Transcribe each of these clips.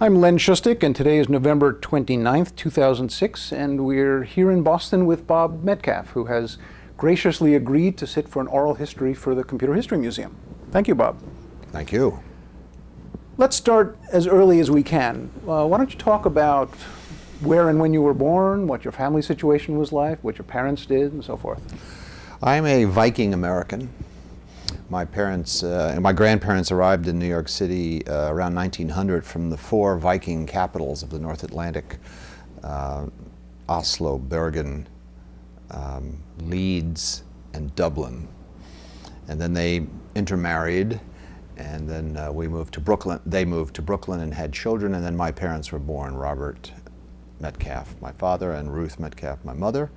I'm Len Shustic, and today is November 29th, 2006, and we're here in Boston with Bob Metcalfe, who has graciously agreed to sit for an oral history for the Computer History Museum. Thank you, Bob. Thank you. Let's start as early as we can. Why don't you talk about where and when you were born, what your family situation was like, what your parents did, and so forth? I'm a Viking American. My parents and my grandparents arrived in New York City around 1900 from the four Viking capitals of the North Atlantic, Oslo, Bergen, Leeds, and Dublin. And then they intermarried, and then we moved to Brooklyn. They moved to Brooklyn and had children, and then my parents were born, Robert Metcalfe, my father, and Ruth Metcalfe, my mother.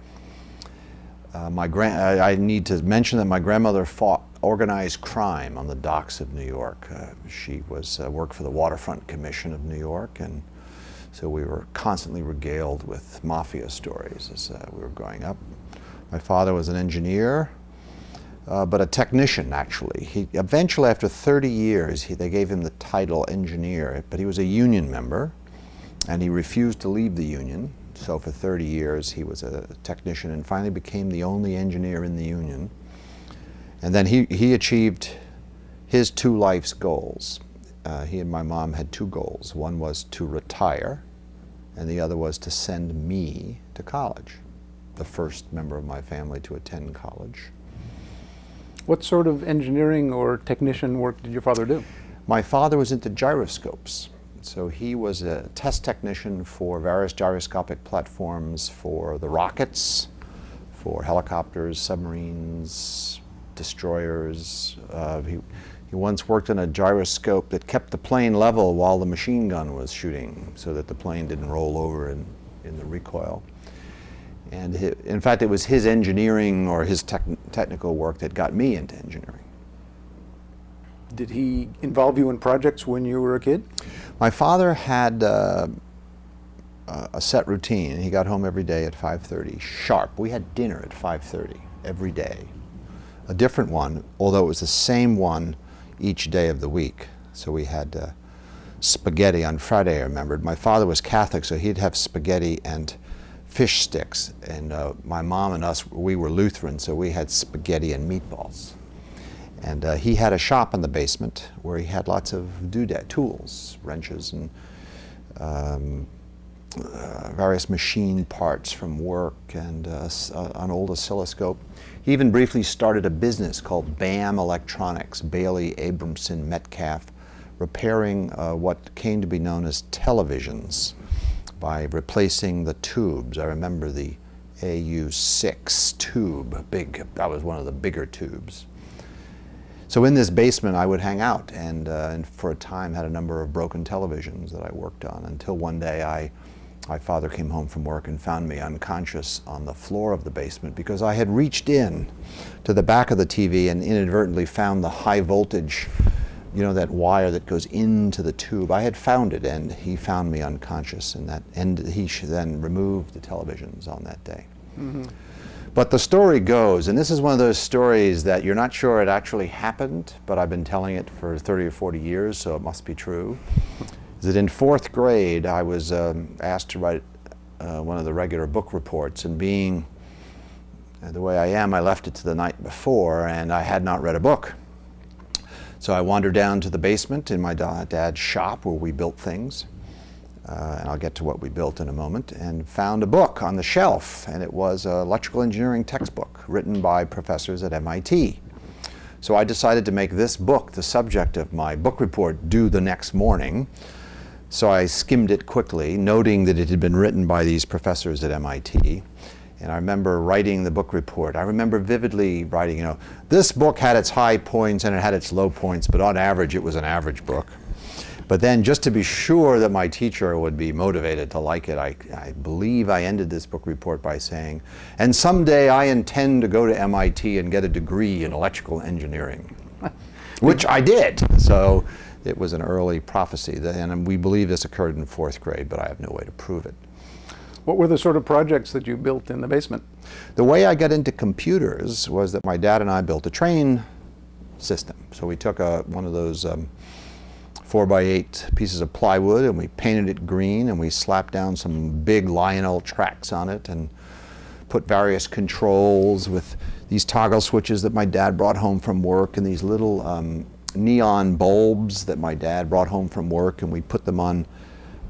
I need to mention that my grandmother fought organized crime on the docks of New York. She worked for the Waterfront Commission of New York, and so we were constantly regaled with mafia stories as we were growing up. My father was an engineer, but a technician, actually. He eventually, after 30 years, they gave him the title engineer, but he was a union member, and he refused to leave the union. So for 30 years, he was a technician and finally became the only engineer in the union. And then he achieved his two life's goals. He and my mom had two goals. One was to retire, and the other was to send me to college, the first member of my family to attend college. What sort of engineering or technician work did your father do? My father was into gyroscopes. So he was a test technician for various gyroscopic platforms for the rockets, for helicopters, submarines, destroyers. He once worked on a gyroscope that kept the plane level while the machine gun was shooting so that the plane didn't roll over in the recoil. And in fact, it was his engineering or his technical work that got me into engineering. Did he involve you in projects when you were a kid? My father had a set routine. He got home every day at 5:30 sharp. We had dinner at 5:30 every day. A different one, although it was the same one each day of the week. So we had spaghetti on Friday, I remembered. My father was Catholic, so he'd have spaghetti and fish sticks. And my mom and us, we were Lutheran, so we had spaghetti and meatballs. And he had a shop in the basement where he had lots of doodad tools, wrenches, and various machine parts from work, and an old oscilloscope. He even briefly started a business called BAM Electronics, Bailey, Abramson, Metcalfe, repairing what came to be known as televisions by replacing the tubes. I remember the AU6 tube, big. That was one of the bigger tubes. So in this basement I would hang out, and for a time had a number of broken televisions that I worked on, until one day my father came home from work and found me unconscious on the floor of the basement because I had reached in to the back of the TV and inadvertently found the high voltage, you know, that wire that goes into the tube. I had found it, and he found me unconscious, and he then removed the televisions on that day. Mm-hmm. But the story goes, and this is one of those stories that you're not sure it actually happened, but I've been telling it for 30 or 40 years, so it must be true, is that in 4th grade I was asked to write one of the regular book reports, and being the way I am, I left it to the night before, and I had not read a book. So I wandered down to the basement in my dad's shop where we built things. And I'll get to what we built in a moment, and found a book on the shelf, and it was an electrical engineering textbook written by professors at MIT. So I decided to make this book the subject of my book report due the next morning. So I skimmed it quickly, noting that it had been written by these professors at MIT. And I remember writing the book report. I remember vividly writing, you know, this book had its high points and it had its low points, but on average it was an average book. But then, just to be sure that my teacher would be motivated to like it, I believe I ended this book report by saying, and someday I intend to go to MIT and get a degree in electrical engineering, which I did. So it was an early prophecy, and we believe this occurred in 4th grade, but I have no way to prove it. What were the sort of projects that you built in the basement? The way I got into computers was that my dad and I built a train system. So we took one of those 4x8 pieces of plywood, and we painted it green, and we slapped down some big Lionel tracks on it and put various controls with these toggle switches that my dad brought home from work, and these little neon bulbs that my dad brought home from work, and we put them on,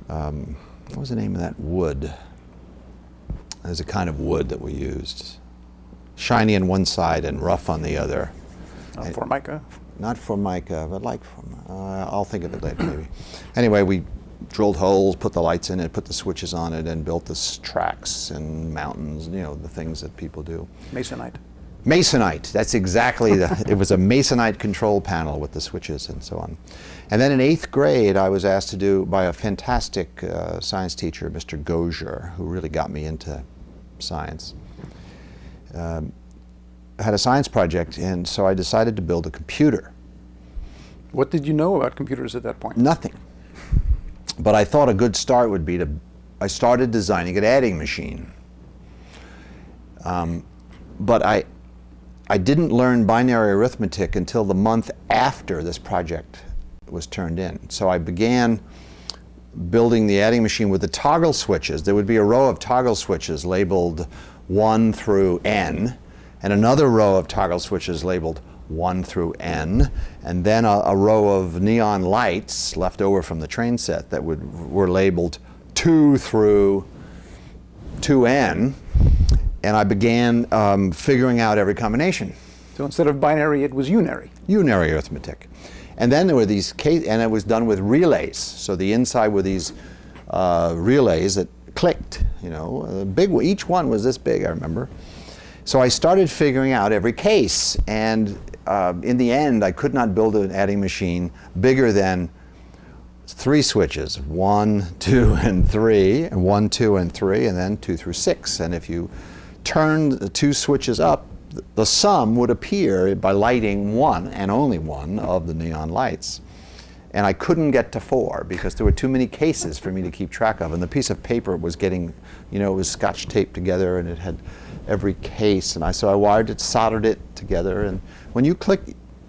what was the name of that wood? There's a kind of wood that we used. Shiny on one side and rough on the other. Formica? Not Formica, but like I'll think of it later maybe. Anyway, we drilled holes, put the lights in it, put the switches on it, and built the tracks and mountains, you know, the things that people do. Masonite. Masonite, that's exactly it was a Masonite control panel with the switches and so on. And then in 8th grade, I was asked to do by a fantastic science teacher, Mr. Gosier, who really got me into science. Had a science project, and so I decided to build a computer. What did you know about computers at that point? Nothing. But I thought a good start would be I started designing an adding machine. But I didn't learn binary arithmetic until the month after this project was turned in. So I began building the adding machine with the toggle switches. There would be a row of toggle switches labeled 1 through N, and another row of toggle switches labeled 1 through N, and then a row of neon lights left over from the train set that were labeled 2 through 2N, and I began figuring out every combination. So instead of binary, it was unary. Unary arithmetic. And then there were these and it was done with relays. So the inside were these relays that clicked, you know, each one was this big, I remember. So I started figuring out every case, and in the end, I could not build an adding machine bigger than 3 switches, 1, 2, and 3, and 1, 2, and 3, and then 2 through 6. And if you turn the 2 switches up, the sum would appear by lighting 1 and only 1 of the neon lights. And I couldn't get to 4 because there were too many cases for me to keep track of. And the piece of paper was getting, you know, it was scotch taped together, and it had every case. And so I wired it, soldered it together. And when you click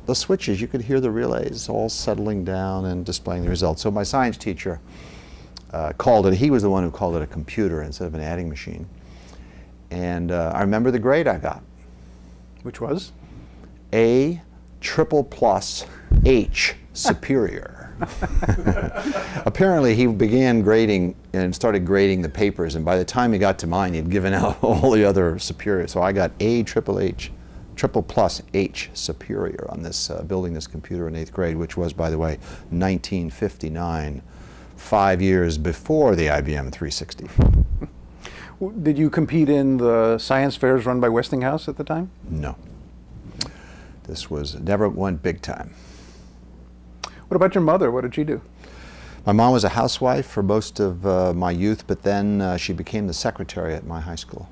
the switches, you could hear the relays all settling down and displaying the results. So my science teacher called it, he was the one who called it a computer instead of an adding machine. And I remember the grade I got. Which was? A triple plus H superior. Apparently he began grading and started grading the papers, and by the time he got to mine, he'd given out all the other superior. So I got A triple plus H superior on this, building this computer in 8th grade, which was, by the way, 1959, 5 years before the IBM 360. Did you compete in the science fairs run by Westinghouse at the time? No. This never went big time. What about your mother? What did she do? My mom was a housewife for most of my youth, but then she became the secretary at my high school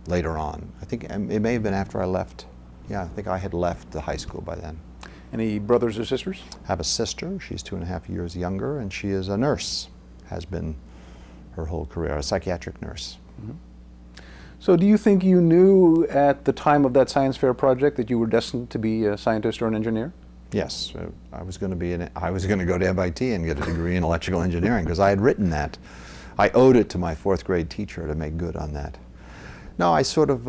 later on. I think it may have been after I left. Yeah, I think I had left the high school by then. Any brothers or sisters? I have a sister. She's 2.5 years younger, and she is a nurse, has been her whole career, a psychiatric nurse. So do you think you knew at the time of that science fair project that you were destined to be a scientist or an engineer? Yes, I was going to go to MIT and get a degree in electrical engineering because I had written that. I owed it to my 4th grade teacher to make good on that. No, I sort of,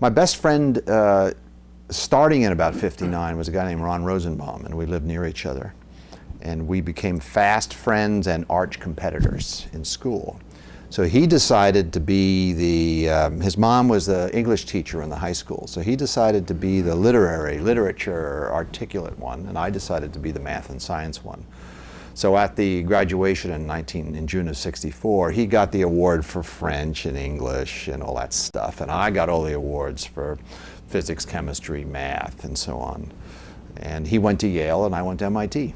my best friend starting in about 59 was a guy named Ron Rosenbaum, and we lived near each other. And we became fast friends and arch competitors in school. So he decided to be his mom was the English teacher in the high school, so he decided to be the literature, articulate one, and I decided to be the math and science one. So at the graduation in June of '64, he got the award for French and English and all that stuff, and I got all the awards for physics, chemistry, math, and so on. And he went to Yale, and I went to MIT.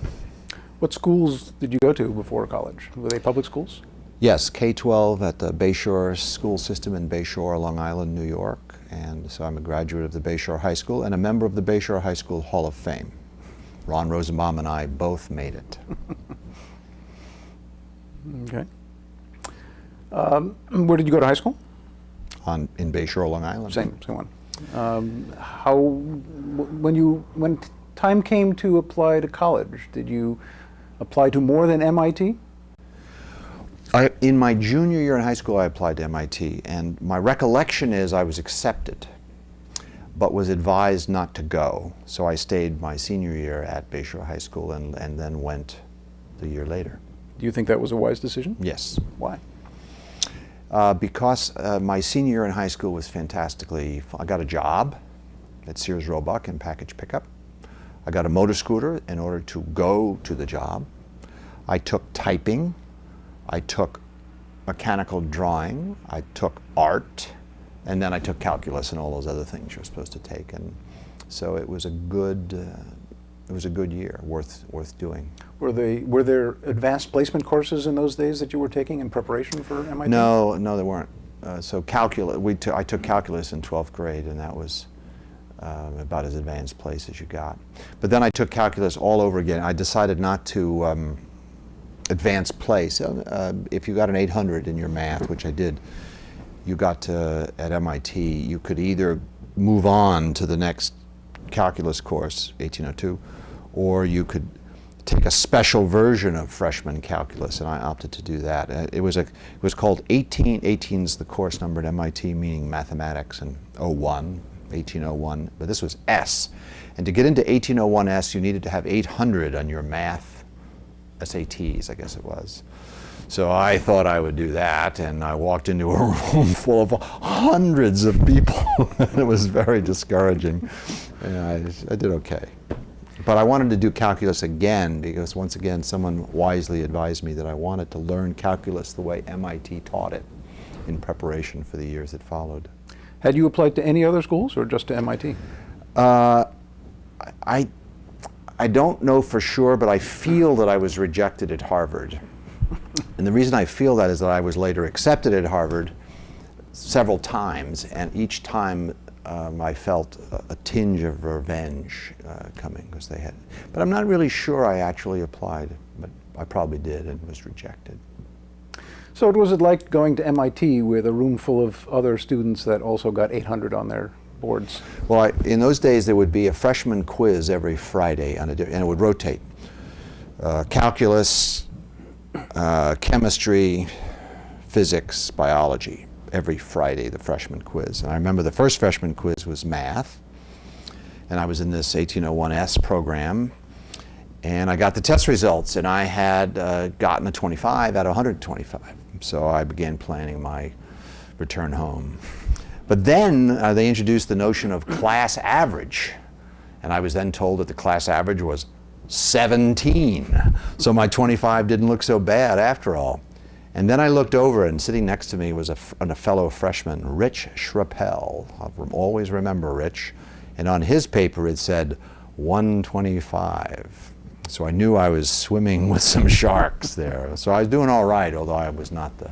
What schools did you go to before college? Were they public schools? Yes, K-12 at the Bayshore school system in Bayshore, Long Island, New York. And so I'm a graduate of the Bayshore High School and a member of the Bayshore High School Hall of Fame. Ron Rosenbaum and I both made it. Okay. Where did you go to high school? In Bayshore, Long Island. Same one. When you went time came to apply to college, did you apply to more than MIT? In my junior year in high school, I applied to MIT, and my recollection is I was accepted, but was advised not to go. So I stayed my senior year at Bachelor High School and then went the year later. Do you think that was a wise decision? Yes. Why? Because my senior year in high school was fantastically, I got a job at Sears Roebuck in package pickup. I got a motor scooter in order to go to the job. I took typing. I took mechanical drawing. I took art. And then I took calculus and all those other things you're supposed to take. And so it was a good year, worth doing. Were there advanced placement courses in those days that you were taking in preparation for MIT? No, there weren't. So calculus, I took calculus in 12th grade, and that was about as advanced place as you got. But then I took calculus all over again. I decided not to advance place. If you got an 800 in your math, which I did, you got to, at MIT, you could either move on to the next calculus course, 1802, or you could take a special version of freshman calculus, and I opted to do that. It was called 18. 18's the course number at MIT, meaning mathematics, and 1801, but this was S. And to get into 1801S, you needed to have 800 on your math SATs, I guess it was. So I thought I would do that, and I walked into a room full of hundreds of people. It was very discouraging. And I did okay. But I wanted to do calculus again because, once again, someone wisely advised me that I wanted to learn calculus the way MIT taught it in preparation for the years that followed. Had you applied to any other schools or just to MIT? I don't know for sure, but I feel that I was rejected at Harvard. And the reason I feel that is that I was later accepted at Harvard several times, and each time I felt a tinge of revenge coming because they had. But I'm not really sure I actually applied, but I probably did and was rejected. So what was it like going to MIT with a room full of other students that also got 800 on their boards? Well, in those days there would be a freshman quiz every Friday, and it would rotate. Calculus, chemistry, physics, biology. Every Friday, the freshman quiz. And I remember the first freshman quiz was math, and I was in this 1801S program, and I got the test results, and I had gotten a 25 out of 125. So I began planning my return home. But then they introduced the notion of class average, and I was then told that the class average was 17. So my 25 didn't look so bad after all. And then I looked over, and sitting next to me was a fellow freshman, Rich Schrappel. I'll always remember Rich. And on his paper it said 125. So I knew I was swimming with some sharks there. So I was doing all right, although I was not the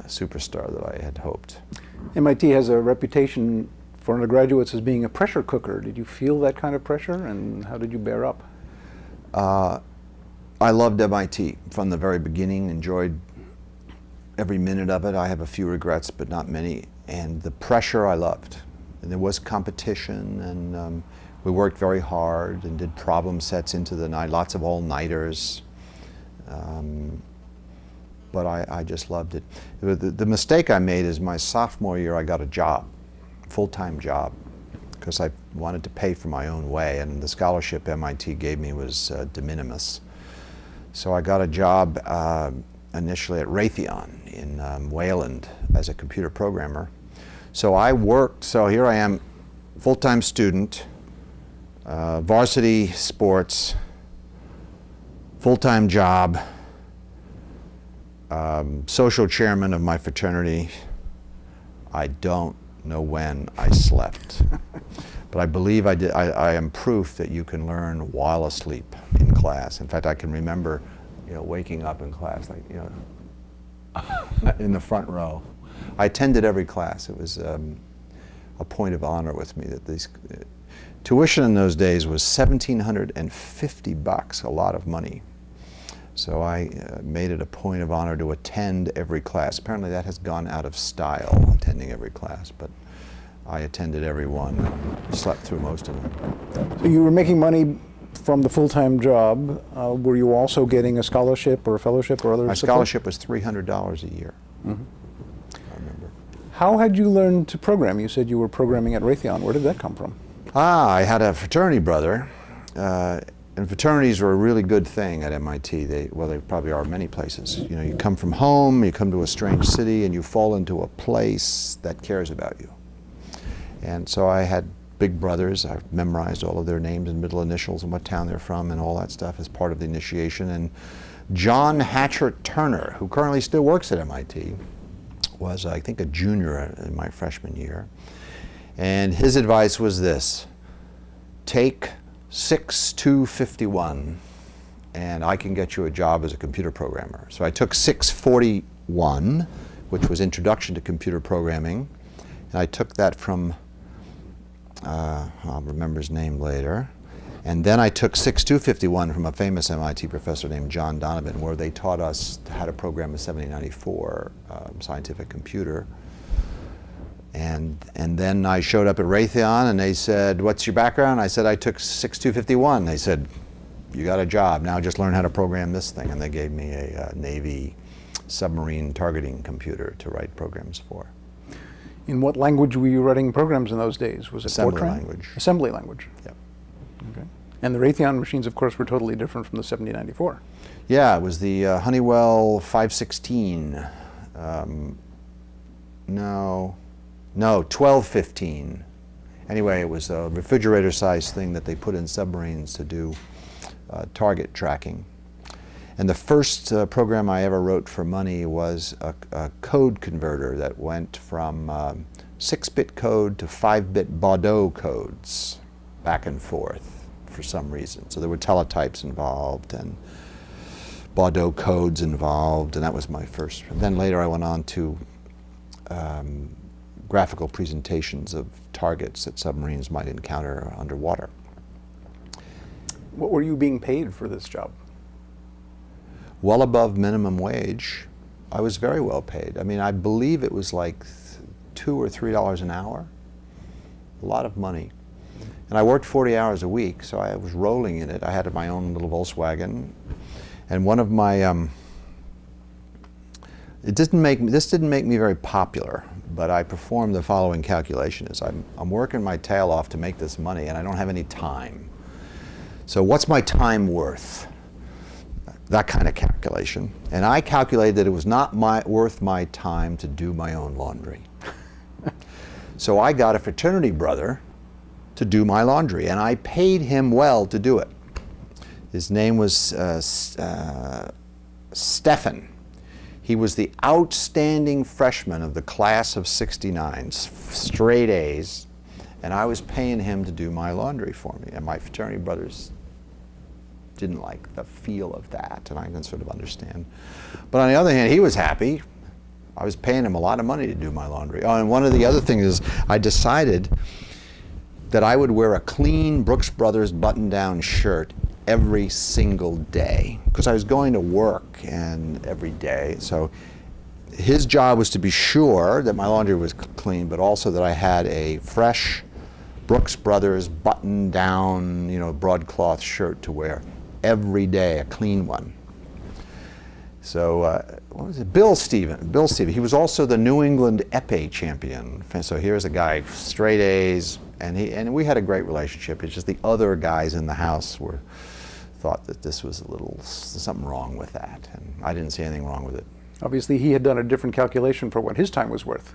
superstar that I had hoped. MIT has a reputation for undergraduates as being a pressure cooker. Did you feel that kind of pressure, and how did you bear up? I loved MIT from the very beginning, enjoyed every minute of it. I have a few regrets, but not many. And the pressure I loved. And there was competition, and we worked very hard and did problem sets into the night, lots of all-nighters. But I just loved it. The mistake I made is my sophomore year I got a job, full-time job, because I wanted to pay for my own way, and the scholarship MIT gave me was de minimis. So I got a job initially at Raytheon in Wayland as a computer programmer. So I worked, so here I am, full-time student, varsity sports, full-time job, social chairman of my fraternity. I don't know when I slept. But I believe I did. I am proof that you can learn while asleep in class. In fact, I can remember, waking up in class, like, in the front row. I attended every class. It was a point of honor with me that these tuition in those days was $1,750, a lot of money. So I made it a point of honor to attend every class. Apparently that has gone out of style, attending every class, but I attended every one, slept through most of them. So you were making money from the full-time job. Were you also getting a scholarship or a fellowship or other My support? scholarship was $300 a year. Mm-hmm. I remember. How had you learned to program? You said you were programming at Raytheon. Where did that come from? I had a fraternity brother, and fraternities were a really good thing at MIT. They probably are many places. You know, you come from home, you come to a strange city, and you fall into a place that cares about you. And so I had big brothers. I memorized all of their names and middle initials and what town they're from and all that stuff as part of the initiation. And John Hatcher Turner, who currently still works at MIT, was, I think, a junior in my freshman year. And his advice was this: take 6-251 and I can get you a job as a computer programmer. So I took 641, which was Introduction to Computer Programming, and I took that from, I'll remember his name later, and then I took 6-251 from a famous MIT professor named John Donovan, where they taught us how to program a 7094 scientific computer. And then I showed up at Raytheon and they said, "What's your background?" I said, "I took 6-251. They said, "You got a job. Now just learn how to program this thing." And they gave me a Navy submarine targeting computer to write programs for. In what language were you writing programs in those days? Was it Assembly Fortran? language. Assembly language. Yep. Okay. And the Raytheon machines, of course, were totally different from the 7094. Yeah, it was the Honeywell 516. No, 1215. Anyway, it was a refrigerator-sized thing that they put in submarines to do target tracking. And the first program I ever wrote for money was a code converter that went from 6-bit code to 5-bit Baudot codes, back and forth for some reason. So there were teletypes involved and Baudot codes involved, and that was my first. And then later I went on to graphical presentations of targets that submarines might encounter underwater. What were you being paid for this job? Well above minimum wage. I was very well paid. I mean, I believe it was like $2 or $3 an hour. A lot of money. And I worked 40 hours a week, so I was rolling in it. I had my own little Volkswagen. And one of my, this didn't make me very popular, but I performed the following calculation: is I'm working my tail off to make this money and I don't have any time. So what's my time worth? That kind of calculation. And I calculated that it was not worth my time to do my own laundry. So I got a fraternity brother to do my laundry, and I paid him well to do it. His name was Stefan. He was the outstanding freshman of the class of '69, straight A's, and I was paying him to do my laundry for me. And my fraternity brothers didn't like the feel of that, and I can sort of understand. But on the other hand, he was happy. I was paying him a lot of money to do my laundry. Oh, and one of the other things is I decided that I would wear a clean Brooks Brothers button-down shirt every single day, because I was going to work and every day. So his job was to be sure that my laundry was clean, but also that I had a fresh Brooks Brothers button-down, broadcloth shirt to wear every day, a clean one. So what was it? Bill Steven. He was also the New England épée champion. So here's a guy, straight A's, and we had a great relationship. It's just the other guys in the house thought that this was something wrong with that, and I didn't see anything wrong with it. Obviously, he had done a different calculation for what his time was worth.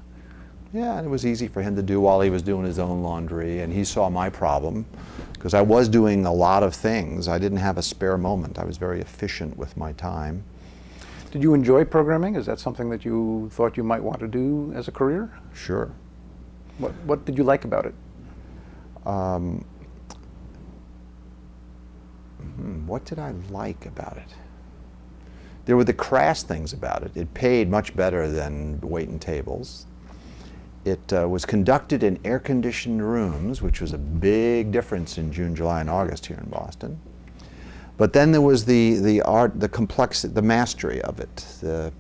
Yeah, and it was easy for him to do while he was doing his own laundry, and he saw my problem, because I was doing a lot of things. I didn't have a spare moment. I was very efficient with my time. Did you enjoy programming? Is that something that you thought you might want to do as a career? Sure. What did you like about it? What did I like about it? There were the crass things about it. It paid much better than waiting tables. It was conducted in air-conditioned rooms, which was a big difference in June, July, and August here in Boston. But then there was the art, the complexity, the mastery of it.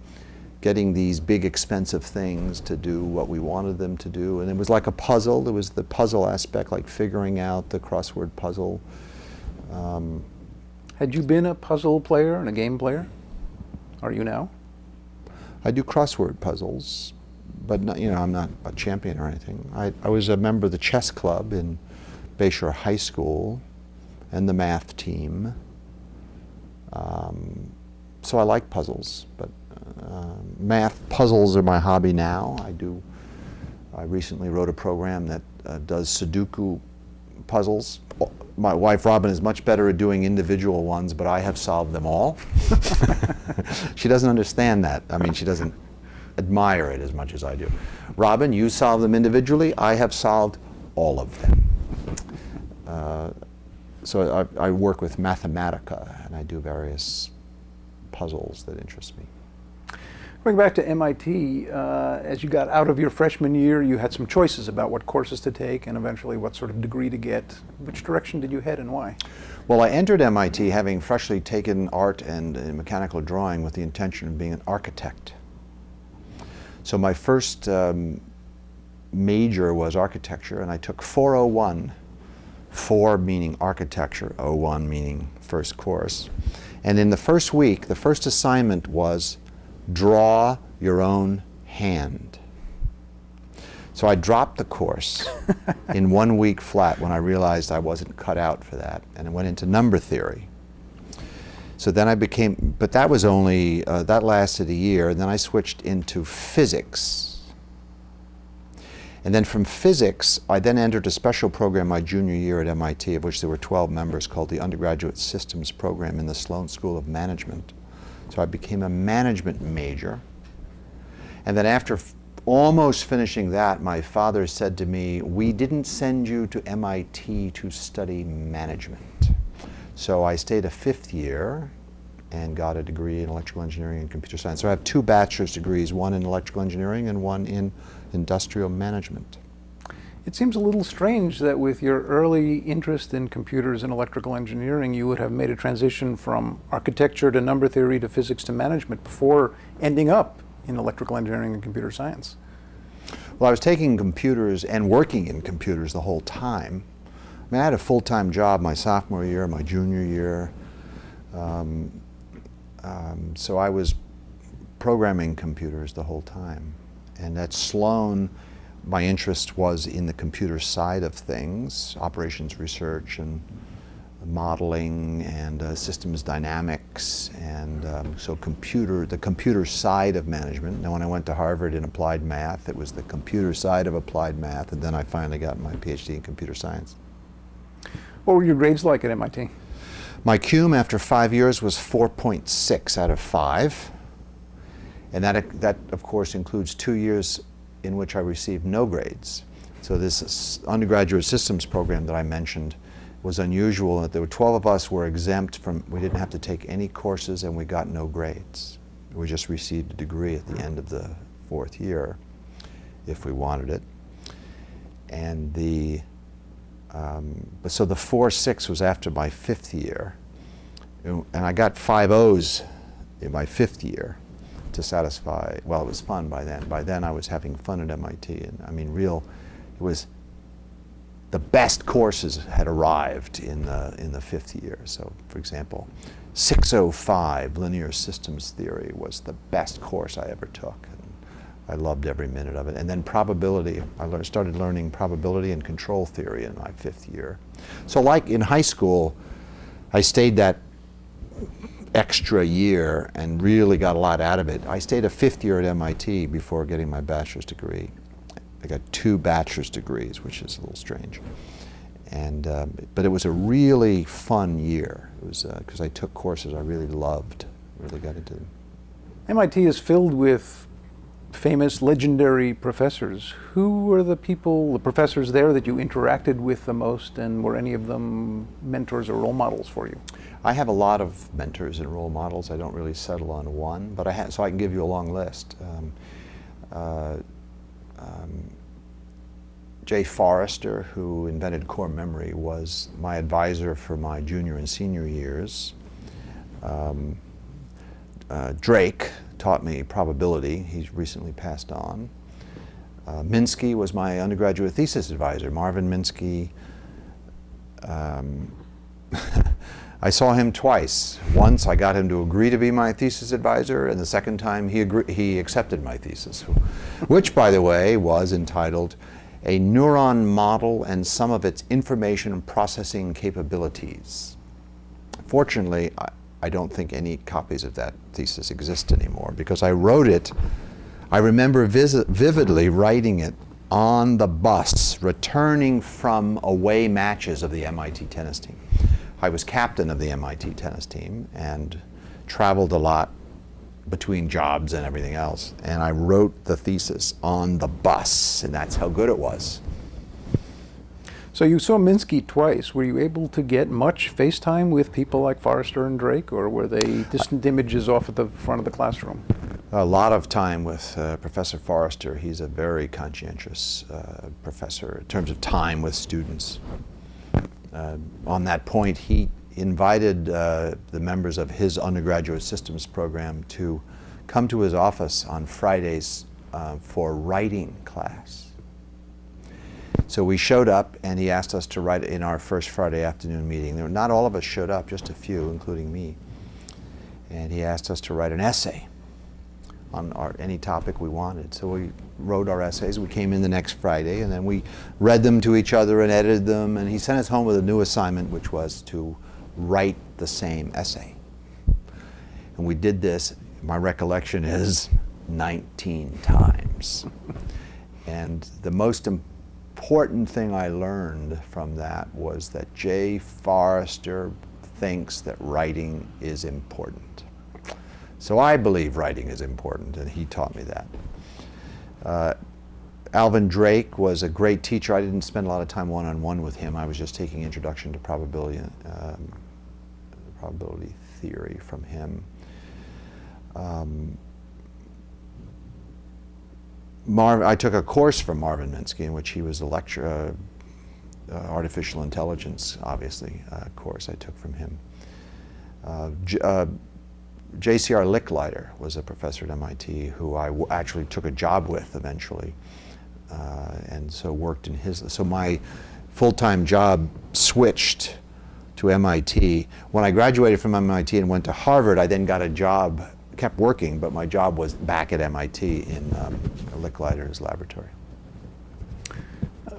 getting these big expensive things to do what we wanted them to do. And it was like a puzzle. There was the puzzle aspect, like figuring out the crossword puzzle. Had you been a puzzle player and a game player? Are you now? I do crossword puzzles, but not, you know, I'm not a champion or anything. I was a member of the chess club in Bachelor High School and the math team. So I like puzzles, but math puzzles are my hobby now. I recently wrote a program that does Sudoku puzzles. My wife Robin is much better at doing individual ones, but I have solved them all. She doesn't understand that. I mean, she doesn't admire it as much as I do. Robin, you solve them individually. I have solved all of them. So I work with Mathematica, and I do various puzzles that interest me. Going back to MIT, as you got out of your freshman year, you had some choices about what courses to take and eventually what sort of degree to get. Which direction did you head and why? Well, I entered MIT having freshly taken art and mechanical drawing with the intention of being an architect. So my first major was architecture, and I took 401, 4 meaning architecture, 01 meaning first course. And in the first week, the first assignment was draw your own hand. So I dropped the course in 1 week flat when I realized I wasn't cut out for that, and I went into number theory. So then I became, but that was only, that lasted a year, and then I switched into physics. And then from physics, I then entered a special program my junior year at MIT, of which there were 12 members, called the Undergraduate Systems Program in the Sloan School of Management. So I became a management major. And then after almost finishing that, my father said to me, we didn't send you to MIT to study management. So I stayed a 5th year and got a degree in electrical engineering and computer science. So I have 2 bachelor's degrees, one in electrical engineering and one in industrial management. It seems a little strange that with your early interest in computers and electrical engineering, you would have made a transition from architecture to number theory to physics to management before ending up in electrical engineering and computer science. Well, I was taking computers and working in computers the whole time. I mean, I had a full-time job my sophomore year, my junior year. So I was programming computers the whole time. And at Sloan, my interest was in the computer side of things, operations research and modeling and systems dynamics, and so the computer side of management. Now when I went to Harvard in applied math, it was the computer side of applied math, and then I finally got my PhD in computer science. What were your grades like at MIT? My CUME after 5 years was 4.6 out of 5. And that, of course, includes 2 years in which I received no grades. So this undergraduate systems program that I mentioned was unusual in that there were 12 of us were exempt from, we didn't have to take any courses, and we got no grades. We just received a degree at the end of the 4th year if we wanted it. And so the 4.6 was after my 5th year. And I got 5 O's in my 5th year to satisfy, well, it was fun by then. By then I was having fun at MIT, and I mean, it was, the best courses had arrived in the 5th year. So, for example, 605, Linear Systems Theory, was the best course I ever took. And I loved every minute of it. And then probability, I started learning probability and control theory in my 5th year. So like in high school, I stayed that extra year and really got a lot out of it. I stayed a 5th year at MIT before getting my bachelor's degree. I got 2 bachelor's degrees, which is a little strange. And, but it was a really fun year. It was because I took courses I really loved, really got into them. MIT is filled with famous, legendary professors. Who were the people, the professors there that you interacted with the most, and were any of them mentors or role models for you? I have a lot of mentors and role models. I don't really settle on one, but so I can give you a long list. Jay Forrester, who invented core memory, was my advisor for my junior and senior years. Drake taught me probability. He's recently passed on. Minsky was my undergraduate thesis advisor, Marvin Minsky. I saw him twice. Once I got him to agree to be my thesis advisor, and the second time he accepted my thesis, which, by the way, was entitled A Neuron Model and Some of Its Information Processing Capabilities. Fortunately, I don't think any copies of that thesis exist anymore, because I wrote it, I remember vividly writing it on the bus returning from away matches of the MIT tennis team. I was captain of the MIT tennis team and traveled a lot between jobs and everything else. And I wrote the thesis on the bus, and that's how good it was. So you saw Minsky twice. Were you able to get much FaceTime with people like Forrester and Drake, or were they distant images off at the front of the classroom? A lot of time with Professor Forrester. He's a very conscientious professor in terms of time with students. On that point, he invited the members of his undergraduate systems program to come to his office on Fridays for writing class. So we showed up, and he asked us to write in our first Friday afternoon meeting. Not all of us showed up, just a few, including me. And he asked us to write an essay on any topic we wanted. So we wrote our essays. We came in the next Friday, and then we read them to each other and edited them. And he sent us home with a new assignment, which was to write the same essay. And we did this, my recollection is, 19 times. And the most important thing I learned from that was that J. Forrester thinks that writing is important. So I believe writing is important, and he taught me that. Alvin Drake was a great teacher. I didn't spend a lot of time one-on-one with him. I was just taking Introduction to Probability Theory from him. I took a course from Marvin Minsky in which he was a lecturer, artificial intelligence, obviously, course I took from him. J.C.R. Licklider was a professor at MIT who I actually took a job with eventually, and so worked in his. So my full-time job switched to MIT. When I graduated from MIT and went to Harvard, I then got a job, kept working, but my job was back at MIT in Licklider's laboratory.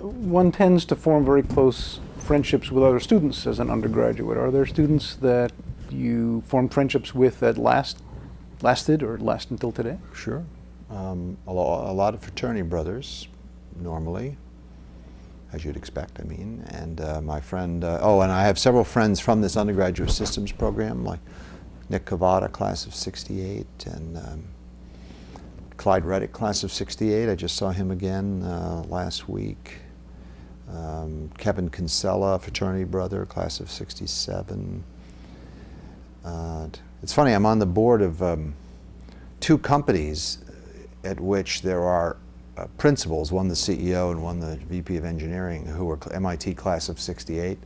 One tends to form very close friendships with other students as an undergraduate. Are there students that you formed friendships with that lasted or last until today? Sure. A lot of fraternity brothers, normally, as you'd expect, I mean. And my friend, and I have several friends from this undergraduate systems program, like Nick Cavada, class of '68, and Clyde Reddick, class of '68. I just saw him again last week. Kevin Kinsella, fraternity brother, class of '67. It's funny, I'm on the board of two companies at which there are principals, one the CEO and one the VP of engineering, who were MIT class of '68.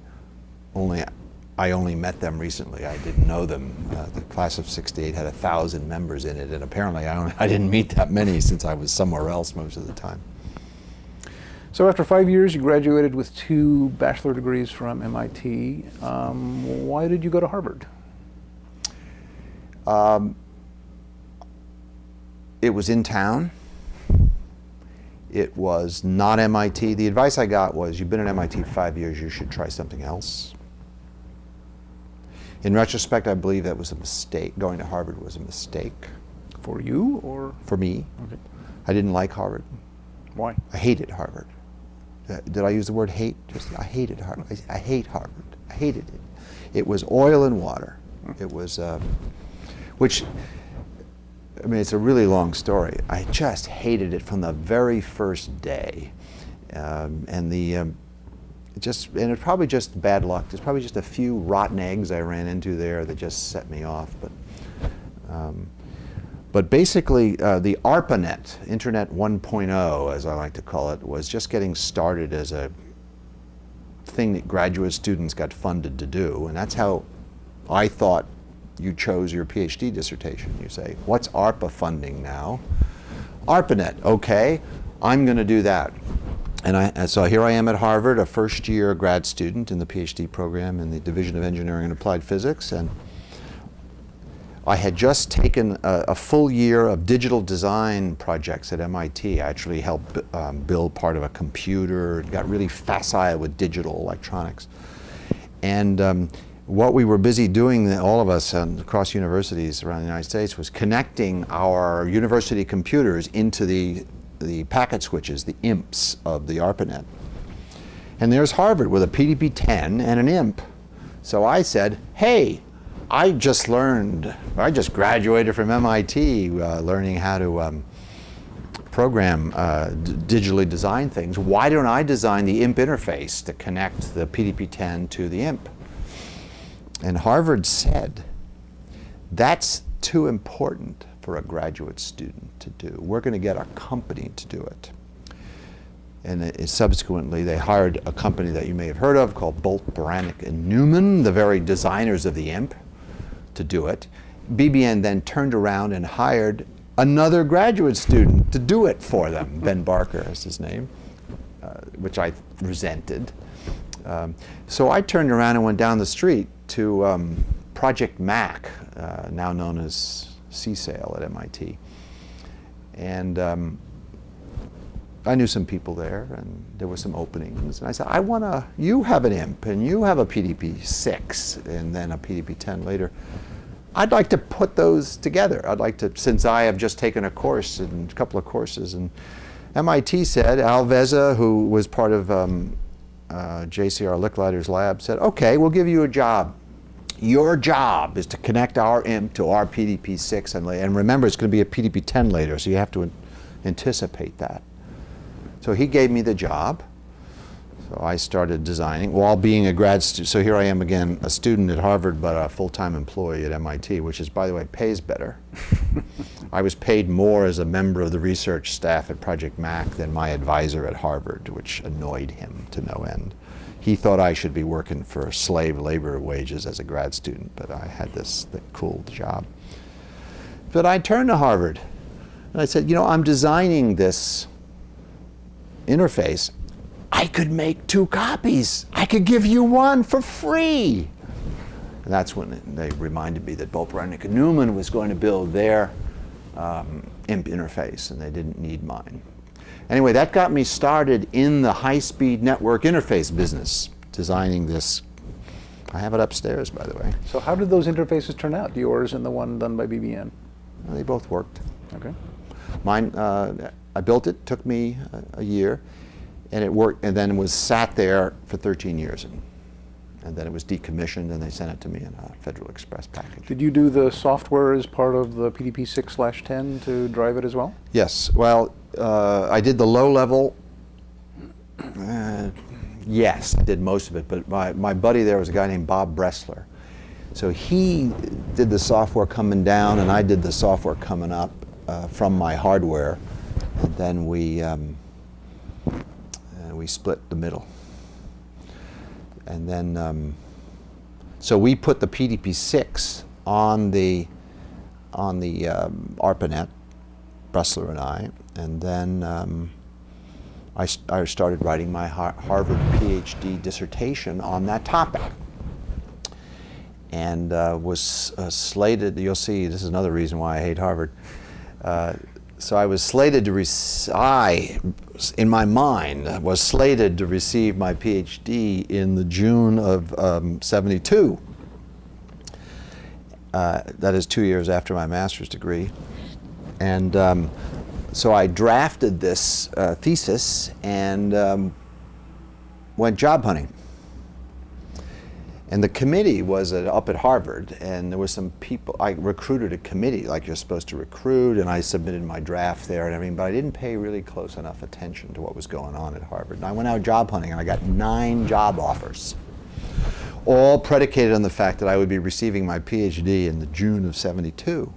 I only met them recently. I didn't know them. The class of '68 had 1,000 members in it, and apparently I didn't meet that many since I was somewhere else most of the time. So after 5 years, you graduated with 2 bachelor degrees from MIT. Why did you go to Harvard? It was in town. It was not MIT. The advice I got was, you've been at MIT 5 years, you should try something else. In retrospect, I believe that was a mistake. Going to Harvard was a mistake. For you, or? For me. Okay. I didn't like Harvard. Why? I hated Harvard. Did I use the word hate? I hated Harvard. I hate Harvard. I hated it. It was oil and water. It was, which, I mean, it's a really long story. I just hated it from the very first day. And it's probably just bad luck. There's probably just a few rotten eggs I ran into there that just set me off. But basically, the ARPANET, Internet 1.0, as I like to call it, was just getting started as a thing that graduate students got funded to do. And that's how I thought you chose your PhD dissertation. You say, what's ARPA funding now? ARPANET, okay, I'm going to do that. And so here I am at Harvard, a first-year grad student in the PhD program in the Division of Engineering and Applied Physics, and I had just taken a full year of digital design projects at MIT. I actually helped build part of a computer, got really facile with digital electronics. And what we were busy doing, all of us across universities around the United States, was connecting our university computers into the packet switches, the IMPs of the ARPANET. And there's Harvard with a PDP-10 and an IMP. So I said, hey, I just graduated from MIT learning how to program, digitally design things. Why don't I design the IMP interface to connect the PDP-10 to the IMP? And Harvard said, that's too important for a graduate student to do. We're going to get a company to do it. And subsequently, they hired a company that you may have heard of called Bolt, Beranek, and Newman, the very designers of the IMP, to do it. BBN then turned around and hired another graduate student to do it for them. Ben Barker is his name, which I resented. So I turned around and went down the street to Project Mac, now known as CSAIL at MIT. And I knew some people there, and there were some openings. And I said, you have an IMP, and you have a PDP-6, and then a PDP-10 later. I'd like to put those together. I'd like to, since I have just taken a course, and a couple of courses, and MIT said, Al Veza, who was part of JCR Licklider's lab, said, okay, we'll give you a job. Your job is to connect our IMP to our PDP-6, and remember, it's going to be a PDP-10 later, so you have to anticipate that. So he gave me the job. So I started designing while being a grad student. So here I am again, a student at Harvard, but a full-time employee at MIT, which is, by the way, pays better. I was paid more as a member of the research staff at Project Mac than my advisor at Harvard, which annoyed him to no end. He thought I should be working for slave labor wages as a grad student, but I had this cool job. But I turned to Harvard, and I said, you know, I'm designing this interface. I could make 2 copies. I could give you one for free. And that's when they reminded me that Bolt, Beranek, and Newman was going to build their IMP interface, and they didn't need mine. Anyway, that got me started in the high-speed network interface business, designing this. I have it upstairs, by the way. So how did those interfaces turn out, yours and the one done by BBN? Well, they both worked. Okay. Mine, I built it, took me a year, and it worked, and then it was sat there for 13 years. And then it was decommissioned, and they sent it to me in a Federal Express package. Did you do the software as part of the PDP-6/10 to drive it as well? Yes. Well, I did the low level. Yes, I did most of it, but my buddy there was a guy named Bob Bressler. So he did the software coming down, and I did the software coming up from my hardware, and then we split the middle. And then, so we put the PDP-6 on the ARPANET, Bressler and I, and then I started writing my Harvard PhD dissertation on that topic, and was slated. You'll see, this is another reason why I hate Harvard. So I was slated to in my mind, was slated to receive my PhD in the June of '72. That is 2 years after my master's degree. And so I drafted this thesis and went job hunting. And the committee was up at Harvard, and there were some people. I recruited a committee like you're supposed to recruit, and I submitted my draft there and everything, but I didn't pay really close enough attention to what was going on at Harvard. And I went out job hunting, and I got 9 job offers, all predicated on the fact that I would be receiving my PhD in the June of '72.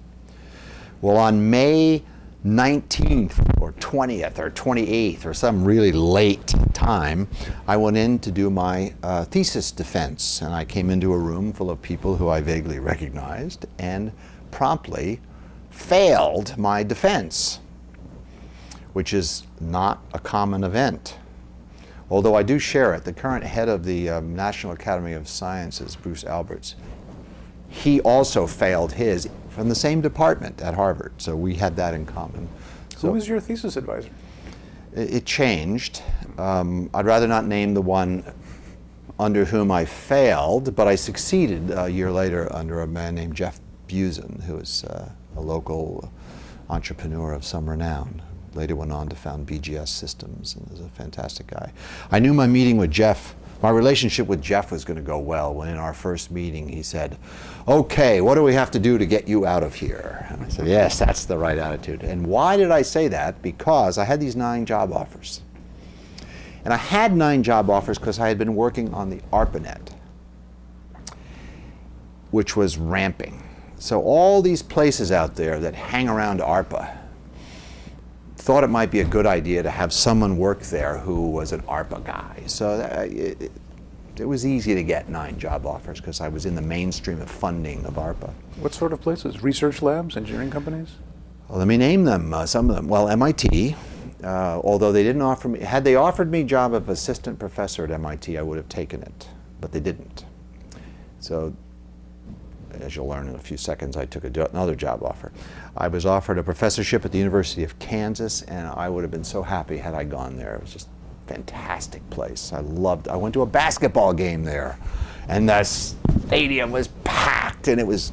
Well, on May 19th or 20th or 28th or some really late time, I went in to do my thesis defense. And I came into a room full of people who I vaguely recognized and promptly failed my defense, which is not a common event. Although I do share it. The current head of the National Academy of Sciences, Bruce Alberts, he also failed his from the same department at Harvard. So we had that in common. Who was your thesis advisor? It changed. I'd rather not name the one under whom I failed, but I succeeded a year later under a man named Jeff Busen, who was a local entrepreneur of some renown. Later went on to found BGS Systems and was a fantastic guy. I knew my meeting with Jeff, my relationship with Jeff was going to go well when in our first meeting he said, "Okay, what do we have to do to get you out of here?" And I said, "Yes, that's the right attitude." And why did I say that? Because I had these 9 job offers. And I had 9 job offers because I had been working on the ARPANET, which was ramping. So all these places out there that hang around ARPA thought it might be a good idea to have someone work there who was an ARPA guy. So it was easy to get 9 job offers because I was in the mainstream of funding of ARPA. What sort of places? Research labs, engineering companies? Well, let me name them, some of them. Well, MIT, although they didn't offer me, had they offered me a job of assistant professor at MIT, I would have taken it, but they didn't. So, as you'll learn in a few seconds, I took another job offer. I was offered a professorship at the University of Kansas, and I would have been so happy had I gone there. It was just a fantastic place. I went to a basketball game there, and the stadium was packed, and it was,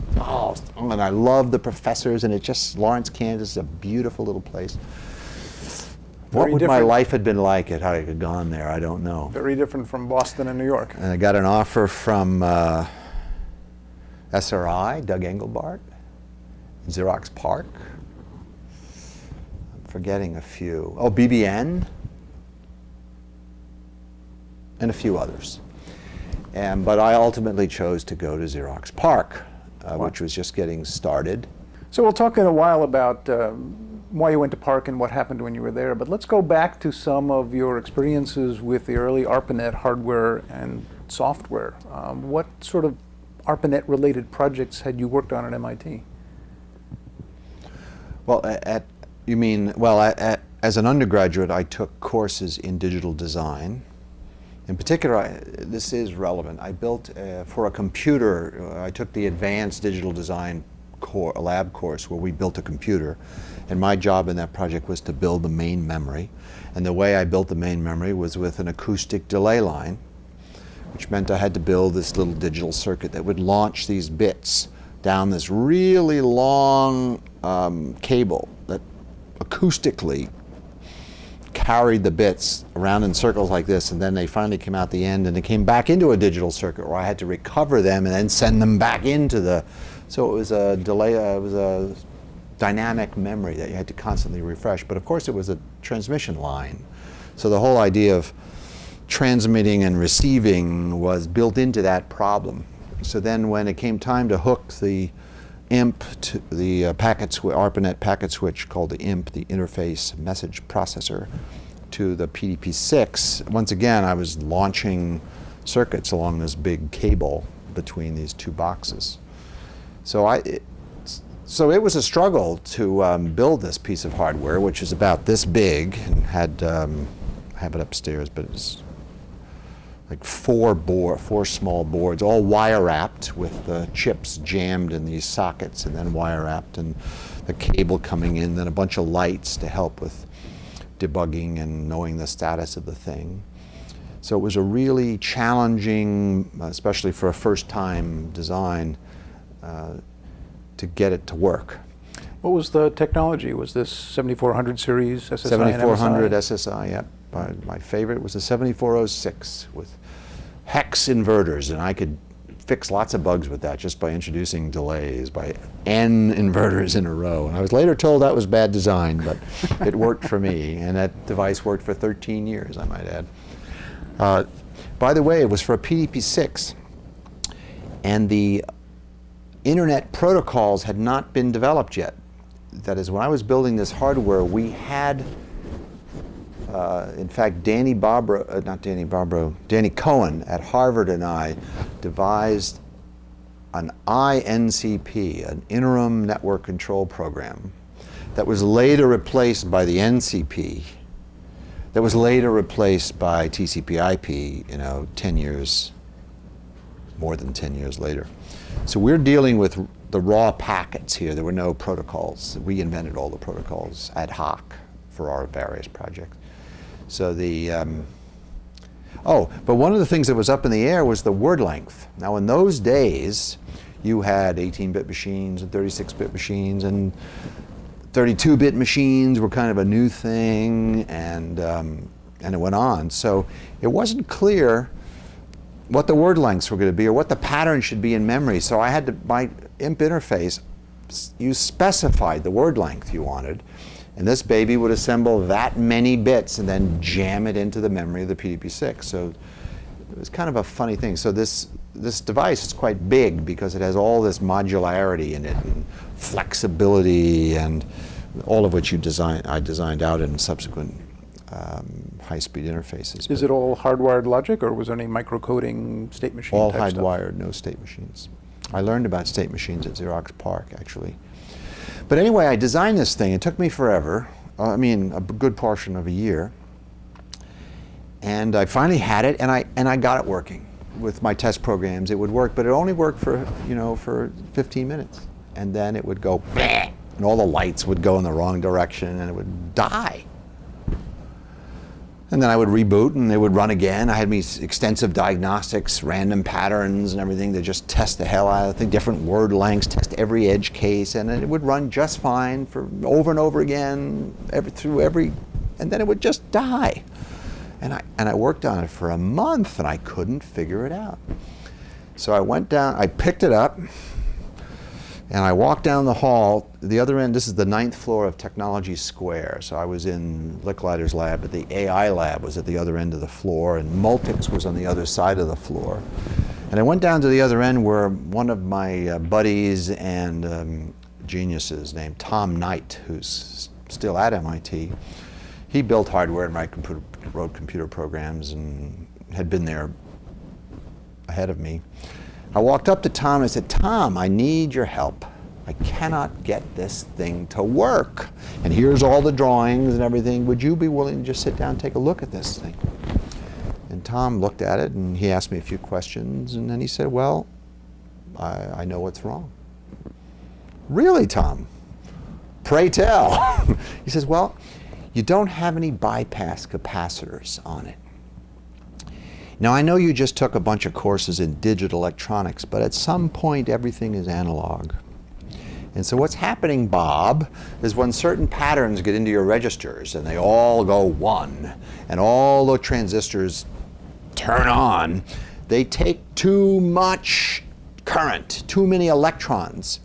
and I loved the professors, and Lawrence, Kansas is a beautiful little place. What would my life have been like had I gone there? I don't know. Very different from Boston and New York. And I got an offer from SRI, Doug Engelbart, Xerox PARC. I'm forgetting a few. Oh, BBN, and a few others. But I ultimately chose to go to Xerox PARC, which was just getting started. So we'll talk in a while about why you went to PARC and what happened when you were there, but let's go back to some of your experiences with the early ARPANET hardware and software. What sort of ARPANET-related projects had you worked on at MIT? Well, as an undergraduate, I took courses in digital design. In particular, this is relevant. I built, for a computer, I took the advanced digital design lab course where we built a computer. And my job in that project was to build the main memory. And the way I built the main memory was with an acoustic delay line, which meant I had to build this little digital circuit that would launch these bits down this really long cable that acoustically carried the bits around in circles like this, and then they finally came out the end and they came back into a digital circuit where I had to recover them and then send them back into the, so it was a delay, it was a dynamic memory that you had to constantly refresh. But of course it was a transmission line. So the whole idea of transmitting and receiving was built into that problem. So then when it came time to hook the IMP to the ARPANET packet switch called the IMP, the Interface Message Processor, to the PDP-6, once again I was launching circuits along this big cable between these 2 boxes. So it was a struggle to build this piece of hardware, which is about this big, and had, I have it upstairs, but it's like 4 small boards, all wire wrapped with the chips jammed in these sockets and then wire wrapped, and the cable coming in, then a bunch of lights to help with debugging and knowing the status of the thing. So it was a really challenging, especially for a first-time design, to get it to work. What was the technology? Was this 7400 series SSI? 7400 SSI, yep. My favorite was the 7406 with hex inverters, and I could fix lots of bugs with that just by introducing delays by N inverters in a row. And I was later told that was bad design, but it worked for me, and that device worked for 13 years, I might add. By the way, it was for a PDP-6, and the internet protocols had not been developed yet. that is, when I was building this hardware, we had, in fact, Danny Cohen at Harvard and I devised an INCP, an interim network control program, that was later replaced by the NCP, that was later replaced by TCP/IP, 10 years, more than 10 years later. So we're dealing with the raw packets here. There were no protocols. We invented all the protocols ad hoc for our various projects. So but one of the things that was up in the air was the word length. Now in those days, you had 18-bit machines and 36-bit machines, and 32-bit machines were kind of a new thing, and it went on. So it wasn't clear what the word lengths were going to be or what the pattern should be in memory. So I had to, my IMP interface, you specified the word length you wanted, and this baby would assemble that many bits and then jam it into the memory of the PDP-6. So it was kind of a funny thing. So this device is quite big because it has all this modularity in it and flexibility, and all of which I designed out in subsequent high-speed interfaces. Is it all hardwired logic, or was there any microcoding state machine all type stuff? hardwired, no state machines. I learned about state machines at Xerox PARC, actually. But anyway, I designed this thing. It took me forever. I mean, a good portion of a year. And I finally had it, and I got it working. With my test programs, it would work, but it only worked for 15 minutes. And then it would go, bah, and all the lights would go in the wrong direction, and it would die. And then I would reboot, and it would run again. I had these extensive diagnostics, random patterns and everything to just test the hell out of the thing, different word lengths, test every edge case, and it would run just fine for over and over again, and then it would just die. And I worked on it for a month, and I couldn't figure it out. So I went down, I picked it up, and I walked down the hall. The other end, this is the 9th floor of Technology Square. So I was in Licklider's lab, but the AI lab was at the other end of the floor, and Multics was on the other side of the floor. And I went down to the other end where one of my buddies and geniuses named Tom Knight, who's still at MIT, he built hardware and wrote computer programs and had been there ahead of me. I walked up to Tom and I said, "Tom, I need your help. I cannot get this thing to work. And here's all the drawings and everything. Would you be willing to just sit down and take a look at this thing?" And Tom looked at it, and he asked me a few questions, and then he said, "Well, I know what's wrong." "Really, Tom? Pray tell." He says, "Well, you don't have any bypass capacitors on it. Now, I know you just took a bunch of courses in digital electronics, but at some point everything is analog. And so what's happening, Bob, is when certain patterns get into your registers and they all go 1, and all the transistors turn on, they take too much current, too many electrons.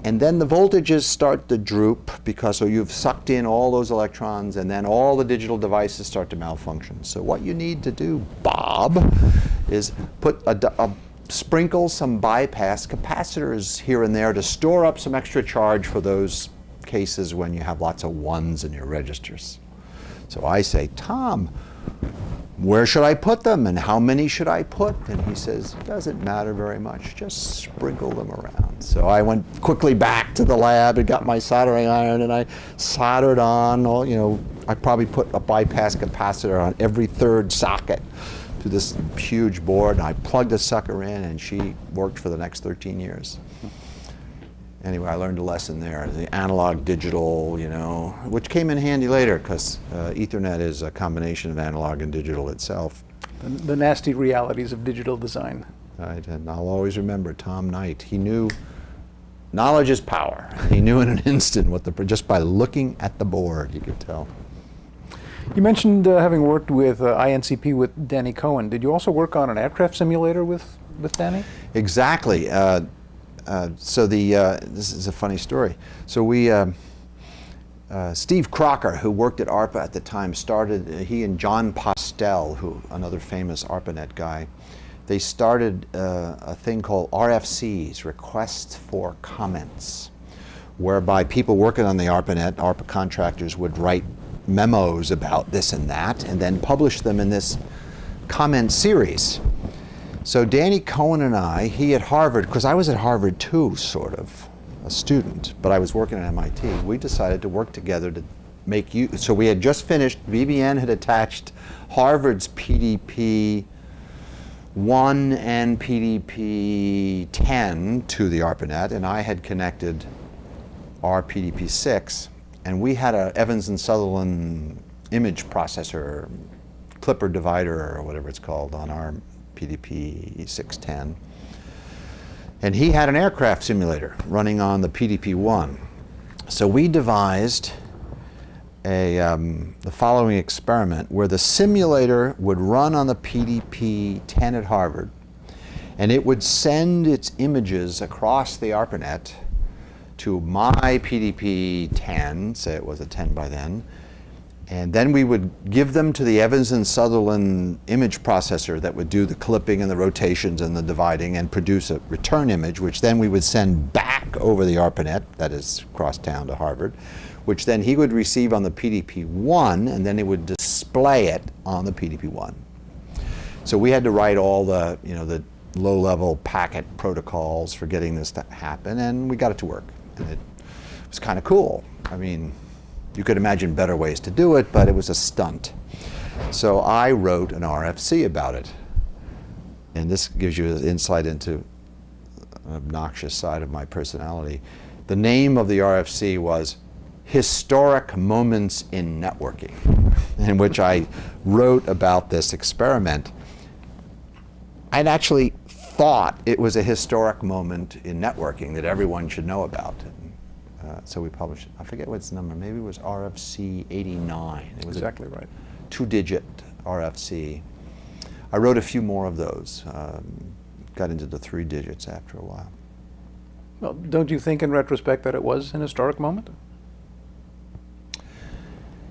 And then the voltages start to droop because you've sucked in all those electrons, and then all the digital devices start to malfunction. So what you need to do, Bob, is sprinkle some bypass capacitors here and there to store up some extra charge for those cases when you have lots of 1s in your registers." So I say, "Tom, where should I put them, and how many should I put?" And he says, "Doesn't matter very much, just sprinkle them around." So I went quickly back to the lab and got my soldering iron, and I soldered on I probably put a bypass capacitor on every 3rd socket to this huge board, and I plugged the sucker in, and she worked for the next 13 years. Anyway, I learned a lesson there, the analog digital, which came in handy later because Ethernet is a combination of analog and digital itself. The nasty realities of digital design. Right, and I'll always remember Tom Knight. He knew knowledge is power. He knew in an instant just by looking at the board, you could tell. You mentioned having worked with INCP with Danny Cohen. Did you also work on an aircraft simulator with Danny? Exactly. This is a funny story. So Steve Crocker, who worked at ARPA at the time, he and John Postel, another famous ARPANET guy, they started a thing called RFCs, Requests for Comments, whereby people working on the ARPANET, ARPA contractors, would write memos about this and that and then publish them in this comment series. So Danny Cohen and I, he at Harvard, because I was at Harvard too, sort of, a student, but I was working at MIT, we decided to work together to make use. So we had just finished, BBN had attached Harvard's PDP 1 and PDP 10 to the ARPANET, and I had connected our PDP 6, and we had a Evans and Sutherland image processor, clipper divider, or whatever it's called, on our PDP 610. And he had an aircraft simulator running on the PDP 1. So we devised the following experiment where the simulator would run on the PDP 10 at Harvard, and it would send its images across the ARPANET to my PDP 10, say it was a 10 by then, and then we would give them to the Evans and Sutherland image processor that would do the clipping and the rotations and the dividing and produce a return image, which then we would send back over the ARPANET, that is cross town to Harvard, which then he would receive on the PDP-1, and then he would display it on the PDP-1. So we had to write all the, the low-level packet protocols for getting this to happen, and we got it to work. And it was kind of cool. I mean, you could imagine better ways to do it, but it was a stunt. So I wrote an RFC about it. And this gives you an insight into an obnoxious side of my personality. The name of the RFC was Historic Moments in Networking, in which I wrote about this experiment. I'd actually thought it was a historic moment in networking that everyone should know about. So we published it. I forget what's the number. Maybe it was RFC 89. It was exactly right. 2-digit RFC. I wrote a few more of those. Got into the 3 digits after a while. Well, don't you think in retrospect that it was an historic moment?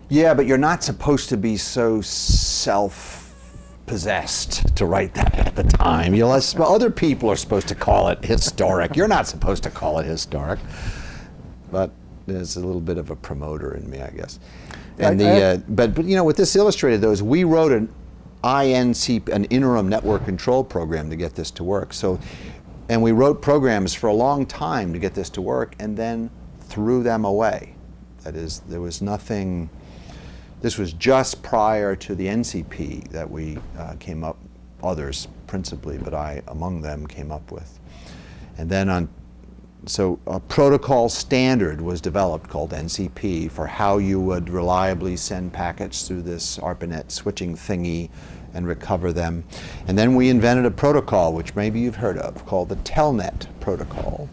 Yeah, but you're not supposed to be so self-possessed to write that at the time. Other people are supposed to call it historic. You're not supposed to call it historic. But there's a little bit of a promoter in me, I guess. And but what this illustrated though is we wrote an interim network control program to get this to work. And we wrote programs for a long time to get this to work, and then threw them away. That is, there was nothing. This was just prior to the NCP that we came up, others principally, but I among them came up with. And then so a protocol standard was developed called NCP for how you would reliably send packets through this ARPANET switching thingy and recover them. And then we invented a protocol, which maybe you've heard of, called the Telnet protocol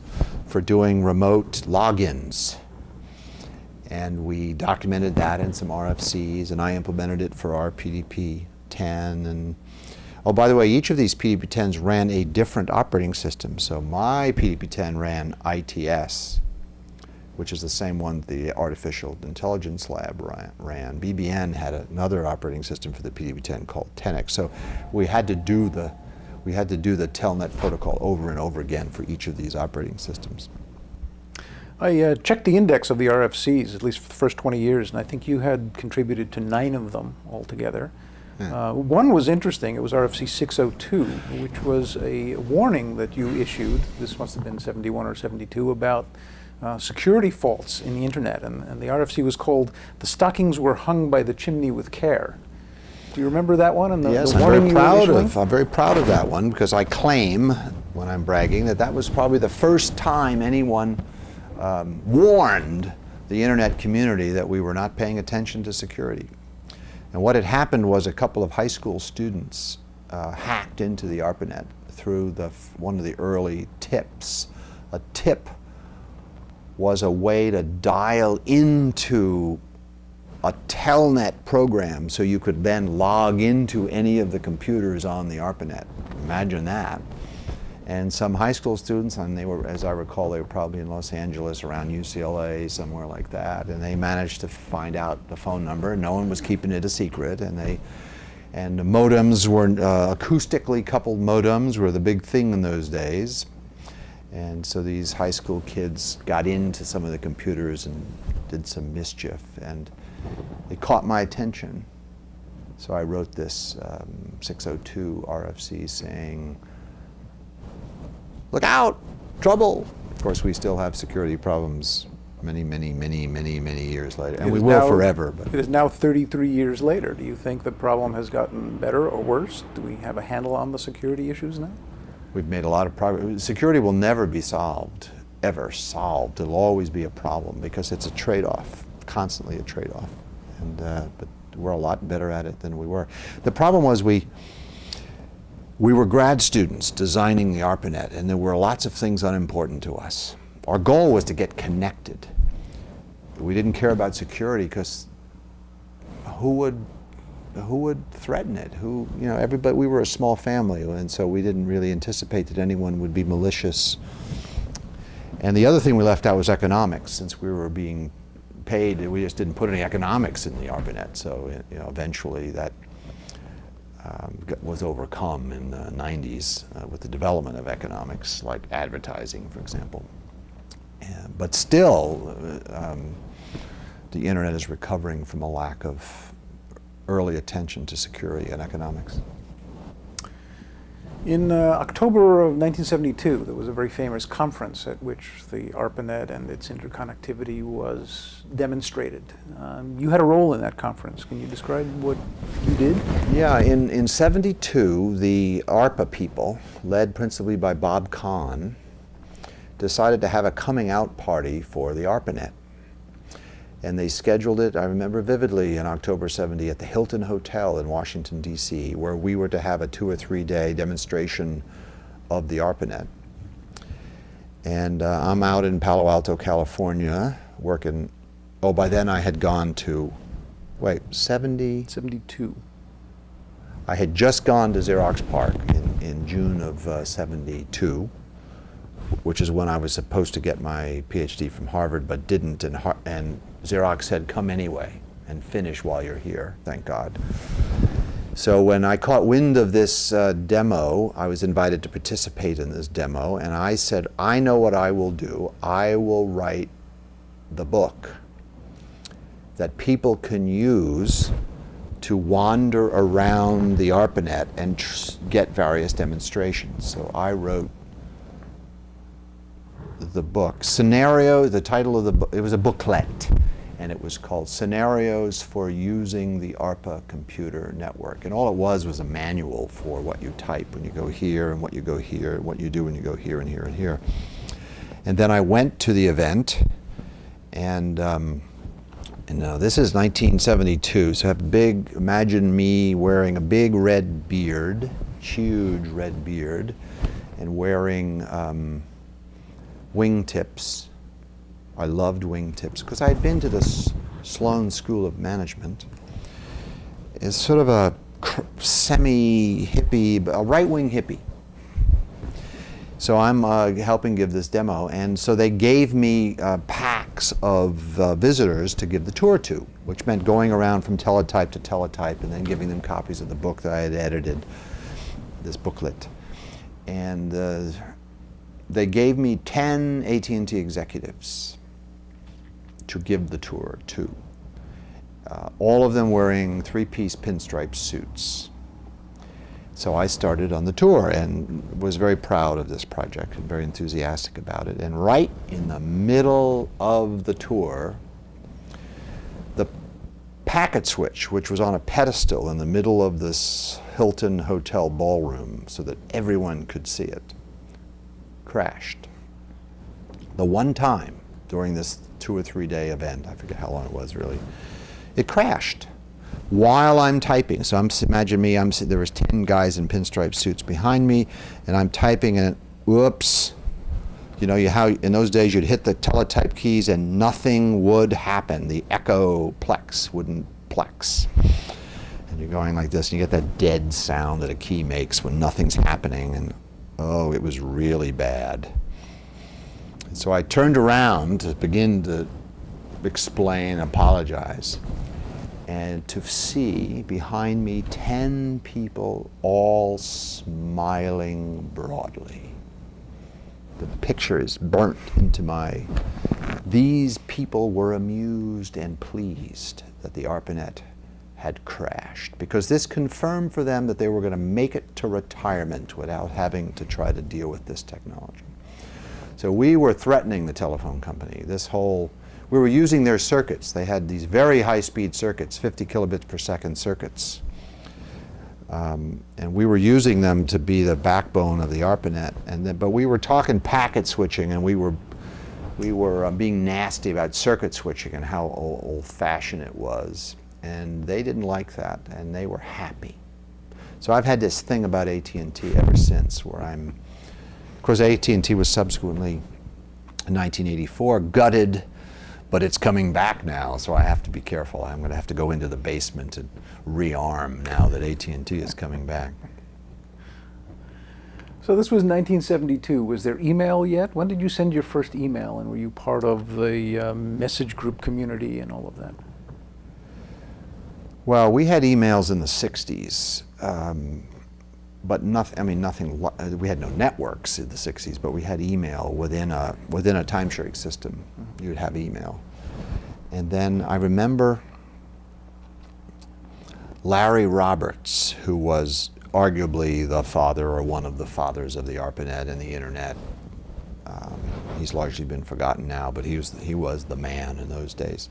for doing remote logins. And we documented that in some RFCs, and I implemented it for our PDP-10. And oh, by the way, each of these PDP-10s ran a different operating system. So my PDP-10 ran ITS, which is the same one the Artificial Intelligence Lab ran. BBN had another operating system for the PDP-10 called Tenex. So we had to do the Telnet protocol over and over again for each of these operating systems. I checked the index of the RFCs, at least for the first 20 years, and I think you had contributed to 9 of them altogether. Yeah. One was interesting. It was RFC 602, which was a warning that you issued, this must have been 71 or 72, about security faults in the internet. And the RFC was called "The Stockings Were Hung by the Chimney with Care." Do you remember that one? And yes, the warning I'm very proud of that one, because I claim, when I'm bragging, that was probably the first time anyone warned the internet community that we were not paying attention to security. And what had happened was a couple of high school students hacked into the ARPANET through one of the early tips. A tip was a way to dial into a telnet program so you could then log into any of the computers on the ARPANET. Imagine that. And some high school students, and they were, as I recall, they were probably in Los Angeles, around UCLA, somewhere like that, and they managed to find out the phone number. No one was keeping it a secret, and the modems were acoustically coupled modems were the big thing in those days. And so these high school kids got into some of the computers and did some mischief, and it caught my attention. So I wrote this 602 RFC saying, "Look out, trouble." Of course, we still have security problems many years later, and we will forever. But it is now 33 years later. Do you think the problem has gotten better or worse? Do we have a handle on the security issues now? We've made a lot of progress. Security will never be solved, ever solved. It'll always be a problem because it's a trade-off, constantly a trade-off. And but we're a lot better at it than we were. The problem was we were grad students designing the ARPANET, and there were lots of things unimportant to us. Our goal was to get connected. We didn't care about security because who would threaten it? Everybody, we were a small family, and so we didn't really anticipate that anyone would be malicious. And the other thing we left out was economics. Since we were being paid, we just didn't put any economics in the ARPANET. So eventually that was overcome in the 90s with the development of economics, like advertising, for example. But still, the internet is recovering from a lack of early attention to security and economics. In October of 1972, there was a very famous conference at which the ARPANET and its interconnectivity was demonstrated. You had a role in that conference. Can you describe what you did? Yeah, in 72, the ARPA people, led principally by Bob Kahn, decided to have a coming out party for the ARPANET. And they scheduled it, I remember vividly, in October 70 at the Hilton Hotel in Washington, D.C., where we were to have a 2 or 3 day demonstration of the ARPANET. And I'm out in Palo Alto, California, working. Oh, by then I had gone to, 72. I had just gone to Xerox PARC in June of 72. Which is when I was supposed to get my PhD from Harvard, but didn't, and Xerox said, "Come anyway and finish while you're here," thank God. So when I caught wind of this demo, I was invited to participate in this demo, and I said, "I know what I will do. I will write the book that people can use to wander around the ARPANET and get various demonstrations." So I wrote the book. The title of the book, it was a booklet, and it was called Scenarios for Using the ARPA Computer Network. And all it was a manual for what you type when you go here, and what you go here, and what you do when you go here and here and here. And then I went to the event, and this is 1972, so imagine me wearing a big red beard, huge red beard, and wearing wingtips. I loved wingtips because I had been to this Sloan School of Management. It's sort of a semi-hippie, a right-wing hippie. So I'm helping give this demo, and so they gave me packs of visitors to give the tour to, which meant going around from teletype to teletype and then giving them copies of the book that I had edited, this booklet. And they gave me 10 AT&T executives to give the tour to, all of them wearing 3-piece pinstripe suits. So I started on the tour and was very proud of this project and very enthusiastic about it. And right in the middle of the tour, the packet switch, which was on a pedestal in the middle of this Hilton Hotel ballroom so that everyone could see it, crashed. The one time during this 2 or 3 day event, I forget how long it was really, it crashed while I'm typing. So imagine me, there was 10 guys in pinstripe suits behind me, and I'm typing, and whoops. You know how in those days you'd hit the teletype keys and nothing would happen. The echo plex wouldn't plex. And you're going like this, and you get that dead sound that a key makes when nothing's happening, and oh, it was really bad. And so I turned around to begin to explain, apologize, and to see behind me 10 people all smiling broadly. the picture is burnt into my... These people were amused and pleased that the ARPANET had crashed, because this confirmed for them that they were going to make it to retirement without having to try to deal with this technology. So we were threatening the telephone company. We were using their circuits. They had these very high-speed circuits, 50 kilobits per second circuits. And we were using them to be the backbone of the ARPANET. But we were talking packet switching, and we were being nasty about circuit switching and how old-fashioned it was. And they didn't like that, and they were happy. So I've had this thing about AT&T ever since, where of course AT&T was subsequently, in 1984, gutted, but it's coming back now, so I have to be careful. I'm going to have to go into the basement and rearm now that AT&T is coming back. So this was 1972. Was there email yet? When did you send your first email, and were you part of the message group community and all of that? Well, we had emails in the 60s, but nothing, we had no networks in the 60s, but we had email within a time-sharing system. You would have email. And then I remember Larry Roberts, who was arguably the father or one of the fathers of the ARPANET and the internet. He's largely been forgotten now, but he was the man in those days.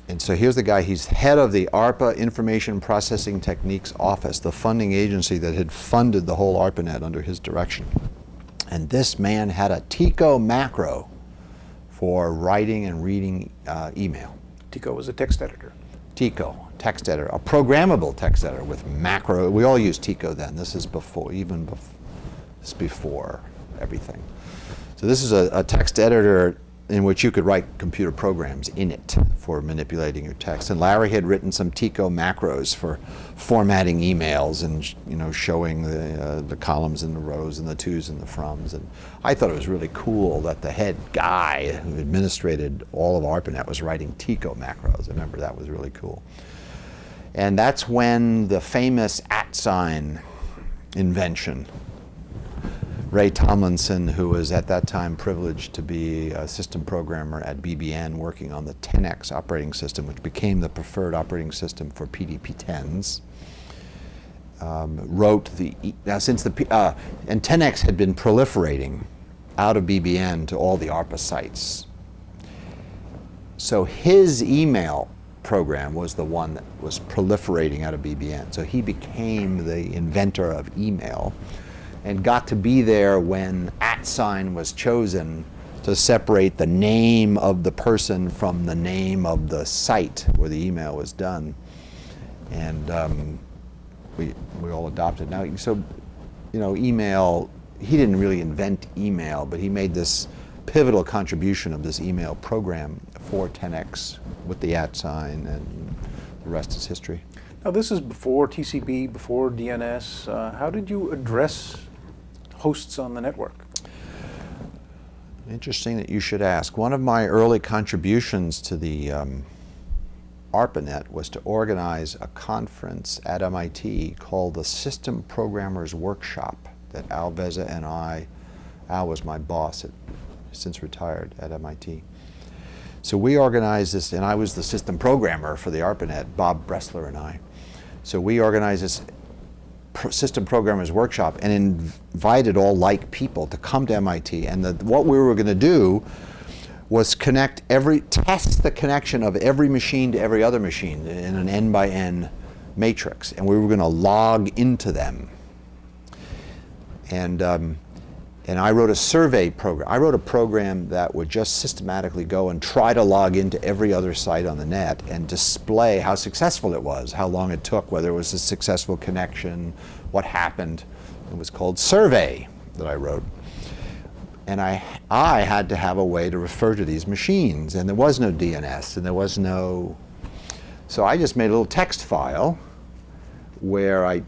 And so here's the guy, he's head of the ARPA Information Processing Techniques Office, the funding agency that had funded the whole ARPANET under his direction. And this man had a TICO macro for writing and reading email. TICO was a text editor. TICO, text editor, a programmable text editor with macro. We all used TICO then. This is before, this is before everything. So this is a text editor in which you could write computer programs in it for manipulating your text. And Larry had written some TICO macros for formatting emails and showing the columns and the rows and the tos and the froms. And I thought it was really cool that the head guy who administrated all of ARPANET was writing TICO macros. I remember that was really cool. And that's when the famous @ invention. Ray Tomlinson, who was at that time privileged to be a system programmer at BBN working on the 10X operating system, which became the preferred operating system for PDP-10s, wrote and 10X had been proliferating out of BBN to all the ARPA sites. So his email program was the one that was proliferating out of BBN. So he became the inventor of email, and got to be there when @ was chosen to separate the name of the person from the name of the site where the email was done. And we all adopted. Now, so, email, he didn't really invent email, but he made this pivotal contribution of this email program for 10X with the @ and the rest is history. Now this is before TCP, before DNS. How did you address hosts on the network? Interesting that you should ask. One of my early contributions to the ARPANET was to organize a conference at MIT called the System Programmers Workshop that Al Veza and Al was my boss, since retired at MIT. So we organized this, and I was the system programmer for the ARPANET, Bob Bressler and I. So we organized this System Programmers Workshop and invited all like people to come to MIT. And what we were going to do was test the connection of every machine to every other machine in an n by n matrix. And we were going to log into them. And I wrote a survey program. I wrote a program that would just systematically go and try to log into every other site on the net and display how successful it was, how long it took, whether it was a successful connection, what happened. It was called Survey that I wrote. And I had to have a way to refer to these machines, and there was no DNS, and there was no... So I just made a little text file and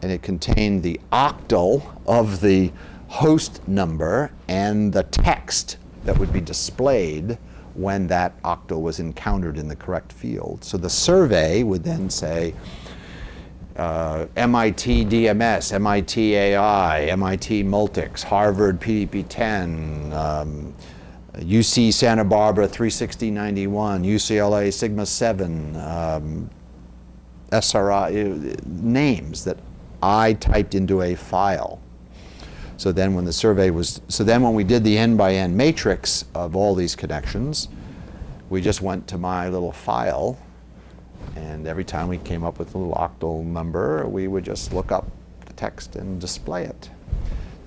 it contained the octal of the host number and the text that would be displayed when that octal was encountered in the correct field. So the survey would then say, MIT DMS, MIT AI, MIT Multics, Harvard PDP-10, UC Santa Barbara 36091, UCLA Sigma 7, SRI, names that I typed into a file. So then when the survey was, when we did the n-by-n matrix of all these connections, we just went to my little file, and every time we came up with a little octal number, we would just look up the text and display it.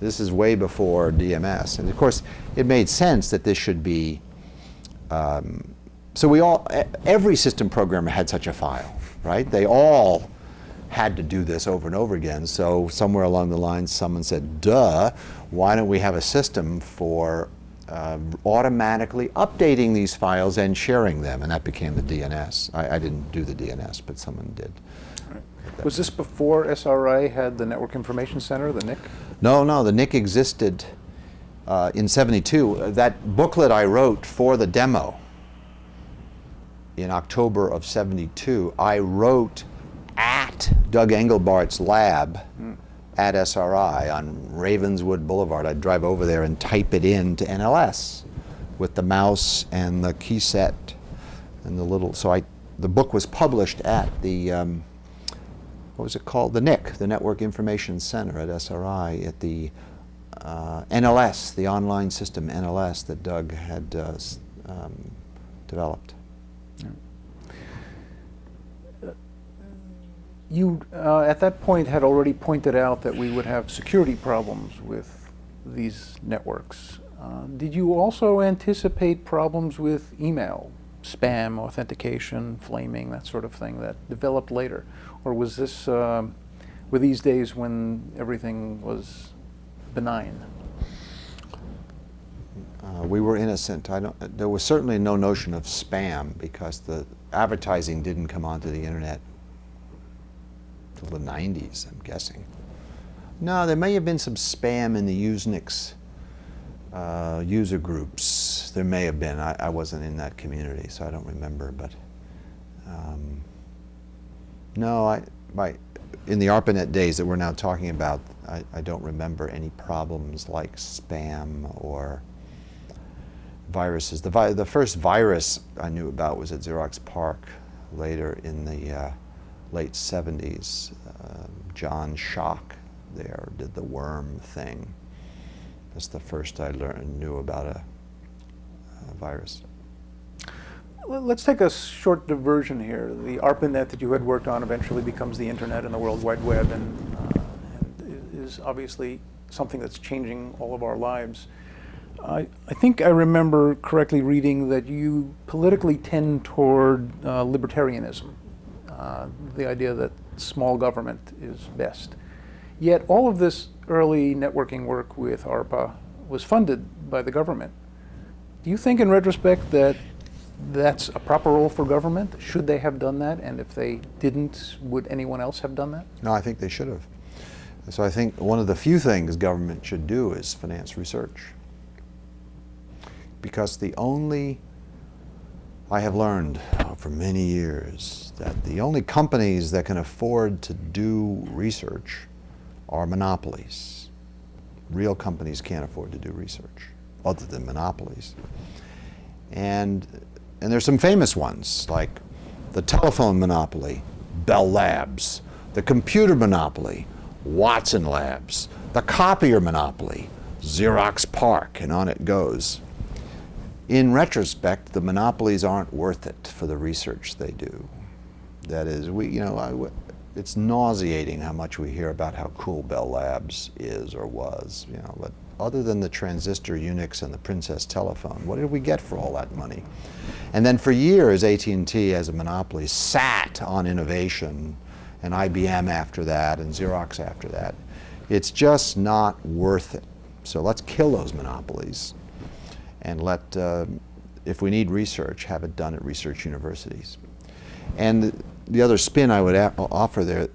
This is way before DMS. And of course, it made sense that this should be, so every system programmer had such a file, right? They all had to do this over and over again. So somewhere along the line, someone said, duh, why don't we have a system for automatically updating these files and sharing them? And that became the DNS. I didn't do the DNS, but someone did. Right. Was this before SRI had the Network Information Center, the NIC? No, the NIC existed in '72. That booklet I wrote for the demo in October of '72, I wrote at Doug Engelbart's lab at SRI on Ravenswood Boulevard. I'd drive over there and type it into NLS with the mouse and the key set and the little, the book was published at the, what was it called? The NIC, the Network Information Center at SRI, at the NLS, the online system NLS that Doug had developed. You, at that point, had already pointed out that we would have security problems with these networks. Did you also anticipate problems with email, spam, authentication, flaming, that sort of thing that developed later? Or was this, were these days when everything was benign? We were innocent. There was certainly no notion of spam because the advertising didn't come onto the internet till the 90s, I'm guessing. No, there may have been some spam in the UNIX user groups. There may have been. I wasn't in that community, so I don't remember. But no, in the ARPANET days that we're now talking about, I don't remember any problems like spam or viruses. The first virus I knew about was at Xerox PARC later in the late 70s. John Schock there did the worm thing. That's the first I knew about a virus. Let's take a short diversion here. The ARPANET that you had worked on eventually becomes the Internet and the World Wide Web, and is obviously something that's changing all of our lives. I think I remember correctly reading that you politically tend toward libertarianism, the idea that small government is best. Yet all of this early networking work with ARPA was funded by the government. Do you think in retrospect that that's a proper role for government? Should they have done that? And if they didn't, would anyone else have done that? No, I think they should have. So I think one of the few things government should do is finance research. Because I have learned for many years that the only companies that can afford to do research are monopolies. Real companies can't afford to do research, other than monopolies. And there's some famous ones, like the telephone monopoly, Bell Labs, the computer monopoly, Watson Labs, the copier monopoly, Xerox PARC, and on it goes. In retrospect, the monopolies aren't worth it for the research they do. That is, it's nauseating how much we hear about how cool Bell Labs is or was. But other than the transistor UNIX and the Princess telephone, what did we get for all that money? And then for years, AT&T as a monopoly sat on innovation, and IBM after that, and Xerox after that. It's just not worth it. So let's kill those monopolies and let, if we need research, have it done at research universities. And the other spin I would offer there,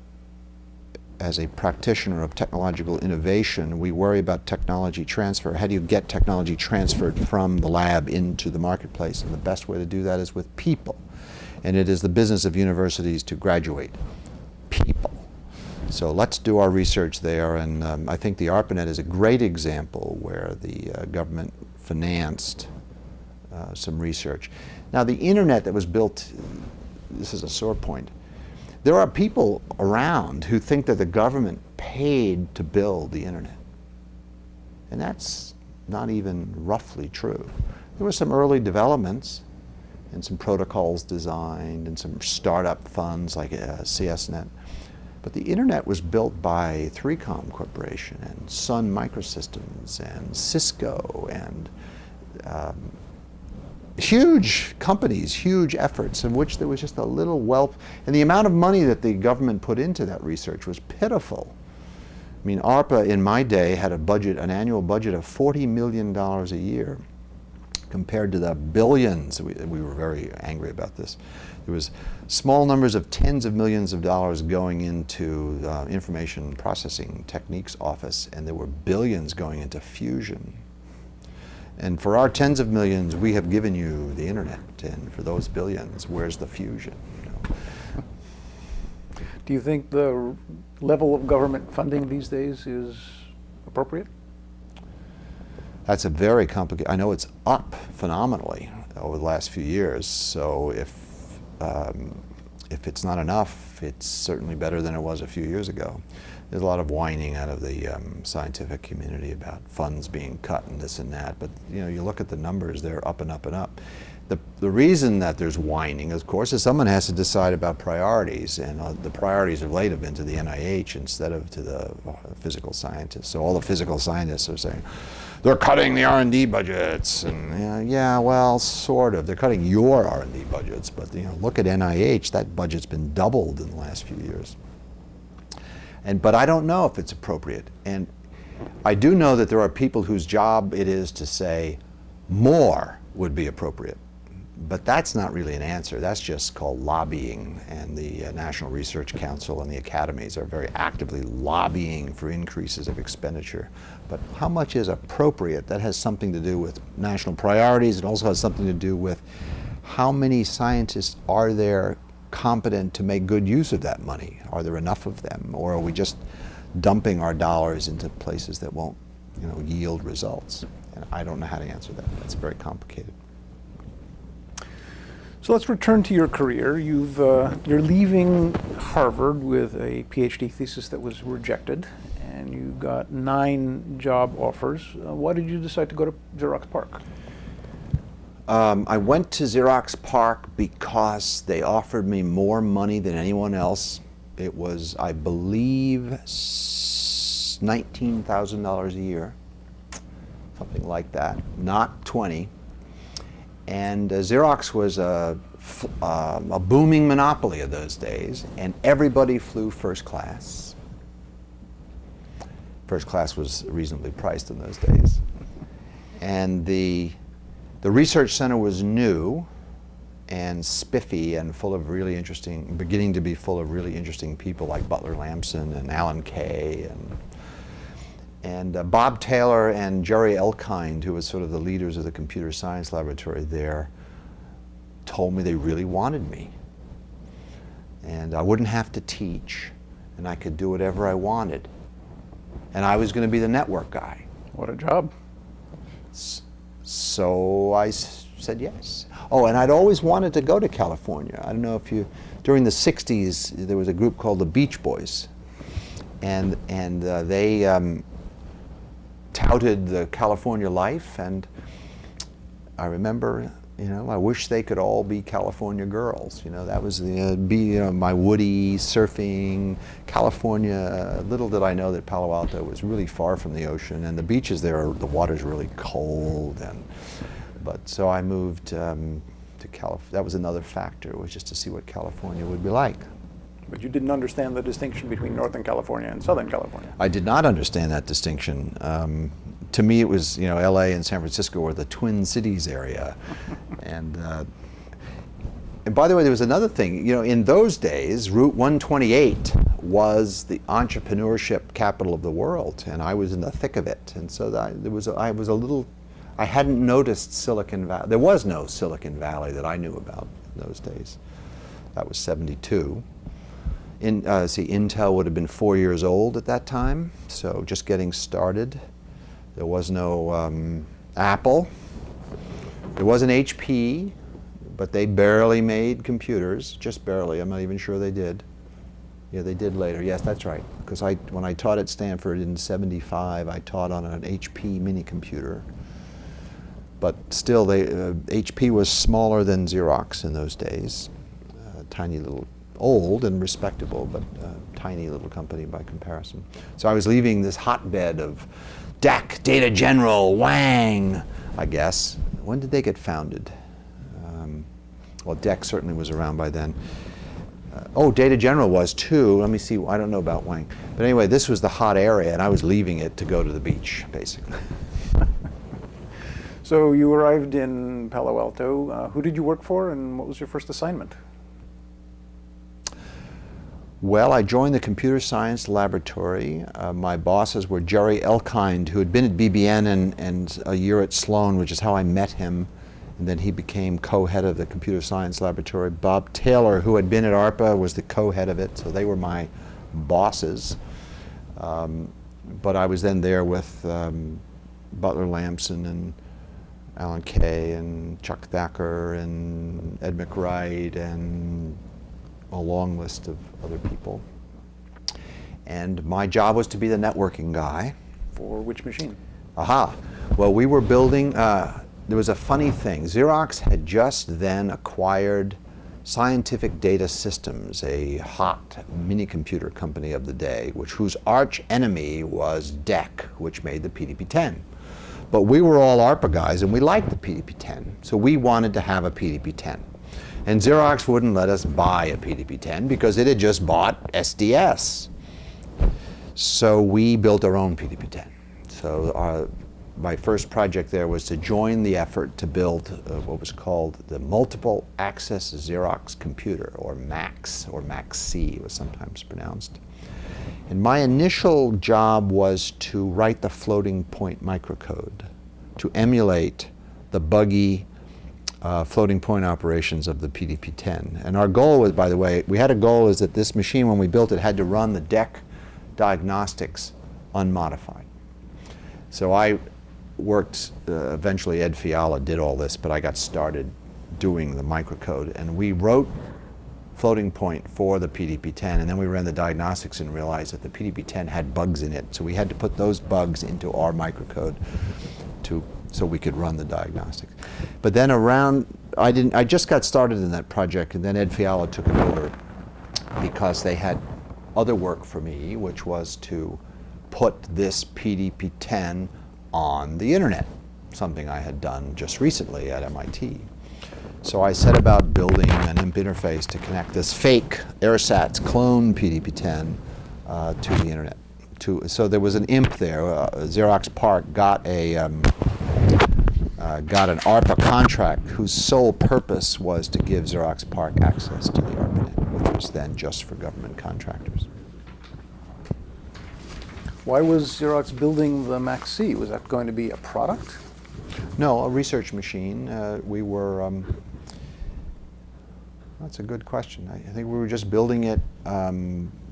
as a practitioner of technological innovation, we worry about technology transfer. How do you get technology transferred from the lab into the marketplace? And the best way to do that is with people. And it is the business of universities to graduate people. So let's do our research there, and I think the ARPANET is a great example where the government financed some research. Now the internet that was built, this is a sore point, there are people around who think that the government paid to build the internet. And that's not even roughly true. There were some early developments and some protocols designed and some startup funds like CSNet. But the internet was built by 3Com Corporation and Sun Microsystems and Cisco and huge companies, huge efforts, in which there was just a little wealth. And the amount of money that the government put into that research was pitiful. I mean, ARPA in my day had a budget, an annual budget of $40 million a year, compared to the billions. We were very angry about this. There was small numbers of tens of millions of dollars going into information processing techniques office, and there were billions going into fusion. And for our tens of millions, we have given you the internet, and for those billions, where's the fusion? You know? Do you think the level of government funding these days is appropriate? That's a very complicated, I know it's up phenomenally over the last few years, so if it's not enough, it's certainly better than it was a few years ago. There's a lot of whining out of the scientific community about funds being cut and this and that, but you know, you look at the numbers, they're up and up and up. The reason that there's whining, of course, is someone has to decide about priorities, and the priorities of late have been to the NIH instead of to the physical scientists. So all the physical scientists are saying, they're cutting the R&D budgets, and yeah, well, sort of. They're cutting your R&D budgets, but you know, look at NIH, that budget's been doubled in the last few years. But I don't know if it's appropriate. And I do know that there are people whose job it is to say more would be appropriate. But that's not really an answer. That's just called lobbying, and the National Research Council and the academies are very actively lobbying for increases of expenditure. But how much is appropriate? That has something to do with national priorities. It also has something to do with how many scientists are there competent to make good use of that money? Are there enough of them, or are we just dumping our dollars into places that won't, you know, yield results? And I don't know how to answer that. That's very complicated. So let's return to your career. You're leaving Harvard with a PhD thesis that was rejected, and you got 9 job offers. Why did you decide to go to Xerox PARC? I went to Xerox PARC because they offered me more money than anyone else. It was, I believe, $19,000 a year, something like that, not 20. And Xerox was a booming monopoly of those days, and everybody flew first class. First class was reasonably priced in those days. And the research center was new and spiffy and full of really interesting, beginning to be full of really interesting people like Butler Lampson and Alan Kay and Bob Taylor and Jerry Elkind, who was sort of the leaders of the computer science laboratory there, told me they really wanted me. And I wouldn't have to teach, and I could do whatever I wanted. And I was going to be the network guy. What a job. So I said yes. Oh, and I'd always wanted to go to California. I don't know if you, during the 60s, there was a group called the Beach Boys. And they touted the California life, and I remember, you know, I wish they could all be California girls. You know, that was my Woody surfing, California. Little did I know that Palo Alto was really far from the ocean, and the beaches there, the water's really cold. But so I moved to California. That was another factor, was just to see what California would be like. But you didn't understand the distinction between Northern California and Southern California. I did not understand that distinction. To me, it was, you know, LA and San Francisco were the Twin Cities area. And by the way, there was another thing. You know, in those days, Route 128 was the entrepreneurship capital of the world, and I was in the thick of it. And so I hadn't noticed Silicon Valley. There was no Silicon Valley that I knew about in those days. That was '72. Intel would have been 4 years old at that time, so just getting started. There was no Apple. There was an HP, but they barely made computers, just barely. I'm not even sure they did. Yeah, they did later. Yes, that's right. Because when I taught at Stanford in '75, I taught on an HP mini computer. But still, HP was smaller than Xerox in those days. Tiny little, old and respectable, but tiny little company by comparison. So I was leaving this hotbed of DEC, Data General, Wang, I guess. When did they get founded? Well, DEC certainly was around by then. Data General was too. Let me see. I don't know about Wang. But anyway, this was the hot area, and I was leaving it to go to the beach, basically. So you arrived in Palo Alto. Who did you work for, and what was your first assignment? Well, I joined the computer science laboratory. My bosses were Jerry Elkind, who had been at BBN and a year at Sloan, which is how I met him. And then he became co-head of the computer science laboratory. Bob Taylor, who had been at ARPA, was the co-head of it. So they were my bosses. But I was then there with Butler Lampson and Alan Kay and Chuck Thacker and Ed McWright and a long list of other people. And my job was to be the networking guy. For which machine? Aha. Well, we were building, there was a funny thing. Xerox had just then acquired Scientific Data Systems, a hot mini-computer company of the day, whose arch enemy was DEC, which made the PDP-10. But we were all ARPA guys, and we liked the PDP-10, so we wanted to have a PDP-10. And Xerox wouldn't let us buy a PDP-10 because it had just bought SDS. So we built our own PDP-10. So my first project there was to join the effort to build what was called the Multiple Access Xerox Computer, or MAX, or MAX-C, it was sometimes pronounced. And my initial job was to write the floating point microcode to emulate the buggy floating point operations of the PDP-10. And our goal was, by the way, we had a goal is that this machine, when we built it, had to run the DEC diagnostics unmodified. So I worked, eventually Ed Fiala did all this, but I got started doing the microcode. And we wrote floating point for the PDP-10, and then we ran the diagnostics and realized that the PDP-10 had bugs in it. So we had to put those bugs into our microcode so we could run the diagnostics. But then I just got started in that project, and then Ed Fiala took it over because they had other work for me, which was to put this PDP-10 on the internet, something I had done just recently at MIT. So I set about building an IMP interface to connect this fake AirSats clone PDP-10 to the internet. So there was an IMP there. Xerox PARC got an ARPA contract whose sole purpose was to give Xerox PARC access to the ARPANET, which was then just for government contractors. Why was Xerox building the MAX-C? Was that going to be a product? No, a research machine. That's a good question. I think we were just building it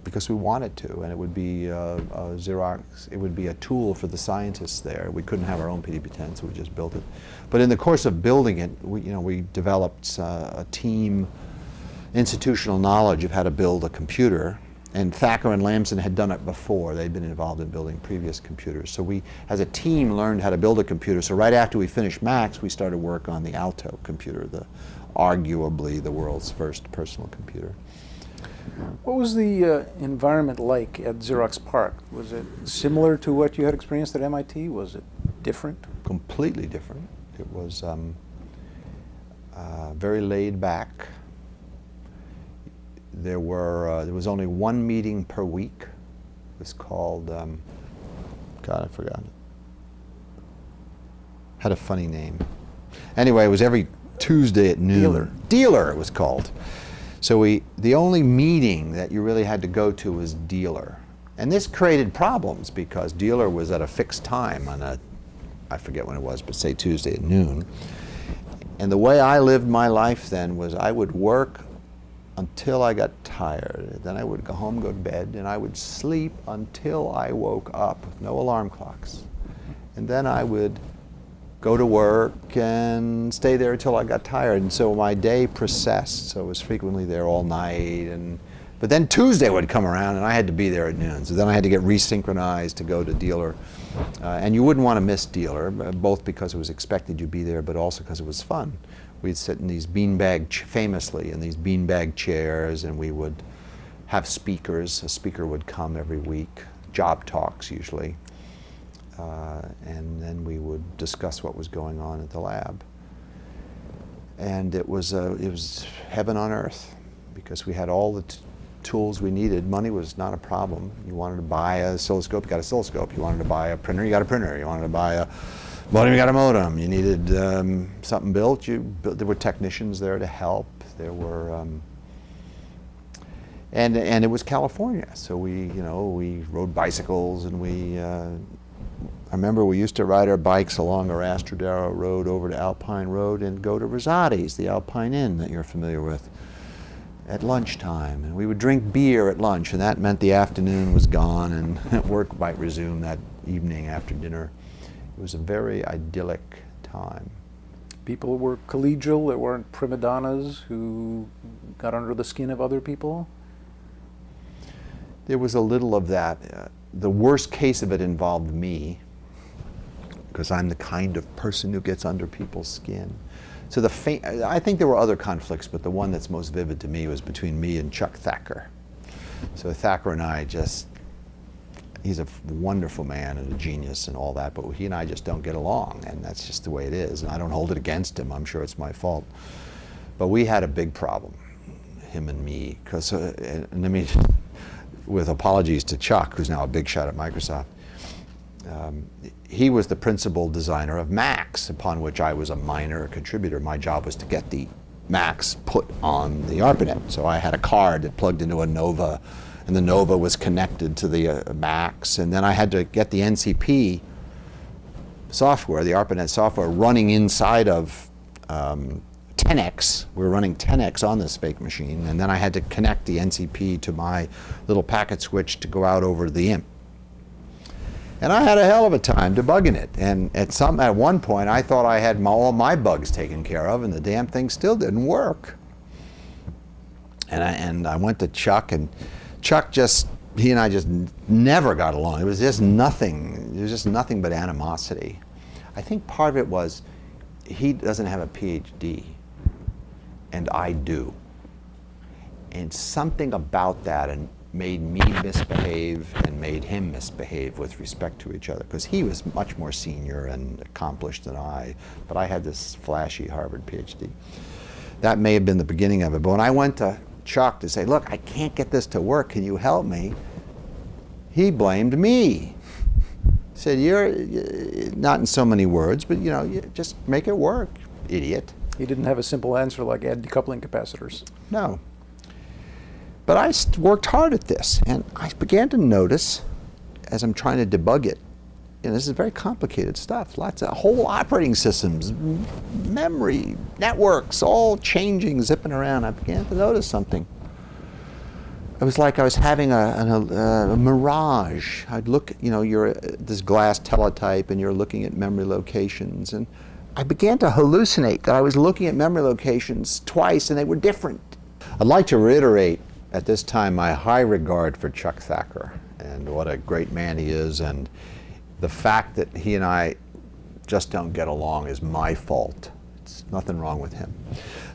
because we wanted to, and it would be Xerox. It would be a tool for the scientists there. We couldn't have our own PDP-10, so we just built it. But in the course of building it, we developed a team, institutional knowledge of how to build a computer. And Thacker and Lampson had done it before. They'd been involved in building previous computers. So we, as a team, learned how to build a computer. So right after we finished Max, we started work on the Alto computer, arguably the world's first personal computer. What was the environment like at Xerox PARC? Was it similar to what you had experienced at MIT? Was it different? Completely different. It was very laid back. There was only one meeting per week. It was called, God, I forgot it. Had a funny name. Anyway, it was every Tuesday at noon. Dealer it was called. So the only meeting that you really had to go to was Dealer. And this created problems because Dealer was at a fixed time on I forget when it was, but say Tuesday at noon. And the way I lived my life then was I would work until I got tired. Then I would go home, go to bed, and I would sleep until I woke up with no alarm clocks. And then I would go to work and stay there until I got tired. And so my day processed, so I was frequently there all night. But then Tuesday would come around and I had to be there at noon. So then I had to get resynchronized to go to dealer. And you wouldn't want to miss dealer, both because it was expected you'd be there, but also because it was fun. We'd sit in these famously in these beanbag chairs, and we would have speakers. A speaker would come every week, job talks usually. And then we would discuss what was going on at the lab. And it was heaven on earth, because we had all the tools we needed. Money was not a problem. You wanted to buy a oscilloscope, you got an oscilloscope. You wanted to buy a printer, you got a printer. You wanted to buy a modem, you got a modem. You needed something built, there were technicians there to help. There were, and it was California, so we rode bicycles, and I remember we used to ride our bikes along our Astrodero Road over to Alpine Road and go to Rosati's, the Alpine Inn that you're familiar with, at lunchtime. And we would drink beer at lunch, and that meant the afternoon was gone and work might resume that evening after dinner. It was a very idyllic time. People were collegial, there weren't prima donnas who got under the skin of other people? There was a little of that. The worst case of it involved me, because I'm the kind of person who gets under people's skin. So I think there were other conflicts, but the one that's most vivid to me was between me and Chuck Thacker. So Thacker and I he's a wonderful man and a genius and all that, but he and I just don't get along, and that's just the way it is. And I don't hold it against him. I'm sure it's my fault. But we had a big problem, him and me, because, and let me, with apologies to Chuck, who's now a big shot at Microsoft, he was the principal designer of Macs, upon which I was a minor contributor. My job was to get the Macs put on the ARPANET. So I had a card that plugged into a Nova, and the Nova was connected to the Macs, and then I had to get the NCP software, the ARPANET software, running inside of 10X. We were running 10X on this fake machine, and then I had to connect the NCP to my little packet switch to go out over the IMP. And I had a hell of a time debugging it. And at one point, I thought I had all my bugs taken care of, and the damn thing still didn't work. And I went to Chuck, and Chuck he and I just never got along. It was just nothing. It was just nothing but animosity. I think part of it was he doesn't have a PhD, and I do. And something about that made me misbehave and made him misbehave with respect to each other, because he was much more senior and accomplished than I, but I had this flashy Harvard PhD. That may have been the beginning of it, but when I went to Chuck to say, look, I can't get this to work, can you help me? He blamed me. He said, you're not in so many words, but you just make it work, idiot. He didn't have a simple answer like add decoupling capacitors. No. But I worked hard at this, and I began to notice, as I'm trying to debug it, this is very complicated stuff. Lots of whole operating systems, memory, networks, all changing, zipping around. I began to notice something. It was like I was having a mirage. I'd look, you're this glass teletype, and you're looking at memory locations, and I began to hallucinate that I was looking at memory locations twice, and they were different. I'd like to reiterate at this time my high regard for Chuck Thacker and what a great man he is, and the fact that he and I just don't get along is my fault. It's nothing wrong with him.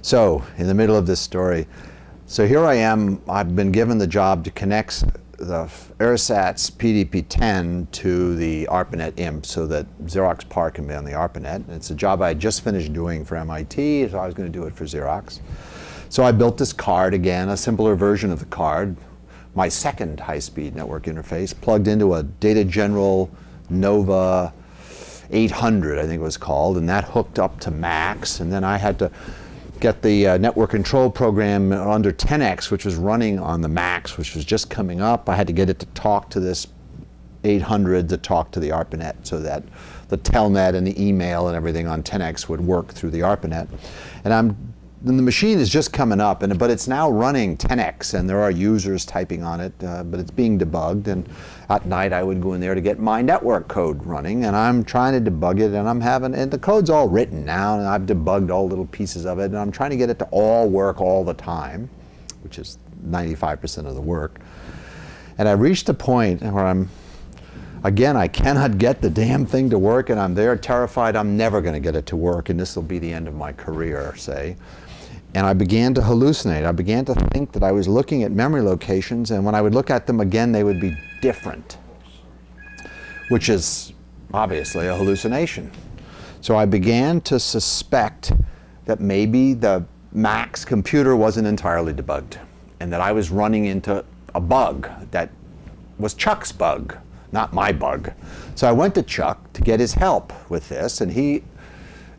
So, in the middle of this story, so here I am, I've been given the job to connect the AirSat's PDP-10 to the ARPANET IMP so that Xerox PARC can be on the ARPANET. It's a job I had just finished doing for MIT, so I was going to do it for Xerox. So I built this card again, a simpler version of the card, my second high-speed network interface, plugged into a Data General Nova 800, I think it was called, and that hooked up to Macs, and then I had to get the network control program under 10X, which was running on the Macs, which was just coming up. I had to get it to talk to this 800 to talk to the ARPANET so that the telnet and the email and everything on 10X would work through the ARPANET. And I'm then the machine is just coming up, but it's now running 10x, and there are users typing on it, but it's being debugged. And at night, I would go in there to get my network code running, and I'm trying to debug it, and the code's all written now, and I've debugged all little pieces of it, and I'm trying to get it to all work all the time, which is 95% of the work. And I reached a point where again, I cannot get the damn thing to work, and I'm there terrified I'm never going to get it to work, and this will be the end of my career, say. And I began to hallucinate. I began to think that I was looking at memory locations, and when I would look at them again, they would be different, which is obviously a hallucination. So I began to suspect that maybe the Mac's computer wasn't entirely debugged, and that I was running into a bug that was Chuck's bug, not my bug. So I went to Chuck to get his help with this, and he,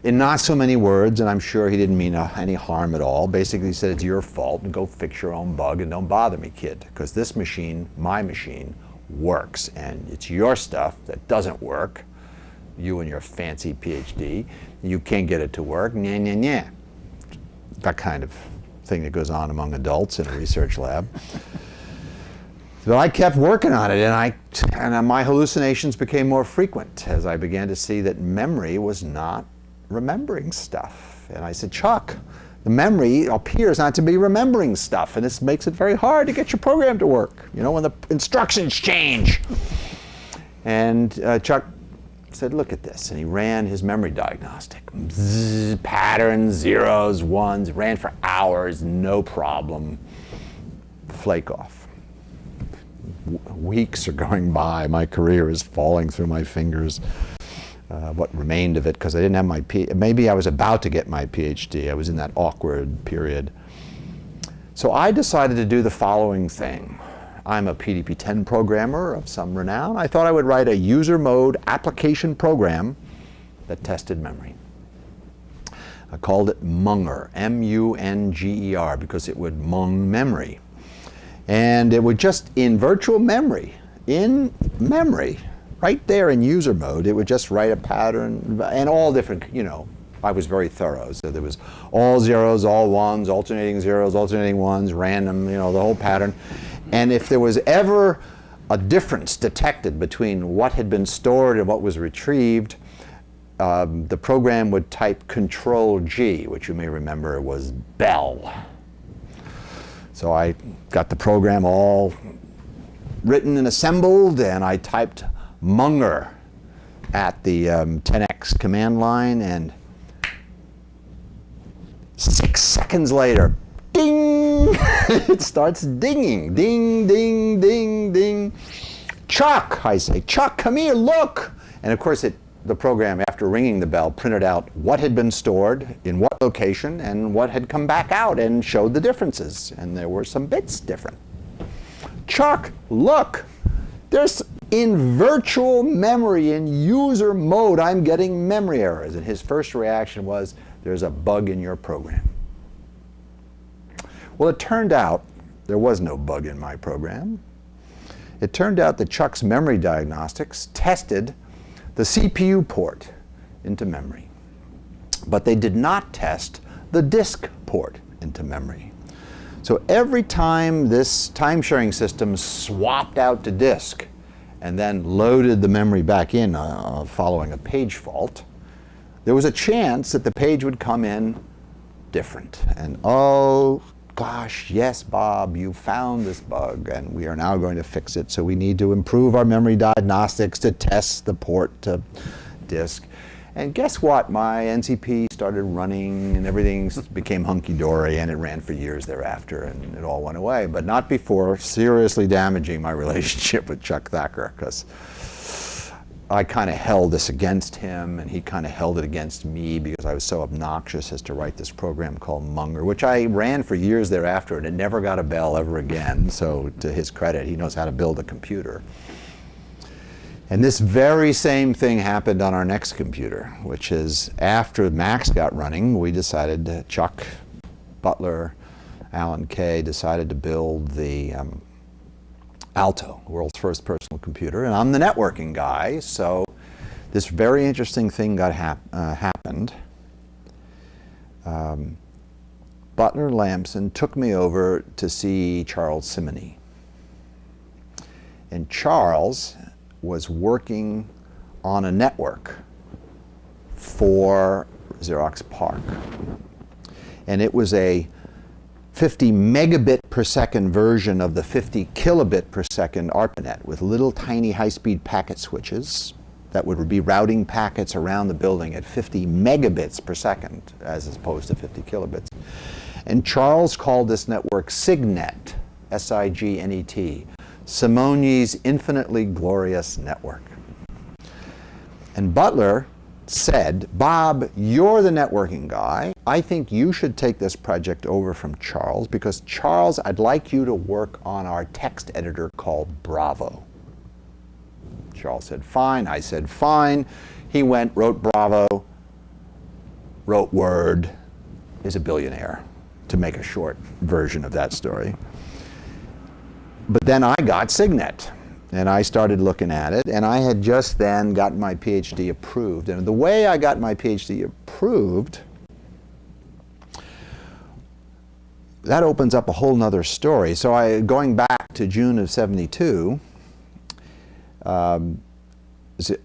in not so many words, and I'm sure he didn't mean any harm at all, basically said, it's your fault, and go fix your own bug, and don't bother me, kid, because this machine, my machine, works, and it's your stuff that doesn't work, you and your fancy PhD, you can't get it to work, nya, nya, nya. That kind of thing that goes on among adults in a research lab. But I kept working on it, and my hallucinations became more frequent as I began to see that memory was not remembering stuff. And I said, Chuck, the memory appears not to be remembering stuff, and this makes it very hard to get your program to work, you know, when the instructions change. And Chuck said, look at this, and he ran his memory diagnostic. Zzz, patterns, zeros, ones, ran for hours, no problem. Flake off. Weeks are going by, my career is falling through my fingers, what remained of it, because I didn't have my maybe I was about to get my PhD. I was in that awkward period. So I decided to do the following thing. I'm a PDP-10 programmer of some renown. I thought I would write a user mode application program that tested memory. I called it Munger, M-U-N-G-E-R, because it would mung memory. And it would just, in virtual memory, right there in user mode, it would just write a pattern, and all different, you know, I was very thorough. So there was all zeros, all ones, alternating zeros, alternating ones, random, you know, the whole pattern. And if there was ever a difference detected between what had been stored and what was retrieved, the program would type Control-G, which you may remember was Bell. So I got the program all written and assembled, and I typed Munger at the 10x command line, and 6 seconds later, ding! It starts dinging. Ding, ding, ding, ding. Chuck, I say, Chuck, come here, look! And of course, the program, after ringing the bell, printed out what had been stored in what location and what had come back out, and showed the differences. And there were some bits different. Chuck, look! There's, in virtual memory, in user mode, I'm getting memory errors. And his first reaction was, there's a bug in your program. Well, it turned out there was no bug in my program. It turned out that Chuck's memory diagnostics tested the CPU port into memory, but they did not test the disk port into memory. So every time this time-sharing system swapped out to disk and then loaded the memory back in following a page fault, there was a chance that the page would come in different. And oh gosh, yes, Bob, you found this bug, and we are now going to fix it. So we need to improve our memory diagnostics to test the port to disk. And guess what? My NCP started running, and everything became hunky-dory, and it ran for years thereafter, and it all went away. But not before seriously damaging my relationship with Chuck Thacker, because I kind of held this against him, and he kind of held it against me, because I was so obnoxious as to write this program called Munger, which I ran for years thereafter, and it never got a bell ever again. So to his credit, he knows how to build a computer. And this very same thing happened on our next computer, which is after Macs got running, we decided, Chuck, Butler, Alan Kay, decided to build the Alto, the world's first personal computer, and I'm the networking guy, so this very interesting thing happened. Butler Lampson took me over to see Charles Simonyi. And Charles was working on a network for Xerox PARC. And it was a 50 megabit per second version of the 50 kilobit per second ARPANET with little tiny high-speed packet switches that would be routing packets around the building at 50 megabits per second as opposed to 50 kilobits. And Charles called this network SIGNET, S-I-G-N-E-T, Simonyi's infinitely glorious network. And Butler said, Bob, you're the networking guy. I think you should take this project over from Charles because Charles, I'd like you to work on our text editor called Bravo. Charles said, fine. I said, fine. He went, wrote Bravo, wrote Word, is a billionaire, to make a short version of that story. But then I got SIGNET. And I started looking at it, and I had just then gotten my PhD approved. And the way I got my PhD approved, that opens up a whole nother story. So going back to June of '72,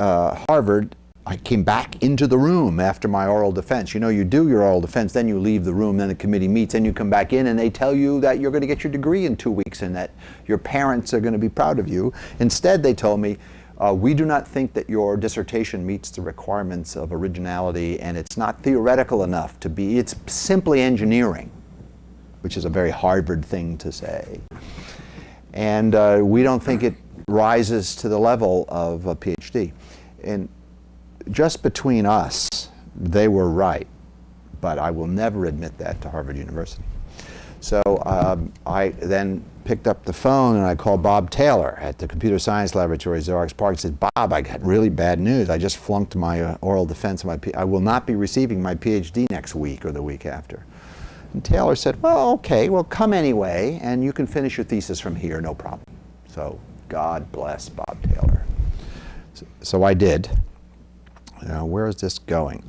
Harvard, I came back into the room after my oral defense. You know, you do your oral defense, then you leave the room, then the committee meets, then you come back in and they tell you that you're going to get your degree in 2 weeks and that your parents are going to be proud of you. Instead, they told me, we do not think that your dissertation meets the requirements of originality and it's not theoretical enough to be, it's simply engineering, which is a very Harvard thing to say. And we don't think it rises to the level of a PhD. And just between us, they were right, but I will never admit that to Harvard University. So I then picked up the phone and I called Bob Taylor at the Computer Science Laboratory, Xerox PARC. I said, Bob, I got really bad news. I just flunked my oral defense. I will not be receiving my PhD next week or the week after. And Taylor said, well, okay, well, come anyway, and you can finish your thesis from here, no problem. So God bless Bob Taylor. So I did. Now, where is this going?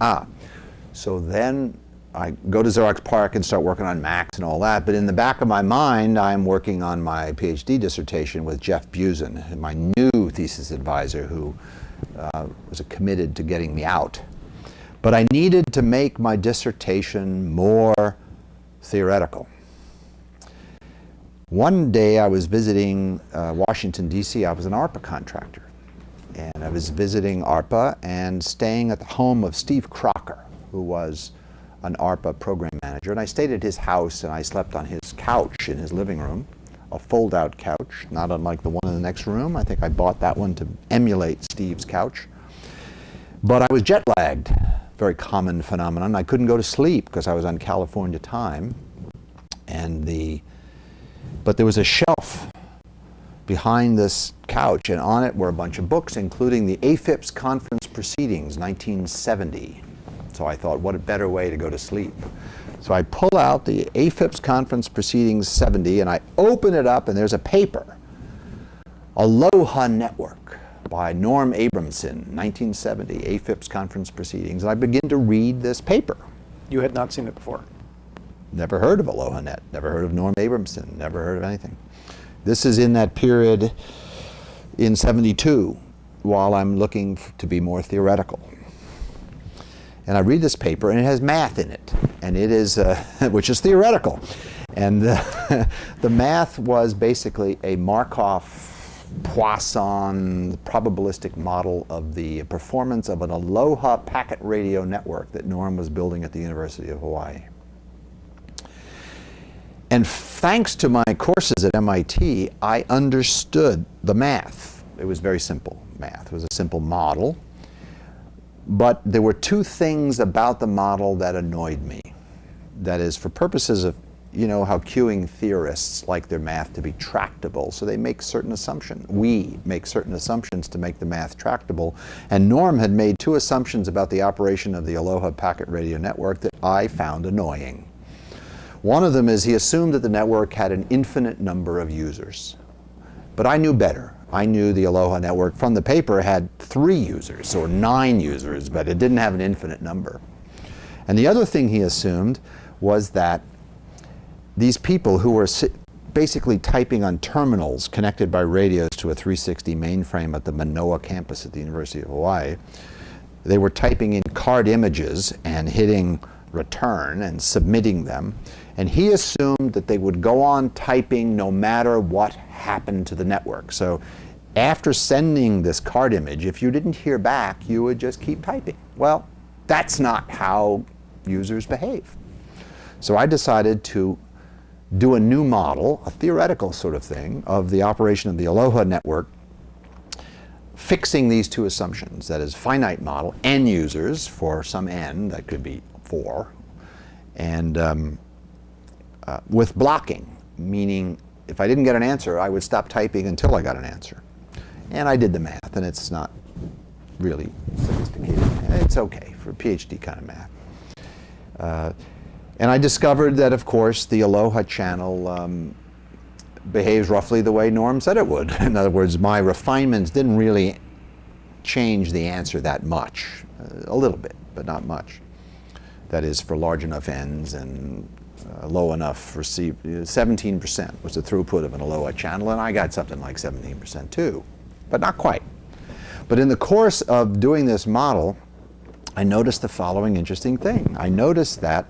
So then I go to Xerox PARC and start working on Macs and all that, but in the back of my mind, I'm working on my PhD dissertation with Jeff Busen, my new thesis advisor who was committed to getting me out. But I needed to make my dissertation more theoretical. One day I was visiting Washington, D.C. I was an ARPA contractor. And I was visiting ARPA and staying at the home of Steve Crocker, who was an ARPA program manager. And I stayed at his house and I slept on his couch in his living room, a fold-out couch, not unlike the one in the next room. I think I bought that one to emulate Steve's couch. But I was jet-lagged, very common phenomenon. I couldn't go to sleep because I was on California time. But there was a shelf behind this couch, and on it were a bunch of books, including the AFIPS Conference Proceedings, 1970. So I thought, what a better way to go to sleep. So I pull out the AFIPS Conference Proceedings 70, and I open it up, and there's a paper, ALOHAnet by Norm Abramson, 1970, AFIPS Conference Proceedings. And I begin to read this paper. You had not seen it before? Never heard of ALOHAnet, never heard of Norm Abramson, never heard of anything. This is in that period in '72 while I'm looking to be more theoretical. And I read this paper and it has math in it, and it is, which is theoretical. And the math was basically a Markov-Poisson probabilistic model of the performance of an Aloha packet radio network that Norm was building at the University of Hawaii. And thanks to my courses at MIT, I understood the math. It was very simple math. It was a simple model. But there were two things about the model that annoyed me. That is, for purposes of, you know, how queuing theorists like their math to be tractable, so they make certain assumptions. We make certain assumptions to make the math tractable. And Norm had made two assumptions about the operation of the Aloha packet radio network that I found annoying. One of them is he assumed that the network had an infinite number of users. But I knew better. I knew the Aloha network from the paper had 3 users or 9 users, but it didn't have an infinite number. And the other thing he assumed was that these people who were basically typing on terminals connected by radios to a 360 mainframe at the Manoa campus at the University of Hawaii, they were typing in card images and hitting return and submitting them. And he assumed that they would go on typing no matter what happened to the network. So after sending this card image, if you didn't hear back, you would just keep typing. Well, that's not how users behave. So I decided to do a new model, a theoretical sort of thing, of the operation of the Aloha network, fixing these two assumptions. That is, finite model, n users for some n, that could be 4, and with blocking, meaning if I didn't get an answer, I would stop typing until I got an answer. And I did the math, and it's not really sophisticated. It's okay for PhD kind of math. And I discovered that, of course, the Aloha channel behaves roughly the way Norm said it would. In other words, my refinements didn't really change the answer that much. A little bit, but not much. That is, for large enough n's and low enough receive. 17% was the throughput of an Aloha channel, and I got something like 17% too, but not quite. But in the course of doing this model, I noticed the following interesting thing. I noticed that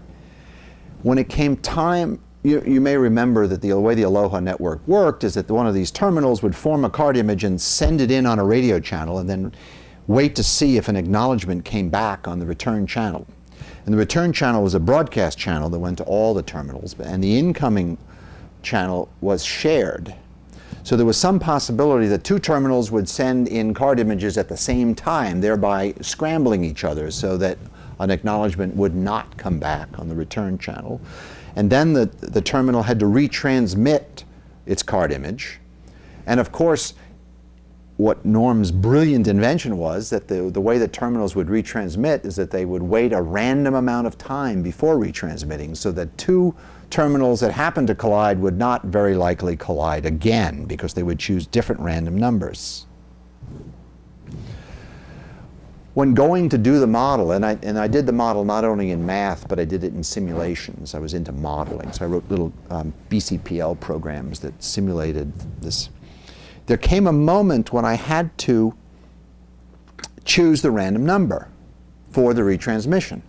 when it came time, you may remember that the way the Aloha network worked is that one of these terminals would form a card image and send it in on a radio channel and then wait to see if an acknowledgement came back on the return channel. And the return channel was a broadcast channel that went to all the terminals, and the incoming channel was shared. So there was some possibility that two terminals would send in card images at the same time, thereby scrambling each other so that an acknowledgement would not come back on the return channel. And then the terminal had to retransmit its card image. And of course, what Norm's brilliant invention was that the way that terminals would retransmit is that they would wait a random amount of time before retransmitting, so that two terminals that happened to collide would not very likely collide again, because they would choose different random numbers. When going to do the model, and I did the model not only in math, but I did it in simulations. I was into modeling, so I wrote little BCPL programs that simulated this. There came a moment when I had to choose the random number for the retransmission.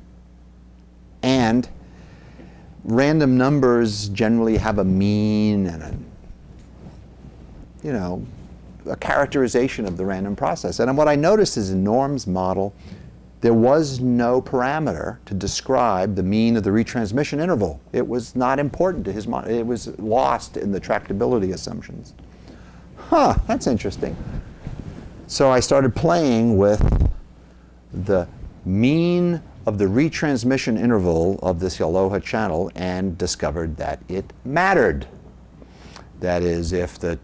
And random numbers generally have a mean and a characterization of the random process. And what I noticed is in Norm's model, there was no parameter to describe the mean of the retransmission interval. It was not important to his model. It was lost in the tractability assumptions. Huh, that's interesting. So I started playing with the mean of the retransmission interval of this Aloha channel and discovered that it mattered. That is, if the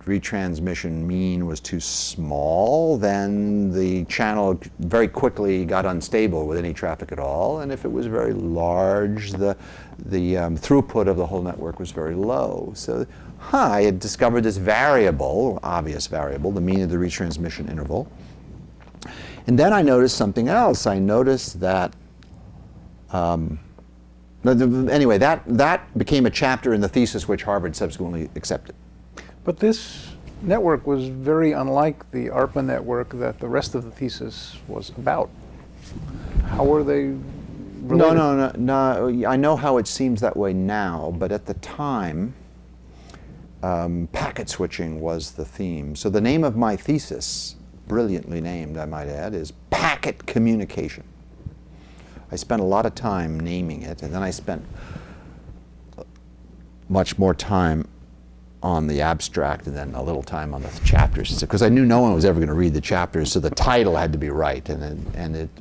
retransmission mean was too small, then the channel very quickly got unstable with any traffic at all, and if it was very large, the throughput of the whole network was very low. So, I had discovered this variable, obvious variable, the mean of the retransmission interval. And then I noticed something else. I noticed that, anyway, that became a chapter in the thesis which Harvard subsequently accepted. But this network was very unlike the ARPA network that the rest of the thesis was about. How were they related? No. I know how it seems that way now, but at the time, packet switching was the theme. So the name of my thesis, brilliantly named, I might add, is Packet Communication. I spent a lot of time naming it, and then I spent much more time on the abstract and then a little time on the chapters, because I knew no one was ever going to read the chapters, so the title had to be right.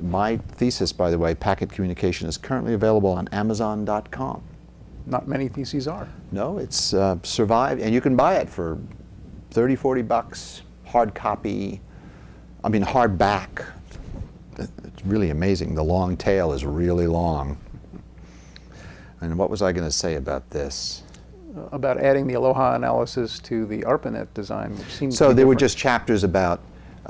My thesis, by the way, Packet Communication, is currently available on Amazon.com. Not many theses are. No, it's survived, and you can buy it for $30, $40, hard copy, hardback. It's really amazing. The long tail is really long. And what was I going to say about this? About adding the Aloha analysis to the ARPANET design, which seems so there were just chapters about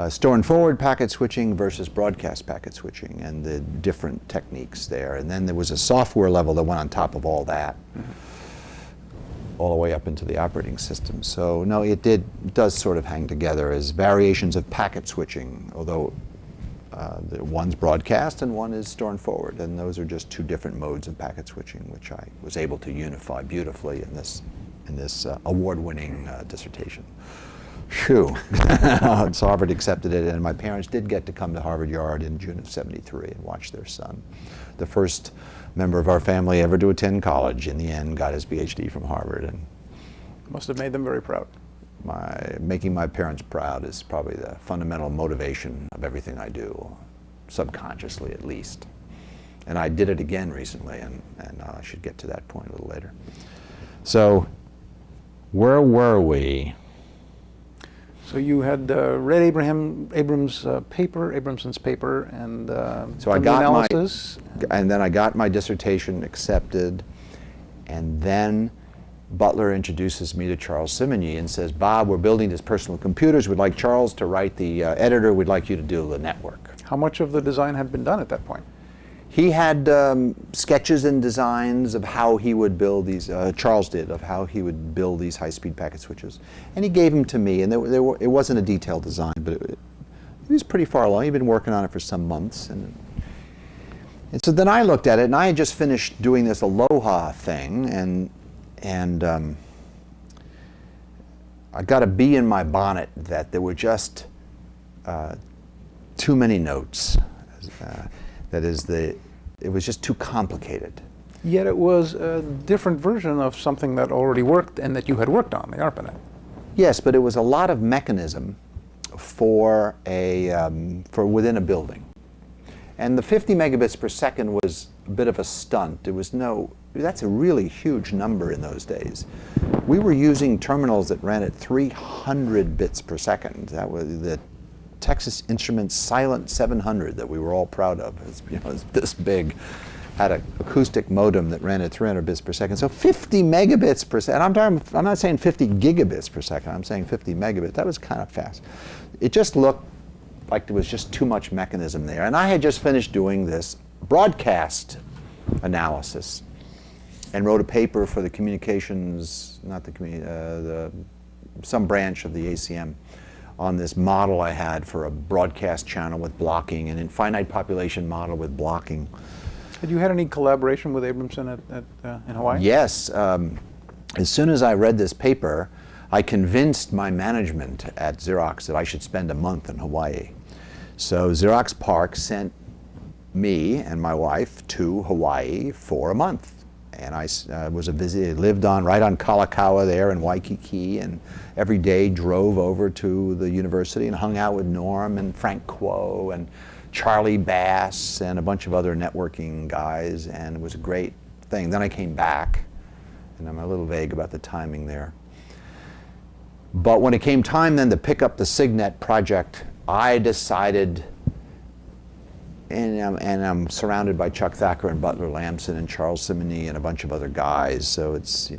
store and forward packet switching versus broadcast packet switching and the different techniques there. And then there was a software level that went on top of all that. Mm-hmm. all the way up into the operating system. So no, it does sort of hang together as variations of packet switching, although one's broadcast and one is store and forward, and those are just two different modes of packet switching, which I was able to unify beautifully in this award-winning dissertation. Phew. So Harvard accepted it, and my parents did get to come to Harvard Yard in June of '73 and watch their son, the first member of our family ever to attend college, in the end got his PhD from Harvard. And must have made them very proud. Making my parents proud is probably the fundamental motivation of everything I do, subconsciously at least. And I did it again recently, and I should get to that point a little later. So, where were we? So you had read Abramson's paper, and so I done the got analysis. And then I got my dissertation accepted, and then Butler introduces me to Charles Simonyi and says, Bob, we're building these personal computers. We'd like Charles to write the editor. We'd like you to do the network. How much of the design had been done at that point? He had sketches and designs of how he would build these, Charles did, of how he would build these high-speed packet switches. And he gave them to me, and it wasn't a detailed design, but it was pretty far along. He'd been working on it for some months. And so then I looked at it, and I had just finished doing this Aloha thing, and I got a bee in my bonnet that there were just too many notes. That is, it was just too complicated. Yet it was a different version of something that already worked and that you had worked on, the ARPANET. Yes, but it was a lot of mechanism for within a building. And the 50 megabits per second was a bit of a stunt. That's a really huge number in those days. We were using terminals that ran at 300 bits per second. That was the Texas Instruments Silent 700 that we were all proud of. It's this big, had an acoustic modem that ran at 300 bits per second. So 50 megabits per second. I'm not saying 50 gigabits per second. I'm saying 50 megabits. That was kind of fast. It just looked like there was just too much mechanism there. And I had just finished doing this broadcast analysis and wrote a paper for the communications, some branch of the ACM, on this model I had for a broadcast channel with blocking, an infinite population model with blocking. Had you had any collaboration with Abramson in Hawaii? Yes. As soon as I read this paper, I convinced my management at Xerox that I should spend a month in Hawaii. So Xerox PARC sent me and my wife to Hawaii for a month. And I lived right on Kalakaua there in Waikiki, and every day drove over to the university and hung out with Norm and Frank Kuo and Charlie Bass and a bunch of other networking guys, and it was a great thing. Then I came back, and I'm a little vague about the timing there. But when it came time then to pick up the Signet project, I decided, and I'm surrounded by Chuck Thacker and Butler Lampson and Charles Simonyi and a bunch of other guys, so it's,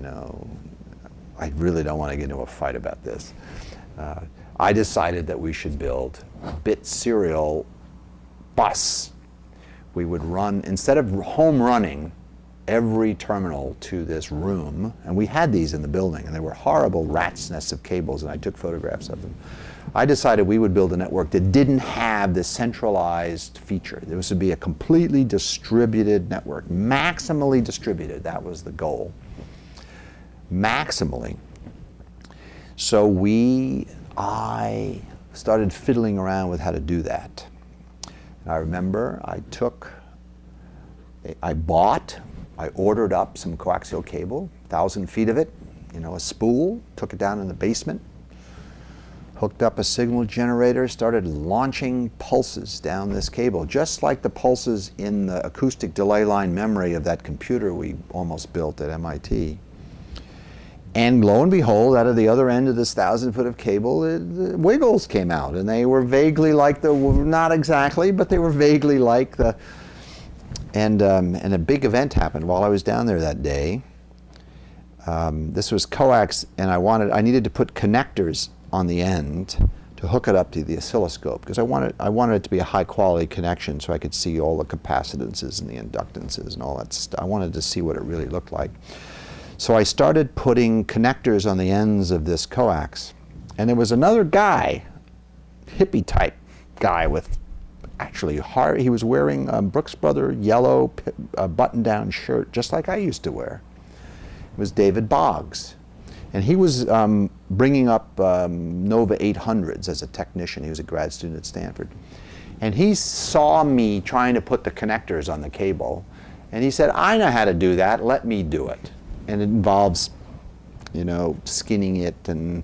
I really don't want to get into a fight about this. I decided that we should build a bit serial bus. We would run, instead of home running every terminal to this room, and we had these in the building, and they were horrible rat's nests of cables, and I took photographs of them. I decided we would build a network that didn't have this centralized feature. This would be a completely distributed network, maximally distributed. That was the goal. Maximally. So I started fiddling around with how to do that. And I remember I ordered up some coaxial cable, 1,000 feet of it, a spool, took it down in the basement, hooked up a signal generator, started launching pulses down this cable, just like the pulses in the acoustic delay line memory of that computer we almost built at MIT. And lo and behold, out of the other end of this 1,000 foot of cable, the wiggles came out, and they were vaguely like not exactly, but they were vaguely like the, and a big event happened while I was down there that day. This was coax, and I needed to put connectors on the end to hook it up to the oscilloscope, because I wanted it to be a high quality connection so I could see all the capacitances and the inductances and all that stuff. I wanted to see what it really looked like. So I started putting connectors on the ends of this coax. And there was another guy, hippie type guy with actually he was wearing a Brooks Brother yellow button-down shirt, just like I used to wear. It was David Boggs. And he was bringing up Nova 800s as a technician. He was a grad student at Stanford. And he saw me trying to put the connectors on the cable. And he said, I know how to do that, let me do it. And it involves, you know, skinning it and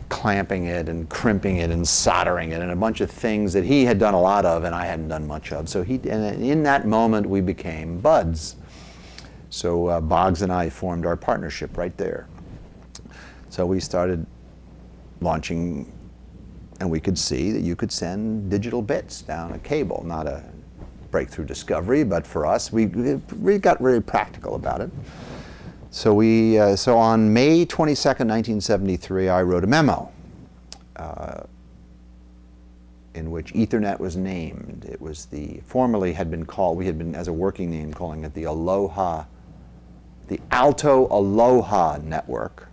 clamping it and crimping it and soldering it and a bunch of things that he had done a lot of and I hadn't done much of. So and in that moment we became buds. So Boggs and I formed our partnership right there. So we started launching, and we could see that you could send digital bits down a cable, not a breakthrough discovery, but for us, we got very practical about it. So so on May 22nd, 1973, I wrote a memo in which Ethernet was named. It was formerly had been called, we had been, as a working name, calling it the Alto ALOHA network.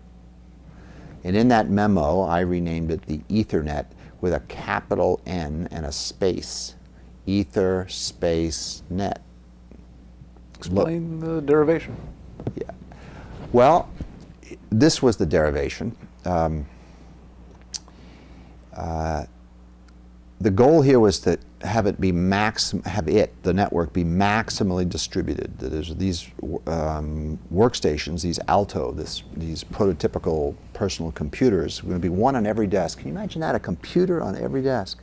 And in that memo, I renamed it the Ethernet with a capital N and a space. Ether space net. Explain the derivation. Yeah. Well, this was the derivation. The goal here was to have it be the network be maximally distributed. There's these workstations, these Alto, these prototypical personal computers, going to be one on every desk. Can you imagine that? A computer on every desk?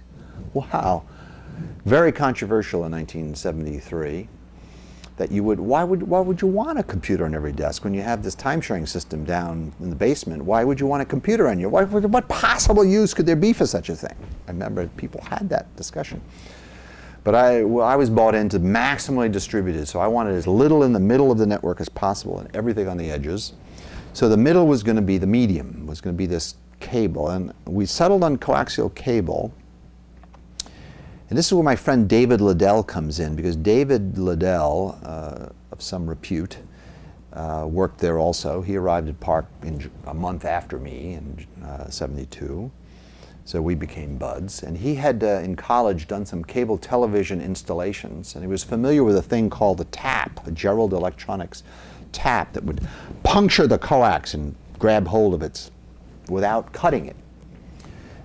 Wow. Very controversial in 1973. That you would, why would you want a computer on every desk when you have this time-sharing system down in the basement? Why would you want a computer on you? What possible use could there be for such a thing? I remember people had that discussion. But I was bought into maximally distributed, so I wanted as little in the middle of the network as possible and everything on the edges. So the middle was going to be the medium, was going to be this cable. And we settled on coaxial cable. And this is where my friend David Liddell comes in, because David Liddell, of some repute, worked there also. He arrived at PARC a month after me in '72. So we became buds. And he had, in college, done some cable television installations. And he was familiar with a thing called a tap, a Gerald Electronics tap that would puncture the coax and grab hold of it without cutting it.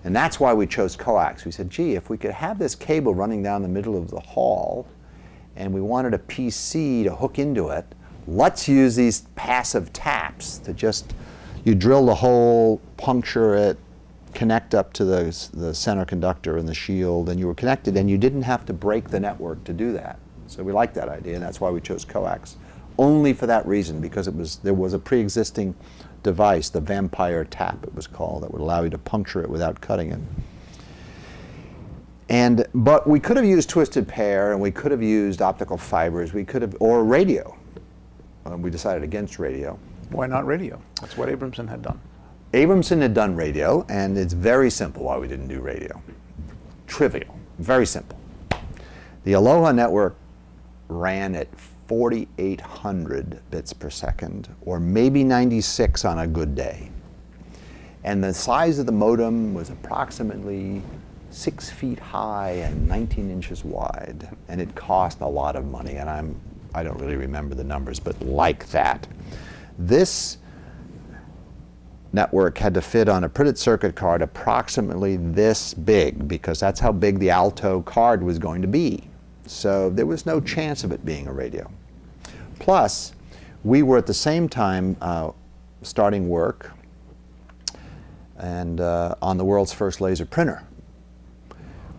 And that's why we chose coax. We said, gee, if we could have this cable running down the middle of the hall and we wanted a PC to hook into it, let's use these passive taps to just, you drill the hole, puncture it, connect up to the center conductor and the shield, and you were connected, and you didn't have to break the network to do that. So we liked that idea, and that's why we chose coax. Only for that reason, because there was a pre-existing device, the vampire tap it was called, that would allow you to puncture it without cutting it. But we could have used twisted pair, and we could have used optical fibers, or radio. We decided against radio. Why not radio? That's what Abramson had done. Abramson had done radio, and it's very simple why we didn't do radio. Trivial, very simple. The Aloha network ran at 4,800 bits per second, or maybe 96 on a good day. And the size of the modem was approximately 6 feet high and 19 inches wide, and it cost a lot of money, and I don't really remember the numbers, but like that. This network had to fit on a printed circuit card approximately this big, because that's how big the Alto card was going to be. So there was no chance of it being a radio. Plus, we were at the same time starting work and on the world's first laser printer,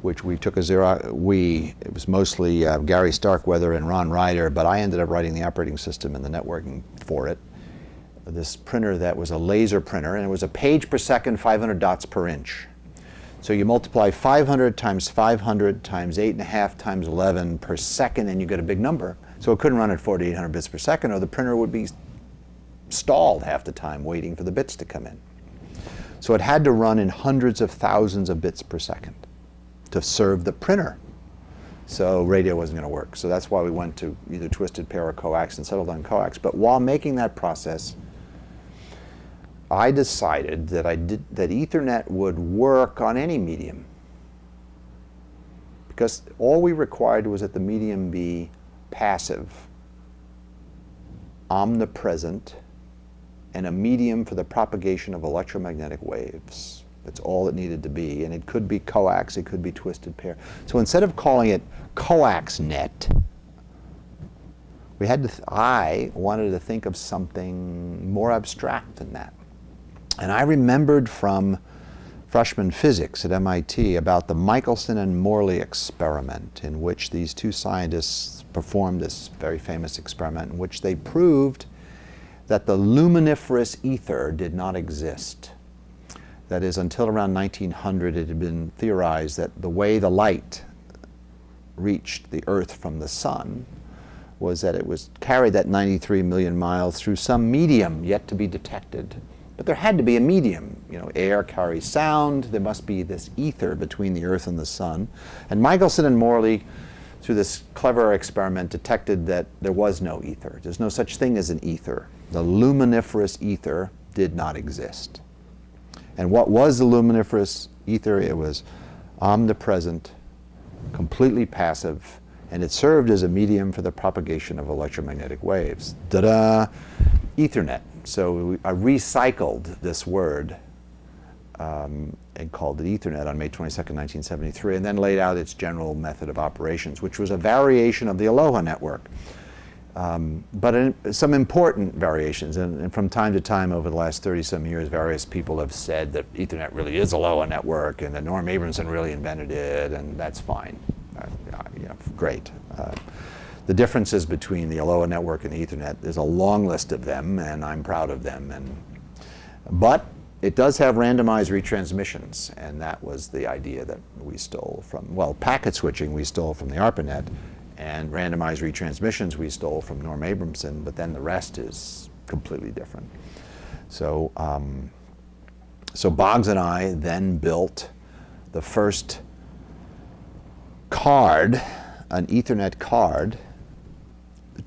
which we took a Xerox. It was mostly Gary Starkweather and Ron Ryder, but I ended up writing the operating system and the networking for it. This printer that was a laser printer, and it was a page per second, 500 dots per inch. So you multiply 500 times 500 times 8.5 times 11 per second, and you get a big number. So it couldn't run at 4,800 bits per second, or the printer would be stalled half the time waiting for the bits to come in. So it had to run in hundreds of thousands of bits per second to serve the printer. So radio wasn't going to work. So that's why we went to either twisted pair or coax and settled on coax. But while making that process, I decided that that Ethernet would work on any medium, because all we required was that the medium be passive, omnipresent, and a medium for the propagation of electromagnetic waves. That's all it needed to be, and it could be coax, it could be twisted pair. So instead of calling it coax net, I wanted to think of something more abstract than that. And I remembered from freshman physics at MIT about the Michelson and Morley experiment, in which these two scientists performed this very famous experiment in which they proved that the luminiferous ether did not exist. That is, until around 1900, it had been theorized that the way the light reached the Earth from the sun was that it was carried that 93 million miles through some medium yet to be detected. But there had to be a medium. You know, air carries sound. There must be this ether between the Earth and the sun. And Michelson and Morley, through this clever experiment, detected that there was no ether. There's no such thing as an ether. The luminiferous ether did not exist. And what was the luminiferous ether? It was omnipresent, completely passive, and it served as a medium for the propagation of electromagnetic waves. Ta-da! Ethernet. So I recycled this word and called it Ethernet on May 22nd, 1973, and then laid out its general method of operations, which was a variation of the Aloha network. But some important variations, and from time to time over the last 30-some years, various people have said that Ethernet really is Aloha network, and that Norm Abramson really invented it, and that's fine. Great. The differences between the Aloha network and Ethernet, there's a long list of them, and I'm proud of them. But it does have randomized retransmissions, and that was the idea that we stole from, well, packet switching we stole from the ARPANET, and randomized retransmissions we stole from Norm Abramson, but then the rest is completely different. So, so Boggs and I then built the first card, an Ethernet card,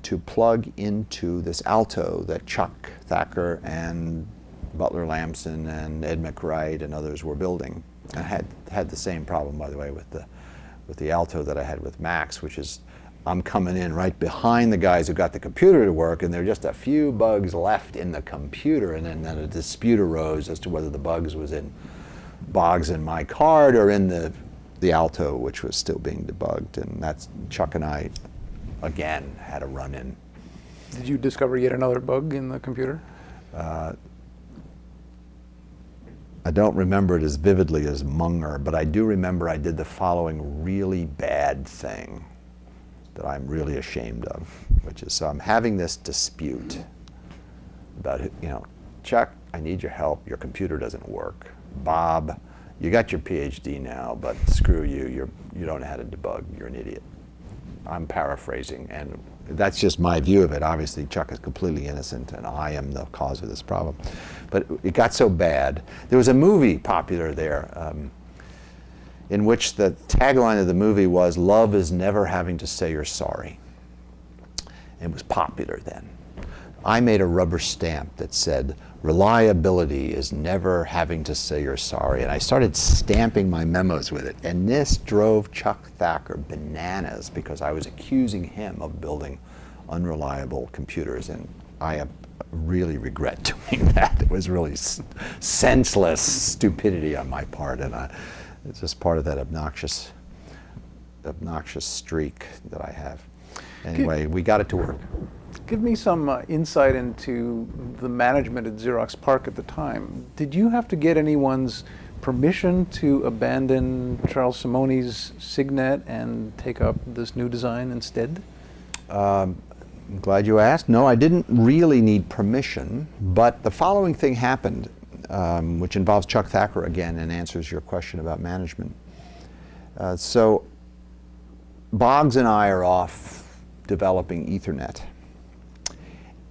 to plug into this Alto that Chuck Thacker and Butler Lampson and Ed McWright and others were building. I had the same problem, by the way, with the Alto that I had with Max, which is I'm coming in right behind the guys who got the computer to work, and there are just a few bugs left in the computer, and then a dispute arose as to whether the bugs was in Boggs in my card or in the Alto, which was still being debugged, and that's Chuck and I again had a run-in. Did you discover yet another bug in the computer? I don't remember it as vividly as Munger, but I do remember I did the following really bad thing that I'm really ashamed of, which is, so I'm having this dispute about, Chuck, I need your help. Your computer doesn't work. Bob, you got your PhD now, but screw you. You don't know how to debug. You're an idiot. I'm paraphrasing, and that's just my view of it. Obviously, Chuck is completely innocent, and I am the cause of this problem. But it got so bad. There was a movie popular there in which the tagline of the movie was, "Love is never having to say you're sorry." It was popular then. I made a rubber stamp that said, "Reliability is never having to say you're sorry." And I started stamping my memos with it. And this drove Chuck Thacker bananas because I was accusing him of building unreliable computers. And I really regret doing that. It was really senseless stupidity on my part. And it's just part of that obnoxious streak that I have. Anyway, we got it to work. Give me some insight into the management at Xerox PARC at the time. Did you have to get anyone's permission to abandon Charles Simone's Signet and take up this new design instead? I'm glad you asked. No, I didn't really need permission, but the following thing happened, which involves Chuck Thacker again and answers your question about management. So Boggs and I are off developing Ethernet.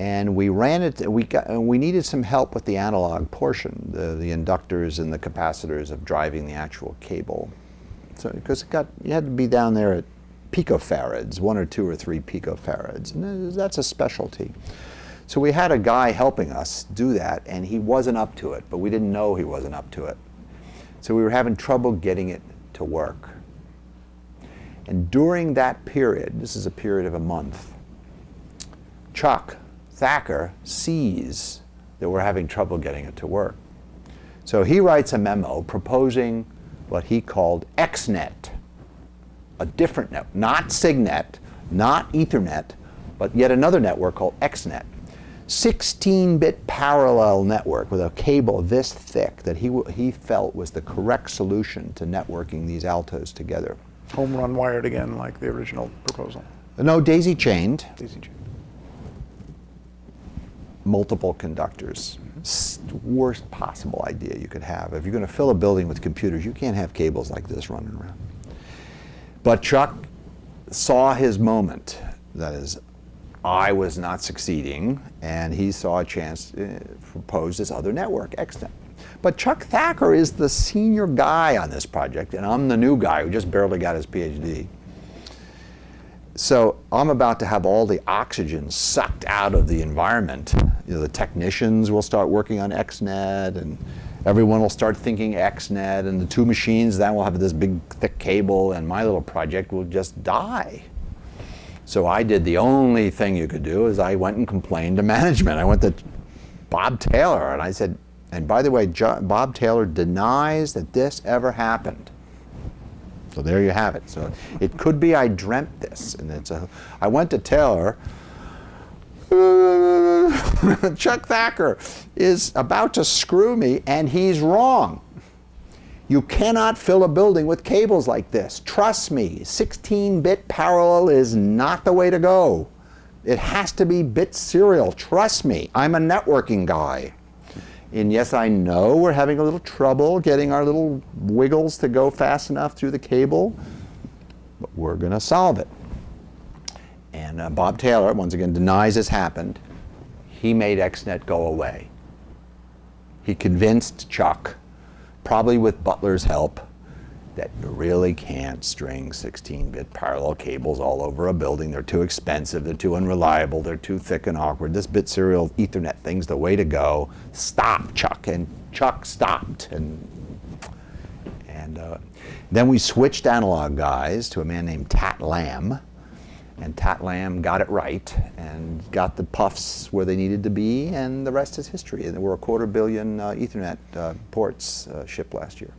And we ran it. We needed some help with the analog portion, the inductors and the capacitors of driving the actual cable. So because you had to be down there at picofarads, 1 or 2 or 3 picofarads, and that's a specialty. So we had a guy helping us do that, and he wasn't up to it, but we didn't know he wasn't up to it. So we were having trouble getting it to work. And during that period, this is a period of a month, Chuck Thacker sees that we're having trouble getting it to work. So he writes a memo proposing what he called XNet, a different network, not SIGNet, not Ethernet, but yet another network called XNet. 16-bit parallel network with a cable this thick that he felt was the correct solution to networking these Altos together. Home run wired again, like the original proposal. No, daisy chained. Daisy chain. Multiple conductors. Worst possible idea you could have. If you're going to fill a building with computers, you can't have cables like this running around. But Chuck saw his moment. That is, I was not succeeding, and he saw a chance to propose this other network, XNet. But Chuck Thacker is the senior guy on this project, and I'm the new guy who just barely got his PhD. So I'm about to have all the oxygen sucked out of the environment. You know, the technicians will start working on XNet, and everyone will start thinking XNet, and the two machines then will have this big thick cable, and my little project will just die. So I did the only thing you could do is I went and complained to management. I went to Bob Taylor, and I said, and by the way, Bob Taylor denies that this ever happened. So there you have it. So it could be I dreamt this, and I went to Taylor. Chuck Thacker is about to screw me, and he's wrong. You cannot fill a building with cables like this. Trust me, 16-bit parallel is not the way to go. It has to be bit serial. Trust me, I'm a networking guy. And yes, I know we're having a little trouble getting our little wiggles to go fast enough through the cable, but we're going to solve it. And Bob Taylor, once again, denies this happened. He made XNet go away. He convinced Chuck, probably with Butler's help, that you really can't string 16-bit parallel cables all over a building. They're too expensive, they're too unreliable, they're too thick and awkward. This bit serial Ethernet thing's the way to go. Stop, Chuck. And Chuck stopped. And then we switched analog guys to a man named Tat Lam. And Tat Lam got it right and got the puffs where they needed to be, and the rest is history. And there were 250 million Ethernet ports shipped last year.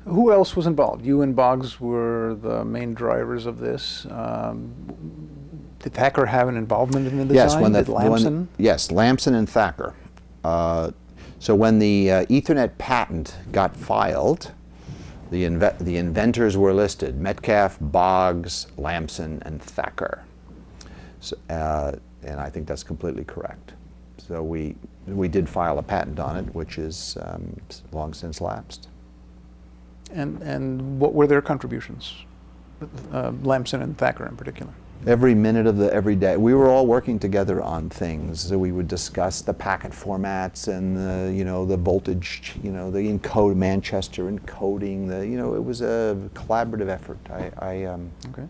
Who else was involved? You and Boggs were the main drivers of this. Did Thacker have an involvement in the design? Yes, Did Lampson? Yes, Lampson and Thacker. So when the Ethernet patent got filed, the inventors were listed: Metcalfe, Boggs, Lampson, and Thacker. So, and I think that's completely correct. So we did file a patent on it, which is long since lapsed. And what were their contributions? Lampson and Thacker in particular. Every minute of every day. We were all working together on things. So we would discuss the packet formats and the voltage, the encode Manchester encoding. It was a collaborative effort. Okay.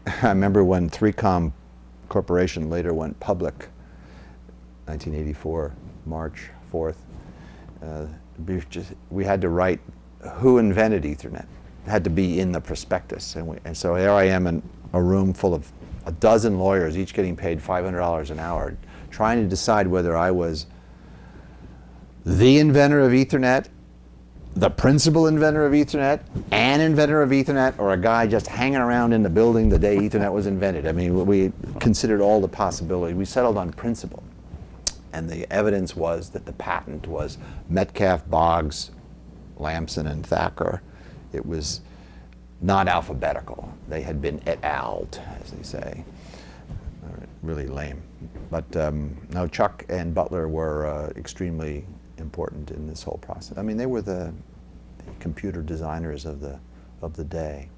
I remember when 3Com Corporation later went public, 1984, March 4th. We had to write who invented Ethernet. It had to be in the prospectus. And so here I am in a room full of a dozen lawyers, each getting paid $500 an hour, trying to decide whether I was the inventor of Ethernet, the principal inventor of Ethernet, an inventor of Ethernet, or a guy just hanging around in the building the day Ethernet was invented. I mean, we considered all the possibilities. We settled on principle. And the evidence was that the patent was Metcalfe, Boggs, Lampson, and Thacker. It was not alphabetical. They had been et al', as they say. Really lame. But no, Chuck and Butler were extremely important in this whole process. I mean, they were the computer designers of the day.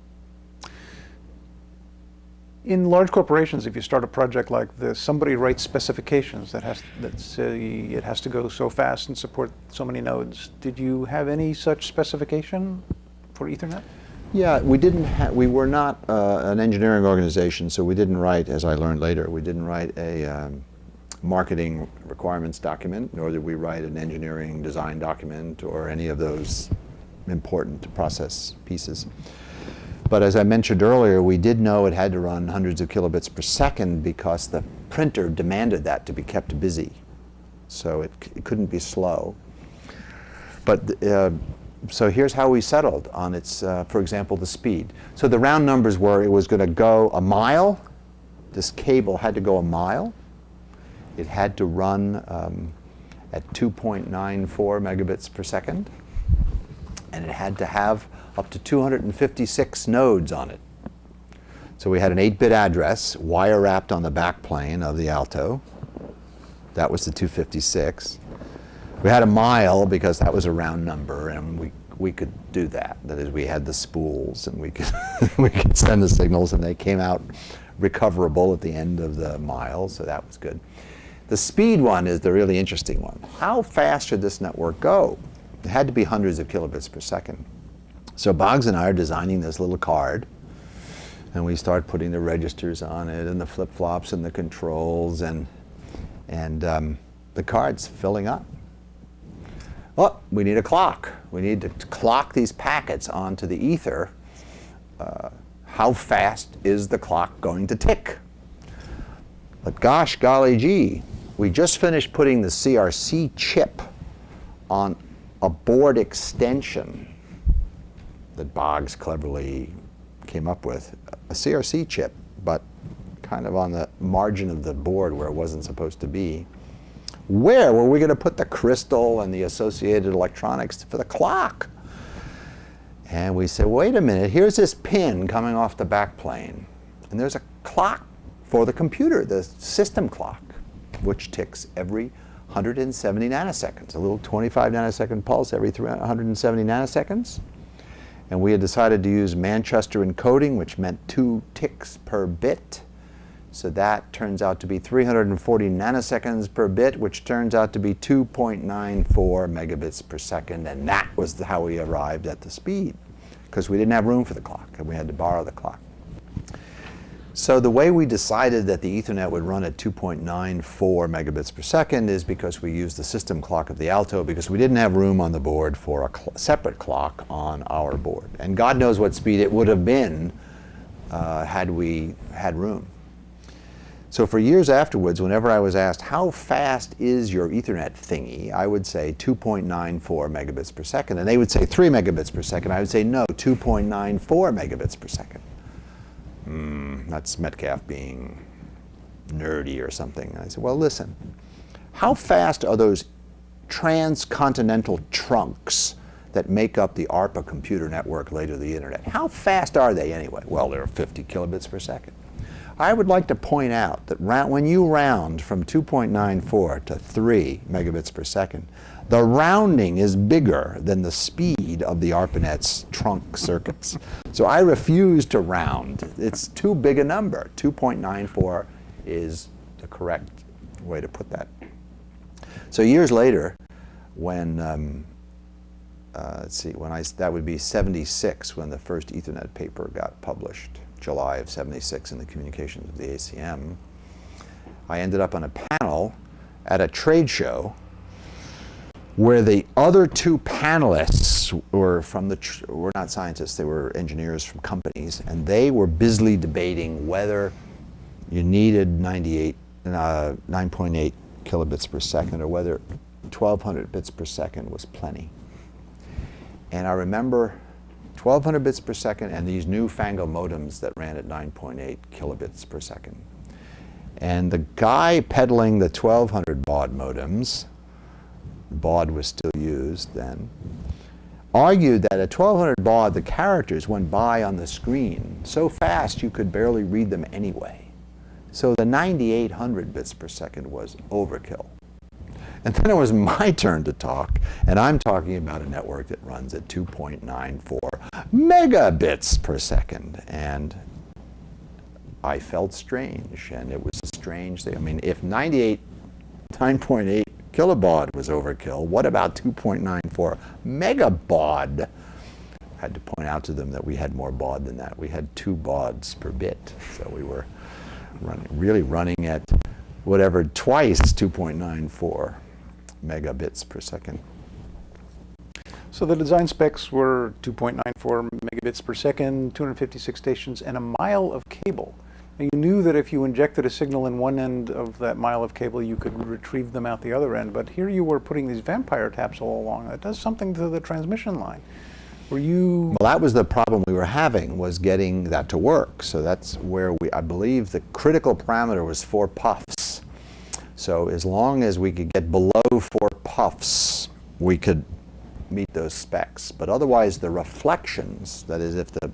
In large corporations, if you start a project like this, somebody writes specifications that say it has to go so fast and support so many nodes. Did you have any such specification for Ethernet? Yeah, we were not an engineering organization, so we didn't write, as I learned later, we didn't write a marketing requirements document, nor did we write an engineering design document or any of those important process pieces. But as I mentioned earlier, we did know it had to run hundreds of kilobits per second because the printer demanded that to be kept busy. So it couldn't be slow. But so here's how we settled on its, for example, the speed. So the round numbers were it was going to go a mile. This cable had to go a mile. It had to run at 2.94 megabits per second. And it had to have up to 256 nodes on it. So we had an 8-bit address, wire wrapped on the backplane of the Alto. That was the 256. We had a mile because that was a round number, and we could do that. That is, we had the spools, and we could we could send the signals, and they came out recoverable at the end of the mile, so that was good. The speed one is the really interesting one. How fast should this network go? It had to be hundreds of kilobits per second. So Boggs and I are designing this little card, and we start putting the registers on it, and the flip-flops, and the controls, and the card's filling up. Oh, we need a clock. We need to clock these packets onto the ether. How fast is the clock going to tick? But gosh, golly gee, we just finished putting the CRC chip on a board extension that Boggs cleverly came up with. A CRC chip, but kind of on the margin of the board where it wasn't supposed to be. Where were we going to put the crystal and the associated electronics for the clock? And we said, wait a minute, here's this pin coming off the backplane, and there's a clock for the computer, the system clock, which ticks every 170 nanoseconds, a little 25 nanosecond pulse every 170 nanoseconds. And we had decided to use Manchester encoding, which meant 2 ticks per bit. So that turns out to be 340 nanoseconds per bit, which turns out to be 2.94 megabits per second. And that was how we arrived at the speed, because we didn't have room for the clock, and we had to borrow the clock. So the way we decided that the Ethernet would run at 2.94 megabits per second is because we used the system clock of the Alto, because we didn't have room on the board for a separate clock on our board. And God knows what speed it would have been had we had room. So for years afterwards, whenever I was asked, how fast is your Ethernet thingy, I would say 2.94 megabits per second. And they would say 3 megabits per second. I would say, no, 2.94 megabits per second. That's Metcalfe being nerdy or something. I said, well, listen, how fast are those transcontinental trunks that make up the ARPA computer network, later the internet? How fast are they anyway? Well, they're 50 kilobits per second. I would like to point out that when you round from 2.94 to 3 megabits per second, the rounding is bigger than the speed of the ARPANET's trunk circuits. So I refuse to round. It's too big a number. 2.94 is the correct way to put that. So years later, when, let's see, that would be 76 when the first Ethernet paper got published. July of 76 in the Communications of the ACM. I ended up on a panel at a trade show where the other 2 panelists were not scientists, they were engineers from companies, and they were busily debating whether you needed 9.8 kilobits per second or whether 1200 bits per second was plenty. And I remember 1200 bits per second and these newfangled modems that ran at 9.8 kilobits per second. And the guy peddling the 1200 baud modems, baud was still used then, argued that at 1200 baud the characters went by on the screen so fast you could barely read them anyway. So the 9800 bits per second was overkill. And then it was my turn to talk, and I'm talking about a network that runs at 2.94 megabits per second. And I felt strange, and it was a strange thing. I mean, if 9.8 kilobaud was overkill, what about 2.94 megabaud? had to point out to them that we had more baud than that. We had 2 bauds per bit, so we were really running at whatever, twice 2.94 megabits per second. So the design specs were 2.94 megabits per second, 256 stations, and a mile of cable. And you knew that if you injected a signal in one end of that mile of cable, you could retrieve them out the other end. But here you were putting these vampire taps all along. That does something to the transmission line. Were you... Well, that was the problem we were having, was getting that to work. So that's where I believe the critical parameter was 4 puffs. So as long as we could get below 4 puffs, we could meet those specs. But otherwise, the reflections, that is, if the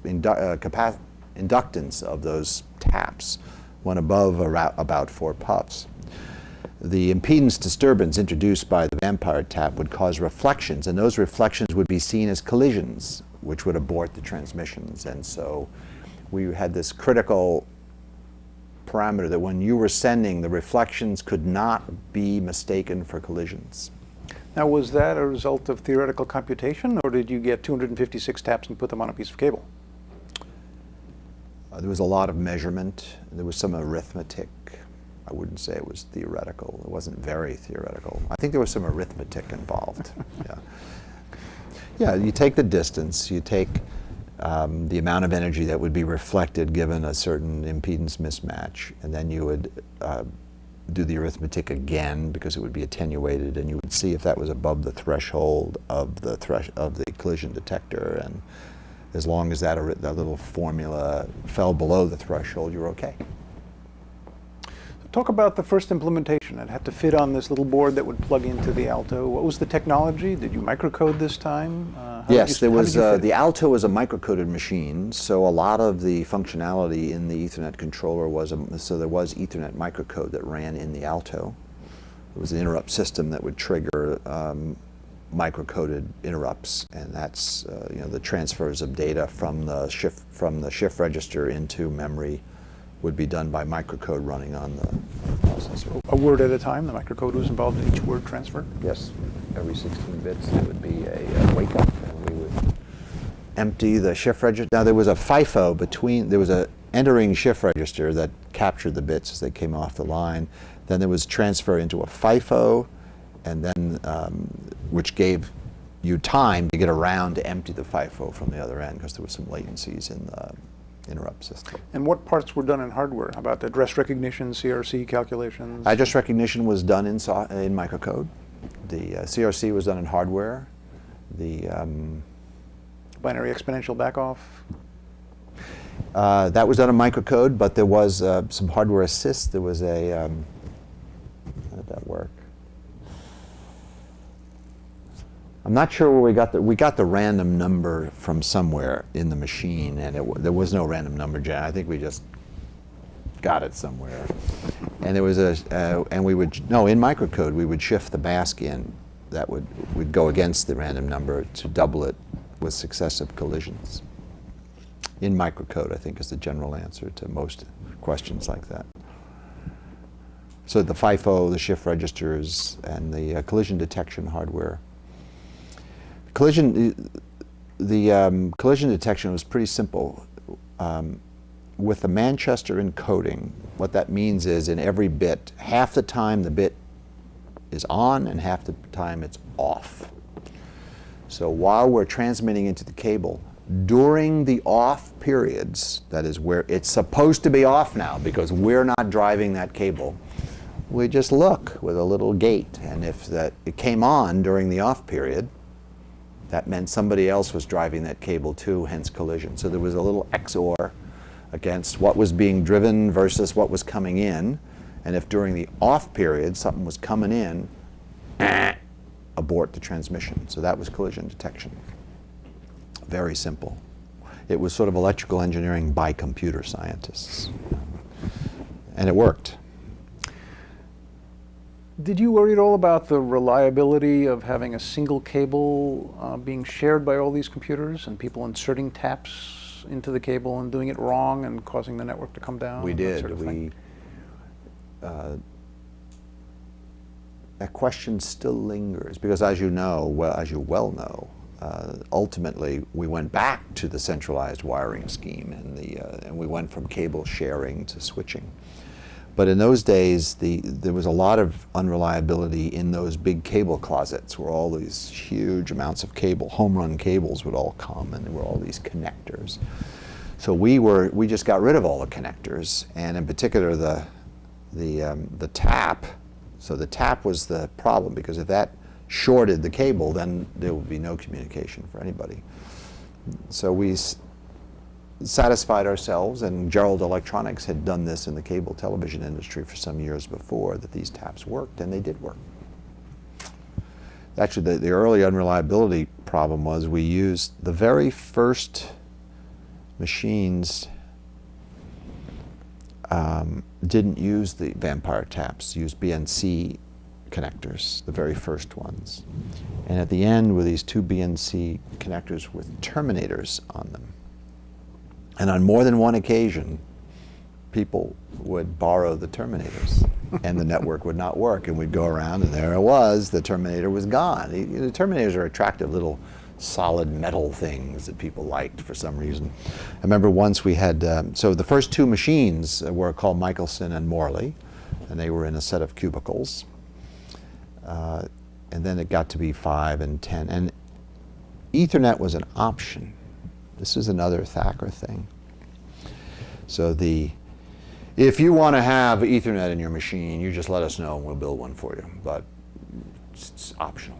inductance of those taps went above about 4 puffs, the impedance disturbance introduced by the vampire tap would cause reflections, and those reflections would be seen as collisions, which would abort the transmissions. And so we had this critical parameter that when you were sending, the reflections could not be mistaken for collisions. Now, was that a result of theoretical computation, or did you get 256 taps and put them on a piece of cable? There was a lot of measurement. There was some arithmetic. I wouldn't say it was theoretical. It wasn't very theoretical. I think there was some arithmetic involved. Yeah. Yeah, you take the distance, you take the amount of energy that would be reflected given a certain impedance mismatch, and then you would do the arithmetic again because it would be attenuated, and you would see if that was above the threshold of the collision detector, and as long as that little formula fell below the threshold, you're okay. Talk about the first implementation. It had to fit on this little board that would plug into the Alto. What was the technology? Did you microcode this time? Yes, there was. The Alto was a microcoded machine, so a lot of the functionality in the Ethernet controller was, so there was Ethernet microcode that ran in the Alto. It was an interrupt system that would trigger microcoded interrupts, and that's the transfers of data from the shift register into memory would be done by microcode running on the processor. A word at a time? The microcode was involved in each word transfer? Yes. Every 16 bits there would be a wake up, and we would empty the shift register. Now there was a FIFO between, there was a entering shift register that captured the bits as they came off the line. Then there was transfer into a FIFO, and then which gave you time to get around to empty the FIFO from the other end because there was some latencies in the interrupt system. And what parts were done in hardware? How about address recognition, CRC calculations? Address recognition was done in microcode. The CRC was done in hardware. The binary exponential backoff? That was done in microcode, but there was some hardware assist. There was a, how did that work? I'm not sure where we got the random number from somewhere in the machine, and there was no random number, Jan. I think we just got it somewhere. And there was and we would, no, in microcode, we would shift the mask in. That would go against the random number to double it with successive collisions. In microcode, I think, is the general answer to most questions like that. So the FIFO, the shift registers, and the collision detection hardware. Collision detection was pretty simple. With the Manchester encoding, what that means is in every bit, half the time the bit is on and half the time it's off. So while we're transmitting into the cable, during the off periods, that is where it's supposed to be off now because we're not driving that cable, we just look with a little gate, and if it came on during the off period, that meant somebody else was driving that cable too, hence collision. So there was a little XOR against what was being driven versus what was coming in. And if during the off period something was coming in, abort the transmission. So that was collision detection. Very simple. It was sort of electrical engineering by computer scientists. And it worked. Did you worry at all about the reliability of having a single cable being shared by all these computers and people inserting taps into the cable and doing it wrong and causing the network to come down? We did. That question still lingers because, as you know, as you well know, ultimately, we went back to the centralized wiring scheme, and we went from cable sharing to switching. But in those days, there was a lot of unreliability in those big cable closets where all these huge amounts of cable, home run cables would all come, and there were all these connectors. So we just got rid of all the connectors, and in particular the tap. So the tap was the problem, because if that shorted the cable, then there would be no communication for anybody. So we satisfied ourselves, and Gerald Electronics had done this in the cable television industry for some years before, that these taps worked, and they did work. Actually, the early unreliability problem was we used the very first machines didn't use the vampire taps, used BNC connectors, the very first ones. And at the end were these two BNC connectors with terminators on them. And on more than one occasion, people would borrow the terminators, and the network would not work. And we'd go around, and there it was, the terminator was gone. The terminators are attractive little solid metal things that people liked for some reason. I remember once we had, so the first two machines were called Michelson and Morley, and they were in a set of cubicles. And then it got to be 5 and 10. And Ethernet was an option. This is another Thacker thing. So if you want to have Ethernet in your machine, you just let us know and we'll build one for you. But it's optional.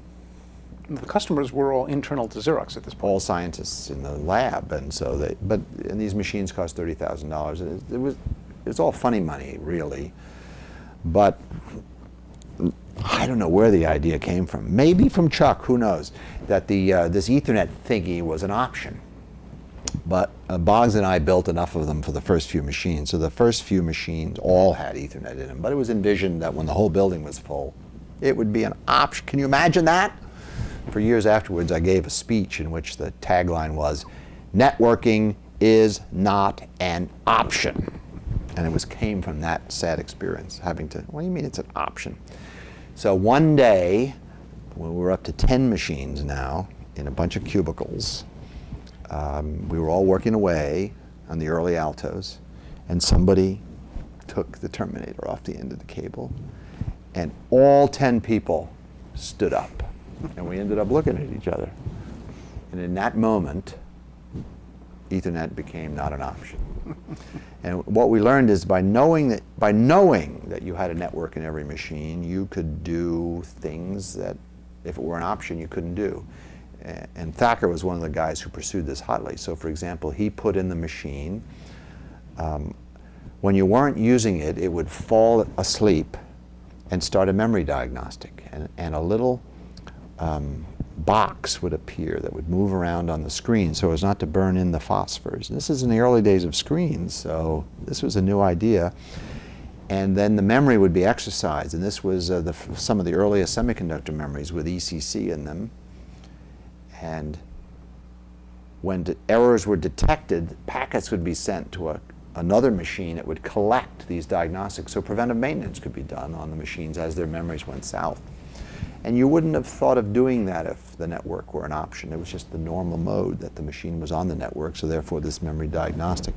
The customers were all internal to Xerox at this point. All scientists in the lab, and so and these machines cost $30,000. It's all funny money, really. But I don't know where the idea came from. Maybe from Chuck, who knows, that this Ethernet thingy was an option. But Boggs and I built enough of them for the first few machines. So the first few machines all had Ethernet in them. But it was envisioned that when the whole building was full, it would be an option. Can you imagine that? For years afterwards, I gave a speech in which the tagline was, "Networking is not an option." And it came from that sad experience, having to, what do you mean it's an option? So one day, when we were up to 10 machines now, in a bunch of cubicles, we were all working away on the early Altos, and somebody took the terminator off the end of the cable, and all 10 people stood up, and we ended up looking at each other. And in that moment, Ethernet became not an option. And what we learned is by knowing that you had a network in every machine, you could do things that, if it were an option, you couldn't do. And Thacker was one of the guys who pursued this hotly. So for example, he put in the machine, when you weren't using it, it would fall asleep and start a memory diagnostic. And a little box would appear that would move around on the screen so as not to burn in the phosphors. And this is in the early days of screens, so this was a new idea. And then the memory would be exercised, and this was some of the earliest semiconductor memories with ECC in them. And when errors were detected, packets would be sent to another machine that would collect these diagnostics, so preventive maintenance could be done on the machines as their memories went south. And you wouldn't have thought of doing that if the network were an option. It was just the normal mode that the machine was on the network, so therefore this memory diagnostic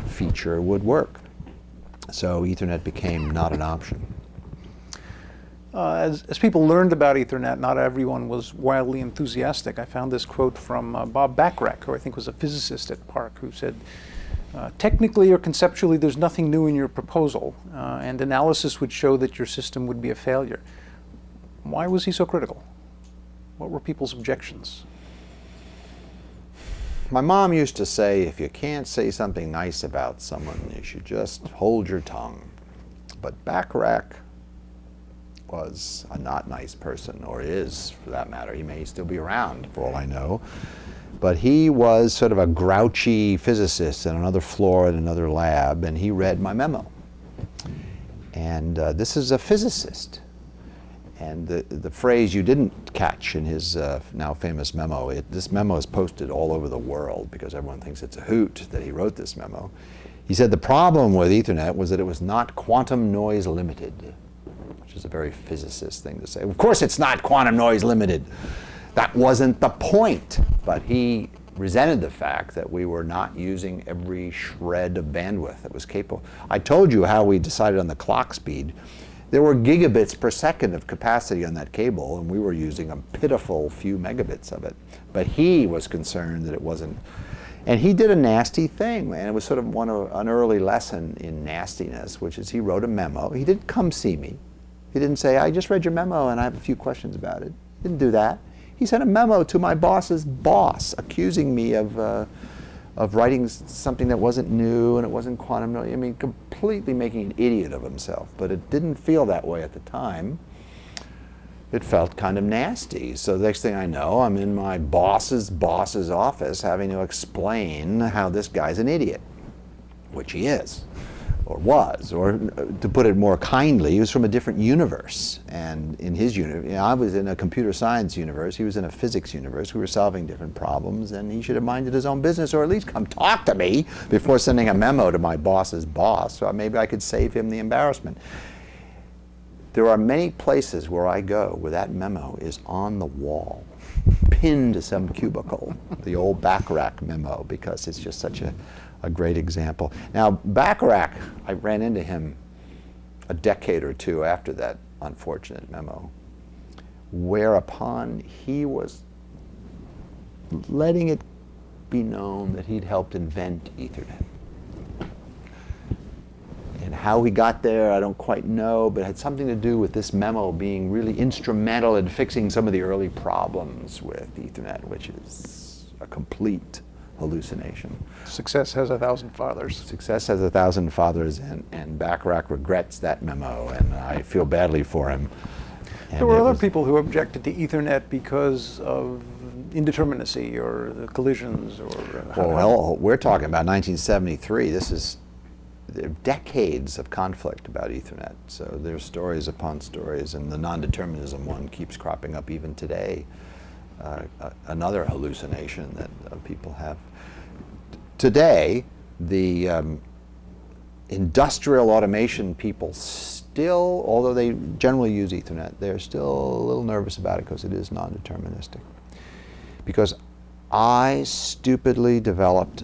feature would work. So Ethernet became not an option. As people learned about Ethernet, not everyone was wildly enthusiastic. I found this quote from Bob Bacharach, who I think was a physicist at PARC, who said, technically or conceptually, there's nothing new in your proposal, and analysis would show that your system would be a failure. Why was he so critical? What were people's objections? My mom used to say, if you can't say something nice about someone, you should just hold your tongue. But Bacharach was a not nice person, or is, for that matter. He may still be around, for all I know. But he was sort of a grouchy physicist in another floor in another lab, and he read my memo. And this is a physicist. And the phrase you didn't catch in his now famous memo, this memo is posted all over the world because everyone thinks it's a hoot that he wrote this memo. He said the problem with Ethernet was that it was not quantum noise limited, which is a very physicist thing to say. Of course it's not quantum noise limited. That wasn't the point, but he resented the fact that we were not using every shred of bandwidth that was capable. I told you how we decided on the clock speed. There were gigabits per second of capacity on that cable, and we were using a pitiful few megabits of it. But he was concerned that it wasn't. And he did a nasty thing, man. It was sort of an early lesson in nastiness, which is he wrote a memo. He didn't come see me. He didn't say, I just read your memo and I have a few questions about it. He didn't do that. He sent a memo to my boss's boss accusing me of writing something that wasn't new and it wasn't quantum. I mean, completely making an idiot of himself. But it didn't feel that way at the time. It felt kind of nasty. So the next thing I know, I'm in my boss's office having to explain how this guy's an idiot, which he is, or was, or to put it more kindly, he was from a different universe. And in his universe, I was in a computer science universe, he was in a physics universe. We were solving different problems, and he should have minded his own business, or at least come talk to me before sending a memo to my boss's boss, so maybe I could save him the embarrassment. There are many places where I go where that memo is on the wall, pinned to some cubicle, the old Bacharach memo, because it's just such a great example. Now, Bacharach, I ran into him a decade or two after that unfortunate memo, whereupon he was letting it be known that he'd helped invent Ethernet. And how he got there, I don't quite know, but it had something to do with this memo being really instrumental in fixing some of the early problems with Ethernet, which is a complete hallucination. Success has 1,000 fathers. Success has 1,000 fathers, and Bacharach regrets that memo, and I feel badly for him. And there were other people who objected to Ethernet because of indeterminacy or the collisions or... Well, we're talking about 1973. There are decades of conflict about Ethernet. So there's stories upon stories, and the non-determinism one keeps cropping up even today. Another hallucination that people have. Today, the industrial automation people still, although they generally use Ethernet, they're still a little nervous about it because it is non-deterministic. Because I stupidly developed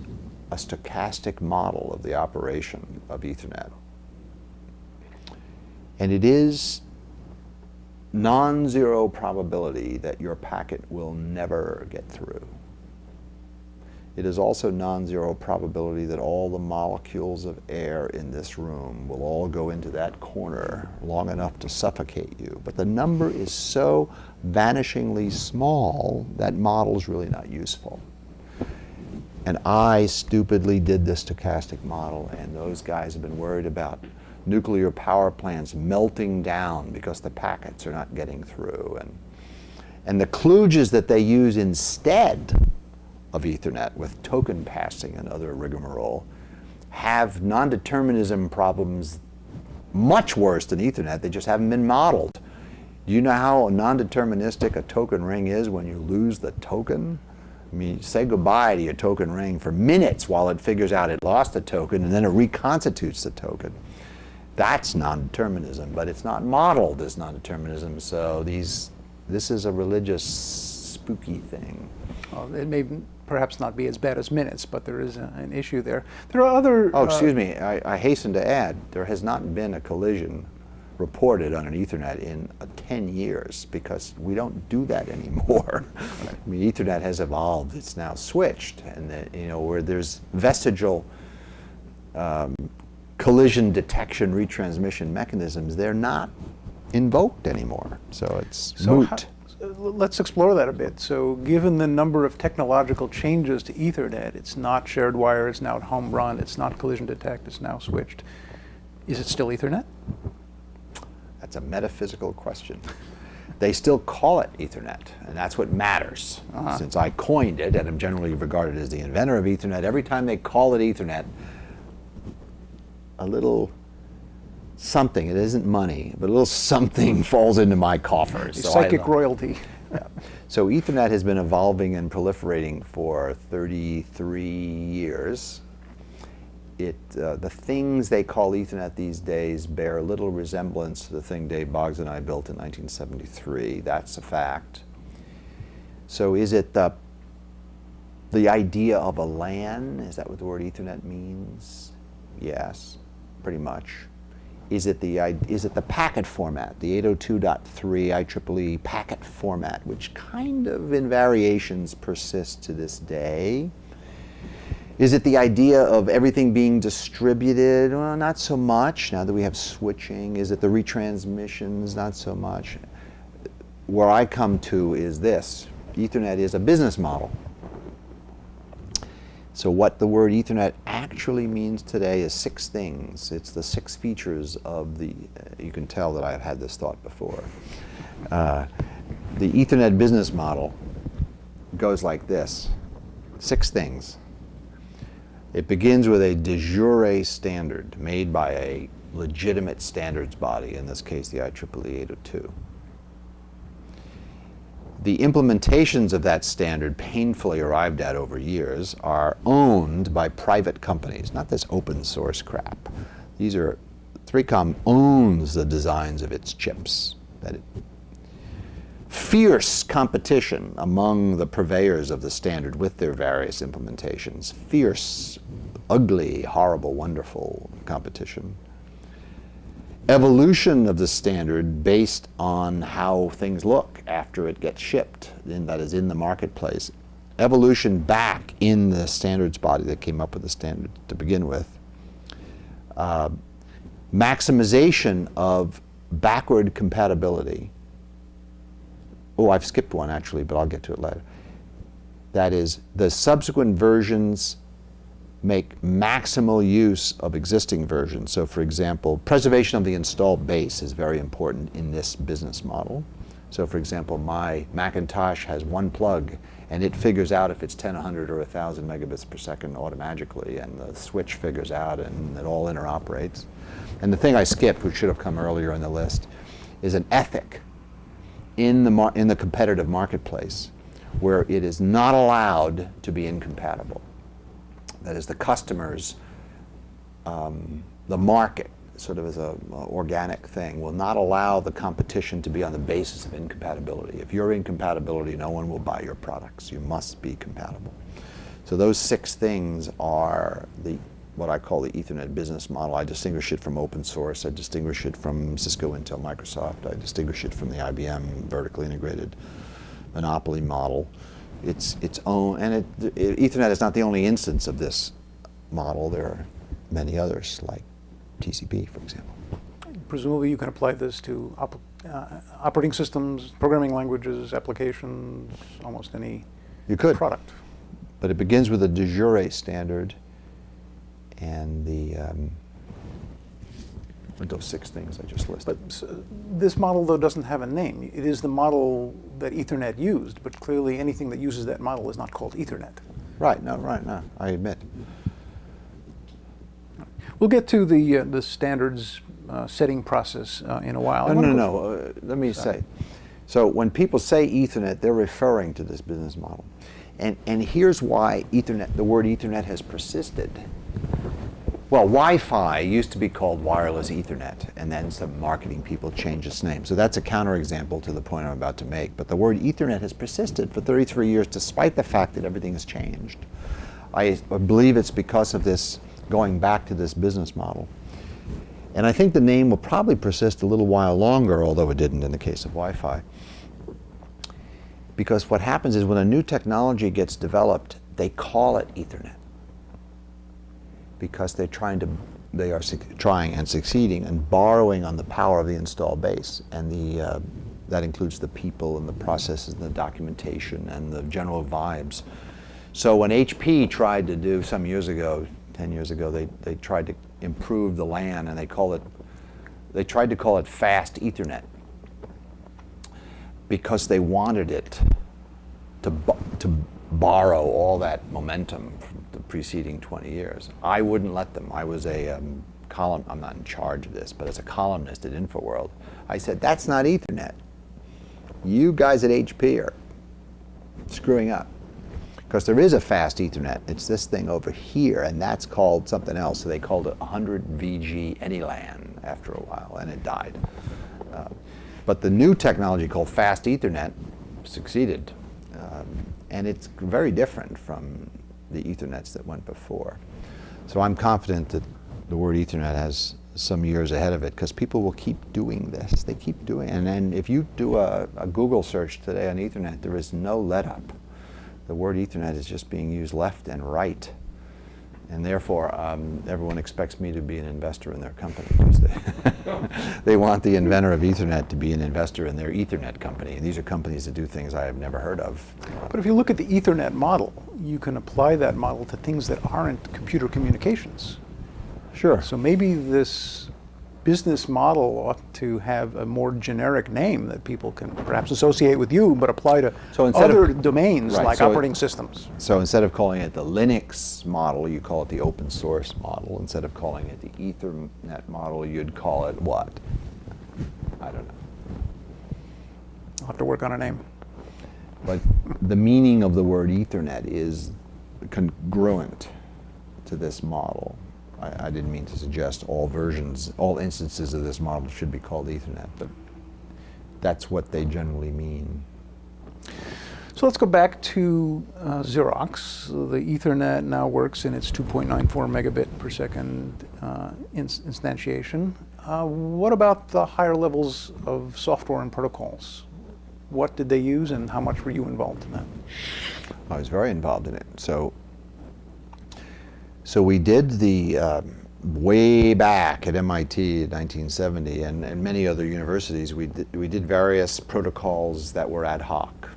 a stochastic model of the operation of Ethernet. And it is non-zero probability that your packet will never get through. It is also non-zero probability that all the molecules of air in this room will all go into that corner long enough to suffocate you. But the number is so vanishingly small that model is really not useful. And I stupidly did this stochastic model, and those guys have been worried about nuclear power plants melting down because the packets are not getting through. And the kludges that they use instead of Ethernet with token passing and other rigmarole have non-determinism problems much worse than Ethernet. They just haven't been modeled. Do you know how non-deterministic a token ring is when you lose the token? I mean, you say goodbye to your token ring for minutes while it figures out it lost the token, and then it reconstitutes the token. That's non-determinism, but it's not modeled as non-determinism, so this is a religious, spooky thing. Well, it may perhaps not be as bad as minutes, but there is an issue there. There are other... Oh, excuse me, I hasten to add, there has not been a collision reported on an Ethernet in 10 years because we don't do that anymore. I mean, Ethernet has evolved, it's now switched, and where there's vestigial collision detection retransmission mechanisms, they're not invoked anymore, so it's moot. Let's explore that a bit. So given the number of technological changes to Ethernet, it's not shared wire, it's now home run, it's not collision detect, it's now switched. Is it still Ethernet? That's a metaphysical question. They still call it Ethernet, and that's what matters. Since I coined it, and I'm generally regarded as the inventor of Ethernet, every time they call it Ethernet, a little something, it isn't money, but a little something falls into my coffers. So psychic royalty. Yeah. So Ethernet has been evolving and proliferating for 33 years. The things they call Ethernet these days bear little resemblance to the thing Dave Boggs and I built in 1973. That's a fact. So is it the idea of a LAN? Is that what the word Ethernet means? Yes, pretty much. Is it the packet format, the 802.3 IEEE packet format, which kind of in variations persists to this day? Is it the idea of everything being distributed? Well, not so much, now that we have switching. Is it the retransmissions? Not so much. Where I come to is this. Ethernet is a business model. So what the word Ethernet actually means today is 6 things. It's the 6 features of the, you can tell that I've had this thought before. The Ethernet business model goes like this. 6 things. It begins with a de jure standard made by a legitimate standards body, in this case the IEEE 802. The implementations of that standard, painfully arrived at over years, are owned by private companies, not this open source crap. These are, 3Com owns the designs of its chips. Fierce competition among the purveyors of the standard with their various implementations. Fierce, ugly, horrible, wonderful competition. Evolution of the standard based on how things look after it gets shipped, that is in the marketplace. Evolution back in the standards body that came up with the standard to begin with. Maximization of backward compatibility. Oh, I've skipped one actually, but I'll get to it later. That is, the subsequent versions make maximal use of existing versions. So for example, preservation of the installed base is very important in this business model. So for example, my Macintosh has one plug and it figures out if it's 10, 100, or 1,000 megabits per second automatically, and the switch figures out and it all interoperates. And the thing I skipped, which should have come earlier in the list, is an ethic in the competitive marketplace where it is not allowed to be incompatible. That is, the customers, the market, sort of as an organic thing, will not allow the competition to be on the basis of incompatibility. If you're incompatibility, no one will buy your products. You must be compatible. So those 6 things are what I call the Ethernet business model. I distinguish it from open source. I distinguish it from Cisco, Intel, Microsoft. I distinguish it from the IBM vertically integrated monopoly model. It's its own, and Ethernet is not the only instance of this model. There are many others, like TCP, for example. Presumably you can apply this to operating systems, programming languages, applications, almost any product. But it begins with a de jure standard, and those 6 things I just listed. But this model, though, doesn't have a name. It is the model that Ethernet used, but clearly anything that uses that model is not called Ethernet. Right, no, I admit. We'll get to the standards setting process in a while. No. Let me say. So when people say Ethernet, they're referring to this business model. And here's why Ethernet, the word Ethernet has persisted. Well, Wi-Fi used to be called wireless Ethernet, and then some marketing people changed its name. So that's a counterexample to the point I'm about to make. But the word Ethernet has persisted for 33 years, despite the fact that everything has changed. I believe it's because of this, going back to this business model. And I think the name will probably persist a little while longer, although it didn't in the case of Wi-Fi. Because what happens is when a new technology gets developed, they call it Ethernet. Because they are trying and succeeding and borrowing on the power of the installed base, and that includes the people and the processes and the documentation and the general vibes. So when HP tried to do some years ago, 10 years ago, they tried to improve the LAN, and they tried to call it fast Ethernet because they wanted it to borrow all that momentum from the preceding 20 years. I wouldn't let them. I was a I'm not in charge of this, but as a columnist at InfoWorld, I said, that's not Ethernet. You guys at HP are screwing up. Because there is a fast Ethernet. It's this thing over here, and that's called something else. So they called it 100 VG AnyLAN after a while, and it died. But the new technology called fast Ethernet succeeded. And it's very different from the Ethernets that went before. So I'm confident that the word Ethernet has some years ahead of it, because people will keep doing this. They keep doing it. And then if you do a Google search today on Ethernet, there is no let-up. The word Ethernet is just being used left and right. And therefore, everyone expects me to be an investor in their company, because they want the inventor of Ethernet to be an investor in their Ethernet company. And these are companies that do things I have never heard of. But if you look at the Ethernet model, you can apply that model to things that aren't computer communications. Sure. So maybe this business model ought to have a more generic name that people can perhaps associate with you, but apply to other domains like operating systems. So instead of calling it the Linux model, you call it the open source model. Instead of calling it the Ethernet model, you'd call it what? I don't know. I'll have to work on a name. But the meaning of the word Ethernet is congruent to this model. I didn't mean to suggest all instances of this model should be called Ethernet, but that's what they generally mean. So let's go back to Xerox. The Ethernet now works in its 2.94 megabit per second instantiation. What about the higher levels of software and protocols? What did they use, and how much were you involved in that? I was very involved in it. So we did the, way back at MIT in 1970 and many other universities, we did various protocols that were ad hoc.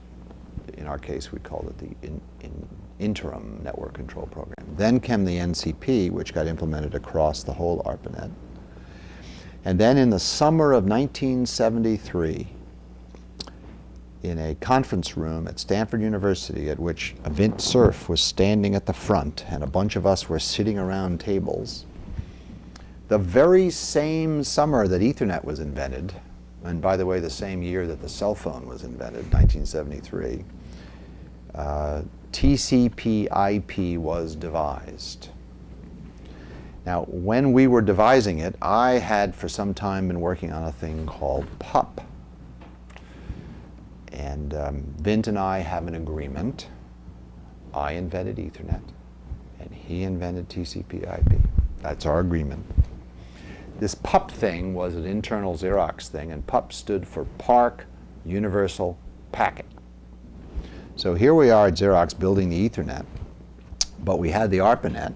In our case, we called it the interim network control program. Then came the NCP, which got implemented across the whole ARPANET. And then in the summer of 1973, in a conference room at Stanford University, at which Vint Cerf was standing at the front and a bunch of us were sitting around tables, the very same summer that Ethernet was invented, and by the way, the same year that the cell phone was invented, 1973, TCP/IP was devised. Now, when we were devising it, I had for some time been working on a thing called PUP. And Vint and I have an agreement. I invented Ethernet, and he invented TCP/IP. That's our agreement. This PUP thing was an internal Xerox thing, and PUP stood for PARC Universal Packet. So here we are at Xerox building the Ethernet, but we had the ARPANET,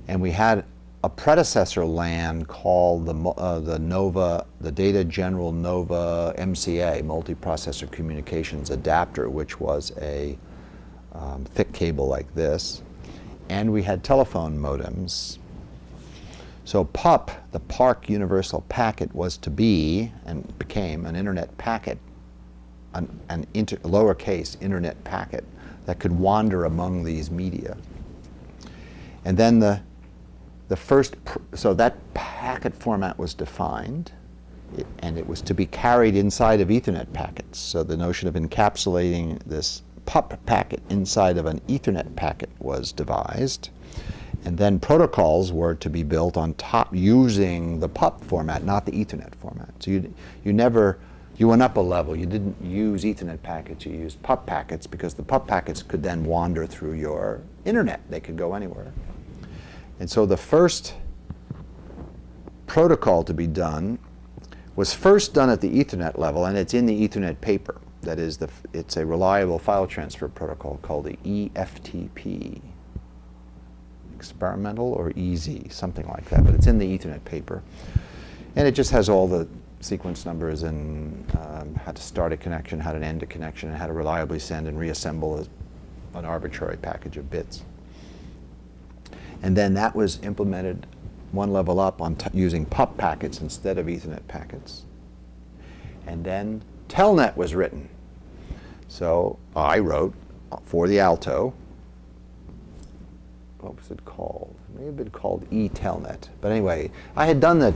and we had a predecessor LAN called the Data General Nova MCA, Multiprocessor Communications Adapter, which was a thick cable like this. And we had telephone modems. So PUP, the PARC Universal Packet, was to be, and became, an internet packet, lowercase internet packet that could wander among these media. And then so that packet format was defined, and it was to be carried inside of Ethernet packets. So the notion of encapsulating this PUP packet inside of an Ethernet packet was devised. And then protocols were to be built on top using the PUP format, not the Ethernet format. So you went up a level. You didn't use Ethernet packets, you used PUP packets, because the PUP packets could then wander through your internet. They could go anywhere. And so the first protocol to be done was first done at the Ethernet level, and it's in the Ethernet paper. That is, it's a reliable file transfer protocol called the EFTP. Experimental or easy, something like that, but it's in the Ethernet paper. And it just has all the sequence numbers and how to start a connection, how to end a connection, and how to reliably send and reassemble an arbitrary package of bits. And then that was implemented one level up on using PUP packets instead of Ethernet packets. And then Telnet was written. So I wrote for the Alto. What was it called? It may have been called eTelnet. But anyway, I had done a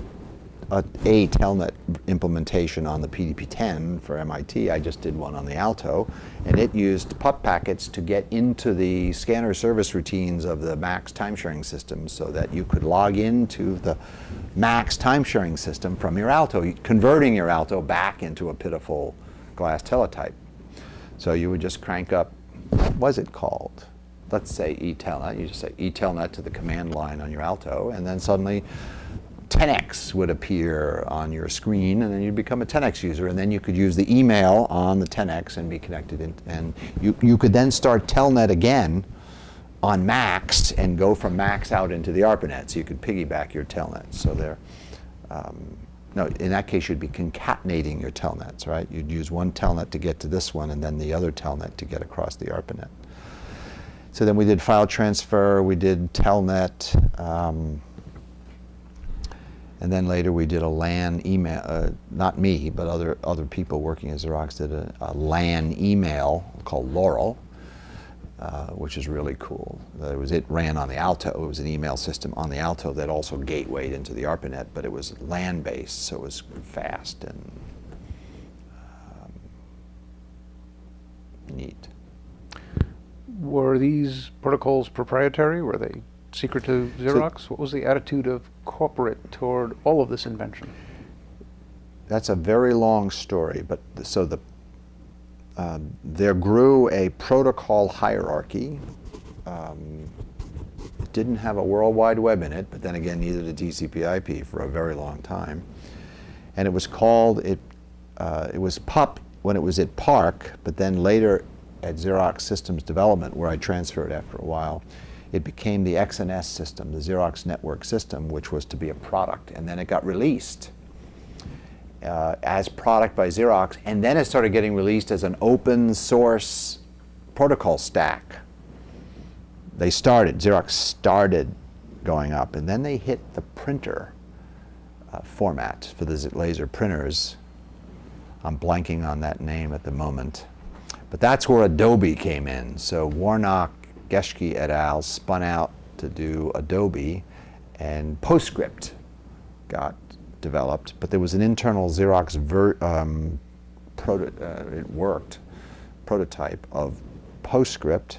Telnet implementation on the PDP-10 for MIT. I just did one on the Alto, and it used PUP packets to get into the scanner service routines of the MAX time-sharing system so that you could log into the MAX time-sharing system from your Alto, converting your Alto back into a pitiful glass teletype. So you would just crank up was it called? Let's say eTelnet. You just say eTelnet to the command line on your Alto, and then suddenly 10x would appear on your screen, and then you'd become a 10x user, and then you could use the email on the 10x and be connected in, and you could then start Telnet again on Macs and go from Macs out into the ARPANET, so you could piggyback your Telnet. So there, no, in that case you'd be concatenating your Telnets, right? You'd use one Telnet to get to this one, and then the other Telnet to get across the ARPANET. So then we did file transfer, we did Telnet, and then later we did a LAN email, not me, but other people working at Xerox did a LAN email called Laurel, which is really cool. It ran on the Alto. It was an email system on the Alto that also gatewayed into the ARPANET, but it was LAN based, so it was fast and neat. Were these protocols proprietary? Were they secret to Xerox? What was the attitude of corporate toward all of this invention? That's a very long story, but so there grew a protocol hierarchy. It didn't have a World Wide Web in it, but then again, neither did TCP/IP for a very long time. And it was called, it was PUP when it was at PARC, but then later at Xerox Systems Development, where I transferred after a while, it became the XNS system, the Xerox Network System, which was to be a product. And then it got released as product by Xerox, and then it started getting released as an open source protocol stack. Xerox started going up, and then they hit the printer format for the laser printers. I'm blanking on that name at the moment. But that's where Adobe came in. So Warnock, Geschke et al. Spun out to do Adobe, and PostScript got developed. But there was an internal Xerox prototype of PostScript,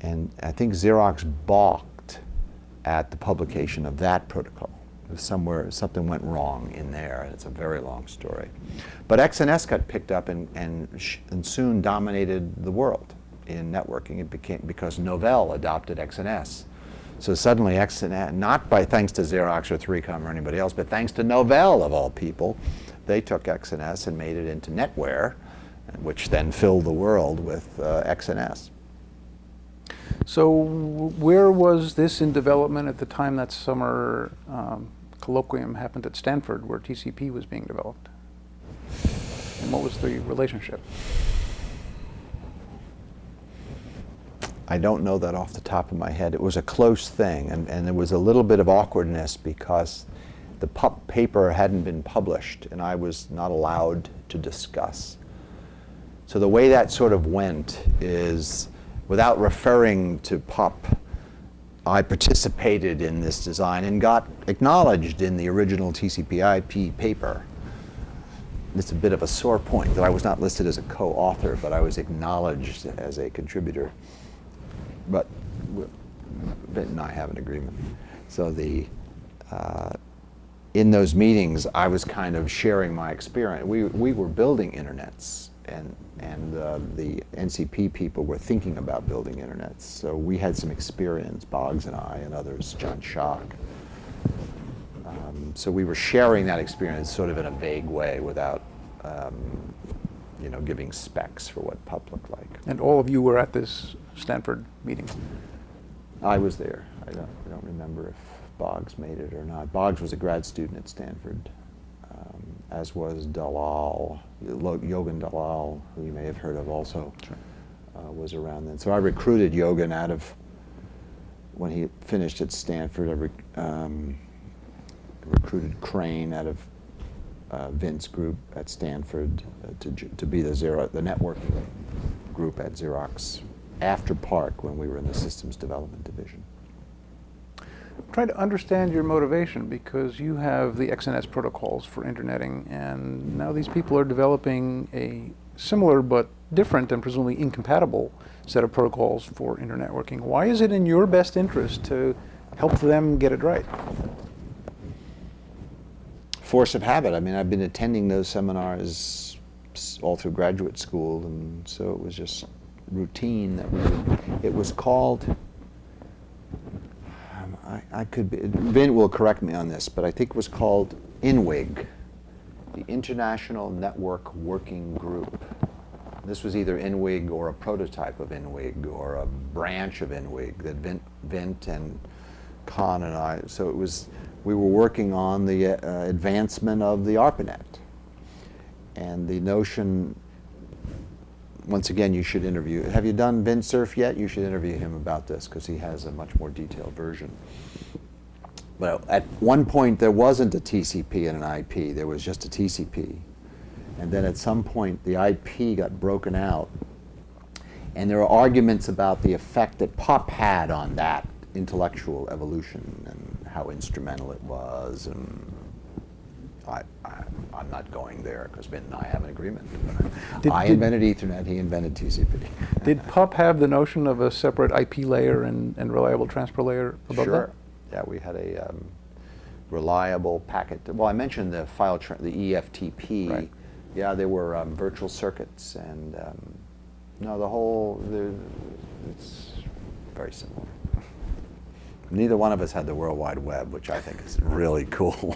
and I think Xerox balked at the publication of that protocol. Something went wrong in there, and it's a very long story. But XNS got picked up and soon dominated the world in networking. It became because Novell adopted XNS. So suddenly XNS, not by thanks to Xerox or 3Com or anybody else, but thanks to Novell of all people, they took XNS and made it into NetWare, which then filled the world with XNS. So where was this in development at the time that summer colloquium happened at Stanford, where TCP was being developed? And what was the relationship? I don't know that off the top of my head. It was a close thing, and there was a little bit of awkwardness because the PUP paper hadn't been published, and I was not allowed to discuss. So the way that sort of went is, without referring to PUP, I participated in this design and got acknowledged in the original TCP/IP paper. It's a bit of a sore point that I was not listed as a co-author, but I was acknowledged as a contributor. But Bit and I have an agreement. So in those meetings, I was kind of sharing my experience. We were building internets, and the NCP people were thinking about building internets. So we had some experience, Boggs and I and others, John Schock. So we were sharing that experience sort of in a vague way without giving specs for what PUP looked like. And all of you were at this Stanford meeting? I was there. I don't remember if Boggs made it or not. Boggs was a grad student at Stanford, as was Dalal, Yogan Dalal, who you may have heard of also. Sure. Was around then. So I recruited Yogan out of, when he finished at Stanford, I recruited Crane out of Vince group at Stanford to be the networking group at Xerox after PARC, when we were in the systems development division. I'm trying to understand your motivation, because you have the XNS protocols for interneting, and now these people are developing a similar but different and presumably incompatible set of protocols for internetworking. Why is it in your best interest to help them get it right? Force of habit. I mean, I've been attending those seminars all through graduate school, and so it was just routine that it was called, I could be, Vin will correct me on this, but I think it was called INWIG, the International Network Working Group. This was either INWIG or a prototype of INWIG or a branch of INWIG that Vint and Khan and I, so it was, we were working on the advancement of the ARPANET. And the notion, once again, you should interview, have you done Vint Cerf yet? You should interview him about this because he has a much more detailed version. But at one point there wasn't a TCP and an IP, there was just a TCP. And then at some point the IP got broken out. And there were arguments about the effect that POP had on that intellectual evolution and how instrumental it was. And I'm not going there because Vint and I have an agreement. I invented Ethernet, he invented TCP. Did POP have the notion of a separate IP layer and reliable transfer layer above Sure. that? Yeah, we had a reliable packet. Well, I mentioned the the EFTP. Right. Yeah, there were virtual circuits, and no, the whole, it's very similar. Neither one of us had the World Wide Web, which I think is really cool.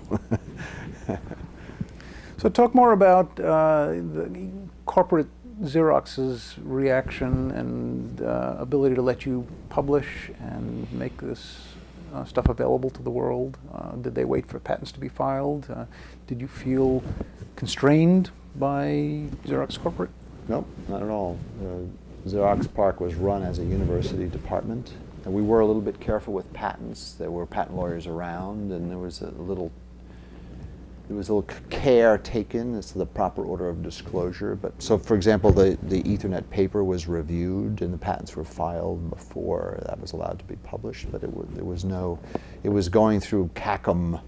So talk more about the corporate Xerox's reaction and ability to let you publish and make this stuff available to the world. Did they wait for patents to be filed? Did you feel constrained by Xerox Corporate? Nope, not at all. Xerox PARC was run as a university department. And we were a little bit careful with patents. There were patent lawyers around, and there was a little care taken as to the proper order of disclosure. But so, for example, the Ethernet paper was reviewed, and the patents were filed before that was allowed to be published. But there was no. It was going through CACM,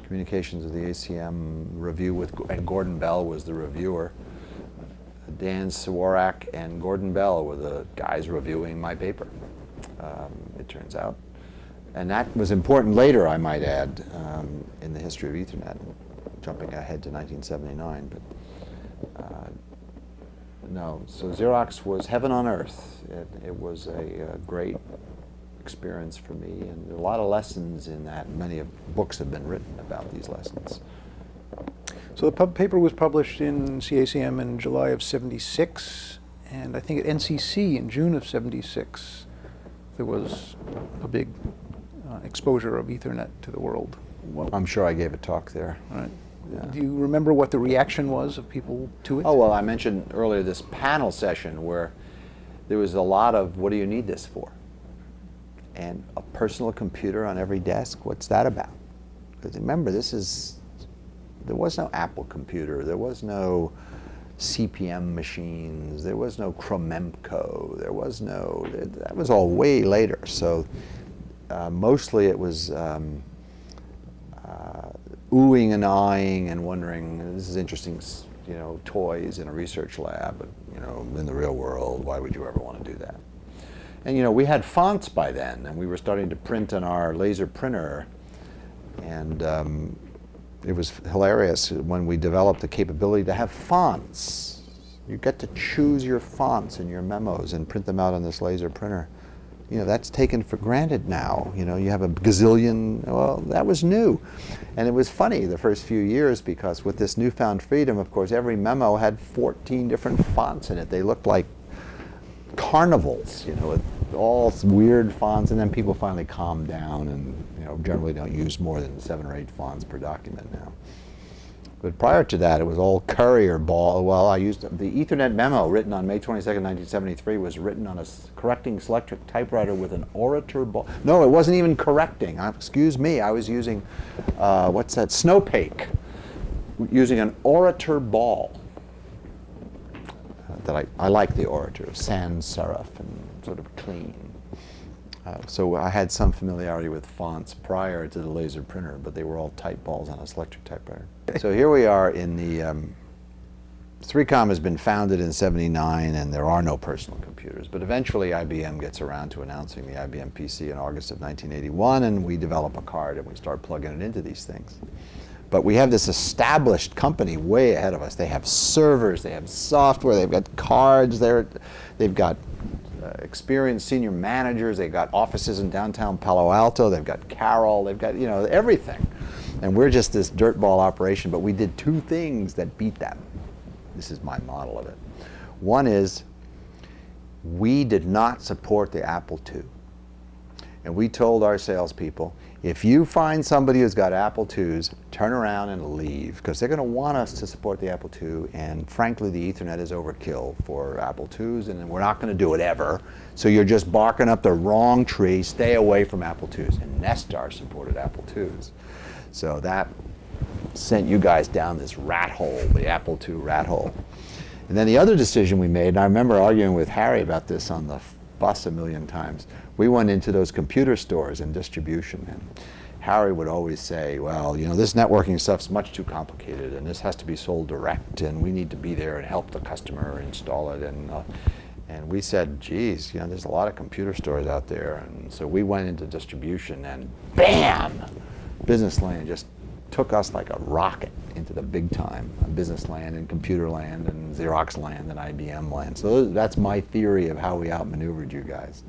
Communications of the ACM review and Gordon Bell was the reviewer. Dan Swarak and Gordon Bell were the guys reviewing my paper. It turns out. And that was important later, I might add, in the history of Ethernet, jumping ahead to 1979. But no, so Xerox was heaven on earth. It was a great experience for me, and there are a lot of lessons in that. Many books have been written about these lessons. So the paper was published in CACM in July of '76, and I think at NCC in June of '76, there was a big exposure of Ethernet to the world. I'm sure I gave a talk there. Right. Yeah. Do you remember what the reaction was of people to it? Oh, well, I mentioned earlier this panel session where there was a lot of, what do you need this for? And a personal computer on every desk, what's that about? Because remember, there was no Apple computer, there was no CPM machines, there was no Chromemco, there was no, that was all way later. So mostly it was oohing and eyeing and wondering, this is interesting, you know, toys in a research lab, but, you know, in the real world, why would you ever want to do that? And, you know, we had fonts by then, and we were starting to print on our laser printer, and it was hilarious when we developed the capability to have fonts. You get to choose your fonts in your memos and print them out on this laser printer. You know, that's taken for granted now. You know, you have a gazillion, well, that was new. And it was funny the first few years because with this newfound freedom, of course, every memo had 14 different fonts in it. They looked like carnivals, you know, with all weird fonts, and then people finally calmed down and, you know, generally don't use more than 7 or 8 fonts per document now. But prior to that, it was all courier ball. Well, I used the Ethernet memo written on May 22nd, 1973 was written on a correcting selectric typewriter with an orator ball. No, it wasn't even correcting. Excuse me, I was using, what's that, Snowpake, using an orator ball. That I like the orator, sans serif and sort of clean. So I had some familiarity with fonts prior to the laser printer, but they were all type balls on a selectric typewriter. So here we are in the, 3Com has been founded in '79 and there are no personal computers, but eventually IBM gets around to announcing the IBM PC in August of 1981 and we develop a card and we start plugging it into these things. But we have this established company way ahead of us. They have servers, they have software, they've got cards, they've got experienced senior managers, they've got offices in downtown Palo Alto, they've got Carroll, they've got, everything. And we're just this dirtball operation, but we did two things that beat them. This is my model of it. One is, we did not support the Apple II. And we told our salespeople, if you find somebody who's got Apple IIs, turn around and leave, because they're going to want us to support the Apple II, and frankly, the Ethernet is overkill for Apple IIs, and we're not going to do it ever. So you're just barking up the wrong tree. Stay away from Apple IIs. And Nestar supported Apple IIs. So that sent you guys down this rat hole, the Apple II rat hole. And then the other decision we made, and I remember arguing with Harry about this on the bus a million times, we went into those computer stores and distribution, and Harry would always say, well, this networking stuff's much too complicated, and this has to be sold direct, and we need to be there and help the customer install it. And we said, geez, there's a lot of computer stores out there. And so we went into distribution, and bam, Business LAN just took us like a rocket into the big time, Business LAN and Computer LAN and Xerox LAN and IBM LAN. So that's my theory of how we outmaneuvered you guys.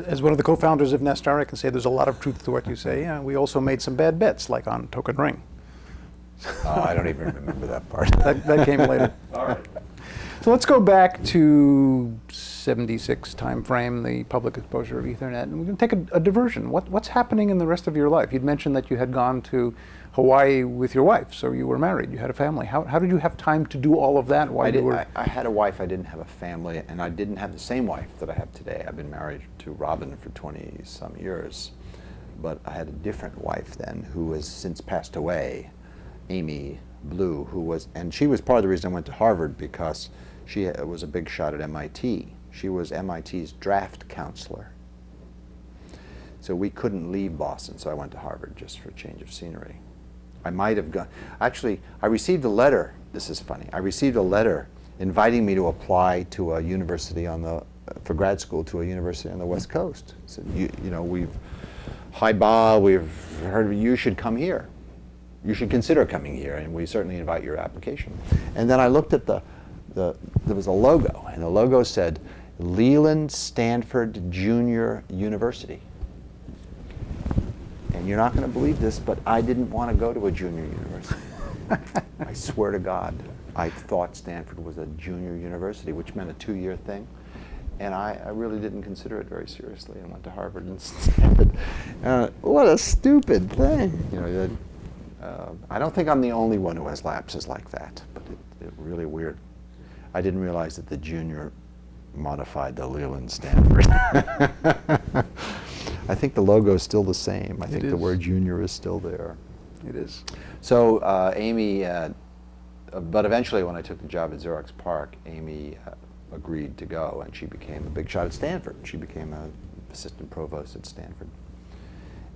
As one of the co-founders of Nestar, I can say there's a lot of truth to what you say. We also made some bad bets, like on Token Ring. I don't even remember that part. that came later. All right. So let's go back to 76 time frame, the public exposure of Ethernet, and we're going to take a diversion. What's happening in the rest of your life? You'd mentioned that you had gone to Hawaii with your wife, so you were married, you had a family. How did you have time to do all of that while you were... I had a wife, I didn't have a family, and I didn't have the same wife that I have today. I've been married to Robin for 20-some years, but I had a different wife then who has since passed away, Amy Blue, and she was part of the reason I went to Harvard, because she was a big shot at MIT. She was MIT's draft counselor. So we couldn't leave Boston, so I went to Harvard just for a change of scenery. I might have gone, actually, I received a letter, this is funny, I received a letter inviting me to apply to a university for grad school to a university on the West Coast. So, hi Bob, we've heard you should come here. You should consider coming here, and we certainly invite your application. And then I looked at there was a logo, and the logo said, Leland Stanford Junior University. And you're not going to believe this, but I didn't want to go to a junior university. I swear to God, I thought Stanford was a junior university, which meant a 2-year thing. And I really didn't consider it very seriously, and went to Harvard instead. What a stupid thing. I don't think I'm the only one who has lapses like that, but it's really weird. I didn't realize that the junior modified the Leland Stanford. I think the logo is still the same. I think the word junior is still there. It is. So Amy, but eventually when I took the job at Xerox PARC, Amy agreed to go, and she became a big shot at Stanford. She became an assistant provost at Stanford.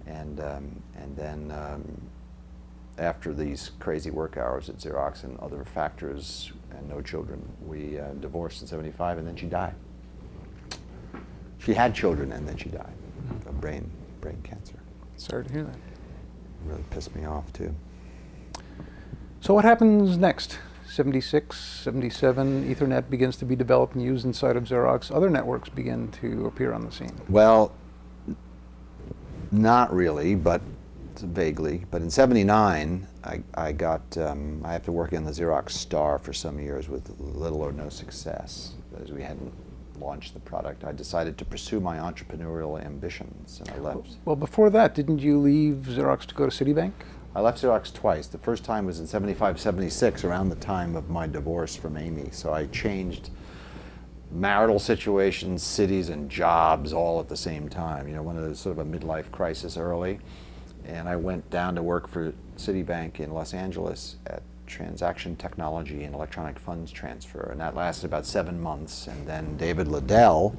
And then after these crazy work hours at Xerox and other factors and no children, we divorced in '75, and then she died. She had children, and then she died of brain cancer. Sorry to hear that. It really pissed me off, too. So what happens next? 76, 77, Ethernet begins to be developed and used inside of Xerox. Other networks begin to appear on the scene. Well, not really, but vaguely. But in '79, I have to work in the Xerox Star for some years with little or no success, as we hadn't launched the product. I decided to pursue my entrepreneurial ambitions, and I left. Well, before that, didn't you leave Xerox to go to Citibank? I left Xerox twice. The first time was in '75, '76, around the time of my divorce from Amy. So I changed marital situations, cities, and jobs all at the same time. One of those sort of a midlife crisis early. And I went down to work for Citibank in Los Angeles at transaction technology and electronic funds transfer, and that lasted about 7 months. And then David Liddell,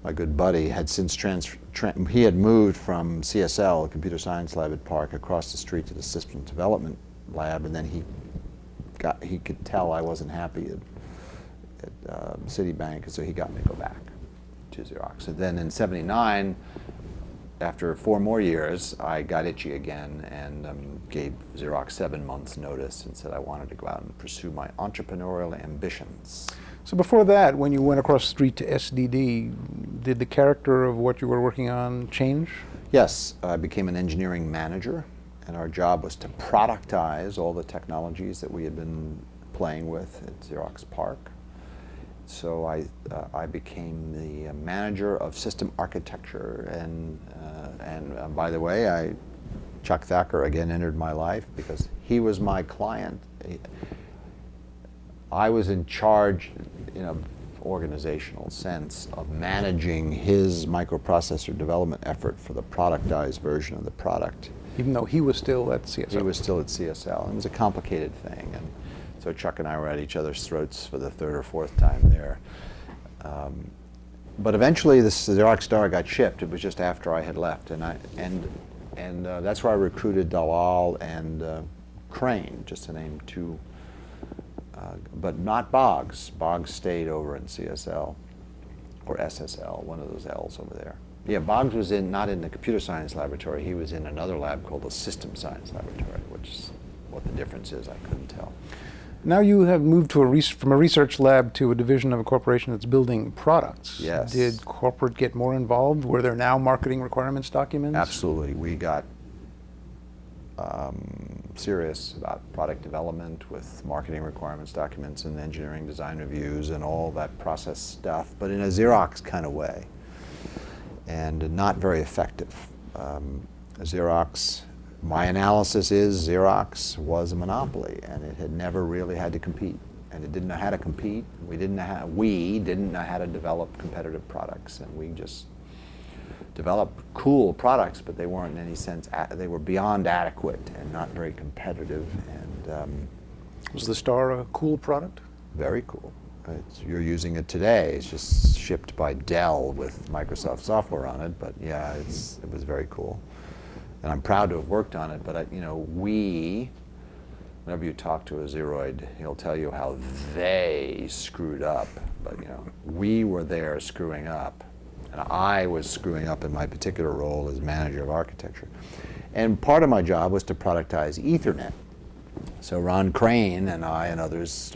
my good buddy, had since he had moved from CSL, a computer science lab at PARC, across the street to the systems development lab, and then he could tell I wasn't happy at Citibank, and so he got me to go back to Xerox. And then in '79, after 4 more years, I got itchy again and gave Xerox 7 months notice and said I wanted to go out and pursue my entrepreneurial ambitions. So before that, when you went across the street to SDD, did the character of what you were working on change? Yes, I became an engineering manager, and our job was to productize all the technologies that we had been playing with at Xerox PARC. So I became the manager of system architecture, and by the way, Chuck Thacker again entered my life because he was my client. I was in charge, in an organizational sense, of managing his microprocessor development effort for the productized version of the product. Even though he was still at CSL. He was still at CSL. It was a complicated thing, and so Chuck and I were at each other's throats for the 3rd or 4th time there. But eventually, the Xerox Star got shipped. It was just after I had left, and that's where I recruited Dalal and Crane, just to name 2. But not Boggs. Boggs stayed over in CSL, or SSL, one of those L's over there. Yeah, Boggs was not in the computer science laboratory. He was in another lab called the system science laboratory, which is what the difference is, I couldn't tell. Now you have moved to from a research lab to a division of a corporation that's building products. Yes. Did corporate get more involved? Were there now marketing requirements documents? Absolutely. We got serious about product development with marketing requirements documents and engineering design reviews and all that process stuff, but in a Xerox kind of way, and not very effective. Xerox, my analysis is Xerox was a monopoly, and it had never really had to compete, and it didn't know how to compete. We didn't know how to develop competitive products, and we just developed cool products, but they weren't in any sense, they were beyond adequate and not very competitive. And was the Star a cool product? Very cool. You're using it today. It's just shipped by Dell with Microsoft software on it, but yeah, it was very cool. And I'm proud to have worked on it, but whenever you talk to a Xeroid, he'll tell you how they screwed up, but we were there screwing up. And I was screwing up in my particular role as manager of architecture. And part of my job was to productize Ethernet. So Ron Crane and I and others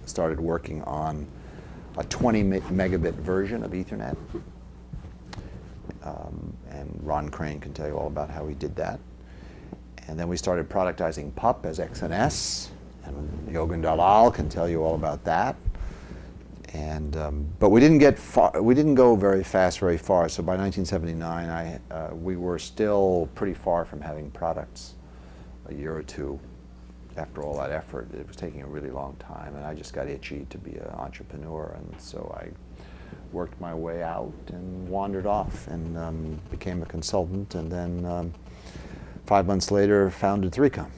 started working on a 20 megabit version of Ethernet. And Ron Crane can tell you all about how we did that. And then we started productizing PUP as XNS, and Yogan Dalal can tell you all about that. And but we didn't get far. We didn't go very fast, very far. So by 1979, we were still pretty far from having products. A year or 2 after all that effort, it was taking a really long time, and I just got itchy to be an entrepreneur, and so I worked my way out and wandered off and became a consultant, and then 5 months later founded 3Com.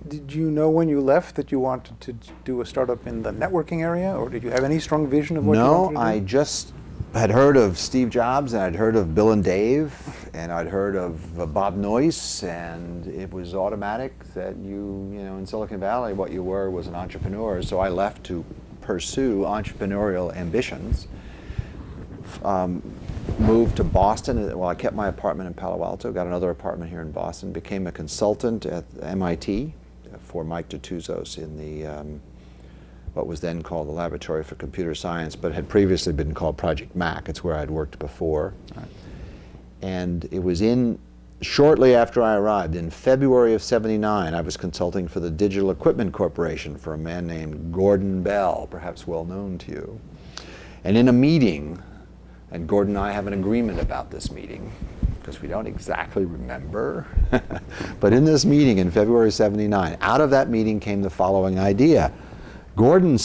Did you know when you left that you wanted to do a startup in the networking area, or did you have any strong vision of what you wanted to do? No, I just had heard of Steve Jobs, and I'd heard of Bill and Dave, and I'd heard of Bob Noyce, and it was automatic that in Silicon Valley, what you were was an entrepreneur. So I left to pursue entrepreneurial ambitions. Moved to Boston. Well, I kept my apartment in Palo Alto, got another apartment here in Boston, became a consultant at MIT for Mike Detouzos in the what was then called the Laboratory for Computer Science, but had previously been called Project Mac. It's where I'd worked before. Right. And it was shortly after I arrived, in February of '79, I was consulting for the Digital Equipment Corporation for a man named Gordon Bell, perhaps well known to you. And in a meeting, and Gordon and I have an agreement about this meeting, because we don't exactly remember, but in this meeting in February '79, out of that meeting came the following idea. Gordon,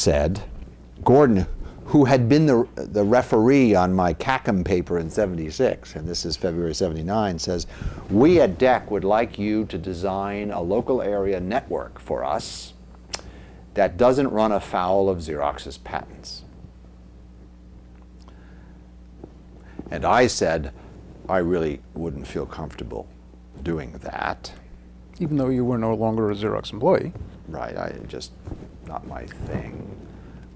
who had been the referee on my CACM paper in '76, and this is February '79, says, we at DEC would like you to design a local area network for us that doesn't run afoul of Xerox's patents. And I said, I really wouldn't feel comfortable doing that. Even though you were no longer a Xerox employee. Right, just not my thing.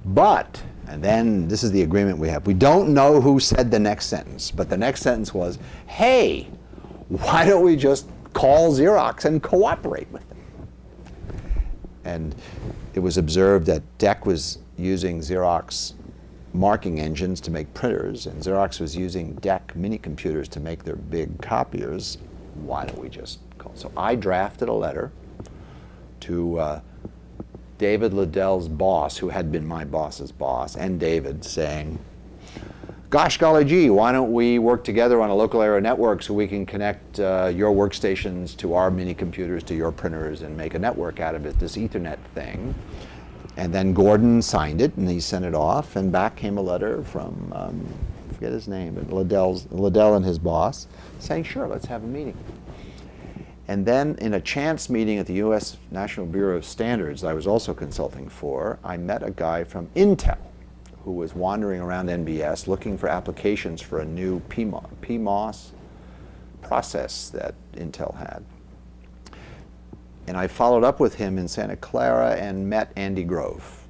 But, and then this is the agreement we have. We don't know who said the next sentence, but the next sentence was, hey, why don't we just call Xerox and cooperate with them? And it was observed that DEC was using Xerox marking engines to make printers, and Xerox was using DEC mini computers to make their big copiers. Why don't we just call? So I drafted a letter to David Liddell's boss, who had been my boss's boss, and David, saying, gosh golly gee, why don't we work together on a local area network so we can connect your workstations to our mini computers to your printers and make a network out of it, this Ethernet thing. And then Gordon signed it, and he sent it off, and back came a letter from, I forget his name, but Liddell and his boss, saying, sure, let's have a meeting. And then in a chance meeting at the US National Bureau of Standards I was also consulting for, I met a guy from Intel who was wandering around NBS looking for applications for a new PMOS process that Intel had. And I followed up with him in Santa Clara and met Andy Grove.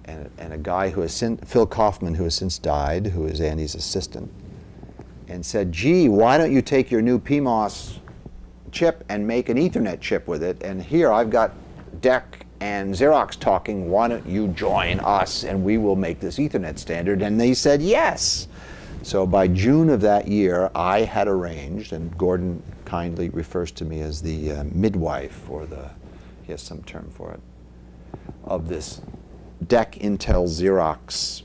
And a guy who has since, Phil Kaufman, who has since died, who is Andy's assistant, and said, gee, why don't you take your new PMOS chip and make an Ethernet chip with it? And here I've got DEC and Xerox talking, why don't you join us and we will make this Ethernet standard? And they said yes. So by June of that year, I had arranged, and Gordon kindly refers to me as the midwife, or the, he has some term for it, of this DEC Intel Xerox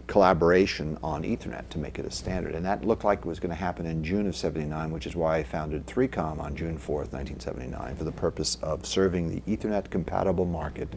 collaboration on Ethernet to make it a standard. And that looked like it was going to happen in June of '79, which is why I founded 3Com on June 4th, 1979, for the purpose of serving the Ethernet compatible market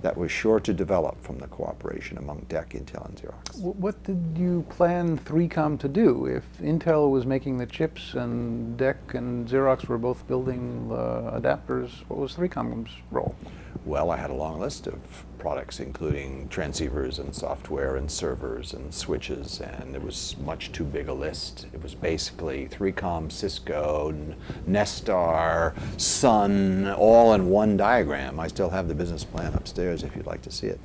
that was sure to develop from the cooperation among DEC, Intel, and Xerox. What did you plan 3Com to do? If Intel was making the chips and DEC and Xerox were both building adapters, what was 3Com's role? Well, I had a long list of products, including transceivers and software and servers and switches, and it was much too big a list. It was basically 3Com, Cisco, Nestar, Sun, all in one diagram. I still have the business plan upstairs if you'd like to see it.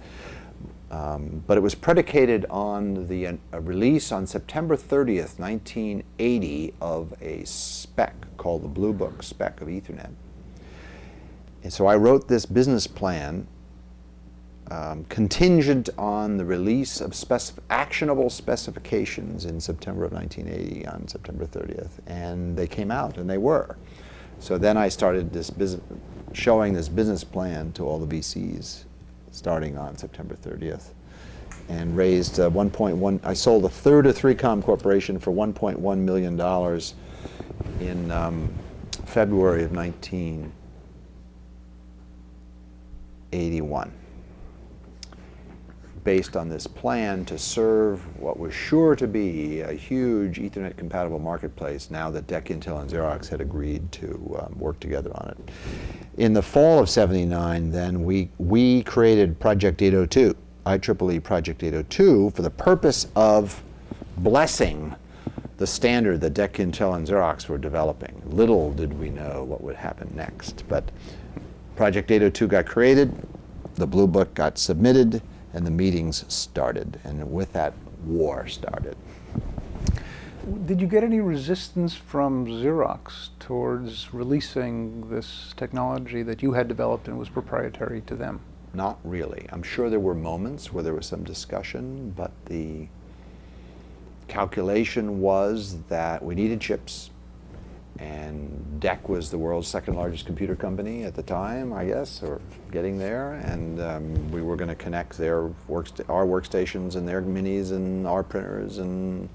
But it was predicated on the release on September 30th, 1980 of a spec called the Blue Book spec of Ethernet. And so I wrote this business plan contingent on the release of actionable specifications in September of 1980 on September 30th. And they came out, and they were. So then I started this showing this business plan to all the VCs starting on September 30th, and raised 1.1, I sold a third of 3Com Corporation for $1.1 million in February of 1981, based on this plan to serve what was sure to be a huge Ethernet compatible marketplace now that DEC, Intel, and Xerox had agreed to work together on it. In the fall of '79, then we created Project 802, IEEE Project 802, for the purpose of blessing the standard that DEC, Intel, and Xerox were developing. Little did we know what would happen next, but Project 802 got created, the Blue Book got submitted, and the meetings started, and with that, war started. Did you get any resistance from Xerox towards releasing this technology that you had developed and was proprietary to them? Not really. I'm sure there were moments where there was some discussion, but the calculation was that we needed chips, and DEC was the world's second largest computer company at the time, I guess, or getting there, and we were going to connect our workstations and their minis and our printers, and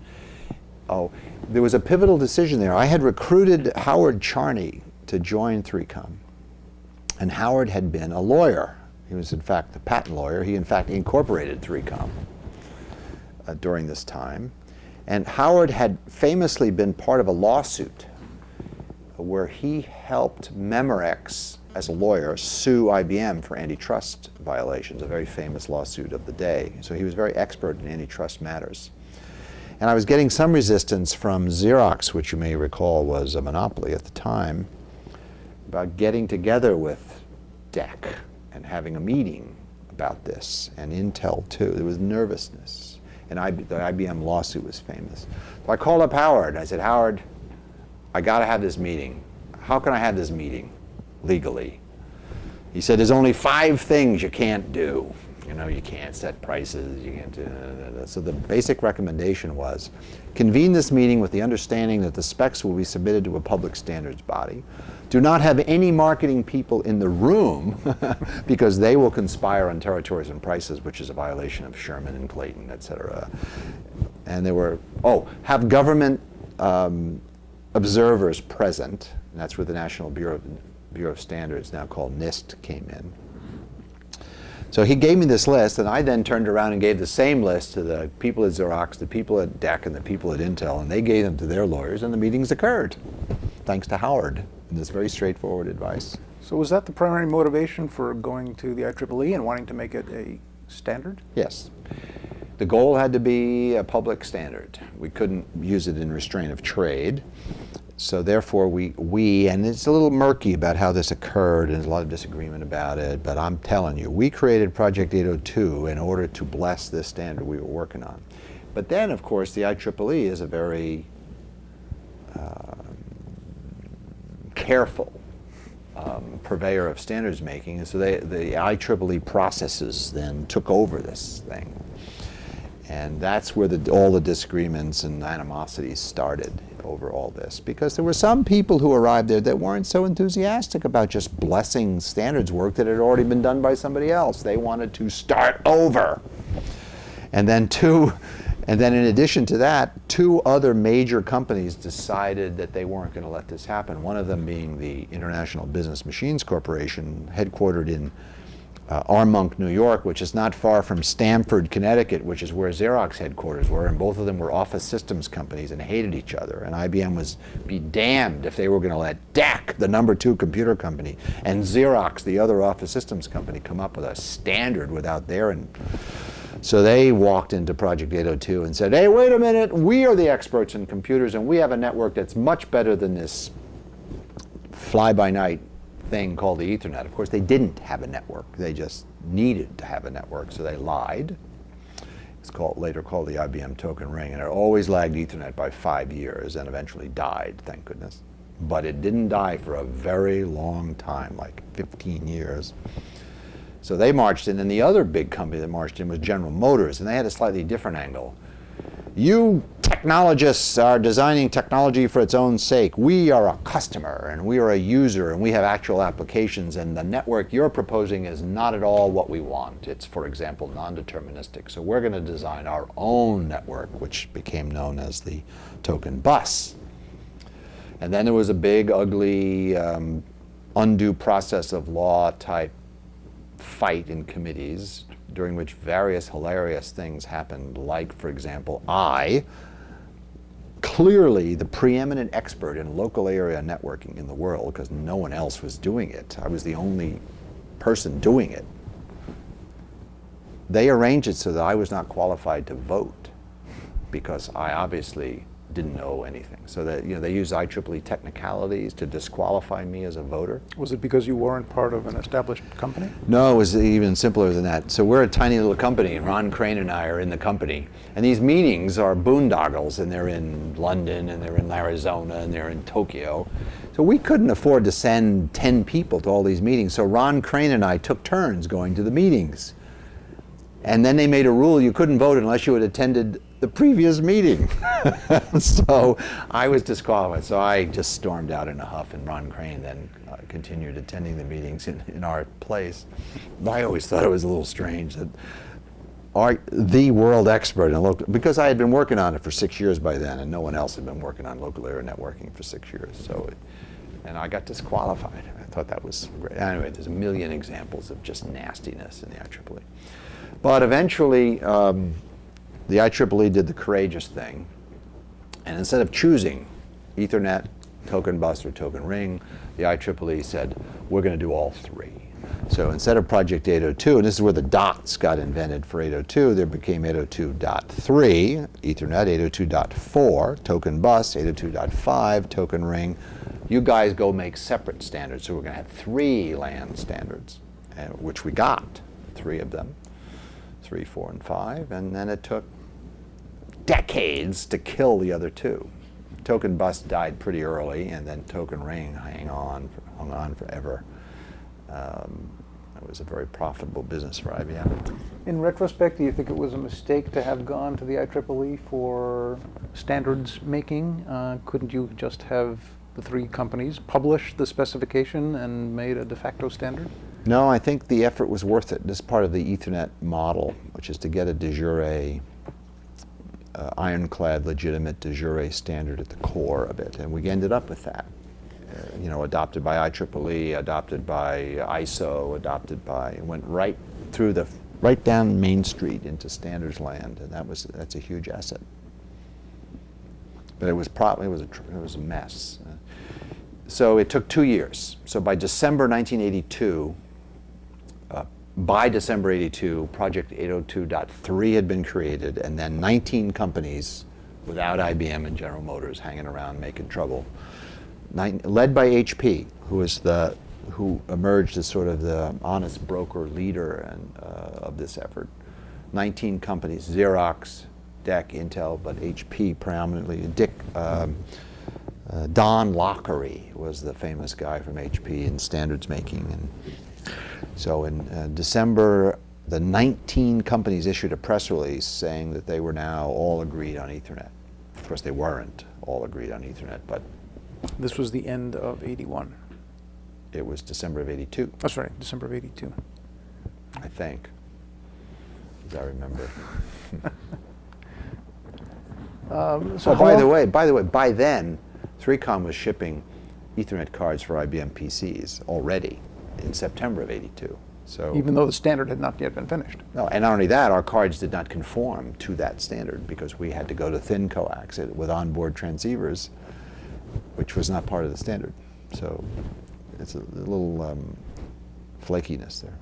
there was a pivotal decision there. I had recruited Howard Charney to join 3Com, and Howard had been a lawyer. He was in fact a patent lawyer. He in fact incorporated 3Com during this time, and Howard had famously been part of a lawsuit where he helped Memorex, as a lawyer, sue IBM for antitrust violations, a very famous lawsuit of the day. So he was very expert in antitrust matters. And I was getting some resistance from Xerox, which you may recall was a monopoly at the time, about getting together with DEC and having a meeting about this, and Intel too. There was nervousness, and the IBM lawsuit was famous. So I called up Howard. I said, Howard, I got to have this meeting. How can I have this meeting legally? He said, there's only 5 things you can't do. You know, you can't set prices, you can't do. So the basic recommendation was, convene this meeting with the understanding that the specs will be submitted to a public standards body. Do not have any marketing people in the room because they will conspire on territories and prices, which is a violation of Sherman and Clayton, et cetera. And there were, have government observers present, and that's where the National Bureau of Standards, now called NIST, came in. So he gave me this list, and I then turned around and gave the same list to the people at Xerox, the people at DEC, and the people at Intel, and they gave them to their lawyers, and the meetings occurred, thanks to Howard, and this very straightforward advice. So was that the primary motivation for going to the IEEE and wanting to make it a standard? Yes. The goal had to be a public standard. We couldn't use it in restraint of trade. So therefore we, and it's a little murky about how this occurred, and there's a lot of disagreement about it, but I'm telling you, we created Project 802 in order to bless this standard we were working on. But then, of course, the IEEE is a very careful purveyor of standards making, and so the IEEE processes then took over this thing. And that's where all the disagreements and animosities started over all this, because there were some people who arrived there that weren't so enthusiastic about just blessing standards work that had already been done by somebody else. They wanted to start over. And then in addition to that, 2 other major companies decided that they weren't going to let this happen. One of them being the International Business Machines Corporation, headquartered in Armonk, New York, which is not far from Stamford, Connecticut, which is where Xerox headquarters were, and both of them were office systems companies and hated each other. And IBM was be damned if they were going to let DEC, the #2 computer company, and Xerox, the other office systems company, come up with a standard without their. So they walked into Project 802 and said, hey, wait a minute, we are the experts in computers, and we have a network that's much better than this fly-by-night thing called the Ethernet. Of course, they didn't have a network. They just needed to have a network, so they lied. It's later called the IBM token ring, and it always lagged Ethernet by 5 years and eventually died, thank goodness. But it didn't die for a very long time, like 15 years. So they marched in, and the other big company that marched in was General Motors, and they had a slightly different angle. You technologists are designing technology for its own sake. We are a customer, and we are a user, and we have actual applications, and the network you're proposing is not at all what we want. It's, for example, non-deterministic. So we're going to design our own network, which became known as the token bus. And then there was a big, ugly, undue process of law type fight in committees, during which various hilarious things happened, like, for example, clearly the preeminent expert in local area networking in the world, because no one else was doing it. I was the only person doing it. They arranged it so that I was not qualified to vote, because I obviously didn't know anything. So that, they used IEEE technicalities to disqualify me as a voter. Was it because you weren't part of an established company? No, it was even simpler than that. So we're a tiny little company, and Ron Crane and I are in the company. And these meetings are boondoggles, and they're in London, and they're in Arizona, and they're in Tokyo. So we couldn't afford to send 10 people to all these meetings. So Ron Crane and I took turns going to the meetings. And then they made a rule you couldn't vote unless you had attended the previous meeting. So I was disqualified. So I just stormed out in a huff, and Ron Crane then continued attending the meetings in our place. I always thought it was a little strange that the world expert in local, because I had been working on it for 6 years by then, and no one else had been working on local area networking for 6 years. So, and I got disqualified. I thought that was great. Anyway, there's a million examples of just nastiness in the IEEE. But eventually, the IEEE did the courageous thing, and instead of choosing Ethernet, token bus, or token ring, the IEEE said, we're going to do all 3. So instead of Project 802, and this is where the dots got invented for 802, there became 802.3, Ethernet, 802.4, token bus, 802.5, token ring. You guys go make separate standards, so we're going to have 3 LAN standards, which we got, 3 of them. 3, 4, and 5, and then it took decades to kill the other 2. Token bus died pretty early, and then token ring hung on forever. It was a very profitable business for IBM. In retrospect, do you think it was a mistake to have gone to the IEEE for standards making? Couldn't you just have the three companies publish the specification and made a de facto standard? No, I think the effort was worth it. This is part of the Ethernet model, which is to get a de jure, ironclad, legitimate de jure standard at the core of it, and we ended up with that. You know, adopted by IEEE, adopted by ISO, went right through right down Main Street into standards land, and that's a huge asset. But it was a mess. So it took 2 years. So by December 1982, Project 802.3 had been created, and then 19 companies without IBM and General Motors hanging around making trouble. Led by HP, who emerged as sort of the honest broker leader of this effort. 19 companies, Xerox, DEC, Intel, but HP predominantly. Don Lockery was the famous guy from HP in standards making. And so in December, the 19 companies issued a press release saying that they were now all agreed on Ethernet. Of course, they weren't all agreed on Ethernet, but this was the end of 81. It was December of 82. That's right, December of 82. I think, as I remember. By the way, by then, 3Com was shipping Ethernet cards for IBM PCs already in September of 82. So even though the standard had not yet been finished. No, and not only that, our cards did not conform to that standard because we had to go to thin coax with onboard transceivers, which was not part of the standard. So it's a little flakiness there.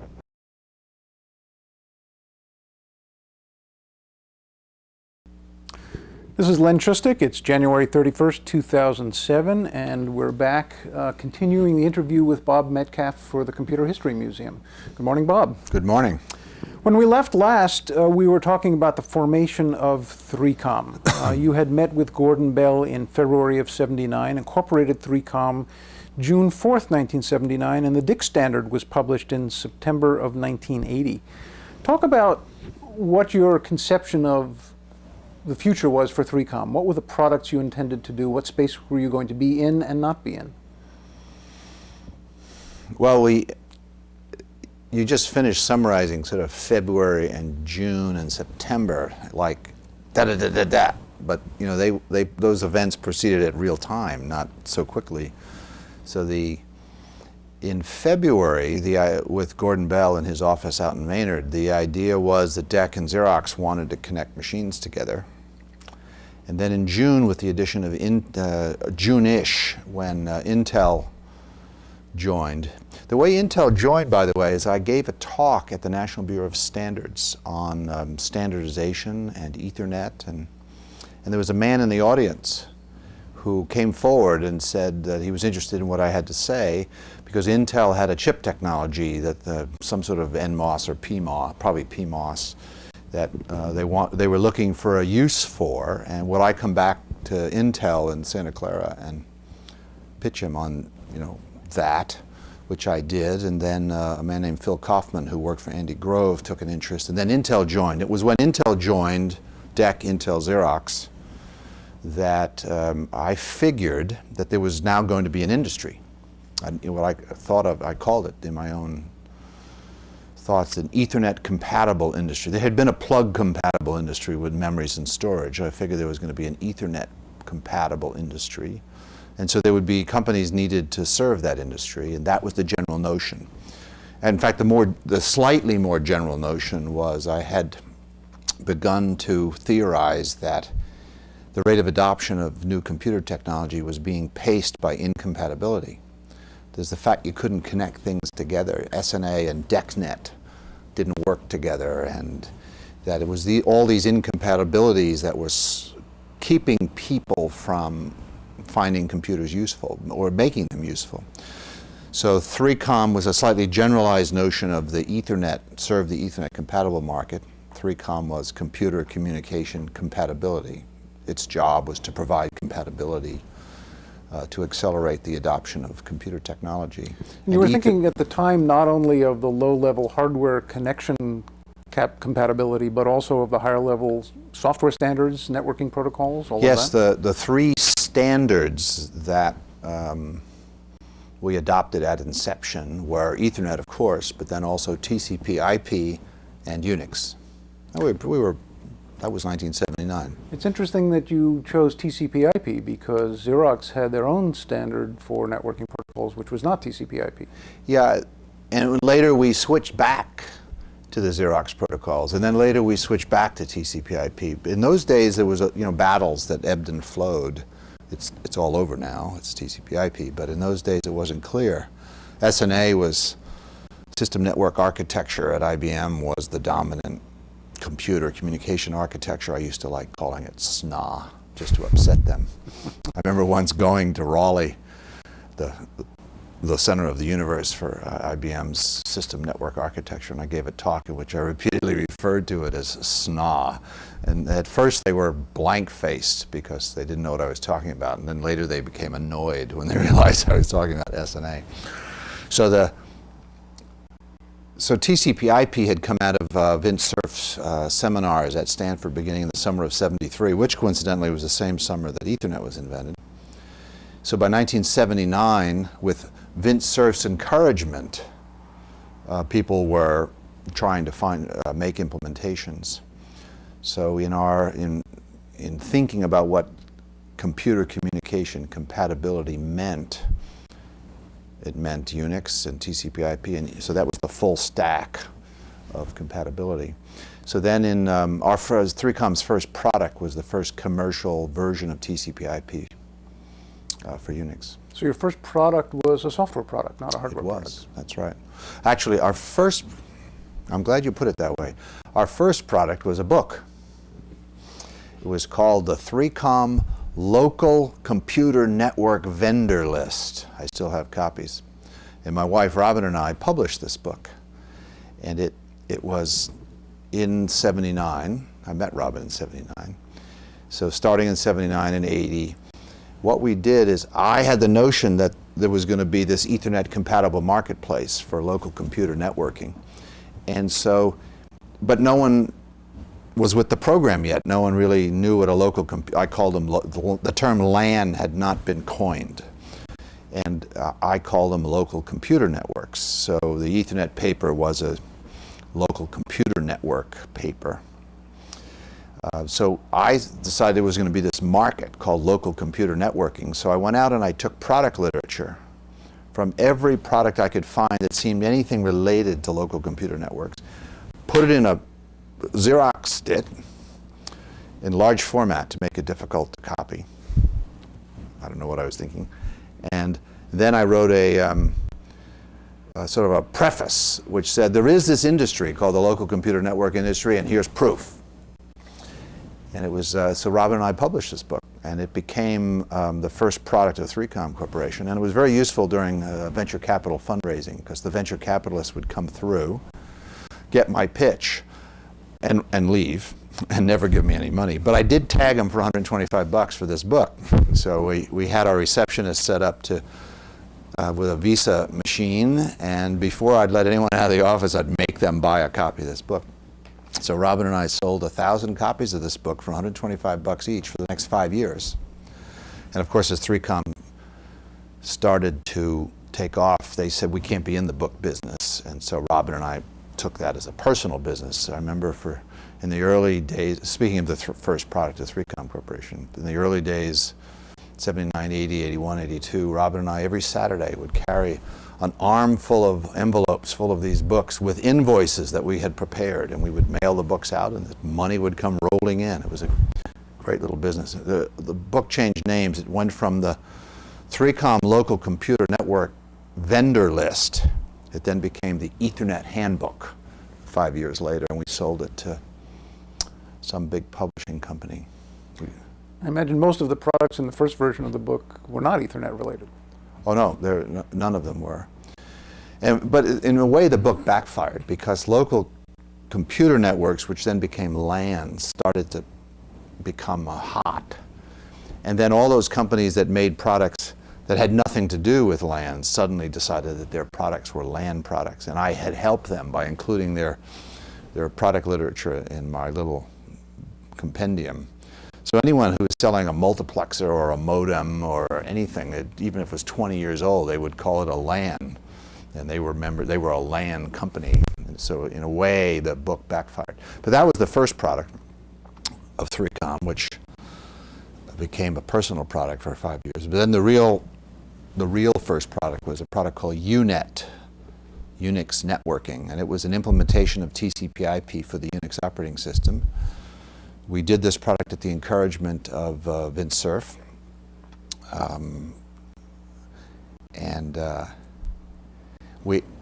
This is Len Trustic. It's January 31st, 2007, and we're back continuing the interview with Bob Metcalfe for the Computer History Museum. Good morning, Bob. Good morning. When we left last, we were talking about the formation of 3Com. You had met with Gordon Bell in February of '79, incorporated 3Com June 4th, 1979, and the DIC standard was published in September of 1980. Talk about what your conception of the future was for 3Com. What were the products you intended to do? What space were you going to be in and not be in? Well, you just finished summarizing sort of February and June and September, like da-da-da-da-da. But you know, those events proceeded at real time, not so quickly. So in February, with Gordon Bell in his office out in Maynard, the idea was that DEC and Xerox wanted to connect machines together. And then in June, with the addition of June-ish, when Intel joined. The way Intel joined, by the way, is I gave a talk at the National Bureau of Standards on standardization and Ethernet, and there was a man in the audience who came forward and said that he was interested in what I had to say because Intel had a chip technology that some sort of NMOS or PMOS, probably PMOS, that they were looking for a use for, and would I come back to Intel in Santa Clara and pitch him on, that, which I did, and then a man named Phil Kaufman who worked for Andy Grove took an interest, and then Intel joined. It was when Intel joined, DEC, Intel, Xerox, that I figured that there was now going to be an industry. What I called it in my own thoughts, an Ethernet compatible industry. There had been a plug compatible industry with memories and storage. I figured there was going to be an Ethernet compatible industry. And so there would be companies needed to serve that industry, and that was the general notion. And in fact, the slightly more general notion was I had begun to theorize that the rate of adoption of new computer technology was being paced by incompatibility. There's the fact you couldn't connect things together. SNA and DECnet didn't work together, and that it was all these incompatibilities that were keeping people from finding computers useful or making them useful. So 3Com was a slightly generalized notion of the Ethernet, serve the Ethernet compatible market. 3Com was computer communication compatibility. its job was to provide compatibility to accelerate the adoption of computer technology. And you were thinking at the time not only of the low-level hardware connection compatibility, but also of the higher-level software standards, networking protocols, all of that? Yes, the three standards that we adopted at inception were Ethernet, of course, but then also TCP/IP and UNIX. That was 1979. It's interesting that you chose TCP/IP because Xerox had their own standard for networking protocols, which was not TCP/IP. Yeah, and later we switched back to the Xerox protocols, and then later we switched back to TCP/IP. In those days, there was battles that ebbed and flowed. It's all over now. It's TCP/IP, but in those days it wasn't clear. SNA was system network architecture at IBM was the dominant computer communication architecture. I used to like calling it SNA, just to upset them. I remember once going to Raleigh, the center of the universe for IBM's system network architecture, and I gave a talk in which I repeatedly referred to it as SNA. And at first they were blank-faced because they didn't know what I was talking about, and then later they became annoyed when they realized I was talking about SNA. So TCP/IP had come out of Vint Cerf's seminars at Stanford beginning in the summer of '73, which coincidentally was the same summer that Ethernet was invented. So by 1979, with Vint Cerf's encouragement, people were trying to make implementations. So in thinking about what computer communication compatibility meant, it meant Unix and TCP/IP, and so that was the full stack of compatibility. So then in 3Com's first product was the first commercial version of TCP/IP for Unix. So your first product was a software product, not a hardware product. It was, that's right. Actually, I'm glad you put it that way. Our first product was a book. It was called the 3Com Local Computer Network Vendor List. I still have copies. And my wife Robin and I published this book. And it was in '79. I met Robin in '79. So starting in '79 and '80, what we did is I had the notion that there was going to be this Ethernet compatible marketplace for local computer networking. And so, but no one was with the program yet. No one really knew what a local I called them, the term LAN had not been coined. And I called them local computer networks. So the Ethernet paper was a local computer network paper. So I decided there was going to be this market called local computer networking. So I went out and I took product literature from every product I could find that seemed anything related to local computer networks, put it in a Xeroxed it in large format to make it difficult to copy. I don't know what I was thinking. And then I wrote a sort of a preface which said there is this industry called the local computer network industry, and here's proof. And it was, so Robin and I published this book, and it became the first product of 3Com Corporation. And it was very useful during venture capital fundraising, because the venture capitalists would come through, get my pitch, and leave, and never give me any money. But I did tag them for $125 for this book. So we had our receptionist set up to with a Visa machine, and before I'd let anyone out of the office, I'd make them buy a copy of this book. So Robin and I sold 1,000 copies of this book for $125 each for the next 5 years. And of course, as 3Com started to take off, they said, we can't be in the book business. And so Robin and I took that as a personal business. I remember in the early days, speaking of the first product of 3Com Corporation, in the early days, 79, 80, 81, 82, Robin and I every Saturday would carry an arm full of envelopes full of these books with invoices that we had prepared, and we would mail the books out and the money would come rolling in. It was a great little business. The book changed names. It went from the 3Com Local Computer Network Vendor List. It then became the Ethernet Handbook 5 years later, and we sold it to some big publishing company. I imagine most of the products in the first version of the book were not Ethernet related. Oh no, none of them were. But in a way the book backfired, because local computer networks, which then became LAN, started to become hot. And then all those companies that made products that had nothing to do with LAN suddenly decided that their products were LAN products. And I had helped them by including their product literature in my little compendium. So anyone who was selling a multiplexer or a modem or anything, even if it was 20 years old, they would call it a LAN. And they were a LAN company. And so in a way, the book backfired. But that was the first product of 3Com, which became a personal product for 5 years. But then the real first product was a product called UNIX networking, and it was an implementation of TCP/IP for the Unix operating system. We did this product at the encouragement of Vint Cerf,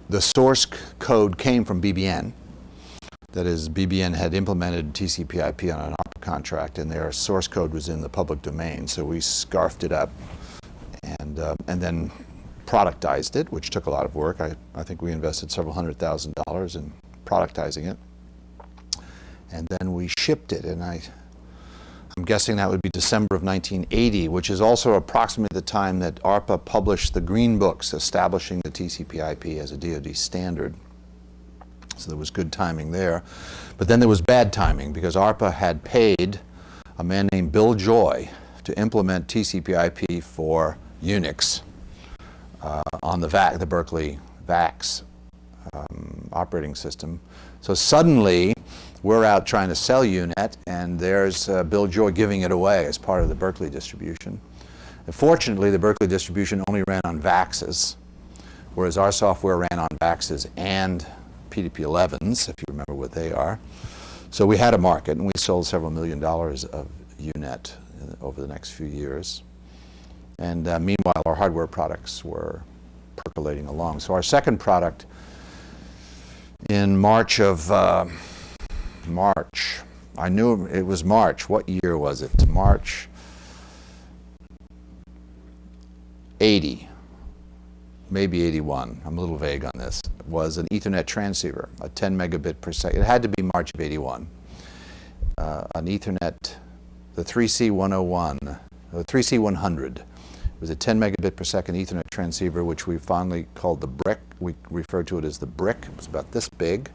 the source code came from BBN. That is, BBN had implemented TCP/IP on an ARPA contract, and their source code was in the public domain. So we scarfed it up and then productized it, which took a lot of work. I think we invested several $100,000 in productizing it. And then we shipped it, and I'm guessing that would be December of 1980, which is also approximately the time that ARPA published the Green Books establishing the TCP/IP as a DoD standard. So there was good timing there. But then there was bad timing, because ARPA had paid a man named Bill Joy to implement TCP/IP for Unix on the Berkeley VAX operating system. So suddenly, we're out trying to sell UNet, and there's Bill Joy giving it away as part of the Berkeley distribution. And fortunately, the Berkeley distribution only ran on VAXs, whereas our software ran on VAXs and PDP-11s, if you remember what they are. So we had a market, and we sold several $1 million of UNet over the next few years. And meanwhile, our hardware products were percolating along. So our second product in March, I knew it was March. What year was it? March 80, maybe 81. I'm a little vague on this. Was an Ethernet transceiver, a 10 megabit per second. It had to be March of 81. An Ethernet, the 3C101, the 3C100. It was a 10 megabit per second Ethernet transceiver, which we finally called the brick. We referred to it as the brick. It was about this big.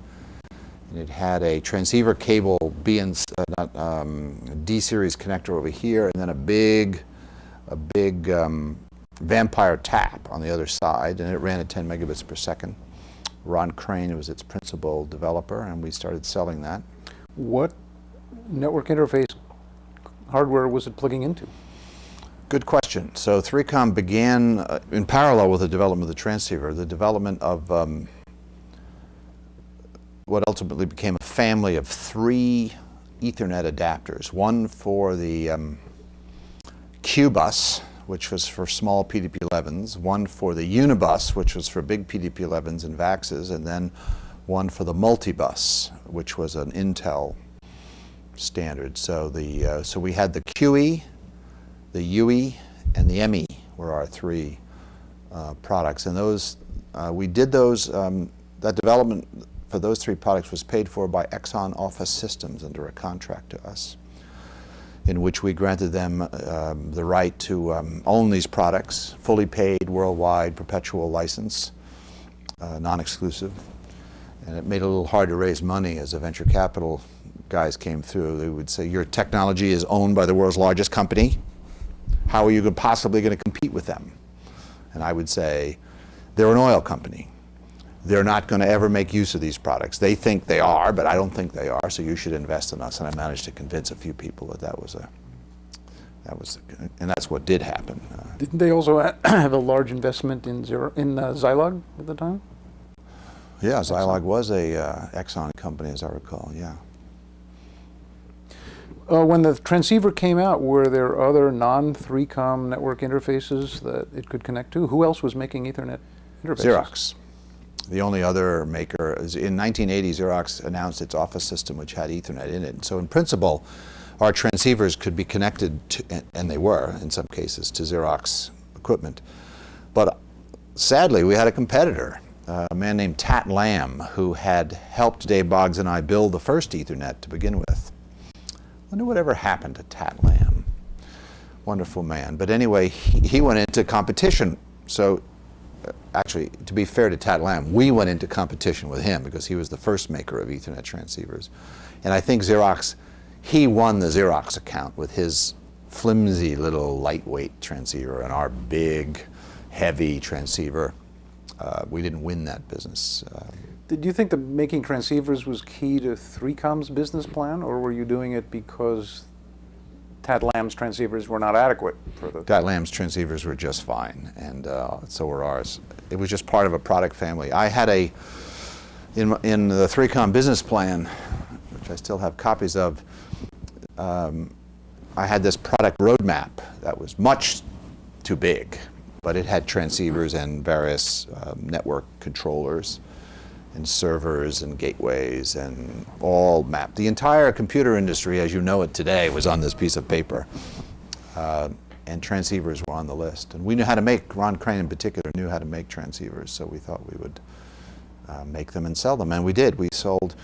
And it had a transceiver cable D-series connector over here, and then a big vampire tap on the other side, and it ran at 10 megabits per second. Ron Crane was its principal developer, and we started selling that. What network interface hardware was it plugging into? Good question. So 3Com began, in parallel with the development of the transceiver, the development of what ultimately became a family of 3 Ethernet adapters. One for the Q-bus, which was for small PDP-11s, one for the Unibus, which was for big PDP-11s and VAXs, and then one for the Multibus, which was an Intel standard. So so we had the QE, the UE, and the ME were our 3 products, and those we did those. That development for those 3 products was paid for by Exxon Office Systems under a contract to us, in which we granted them the right to own these products, fully paid, worldwide, perpetual license, non-exclusive. And it made it a little hard to raise money as the venture capital guys came through. They would say, your technology is owned by the world's largest company. How are you possibly going to compete with them? And I would say, they're an oil company. They're not going to ever make use of these products. They think they are, but I don't think they are, so you should invest in us. And I managed to convince a few people and that's what did happen. Didn't they also have a large investment in Zilog at the time? Yeah, Zilog was a Exxon company, as I recall, yeah. When the transceiver came out, were there other non-3Com network interfaces that it could connect to? Who else was making Ethernet interfaces? Xerox. The only other maker is in 1980, Xerox announced its Office system, which had Ethernet in it. So in principle, our transceivers could be connected to, and they were in some cases, to Xerox equipment. But sadly, we had a competitor, a man named Tat Lam, who had helped Dave Boggs and I build the first Ethernet to begin with. wonder whatever happened to Tat Lam. Wonderful man. But anyway, he went into competition. So actually, to be fair to Tat Lam, we went into competition with him because he was the first maker of Ethernet transceivers. And I think Xerox, he won the Xerox account with his flimsy little lightweight transceiver and our big, heavy transceiver. We didn't win that business. Did you think that making transceivers was key to 3Com's business plan, or were you doing it because Tat Lam's transceivers were not adequate for the... Tat Lam's transceivers were just fine, and so were ours. It was just part of a product family. I had in the 3Com business plan, which I still have copies of, I had this product roadmap that was much too big, but it had transceivers and various network controllers and servers and gateways and all mapped. The entire computer industry, as you know it today, was on this piece of paper. And transceivers were on the list. And we knew how to make, Ron Crane in particular knew how to make transceivers, so we thought we would make them and sell them. And we did. We sold,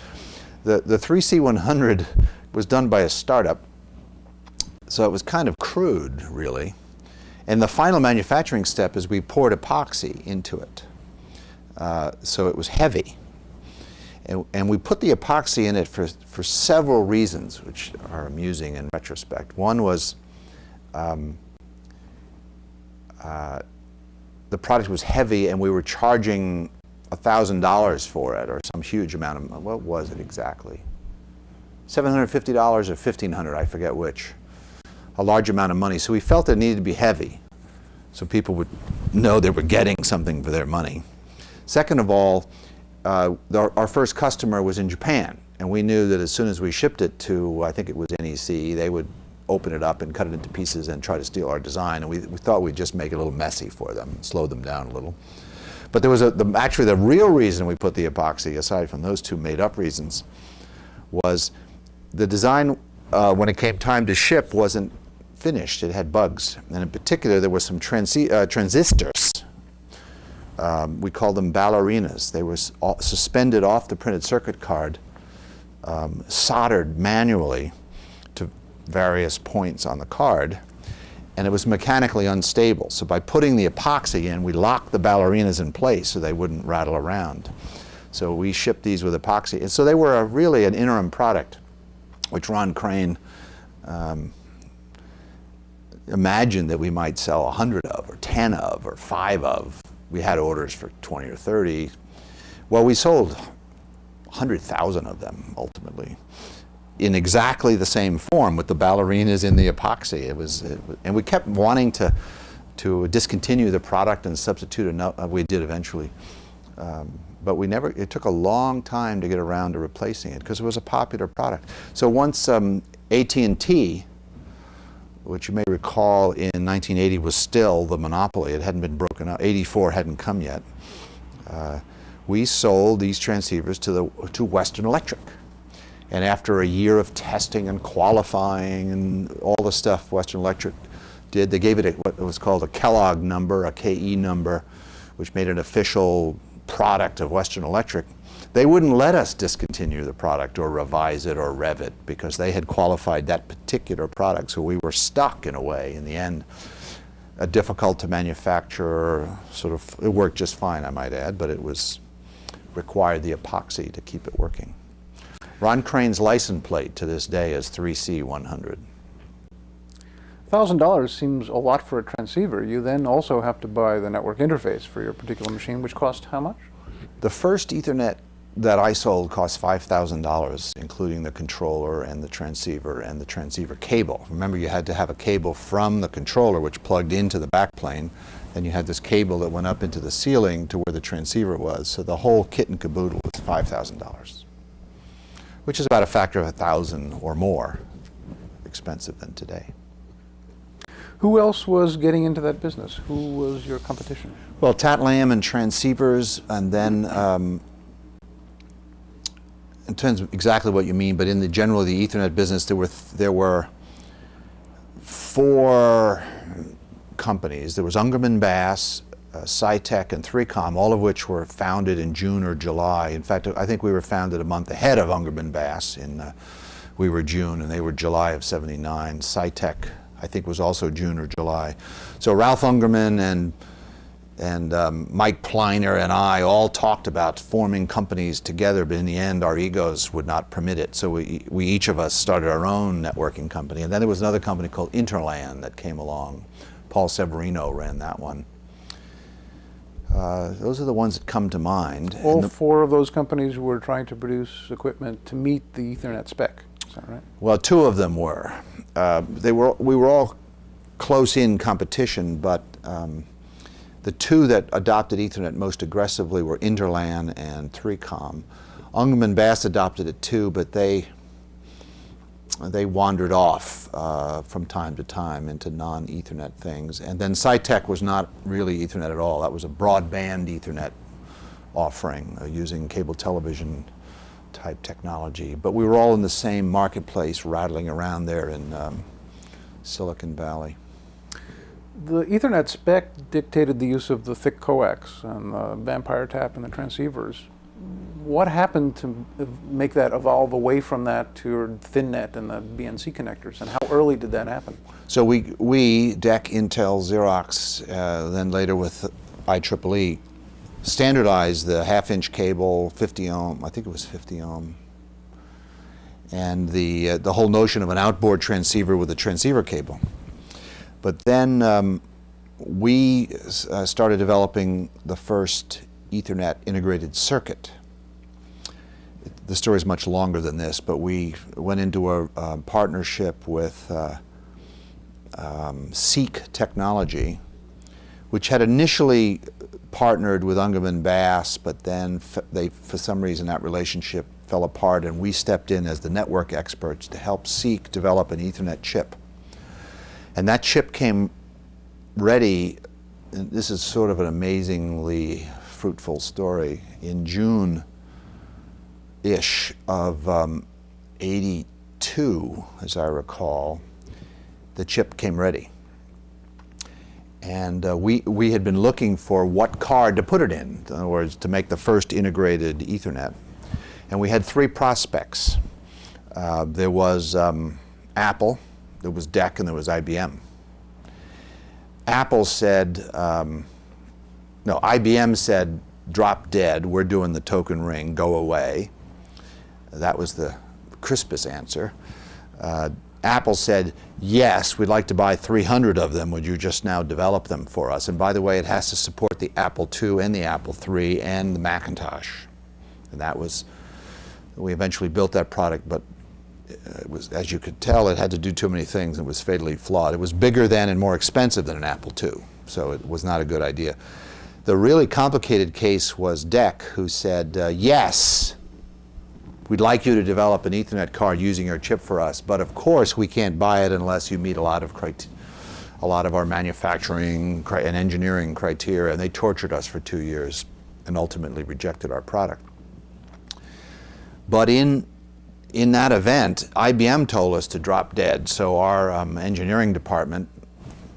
the 3C100 was done by a startup, so it was kind of crude, really. And the final manufacturing step is we poured epoxy into it. So it was heavy. And we put the epoxy in it for several reasons, which are amusing in retrospect. One was the product was heavy and we were charging $1,000 for it, or some huge amount of, what was it exactly? $750 or $1,500, I forget which. A large amount of money. So we felt it needed to be heavy, so people would know they were getting something for their money. Second of all, our first customer was in Japan, and we knew that as soon as we shipped it to, I think it was NEC, they would open it up and cut it into pieces and try to steal our design, and we thought we'd just make it a little messy for them, slow them down a little. But there was actually the real reason we put the epoxy, aside from those two made-up reasons, was the design, when it came time to ship, wasn't finished. It had bugs, and in particular there were some transistors. We called them ballerinas. They were suspended off the printed circuit card, soldered manually to various points on the card, and it was mechanically unstable. So by putting the epoxy in, we locked the ballerinas in place so they wouldn't rattle around. So we shipped these with epoxy. And so they were really an interim product, which Ron Crane imagined that we might sell 100 of, or 10 of, or 5 of. We had orders for 20 or 30. Well, we sold 100,000 of them, ultimately, in exactly the same form, with the ballerinas in the epoxy. And we kept wanting to discontinue the product and substitute another. We did eventually. But we never, it took a long time to get around to replacing it, because it was a popular product. So once AT&T, which you may recall in 1980 was still the monopoly, it hadn't been broken up, 84 hadn't come yet, we sold these transceivers to Western Electric. And after a year of testing and qualifying and all the stuff Western Electric did, they gave it what was called a Kellogg number, a KE number, which made it an official product of Western Electric. They wouldn't let us discontinue the product or revise it or rev it, because they had qualified that particular product. So we were stuck, in a way, in the end. A difficult to manufacture, sort of, it worked just fine, I might add, but it required the epoxy to keep it working. Ron Crane's license plate to this day is 3C100. $1,000 seems a lot for a transceiver. You then also have to buy the network interface for your particular machine, which cost how much? The first Ethernet that I sold cost $5,000, including the controller and the transceiver cable. Remember, you had to have a cable from the controller, which plugged into the backplane, and you had this cable that went up into the ceiling to where the transceiver was. So the whole kit and caboodle was $5,000, which is about a factor of 1,000 or more expensive than today. Who else was getting into that business? Who was your competition? Well, Tat Lam and transceivers, and then in terms of exactly what you mean, but in the general the Ethernet business, there were 4 companies. There was Ungerman Bass, Scitech, and 3Com, all of which were founded in June or July. In fact, I think we were founded a month ahead of Ungerman Bass. We were June, and they were July of '79. Scitech, I think, was also June or July. So Ralph Ungerman and Mike Pliner and I all talked about forming companies together, but in the end our egos would not permit it. So we each of us started our own networking company. And then there was another company called Interlan that came along. Paul Severino ran that one. Those are the ones that come to mind. All four of those companies were trying to produce equipment to meet the Ethernet spec. Is that right? Well, two of them were. We were all close in competition, but the two that adopted Ethernet most aggressively were Interlan and 3Com. Ungerman Bass adopted it too, but they wandered off from time to time into non-Ethernet things. And then Scitech was not really Ethernet at all. That was a broadband Ethernet offering using cable television type technology. But we were all in the same marketplace rattling around there in Silicon Valley. The Ethernet spec dictated the use of the thick coax and the vampire tap and the transceivers. What happened to make that evolve away from that to ThinNet and the BNC connectors, and how early did that happen? So we DEC, Intel, Xerox, then later with IEEE, standardized the half-inch cable, 50 ohm, I think it was 50 ohm, and the whole notion of an outboard transceiver with a transceiver cable. But then we started developing the first Ethernet integrated circuit. The story is much longer than this, but we went into a partnership with Seek Technology, which had initially partnered with Ungerman Bass, but then for some reason that relationship fell apart, and we stepped in as the network experts to help Seek develop an Ethernet chip. And that chip came ready, and this is sort of an amazingly fruitful story. In June-ish of '82, as I recall, the chip came ready. And we had been looking for what card to put it in other words, to make the first integrated Ethernet. And we had three prospects. There was Apple, there was DEC, and there was IBM. Apple said, IBM said, drop dead, we're doing the token ring, go away. That was the crispest answer. Apple said, yes, we'd like to buy 300 of them, would you just now develop them for us? And by the way, it has to support the Apple II and the Apple III and the Macintosh. And that was, we eventually built that product, but it was, as you could tell, it had to do too many things and was fatally flawed. It was bigger than and more expensive than an Apple II, so it was not a good idea. The really complicated case was DEC, who said, yes, we'd like you to develop an Ethernet card using your chip for us, but of course we can't buy it unless you meet a lot of our manufacturing and engineering criteria, and they tortured us for 2 years and ultimately rejected our product. But in that event, IBM told us to drop dead, so our engineering department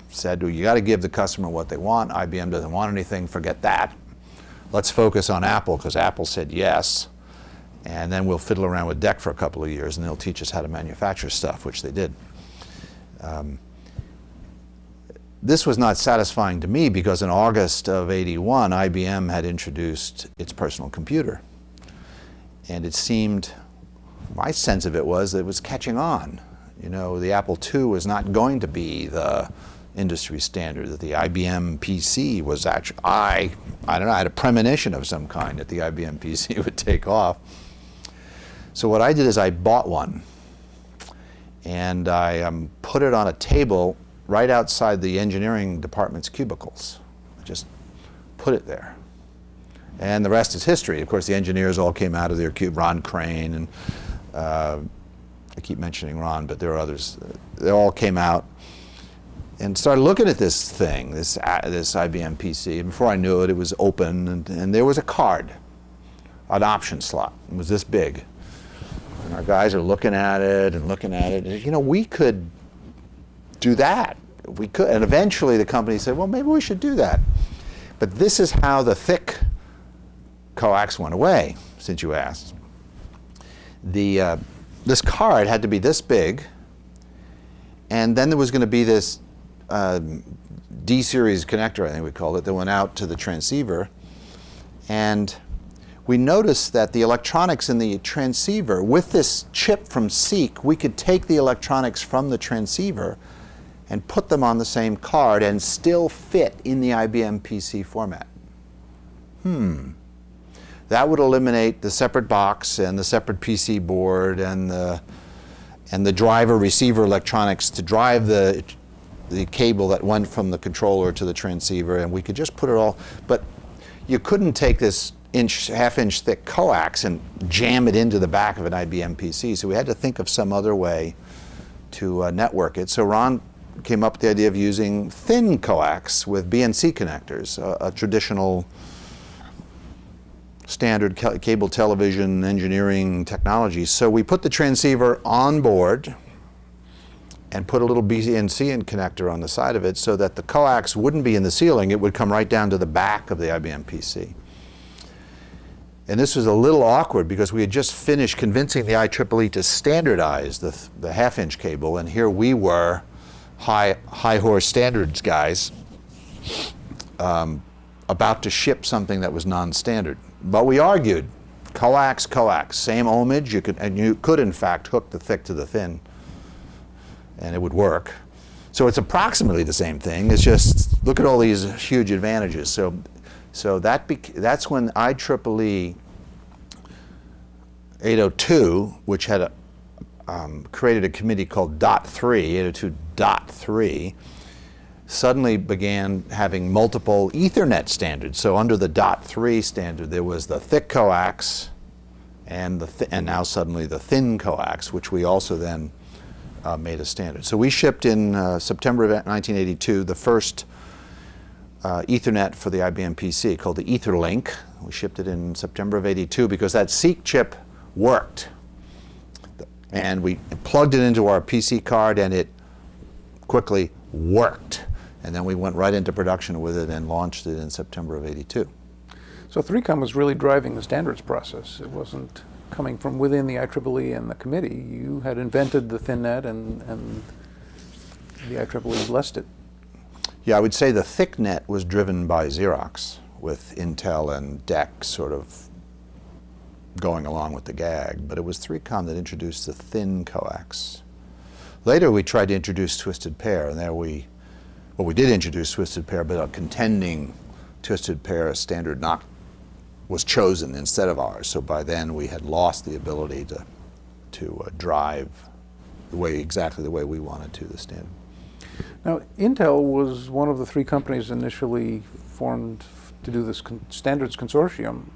said, well, you got to give the customer what they want. IBM doesn't want anything, forget that. Let's focus on Apple, because Apple said yes, and then we'll fiddle around with DEC for a couple of years, and they'll teach us how to manufacture stuff, which they did. This was not satisfying to me, because in August of '81, IBM had introduced its personal computer, and it seemed, my sense of it was that it was catching on. You know, the Apple II was not going to be the industry standard, that the IBM PC was actually, I don't know, I had a premonition of some kind that the IBM PC would take off. So what I did is I bought one, and I put it on a table right outside the engineering department's cubicles. I just put it there. And the rest is history. Of course, the engineers all came out of their cube, Ron Crane, and I keep mentioning Ron, but there are others. They all came out and started looking at this thing, this IBM PC. And before I knew it, it was open, and there was a card, an option slot. It was this big. And our guys are looking at it and looking at it. You know, we could do that. We could. And eventually the company said, well, maybe we should do that. But this is how the thick coax went away, since you asked. The this card had to be this big, and then there was going to be this D-series connector, I think we called it, that went out to the transceiver. And we noticed that the electronics in the transceiver, with this chip from SEEK, we could take the electronics from the transceiver and put them on the same card and still fit in the IBM PC format. That would eliminate the separate box and the separate PC board and the driver receiver electronics to drive the cable that went from the controller to the transceiver, and we could just put it all. But you couldn't take this half-inch thick coax and jam it into the back of an IBM PC, so we had to think of some other way to network it. So Ron came up with the idea of using thin coax with BNC connectors, a traditional standard cable television engineering technology. So we put the transceiver on board and put a little BNC connector on the side of it so that the coax wouldn't be in the ceiling, it would come right down to the back of the IBM PC. And this was a little awkward because we had just finished convincing the IEEE to standardize the half-inch cable, and here we were, high horse standards guys, about to ship something that was non-standard. But we argued, coax, same ohmage, you could in fact hook the thick to the thin, and it would work. So it's approximately the same thing. It's just, look at all these huge advantages. So that's when IEEE 802, which had created a committee called .3, 802.3, suddenly began having multiple Ethernet standards. So under the .3 standard, there was the thick coax and now suddenly the thin coax, which we also then made a standard. So we shipped in September of 1982 the first Ethernet for the IBM PC called the Etherlink. We shipped it in September of '82 because that SEEK chip worked. And we plugged it into our PC card and it quickly worked. And then we went right into production with it and launched it in September of '82. So 3Com was really driving the standards process. It wasn't coming from within the IEEE and the committee. You had invented the ThinNet and the IEEE blessed it. Yeah, I would say the thicknet was driven by Xerox, with Intel and DEC sort of going along with the gag, but it was 3Com that introduced the thin coax. Later we tried to introduce twisted pair, and there we did introduce twisted pair, but a contending twisted pair standard was chosen instead of ours. So by then we had lost the ability to drive exactly the way we wanted to the standard. Now, Intel was one of the three companies initially formed to do this standards consortium.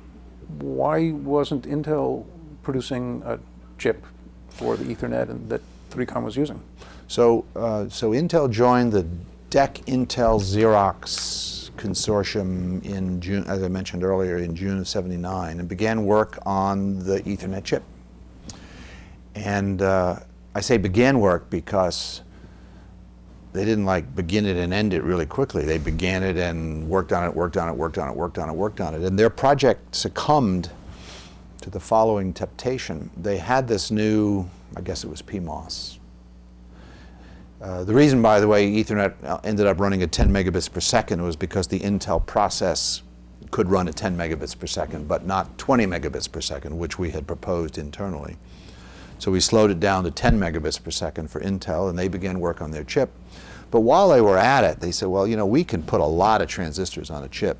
Why wasn't Intel producing a chip for the Ethernet and that 3Com was using? So Intel joined the DEC Intel Xerox consortium in June, as I mentioned earlier, in June of '79, and began work on the Ethernet chip. And I say began work because they didn't like begin it and end it really quickly. They began it and worked on it. And their project succumbed to the following temptation. They had this new, I guess it was PMOS. The reason, by the way, Ethernet ended up running at 10 megabits per second was because the Intel process could run at 10 megabits per second, but not 20 megabits per second, which we had proposed internally. So we slowed it down to 10 megabits per second for Intel, and they began work on their chip. But while they were at it, they said, well, we can put a lot of transistors on a chip.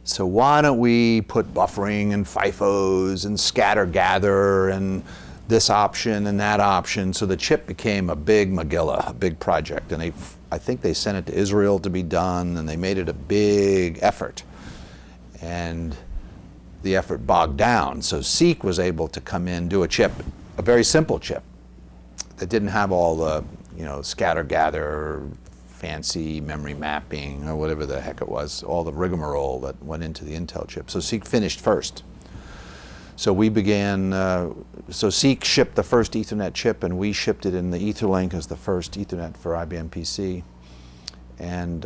So why don't we put buffering and FIFOs and scatter gather and this option and that option? So the chip became a big Megillah, a big project. And I think they sent it to Israel to be done, and they made it a big effort. And the effort bogged down. So SEEK was able to come in, do a chip, a very simple chip that didn't have all the scatter gather, fancy memory mapping, or whatever the heck it was, all the rigmarole that went into the Intel chip. So SEEK finished first. So we began, so SEEK shipped the first Ethernet chip, and we shipped it in the Etherlink as the first Ethernet for IBM PC. And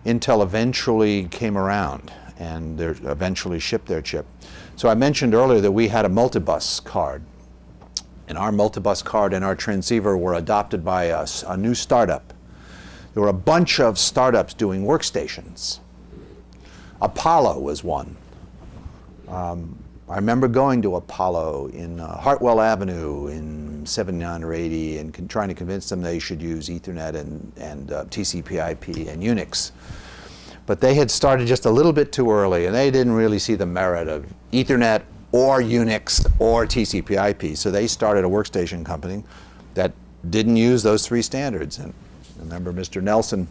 Intel eventually came around and they eventually shipped their chip. So I mentioned earlier that we had a multibus card. And our multibus card and our transceiver were adopted by a new startup. There were a bunch of startups doing workstations. Apollo was one. I remember going to Apollo in Hartwell Avenue in 79 or 80 and trying to convince them they should use Ethernet and TCP/IP and UNIX. But they had started just a little bit too early, and they didn't really see the merit of Ethernet or UNIX or TCP/IP. So they started a workstation company that didn't use those three standards. And remember, Mr. Nelson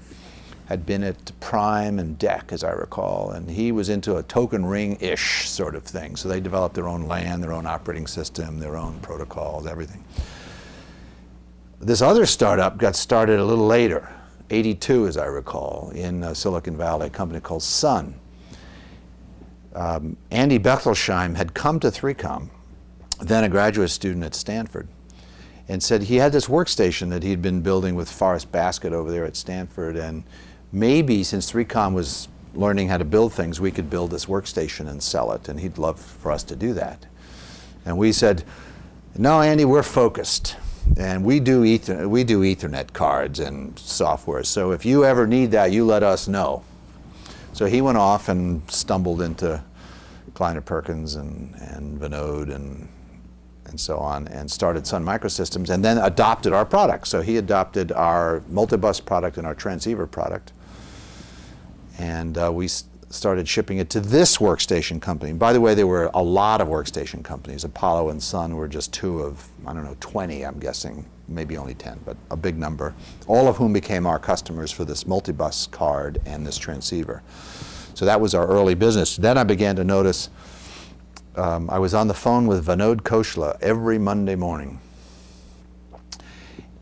had been at Prime and DEC, as I recall, and he was into a token ring-ish sort of thing. So they developed their own LAN, their own operating system, their own protocols, everything. This other startup got started a little later, 82, as I recall, in Silicon Valley, a company called Sun. Andy Bechtolsheim had come to 3Com, then a graduate student at Stanford, and said he had this workstation that he'd been building with Forrest Basket over there at Stanford, and maybe since 3Com was learning how to build things, we could build this workstation and sell it, and he'd love for us to do that. And we said, no, Andy, we're focused, and we do Ethernet cards and software, so if you ever need that, you let us know. So he went off and stumbled into Kleiner Perkins and Vinode and so on, and started Sun Microsystems, and then adopted our product. So he adopted our multibus product and our transceiver product, and we started shipping it to this workstation company. By the way, there were a lot of workstation companies. Apollo and Sun were just two of, I don't know, 20, I'm guessing, maybe only 10, but a big number, all of whom became our customers for this multibus card and this transceiver. So that was our early business. Then I began to notice, I was on the phone with Vinod Khosla every Monday morning,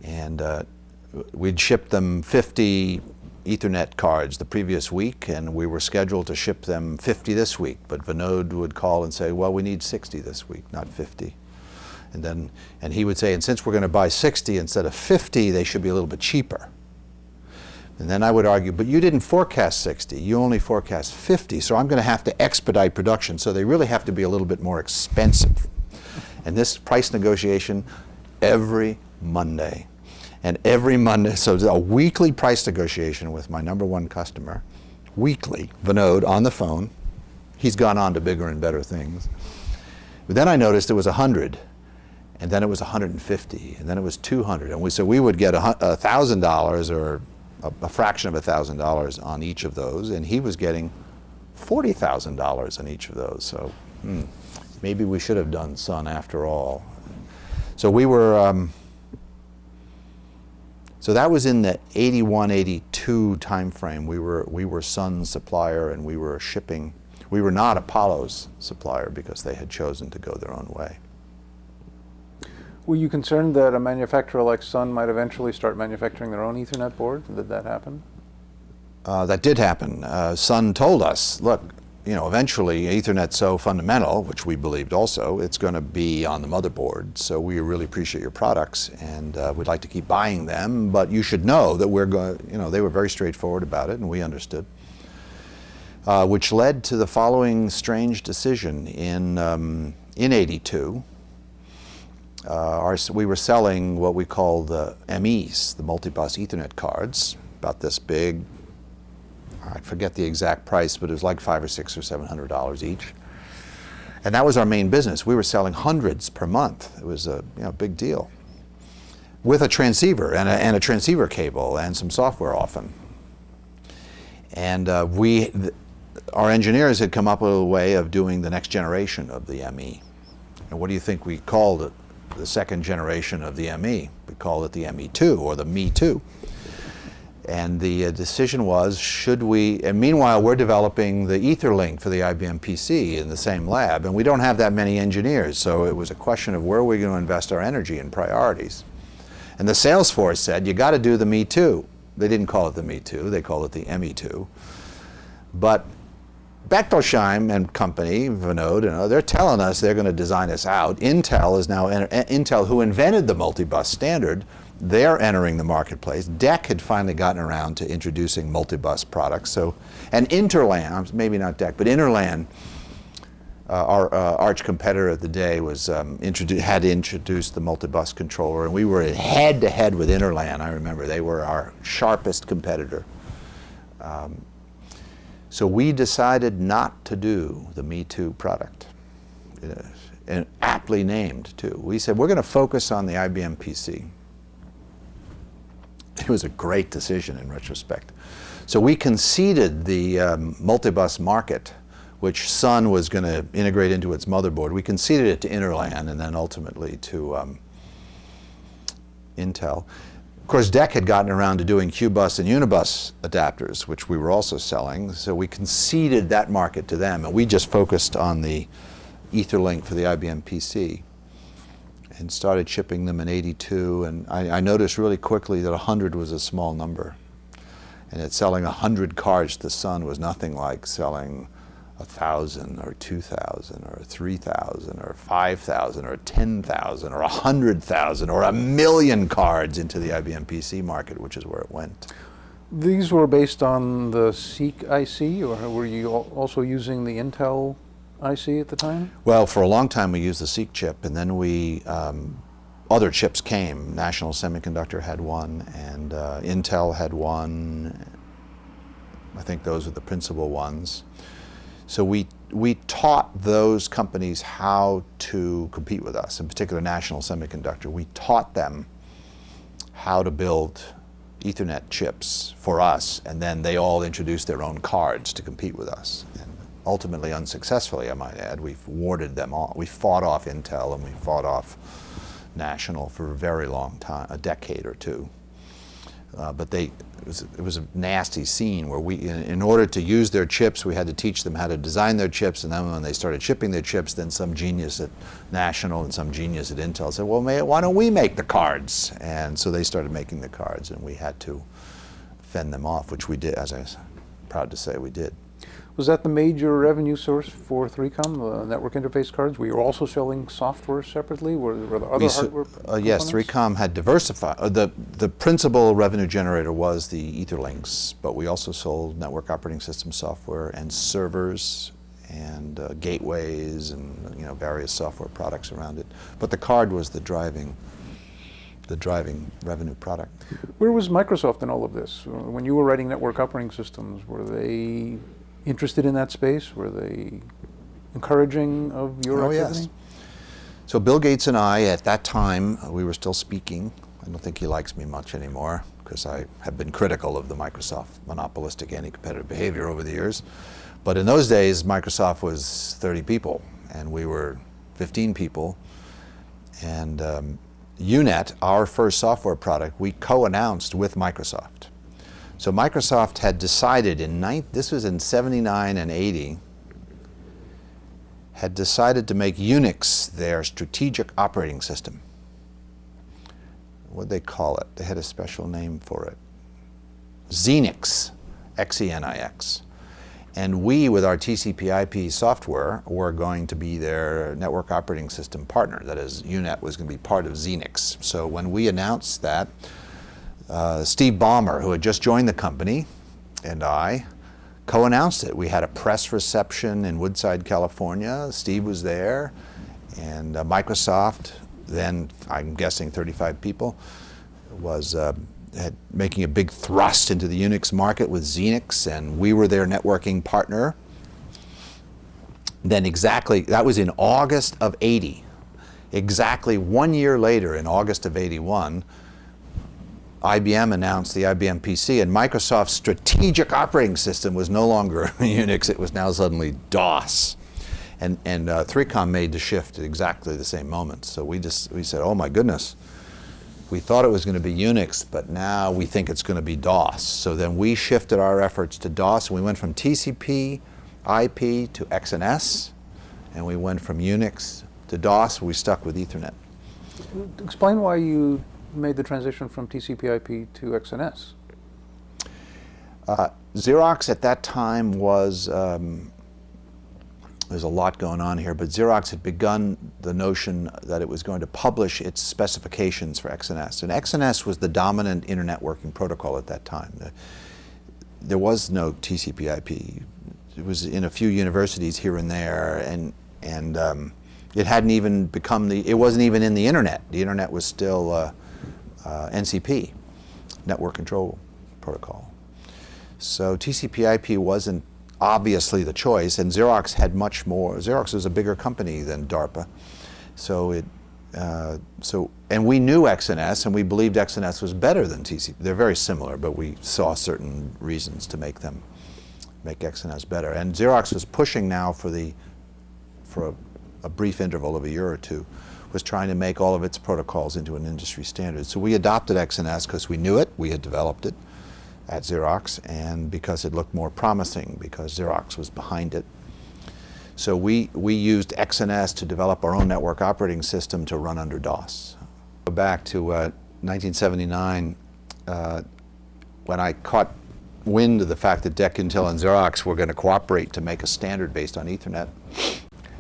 and we'd shipped them 50 Ethernet cards the previous week, and we were scheduled to ship them 50 this week, but Vinod would call and say, well, we need 60 this week, not 50. And he would say, and since we're going to buy 60 instead of 50, they should be a little bit cheaper. And then I would argue, but you didn't forecast 60, you only forecast 50, so I'm going to have to expedite production, so they really have to be a little bit more expensive. And this price negotiation every Monday. And every Monday, so a weekly price negotiation with my #1 customer, weekly, Vinod on the phone. He's gone on to bigger and better things. But then I noticed it was 100, and then it was 150, and then it was 200. And so we would get $1,000 or a fraction of $1,000 on each of those, and he was getting $40,000 on each of those. So maybe we should have done Sun after all. So we were, so that was in the 81, 82 time frame. We were Sun's supplier, and we were shipping. We were not Apollo's supplier because they had chosen to go their own way. Were you concerned that a manufacturer like Sun might eventually start manufacturing their own Ethernet boards? Did that happen? That did happen. Sun told us, look, eventually Ethernet's so fundamental, which we believed also, it's going to be on the motherboard. So we really appreciate your products, and we'd like to keep buying them. But you should know that we're going. They were very straightforward about it, and we understood. Which led to the following strange decision in '82. We were selling what we call the MEs, the multibus Ethernet cards, about this big. I forget the exact price, but it was like $500 or $600 or $700 each. And that was our main business. We were selling hundreds per month. It was a big deal. With a transceiver and a transceiver cable and some software often. And our engineers had come up with a way of doing the next generation of the ME. And what do you think we called it? The second generation of the ME. We called it the ME2 or the Me2. And the decision was, should we, and meanwhile we're developing the Etherlink for the IBM PC in the same lab, and we don't have that many engineers, so it was a question of where are we going to invest our energy and priorities. And the sales force said, you got to do the Me2. They didn't call it the Me2, they called it the ME2. But Bechtolsheim and company, Vinode, they're telling us they're going to design us out. Intel is now, Intel, who invented the multibus standard, they're entering the marketplace. DEC had finally gotten around to introducing multi-bus products. So, and Interlan, maybe not DEC, but Interlan, our arch competitor of the day, was had introduced the multi-bus controller, and we were head-to-head with Interlan. I remember they were our sharpest competitor. So we decided not to do the Me Too product, and aptly named too. We said we're going to focus on the IBM PC. It was a great decision in retrospect. So we conceded the multi-bus market, which Sun was going to integrate into its motherboard. We conceded it to Interlan and then ultimately to Intel. Of course, DEC had gotten around to doing QBus and Unibus adapters, which we were also selling. So we conceded that market to them, and we just focused on the Etherlink for the IBM PC and started shipping them in '82. And I noticed really quickly that 100 was a small number, and that selling 100 cards to Sun was nothing like selling 1,000 or 2,000 or 3,000 or 5,000 or 10,000 or 100,000 or 1,000,000 cards into the IBM PC market, which is where it went. These were based on the SEEK IC, or were you also using the Intel IC at the time? Well, for a long time we used the SEEK chip, and then we other chips came. National Semiconductor had one, and Intel had one. I think those are the principal ones. So we taught those companies how to compete with us, in particular National Semiconductor. We taught them how to build Ethernet chips for us, and then they all introduced their own cards to compete with us. And ultimately unsuccessfully, I might add. We've warded them off. We fought off Intel and we fought off National for a very long time, a decade or two. But it was a nasty scene where we, in order to use their chips, we had to teach them how to design their chips, and then when they started shipping their chips, then some genius at National and some genius at Intel said, well, why don't we make the cards? And so they started making the cards, and we had to fend them off, which we did, as I'm proud to say we did. Was that the major revenue source for 3Com, the network interface cards? Were you also selling software separately? Were there other hardware components? Yes, 3Com had diversified. The principal revenue generator was the Etherlinks, but we also sold network operating system software and servers and gateways and various software products around it. But the card was the driving revenue product. Where was Microsoft in all of this? When you were writing network operating systems, were they interested in that space? Were they encouraging of your activity? Yes. So Bill Gates and I, at that time, we were still speaking. I don't think he likes me much anymore because I have been critical of the Microsoft monopolistic anti-competitive behavior over the years. But in those days, Microsoft was 30 people, and we were 15 people. And UNET, our first software product, we co-announced with Microsoft. So Microsoft had decided this was in '79 and '80, had decided to make UNIX their strategic operating system. What did they call it? They had a special name for it. Xenix, X-E-N-I-X. And we, with our TCP/IP software, were going to be their network operating system partner. That is, UNET was going to be part of Xenix. So when we announced that, Steve Ballmer, who had just joined the company, and I co-announced it. We had a press reception in Woodside, California. Steve was there, and Microsoft, then I'm guessing 35 people, was making a big thrust into the Unix market with Xenix, and we were their networking partner. Then that was in August of '80. Exactly 1 year later, in August of '81, IBM announced the IBM PC, and Microsoft's strategic operating system was no longer Unix, it was now suddenly DOS. And 3Com made the shift at exactly the same moment. So we said, oh my goodness, we thought it was going to be Unix, but now we think it's going to be DOS. So then we shifted our efforts to DOS, and we went from TCP, IP to XNS, and we went from Unix to DOS. We stuck with Ethernet. Explain why you made the transition from TCP/IP to XNS. Xerox at that time was there's a lot going on here, but Xerox had begun the notion that it was going to publish its specifications for XNS. And XNS was the dominant internet working protocol at that time. There was no TCP/IP. It was in a few universities here and there, and it hadn't even become it wasn't even in the internet. The internet was still NCP, Network Control Protocol. So TCP/IP wasn't obviously the choice, and Xerox had much more. Xerox was a bigger company than DARPA, and we knew XNS, and we believed XNS was better than TCP. They're very similar, but we saw certain reasons to make XNS better. And Xerox was pushing now for a brief interval of a year or two, was trying to make all of its protocols into an industry standard. So we adopted XNS because we knew it, we had developed it at Xerox, and because it looked more promising, because Xerox was behind it. So we used XNS to develop our own network operating system to run under DOS. Go back to 1979, when I caught wind of the fact that DEC, Intel, and Xerox were going to cooperate to make a standard based on Ethernet,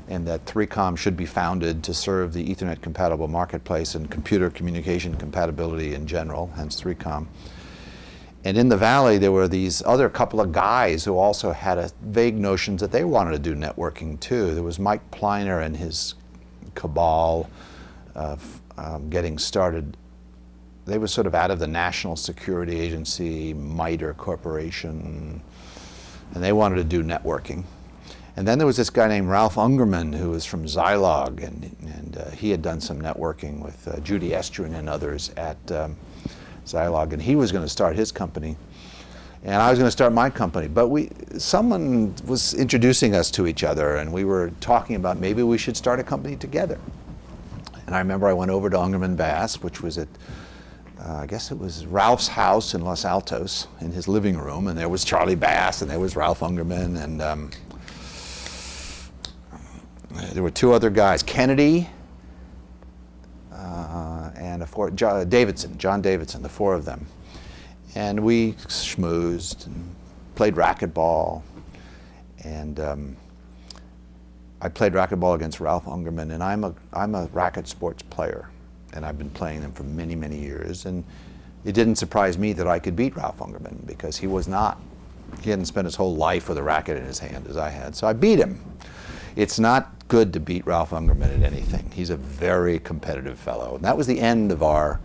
and that 3Com should be founded to serve the Ethernet compatible marketplace and computer communication compatibility in general, hence 3Com. And in the Valley, there were these other couple of guys who also had a vague notions that they wanted to do networking too. There was Mike Pliner and his cabal of getting started. They were sort of out of the National Security Agency, MITRE Corporation, and they wanted to do networking. And then there was this guy named Ralph Ungerman who was from Zilog, and he had done some networking with Judy Estrin and others at Zilog, and he was going to start his company, and I was going to start my company. But someone was introducing us to each other, and we were talking about maybe we should start a company together. And I remember I went over to Ungerman Bass, which was at, I guess it was Ralph's house in Los Altos, in his living room, and there was Charlie Bass, and there was Ralph Ungerman, and there were two other guys, Kennedy, and John Davidson, the four of them. And we schmoozed and played racquetball. And I played racquetball against Ralph Ungerman, and I'm a racket sports player, and I've been playing them for many, many years. And it didn't surprise me that I could beat Ralph Ungerman, because he hadn't spent his whole life with a racket in his hand as I had. So I beat him. It's not good to beat Ralph Ungerman at anything. He's a very competitive fellow. And that was the end of our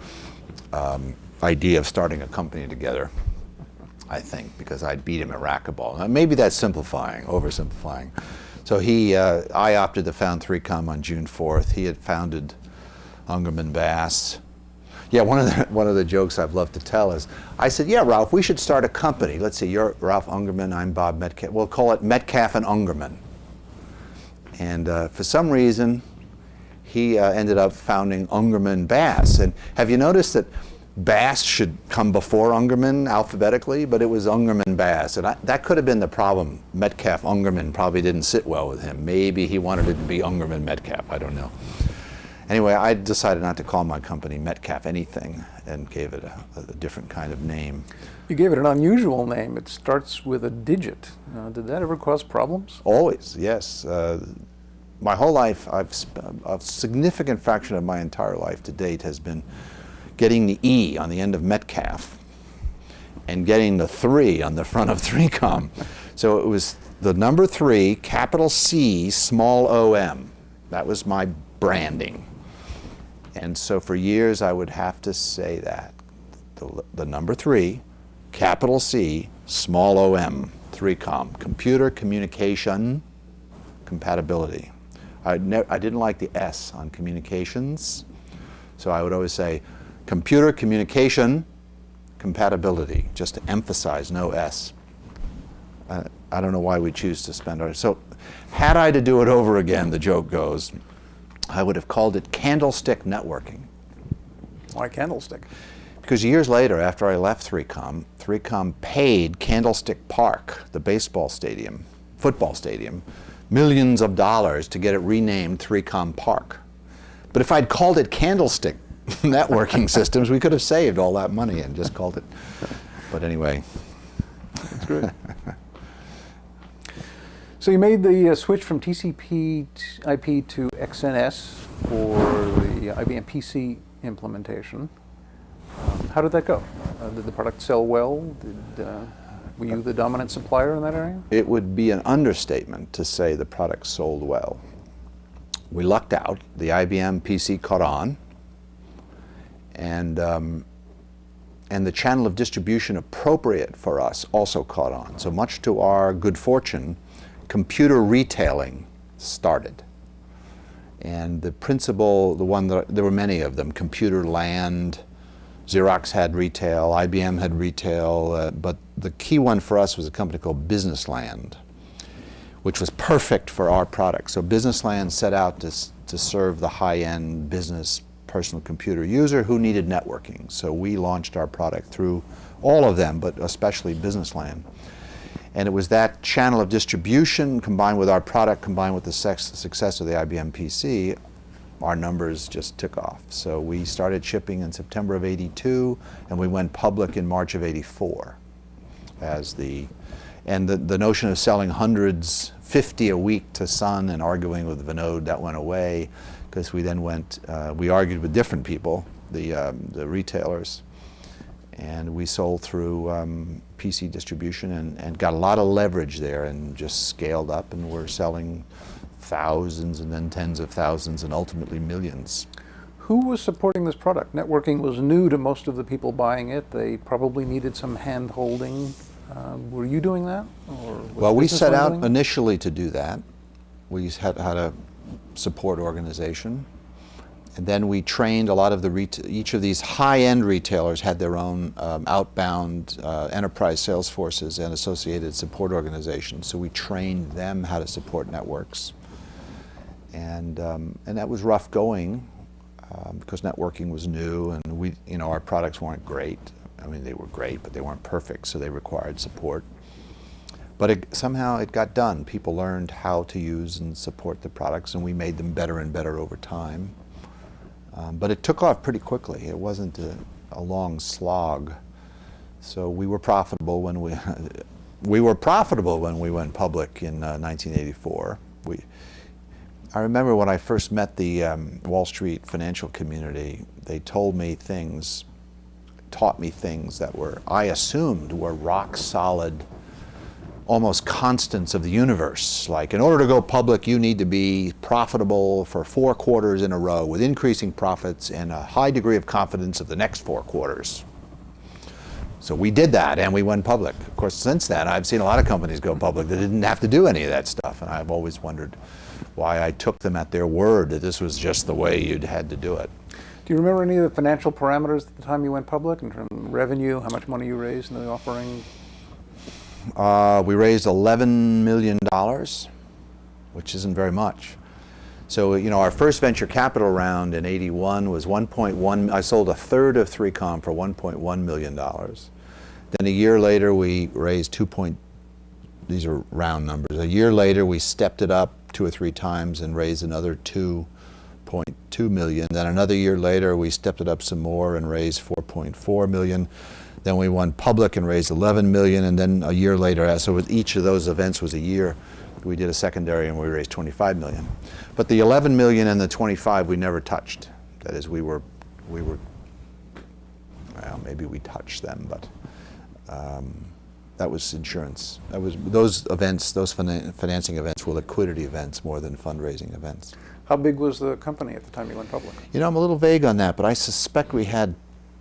idea of starting a company together, I think, because I beat him at racquetball. Now, maybe that's oversimplifying. So I opted to found 3Com on June 4th. He had founded Ungerman Bass. Yeah, one of the jokes I've loved to tell is, I said, yeah, Ralph, we should start a company. Let's see, you're Ralph Ungerman, I'm Bob Metcalfe. We'll call it Metcalfe and Ungerman. And for some reason, he ended up founding Ungerman Bass. And have you noticed that Bass should come before Ungerman alphabetically, but it was Ungerman Bass. And that could have been the problem. Metcalfe Ungerman probably didn't sit well with him. Maybe he wanted it to be Ungerman Metcalfe, I don't know. Anyway, I decided not to call my company Metcalfe anything and gave it a different kind of name. You gave it an unusual name. It starts with a digit. Did that ever cause problems? Always, yes. My whole life, a significant fraction of my entire life to date has been getting the E on the end of Metcalfe and getting the 3 on the front of 3Com. So it was the number 3, capital C, small o-m. That was my branding. And so for years I would have to say that. The number 3, capital C, small o-m, 3Com, computer communication compatibility. I didn't like the S on communications, so I would always say computer communication compatibility, just to emphasize no S. I don't know why we choose to spend our... So had I to do it over again, the joke goes, I would have called it candlestick networking. Why candlestick? Because years later, after I left 3Com, 3Com paid Candlestick Park, the football stadium, millions of dollars to get it renamed 3Com Park. But if I'd called it Candlestick Networking Systems, we could have saved all that money and just called it. But anyway. That's great. So you made the switch from TCP IP to XNS for the IBM PC implementation. How did that go? Did the product sell well? Were you the dominant supplier in that area? It would be an understatement to say the product sold well. We lucked out. The IBM PC caught on, and the channel of distribution appropriate for us also caught on. So much to our good fortune, computer retailing started. And the principal, there were many of them, Computer LAN, Xerox had retail, IBM had retail, but the key one for us was a company called Business LAN, which was perfect for our product. So Business LAN set out to serve the high-end business personal computer user who needed networking. So we launched our product through all of them, but especially Business LAN. And it was that channel of distribution combined with our product, combined with the success of the IBM PC, our numbers just took off. So we started shipping in September of '82, and we went public in March of '84. And the notion of selling hundreds, 50 a week to Sun and arguing with Vinod, that went away, because we then we argued with different people, the retailers, and we sold through PC distribution and got a lot of leverage there and just scaled up, and we're selling thousands and then tens of thousands and ultimately millions. Who was supporting this product? Networking was new to most of the people buying it. They probably needed some hand-holding. Were you doing that? Well, we set out initially to do that. We had a support organization. And then we trained a lot of each of these high-end retailers had their own outbound enterprise sales forces and associated support organizations. So we trained them how to support networks. And that was rough going because networking was new, and our products weren't great. I mean, they were great, but they weren't perfect, so they required support. But somehow it got done. People learned how to use and support the products, and we made them better and better over time. But it took off pretty quickly. It wasn't a long slog. So we were profitable when we were profitable when we went public in 1984. I remember when I first met the Wall Street financial community, they taught me things that I assumed were rock solid, almost constants of the universe. Like, in order to go public, you need to be profitable for 4 quarters in a row with increasing profits and a high degree of confidence of the next 4 quarters. So we did that, and we went public. Of course, since then, I've seen a lot of companies go public that didn't have to do any of that stuff, and I've always wondered why I took them at their word that this was just the way you'd had to do it. Do you remember any of the financial parameters at the time you went public, in terms of revenue, how much money you raised in the offering? We raised $11 million, which isn't very much. So, our first venture capital round in '81 was 1.1. I sold a third of 3Com for $1.1 million. Then a year later, we raised these are round numbers. A year later, we stepped it up 2 or 3 times and raised another $2.2 million. Then another year later, we stepped it up some more and raised $4.4 million. Then we went public and raised $11 million, and then a year later, so with each of those events was a year, we did a secondary and we raised $25 million. But the $11 million and the 25 we never touched. That is, well, maybe we touched them, but that was insurance. Those events, those financing events were liquidity events more than fundraising events. How big was the company at the time you went public? I'm a little vague on that, but I suspect we had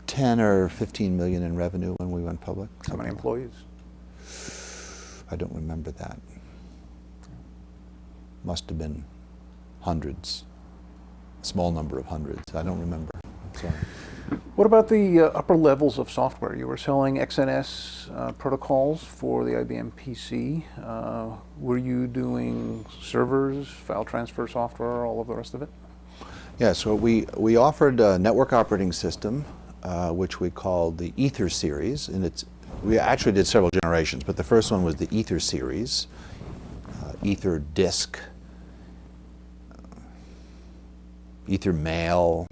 10 or 15 million in revenue when we went public. How many employees? I don't remember that. Must have been hundreds, a small number of hundreds. I don't remember. I'm sorry. What about the upper levels of software? You were selling XNS protocols for the IBM PC. Were you doing servers, file transfer software, all of the rest of it? Yeah, so we offered a network operating system, which we called the Ether series, and we actually did several generations, but the first one was the Ether series, Ether disk, Ether mail,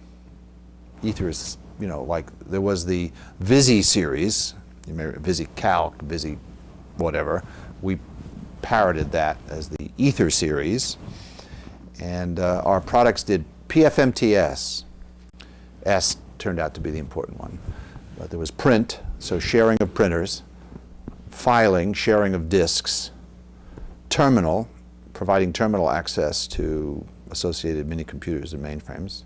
Ether's, like there was the Visi series, you remember Visi Calc, Visi whatever. We parroted that as the Ether series. And our products did PFMTS. S turned out to be the important one. But there was print, so sharing of printers, filing, sharing of disks, terminal, providing terminal access to associated mini computers and mainframes,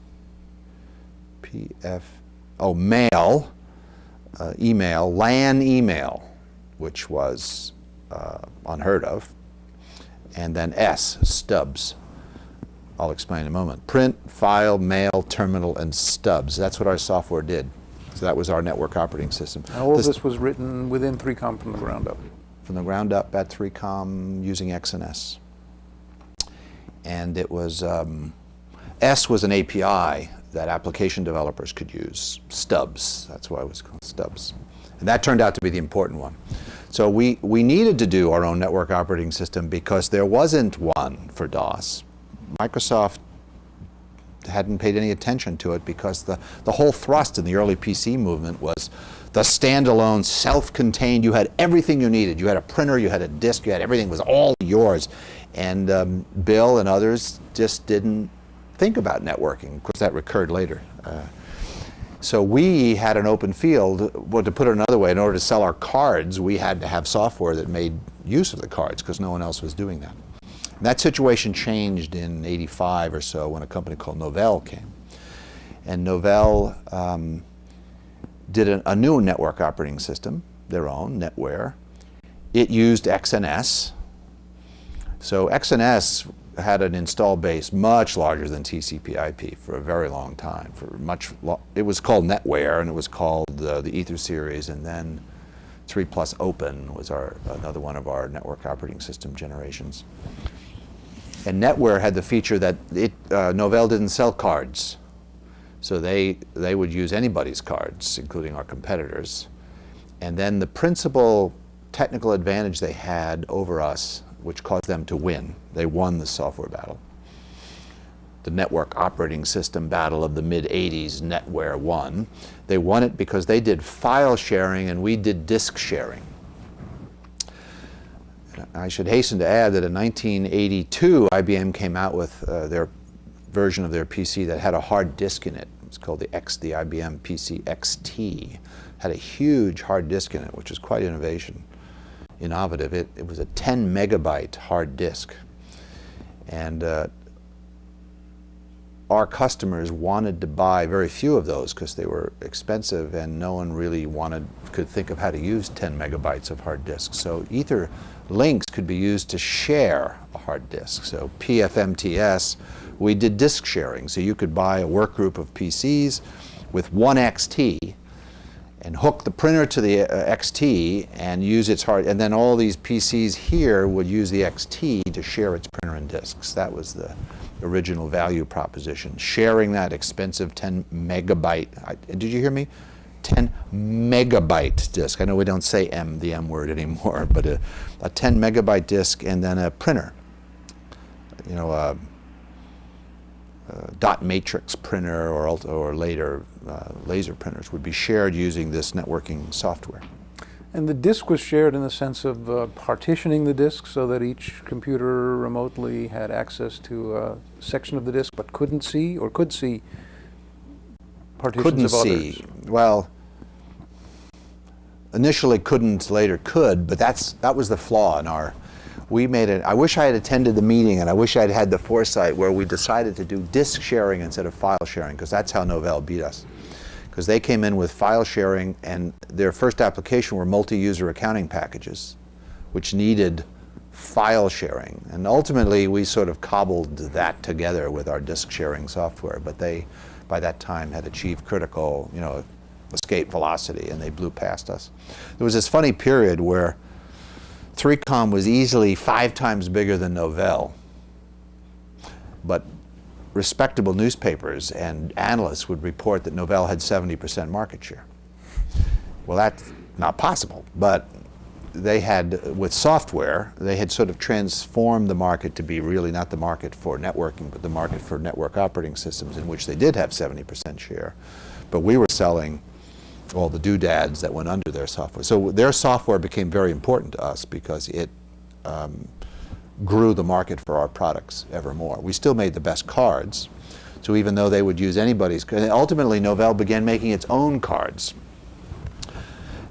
mail, email, LAN email, which was unheard of, and then S, stubs. I'll explain in a moment. Print, file, mail, terminal, and stubs. That's what our software did. So that was our network operating system. And all of this was written within 3Com from the ground up? From the ground up at 3Com using XNS. And it was, S was an API that application developers could use, stubs. That's why it was called stubs. And that turned out to be the important one. So we needed to do our own network operating system because there wasn't one for DOS. Microsoft hadn't paid any attention to it because the whole thrust in the early PC movement was the standalone, self-contained, you had everything you needed. You had a printer, you had a disk, you had everything, was all yours. And Bill and others just didn't think about networking. Of course, that recurred later. So we had an open field. Well, to put it another way, in order to sell our cards, we had to have software that made use of the cards because no one else was doing that. And that situation changed in '85 or so when a company called Novell came. And Novell did a new network operating system, their own, NetWare. It used XNS. So XNS had an install base much larger than TCP/IP for a very long time. It was called NetWare, and it was called the Ether series, and then 3+ Open was another one of our network operating system generations. And NetWare had the feature that Novell didn't sell cards. So they would use anybody's cards, including our competitors. And then the principal technical advantage they had over us, which caused them to win, they won the software battle. The network operating system battle of the mid-'80s, NetWare won. They won it because they did file sharing and we did disk sharing. I should hasten to add that in 1982, IBM came out with their version of their PC that had a hard disk in it. It's called the IBM PC XT. Had a huge hard disk in it, which was quite innovative. It was a 10 megabyte hard disk. And our customers wanted to buy very few of those because they were expensive and no one really could think of how to use 10 megabytes of hard disks. So Ether links could be used to share a hard disk. So PFMTS, we did disk sharing. So you could buy a work group of PCs with one XT and hook the printer to the XT and use its hard, and then all these PCs here would use the XT to share its printer and disks. That was the original value proposition. Sharing that expensive 10 megabyte, did you hear me? 10 megabyte disk. I know we don't say the M word anymore, but a 10 megabyte disk and then a printer. You know, a dot matrix printer or Alto or later laser printers would be shared using this networking software. And the disk was shared in the sense of partitioning the disk so that each computer remotely had access to a section of the disk but couldn't see, or could see partitions of others? Well, initially couldn't, later could, but that was the flaw in our, I wish I had attended the meeting and I wish I'd had the foresight where we decided to do disk sharing instead of file sharing, because that's how Novell beat us. Because they came in with file sharing and their first application were multi-user accounting packages, which needed file sharing. And ultimately we sort of cobbled that together with our disk sharing software, but they, by that time, had achieved critical, escape velocity and they blew past us. There was this funny period where 3Com was easily 5 times bigger than Novell, but respectable newspapers and analysts would report that Novell had 70% market share. Well, that's not possible, but they had, with software, they had sort of transformed the market to be really not the market for networking, but the market for network operating systems, in which they did have 70% share. But we were selling all the doodads that went under their software. So their software became very important to us because it grew the market for our products ever more. We still made the best cards, so even though they would use anybody's, ultimately Novell began making its own cards.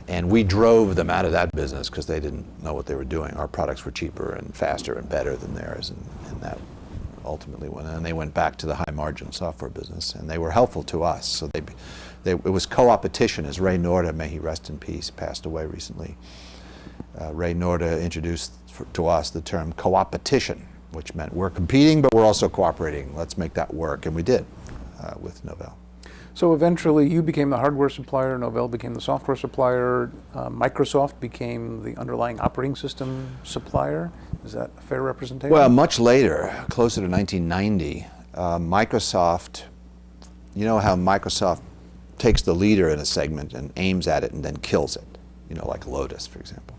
And we drove them out of that business because they didn't know what they were doing. Our products were cheaper and faster and better than theirs, and that ultimately went. And they went back to the high-margin software business, and they were helpful to us. So it was co-opetition, as Ray Norda, may he rest in peace, passed away recently. Ray Norda introduced to us the term co-opetition, which meant we're competing, but we're also cooperating. Let's make that work, and we did with Novell. So eventually you became the hardware supplier, Novell became the software supplier, Microsoft became the underlying operating system supplier. Is that a fair representation? Well, much later, closer to 1990, Microsoft, you know how Microsoft takes the leader in a segment and aims at it and then kills it, you know, like Lotus, for example.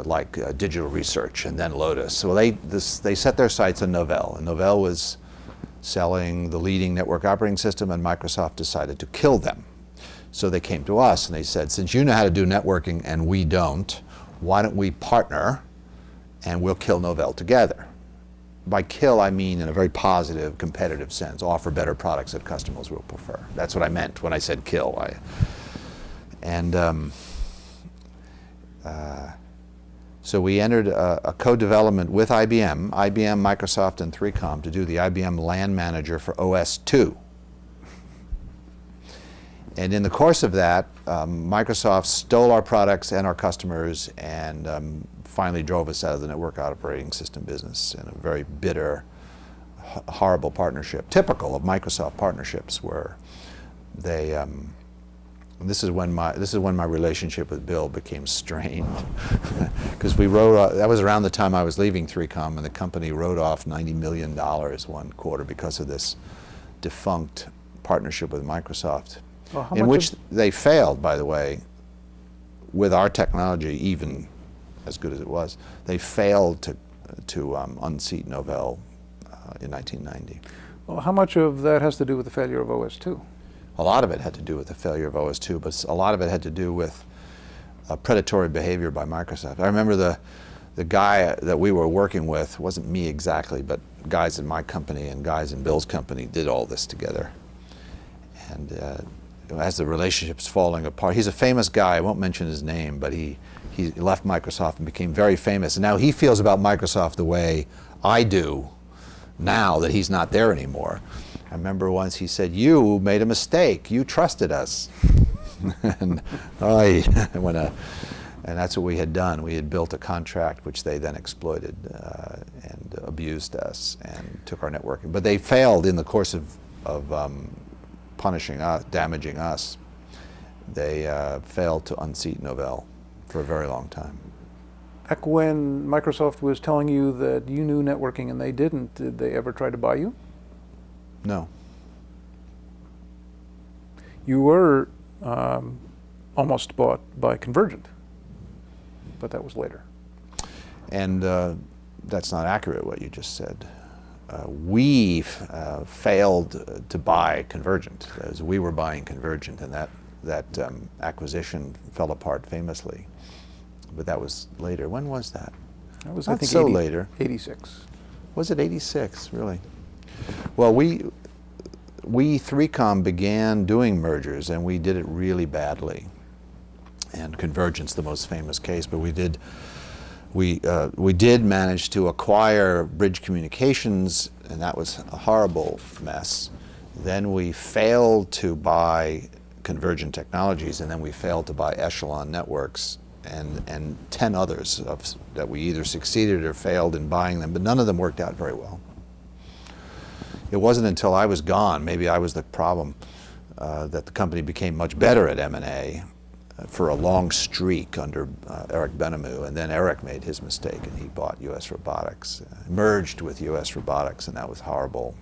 Like digital research and then Lotus. So they set their sights on Novell, and Novell was selling the leading network operating system, and Microsoft decided to kill them. So they came to us and they said, since you know how to do networking and we don't, why don't we partner and we'll kill Novell together? By kill, I mean in a very positive, competitive sense, offer better products that customers will prefer. That's what I meant when I said kill. So we entered a co-development with IBM, Microsoft, and 3Com to do the IBM LAN manager for OS/2. And in the course of that, Microsoft stole our products and our customers and finally drove us out of the network operating system business in a very bitter, horrible partnership, typical of Microsoft partnerships, where they this is when my relationship with Bill became strained, because that was around the time I was leaving 3Com, and the company wrote off $90 million one quarter because of this defunct partnership with Microsoft, in which they failed, by the way, with our technology, even as good as it was. They failed to unseat Novell in 1990. Well, how much of that has to do with the failure of OS/2? A lot of it had to do with the failure of OS/2, but a lot of it had to do with predatory behavior by Microsoft. I remember the guy that we were working with, wasn't me exactly, but guys in my company and guys in Bill's company did all this together. And as the relationship's falling apart, he's a famous guy, I won't mention his name, but he left Microsoft and became very famous. And now he feels about Microsoft the way I do now that he's not there anymore. I remember once he said, "You made a mistake. You trusted us." and that's what we had done. We had built a contract which they then exploited and abused us and took our networking. But they failed in the course of punishing us, damaging us. They failed to unseat Novell for a very long time. Back when Microsoft was telling you that you knew networking and they didn't, did they ever try to buy you? No. You were almost bought by Convergent, but that was later. And that's not accurate, what you just said. We failed to buy Convergent, as we were buying Convergent, and that acquisition fell apart famously. But that was later. When was that? That was, not I think, so later. 86. Was it 86, really? Well, we 3Com began doing mergers, and we did it really badly. And Convergent's the most famous case, but we did manage to acquire Bridge Communications, and that was a horrible mess. Then we failed to buy Convergent Technologies, and then we failed to buy Echelon Networks, and 10 others that we either succeeded or failed in buying them, but none of them worked out very well. It wasn't until I was gone, maybe I was the problem, that the company became much better at M&A for a long streak under Eric Benamou, and then Eric made his mistake and he bought US Robotics, merged with US Robotics, and that was horrible.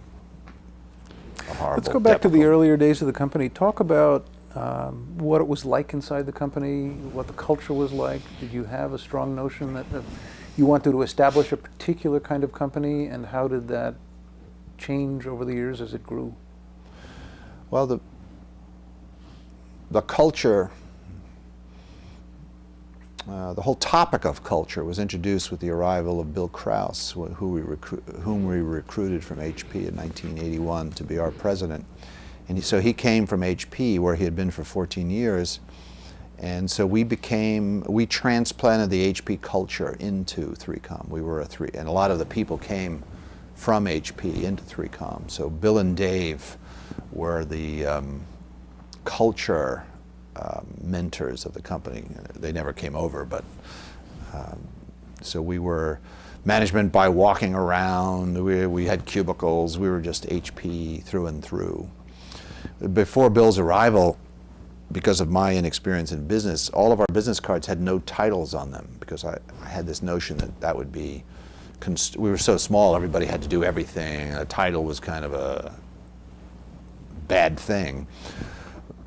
Let's go back to the earlier days of the company. Talk about what it was like inside the company, what the culture was like. Did you have a strong notion that you wanted to establish a particular kind of company, and how did that change over the years as it grew? Well, the culture the whole topic of culture was introduced with the arrival of Bill Krause, whom we recruited from HP in 1981 to be our president. And so he came from HP, where he had been for 14 years. And so we transplanted the HP culture into 3Com. We were and a lot of the people came from HP into 3Com. So Bill and Dave were the culture mentors of the company. They never came over, but so we were management by walking around. We had cubicles. We were just HP through and through. Before Bill's arrival, because of my inexperience in business, all of our business cards had no titles on them, because I had this notion that would be, we were so small, everybody had to do everything. A title was kind of a bad thing.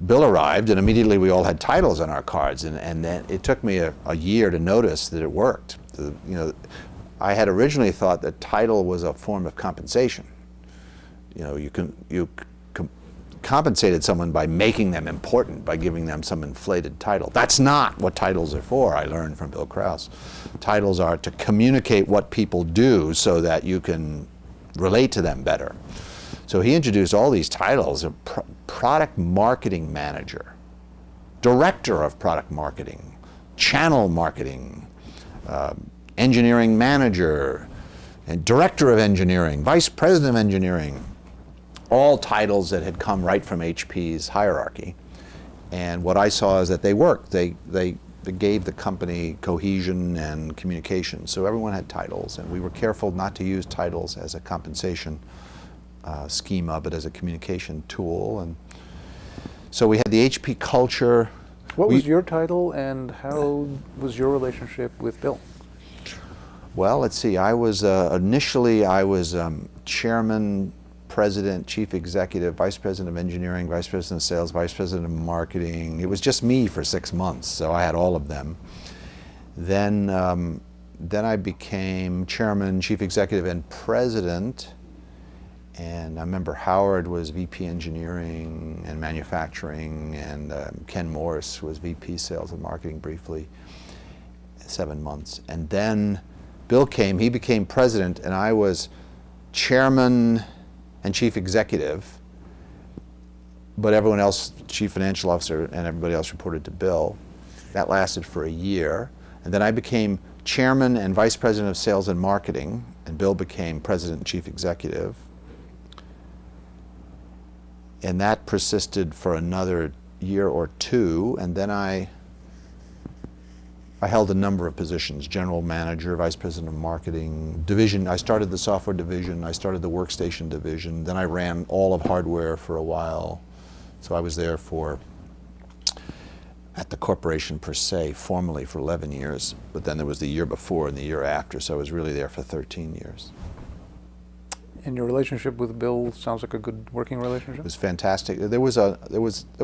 Bill arrived, and immediately we all had titles on our cards, and then it took me a year to notice that it worked. I had originally thought that title was a form of compensation. You compensated someone by making them important, by giving them some inflated title. That's not what titles are for, I learned from Bill Krause. Titles are to communicate what people do so that you can relate to them better. So he introduced all these titles: product marketing manager, director of product marketing, channel marketing, engineering manager, and director of engineering, vice president of engineering. All titles that had come right from HP's hierarchy. And what I saw is that they worked. They gave the company cohesion and communication. So everyone had titles, and we were careful not to use titles as a compensation schema, but as a communication tool. And so we had the HP culture. What was your title, and how was your relationship with Bill? Well, let's see. I was initially chairman, president, chief executive, vice president of engineering, vice president of sales, vice president of marketing. It was just me for 6 months, so I had all of them. Then I became chairman, chief executive, and president. And I remember Howard was VP engineering and manufacturing, and Ken Morris was VP sales and marketing briefly, 7 months. And then Bill came, he became president, and I was chairman and chief executive, but everyone else, chief financial officer, and everybody else reported to Bill. That lasted for a year. And then I became chairman and vice president of sales and marketing, and Bill became president and chief executive. And that persisted for another year or two, and then I held a number of positions: general manager, vice president of marketing, division. I started the software division, I started the workstation division, then I ran all of hardware for a while. So I was there at the corporation per se, formally for 11 years, but then there was the year before and the year after, so I was really there for 13 years. And your relationship with Bill sounds like a good working relationship? It was fantastic. There were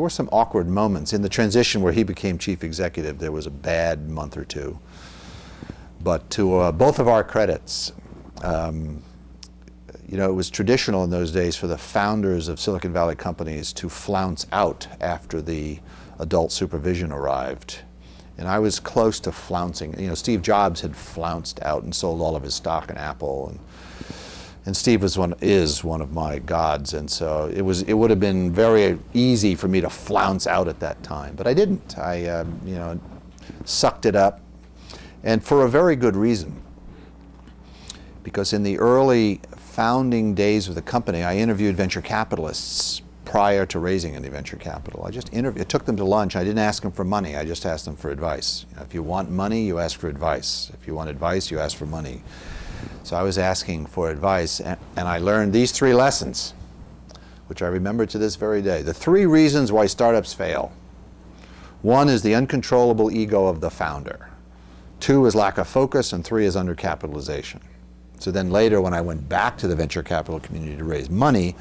some awkward moments. In the transition where he became chief executive, there was a bad month or two. But to both of our credits, it was traditional in those days for the founders of Silicon Valley companies to flounce out after the adult supervision arrived. And I was close to flouncing. Steve Jobs had flounced out and sold all of his stock in Apple. And Steve is one of my gods, and so it would have been very easy for me to flounce out at that time, but I didn't. I sucked it up, and for a very good reason. Because in the early founding days of the company, I interviewed venture capitalists prior to raising any venture capital. I took them to lunch. I didn't ask them for money. I just asked them for advice. If you want money, you ask for advice. If you want advice, you ask for money. So I was asking for advice, and I learned these 3 lessons, which I remember to this very day. The 3 reasons why startups fail. 1 is the uncontrollable ego of the founder. 2 is lack of focus, and 3 is undercapitalization. So then later, when I went back to the venture capital community to raise money,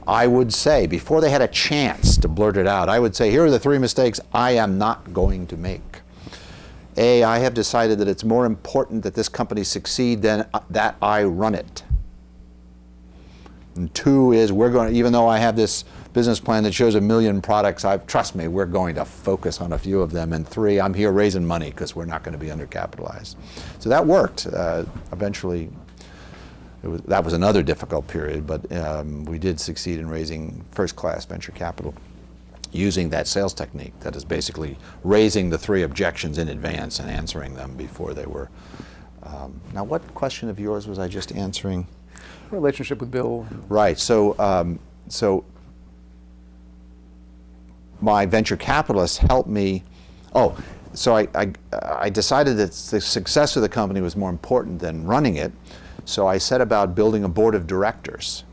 I would say, before they had a chance to blurt it out, I would say, here are the 3 mistakes I am not going to make. A, I have decided that it's more important that this company succeed than that I run it. And 2 is, even though I have this business plan that shows 1 million products, trust me, we're going to focus on a few of them. And 3, I'm here raising money because we're not going to be undercapitalized. So that worked. Eventually, that was another difficult period, but we did succeed in raising first-class venture capital using that sales technique. That is basically raising the 3 objections in advance and answering them before they were. Now, what question of yours was I just answering? Relationship with Bill. Right. So, my venture capitalists helped me. Oh, so I decided that the success of the company was more important than running it. So I set about building a board of directors,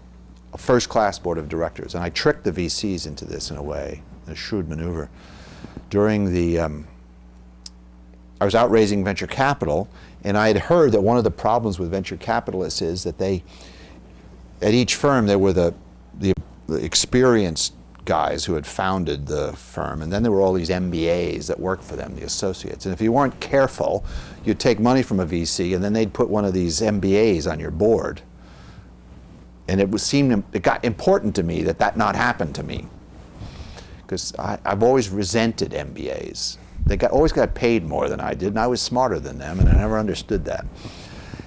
a first-class board of directors, and I tricked the VCs into this in a way, a shrewd maneuver. During the, I was out raising venture capital, and I had heard that one of the problems with venture capitalists is that they, at each firm, there were the experienced guys who had founded the firm, and then there were all these MBAs that worked for them, the associates. And if you weren't careful, you'd take money from a VC, and then they'd put one of these MBAs on your board. And it got important to me that that not happen to me, because I've always resented MBAs. They always got paid more than I did, and I was smarter than them, and I never understood that.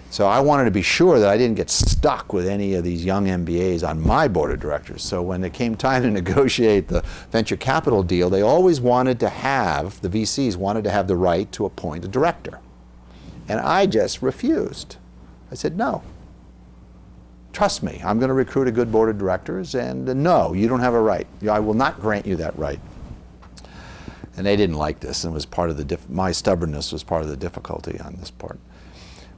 So I wanted to be sure that I didn't get stuck with any of these young MBAs on my board of directors. So when it came time to negotiate the venture capital deal, they always wanted to have, the VCs wanted to have the right to appoint a director. And I just refused. I said, no. Trust me, I'm going to recruit a good board of directors, and no, you don't have a right. I will not grant you that right. And they didn't like this, and it was part of the my stubbornness was part of the difficulty on this part.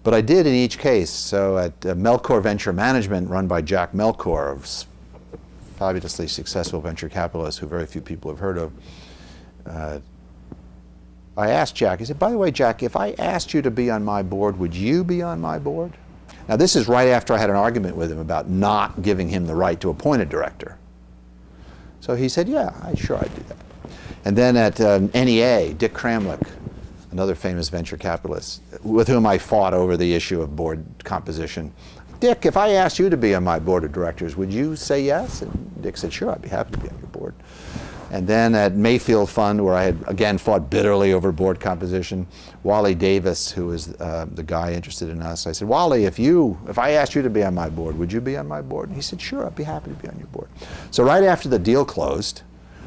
But I did in each case. So at Melcor Venture Management, run by Jack Melcor, a fabulously successful venture capitalist who very few people have heard of, I asked Jack, I said, by the way, Jack, if I asked you to be on my board, would you be on my board? Now this is right after I had an argument with him about not giving him the right to appoint a director. So he said, yeah, sure, I'd do that. And then at NEA, Dick Kramlich, another famous venture capitalist, with whom I fought over the issue of board composition. Dick, if I asked you to be on my board of directors, would you say yes? And Dick said, sure, I'd be happy to be on your board. And then at Mayfield Fund, where I had, again, fought bitterly over board composition, Wally Davis, who was the guy interested in us, I said, Wally, if I asked you to be on my board, would you be on my board? And he said, sure, I'd be happy to be on your board. So right after the deal closed,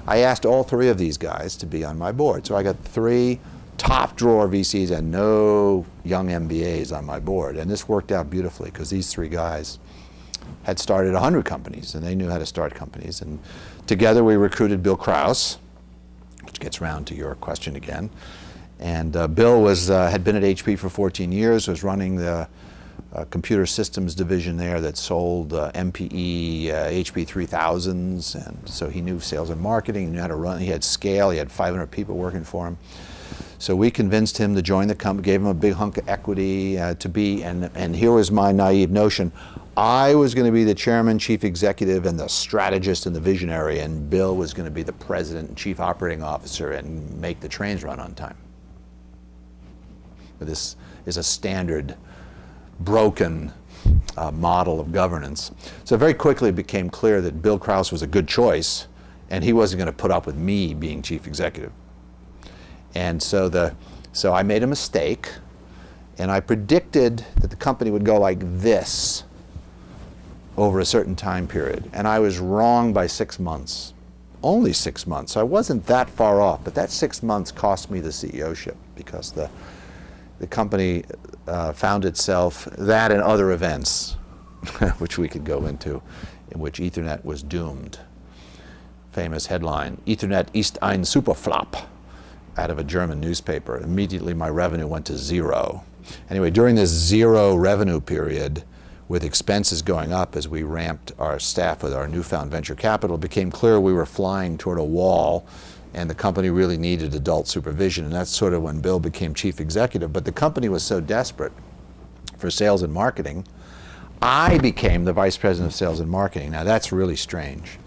I asked all 3 of these guys to be on my board. So I got 3 top drawer VCs and no young MBAs on my board. And this worked out beautifully because these 3 guys had started 100 companies, and they knew how to start companies. And together we recruited Bill Krause, which gets around to your question again. And Bill had been at HP for 14 years, was running the computer systems division there that sold MPE HP 3000s, and so he knew sales and marketing, he knew how to run, he had scale, he had 500 people working for him. So we convinced him to join the company, gave him a big hunk of equity to be, and here was my naive notion. I was going to be the chairman, chief executive, and the strategist and the visionary, and Bill was going to be the president and chief operating officer and make the trains run on time. But this is a standard broken model of governance. So very quickly it became clear that Bill Krause was a good choice, and he wasn't going to put up with me being chief executive. And so I made a mistake, and I predicted that the company would go like this over a certain time period. And I was wrong by 6 months. Only 6 months. So I wasn't that far off, but that 6 months cost me the CEO-ship because the company found itself, that and other events, which we could go into, in which Ethernet was doomed. Famous headline, Ethernet ist ein Superflop, out of a German newspaper. Immediately my revenue went to 0. Anyway, during this 0 revenue period, with expenses going up as we ramped our staff with our newfound venture capital, it became clear we were flying toward a wall, and the company really needed adult supervision, and that's sort of when Bill became chief executive. But the company was so desperate for sales and marketing, I became the vice president of sales and marketing. Now that's really strange.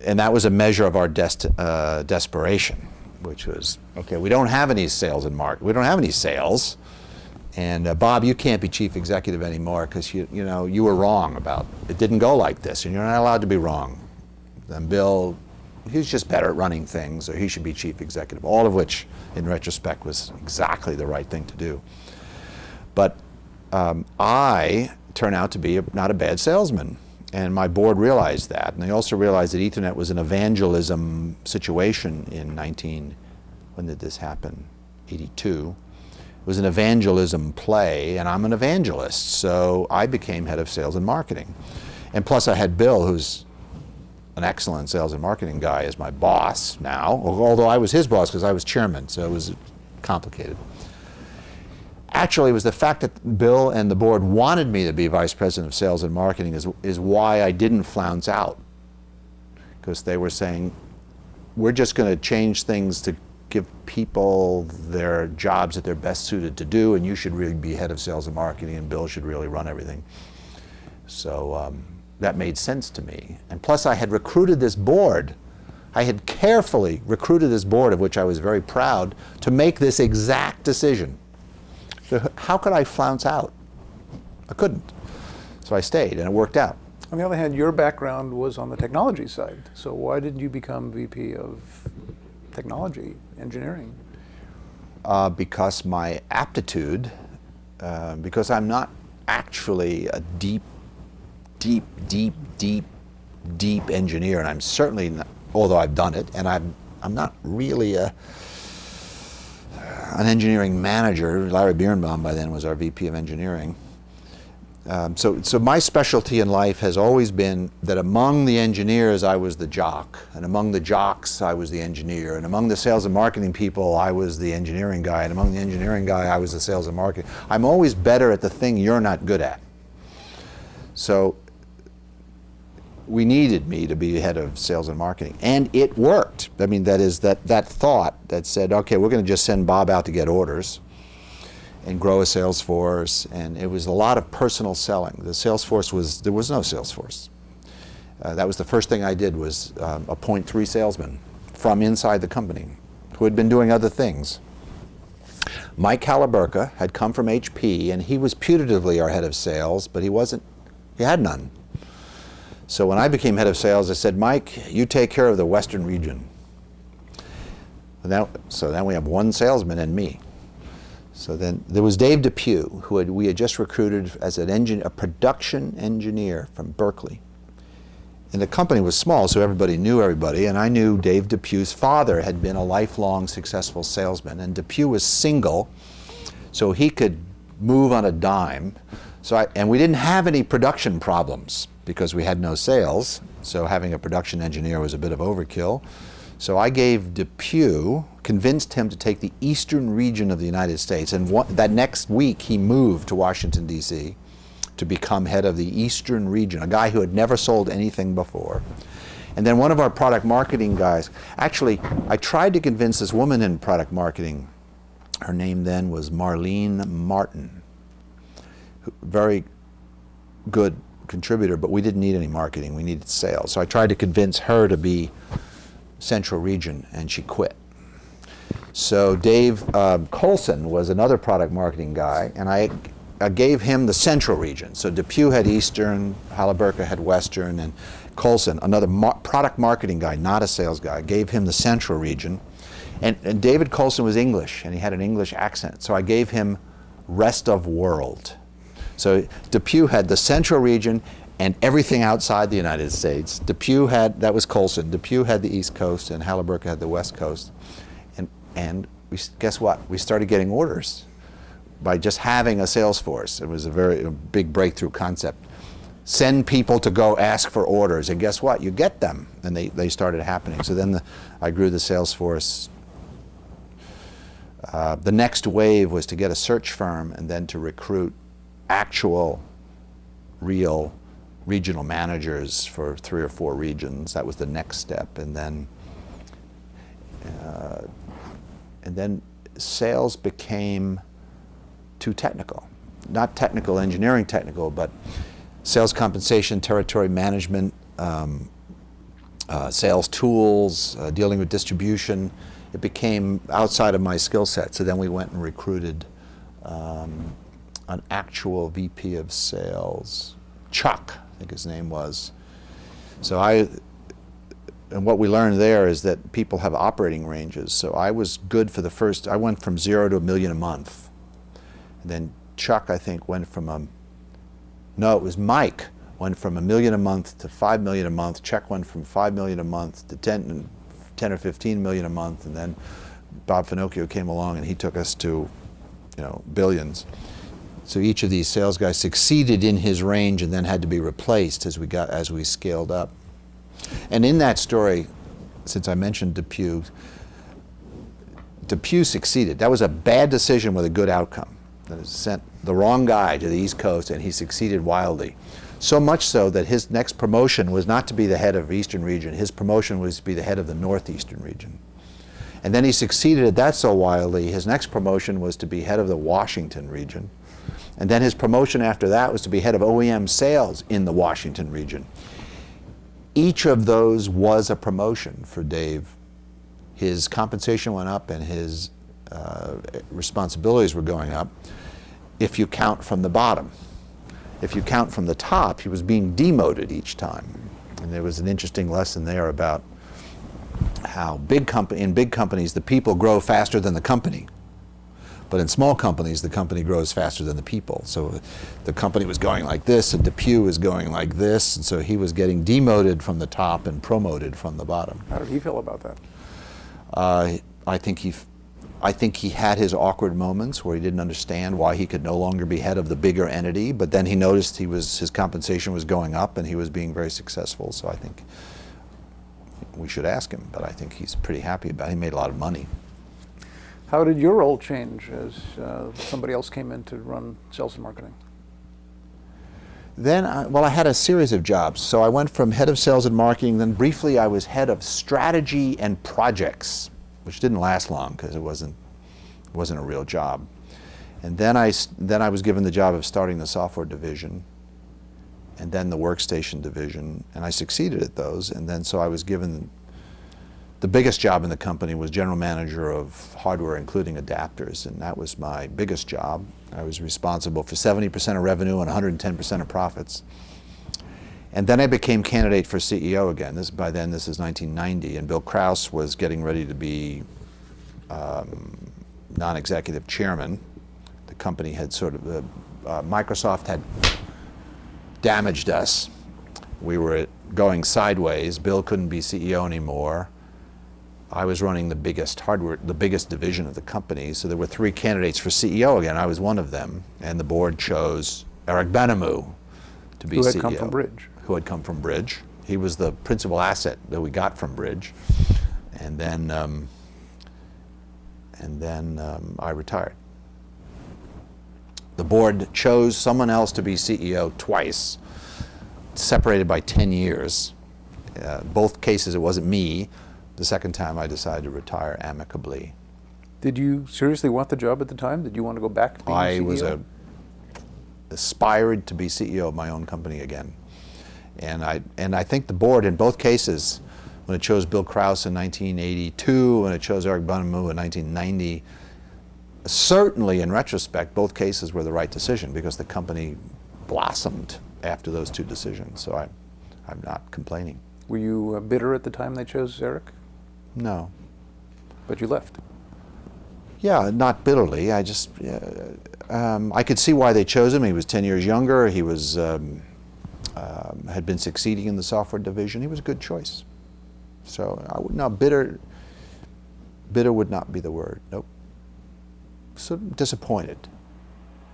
And that was a measure of our desperation, which was, okay, we don't have any sales and marketing. We don't have any sales, And Bob, you can't be chief executive anymore because you were wrong about it. Didn't go like this, and you're not allowed to be wrong. Then Bill, he's just better at running things, or he should be chief executive. All of which, in retrospect, was exactly the right thing to do. But I turned out to be not a bad salesman, and my board realized that, and they also realized that Ethernet was an evangelism situation in when did this happen? 82. It was an evangelism play, and I'm an evangelist, so I became head of sales and marketing. And plus I had Bill, who's an excellent sales and marketing guy, as my boss now, although I was his boss because I was chairman, so it was complicated. Actually, it was the fact that Bill and the board wanted me to be vice president of sales and marketing is why I didn't flounce out. Because they were saying, we're just going to change things to give people their jobs that they're best suited to do, and you should really be head of sales and marketing, and Bill should really run everything. So that made sense to me. And plus I had recruited this board. I had carefully recruited this board, of which I was very proud, to make this exact decision. So how could I flounce out? I couldn't. So I stayed, and it worked out. On the other hand, your background was on the technology side. So why didn't you become VP of technology, engineering? Because my aptitude, because I'm not actually a deep engineer, and I'm certainly not, although I've done it, and I'm not really an engineering manager. Larry Birnbaum by then was our VP of engineering. So my specialty in life has always been that among the engineers I was the jock, and among the jocks I was the engineer, and among the sales and marketing people I was the engineering guy, and among the engineering guy I was the sales and marketing. I'm always better at the thing you're not good at. So we needed me to be head of sales and marketing, and it worked. I mean, that is that thought that said, okay, we're going to just send Bob out to get orders and grow a sales force, and it was a lot of personal selling. The sales force there was no sales force. That was the first thing I did, was appoint 3 salesmen from inside the company who had been doing other things. Mike Halaburka had come from HP, and he was putatively our head of sales, but he had none. So when I became head of sales, I said, Mike, you take care of the Western region. So then we have 1 salesman and me. So then there was Dave Depew, who we had just recruited as a production engineer from Berkeley. And the company was small, so everybody knew everybody, and I knew Dave Depew's father had been a lifelong successful salesman, and Depew was single, so he could move on a dime. And we didn't have any production problems because we had no sales, so having a production engineer was a bit of overkill. So I gave Depew, convinced him to take the eastern region of the United States, and that next week he moved to Washington, D.C. to become head of the eastern region, a guy who had never sold anything before. And then one of our product marketing guys, actually, I tried to convince this woman in product marketing, her name then was Marlene Martin, very good contributor, but we didn't need any marketing, we needed sales. So I tried to convince her to be Central Region, and she quit. So Dave Colson was another product marketing guy, and I gave him the Central Region. So Depew had Eastern, Halaburka had Western, and Colson, another product marketing guy, not a sales guy, gave him the Central Region. And David Colson was English, and he had an English accent, so I gave him Rest of World. So Depew had the Central Region and everything outside the United States. That was Colson. Depew had the East Coast, and Halaburka had the West Coast. And guess what? We started getting orders by just having a sales force. It was a big breakthrough concept. Send people to go ask for orders, and guess what? You get them, and they started happening. So then I grew the sales force. The next wave was to get a search firm and then to recruit actual, real regional managers for 3 or 4 regions. That was the next step, and then sales became too technical. Not technical, engineering technical, but sales compensation, territory management, sales tools, dealing with distribution. It became outside of my skill set. So then we went and recruited an actual VP of sales, Chuck, I think his name was. So and what we learned there is that people have operating ranges. So I was good for the first, I went from 0 to $1 million a month. And then Chuck, I think, went from no, it was Mike, went from $1 million a month to $5 million a month. Chuck went from $5 million a month to 10 or 15 million a month. And then Bob Finocchio came along and he took us to, billions. So each of these sales guys succeeded in his range and then had to be replaced as we scaled up. And in that story, since I mentioned Depew succeeded. That was a bad decision with a good outcome. That is, sent the wrong guy to the East Coast and he succeeded wildly. So much so that his next promotion was not to be the head of Eastern region. His promotion was to be the head of the Northeastern region. And then he succeeded at that so wildly, his next promotion was to be head of the Washington region. And then his promotion after that was to be head of OEM sales in the Washington region. Each of those was a promotion for Dave. His compensation went up and his responsibilities were going up if you count from the bottom. If you count from the top, he was being demoted each time. And there was an interesting lesson there about how in big companies, the people grow faster than the company. But in small companies, the company grows faster than the people. So the company was going like this, and Depew was going like this, and so he was getting demoted from the top and promoted from the bottom. How did he feel about that? I think he had his awkward moments where he didn't understand why he could no longer be head of the bigger entity, but then he noticed his compensation was going up and he was being very successful. So I think we should ask him, but I think he's pretty happy about it. He made a lot of money. How did your role change as somebody else came in to run sales and marketing? Then, I had a series of jobs. So I went from head of sales and marketing, then briefly I was head of strategy and projects, which didn't last long because it wasn't a real job. And then I was given the job of starting the software division, and then the workstation division, and I succeeded at those. And then so I was given the biggest job in the company was general manager of hardware, including adapters, and that was my biggest job. I was responsible for 70% of revenue and 110% of profits. And then I became candidate for CEO again. By then, this is 1990, and Bill Krause was getting ready to be non-executive chairman. The company had Microsoft had damaged us. We were going sideways. Bill couldn't be CEO anymore. I was running the biggest division of the company, so there were 3 candidates for CEO again. I was one of them, and the board chose Eric Benamou to be CEO. Who had come from Bridge. Who had come from Bridge. He was the principal asset that we got from Bridge, and then I retired. The board chose someone else to be CEO twice, separated by 10 years. Both cases, it wasn't me. The second time I decided to retire amicably. Did you seriously want the job at the time? Did you want to go back to being CEO? I aspired to be CEO of my own company again. And I think the board in both cases, when it chose Bill Krause in 1982, when it chose Eric Benamou in 1990, certainly in retrospect, both cases were the right decision because the company blossomed after those 2 decisions. So I'm not complaining. Were you bitter at the time they chose Eric? No. But you left? Yeah, not bitterly. I just, I could see why they chose him. He was 10 years younger. He was, had been succeeding in the software division. He was a good choice. So, bitter would not be the word. Nope. So disappointed.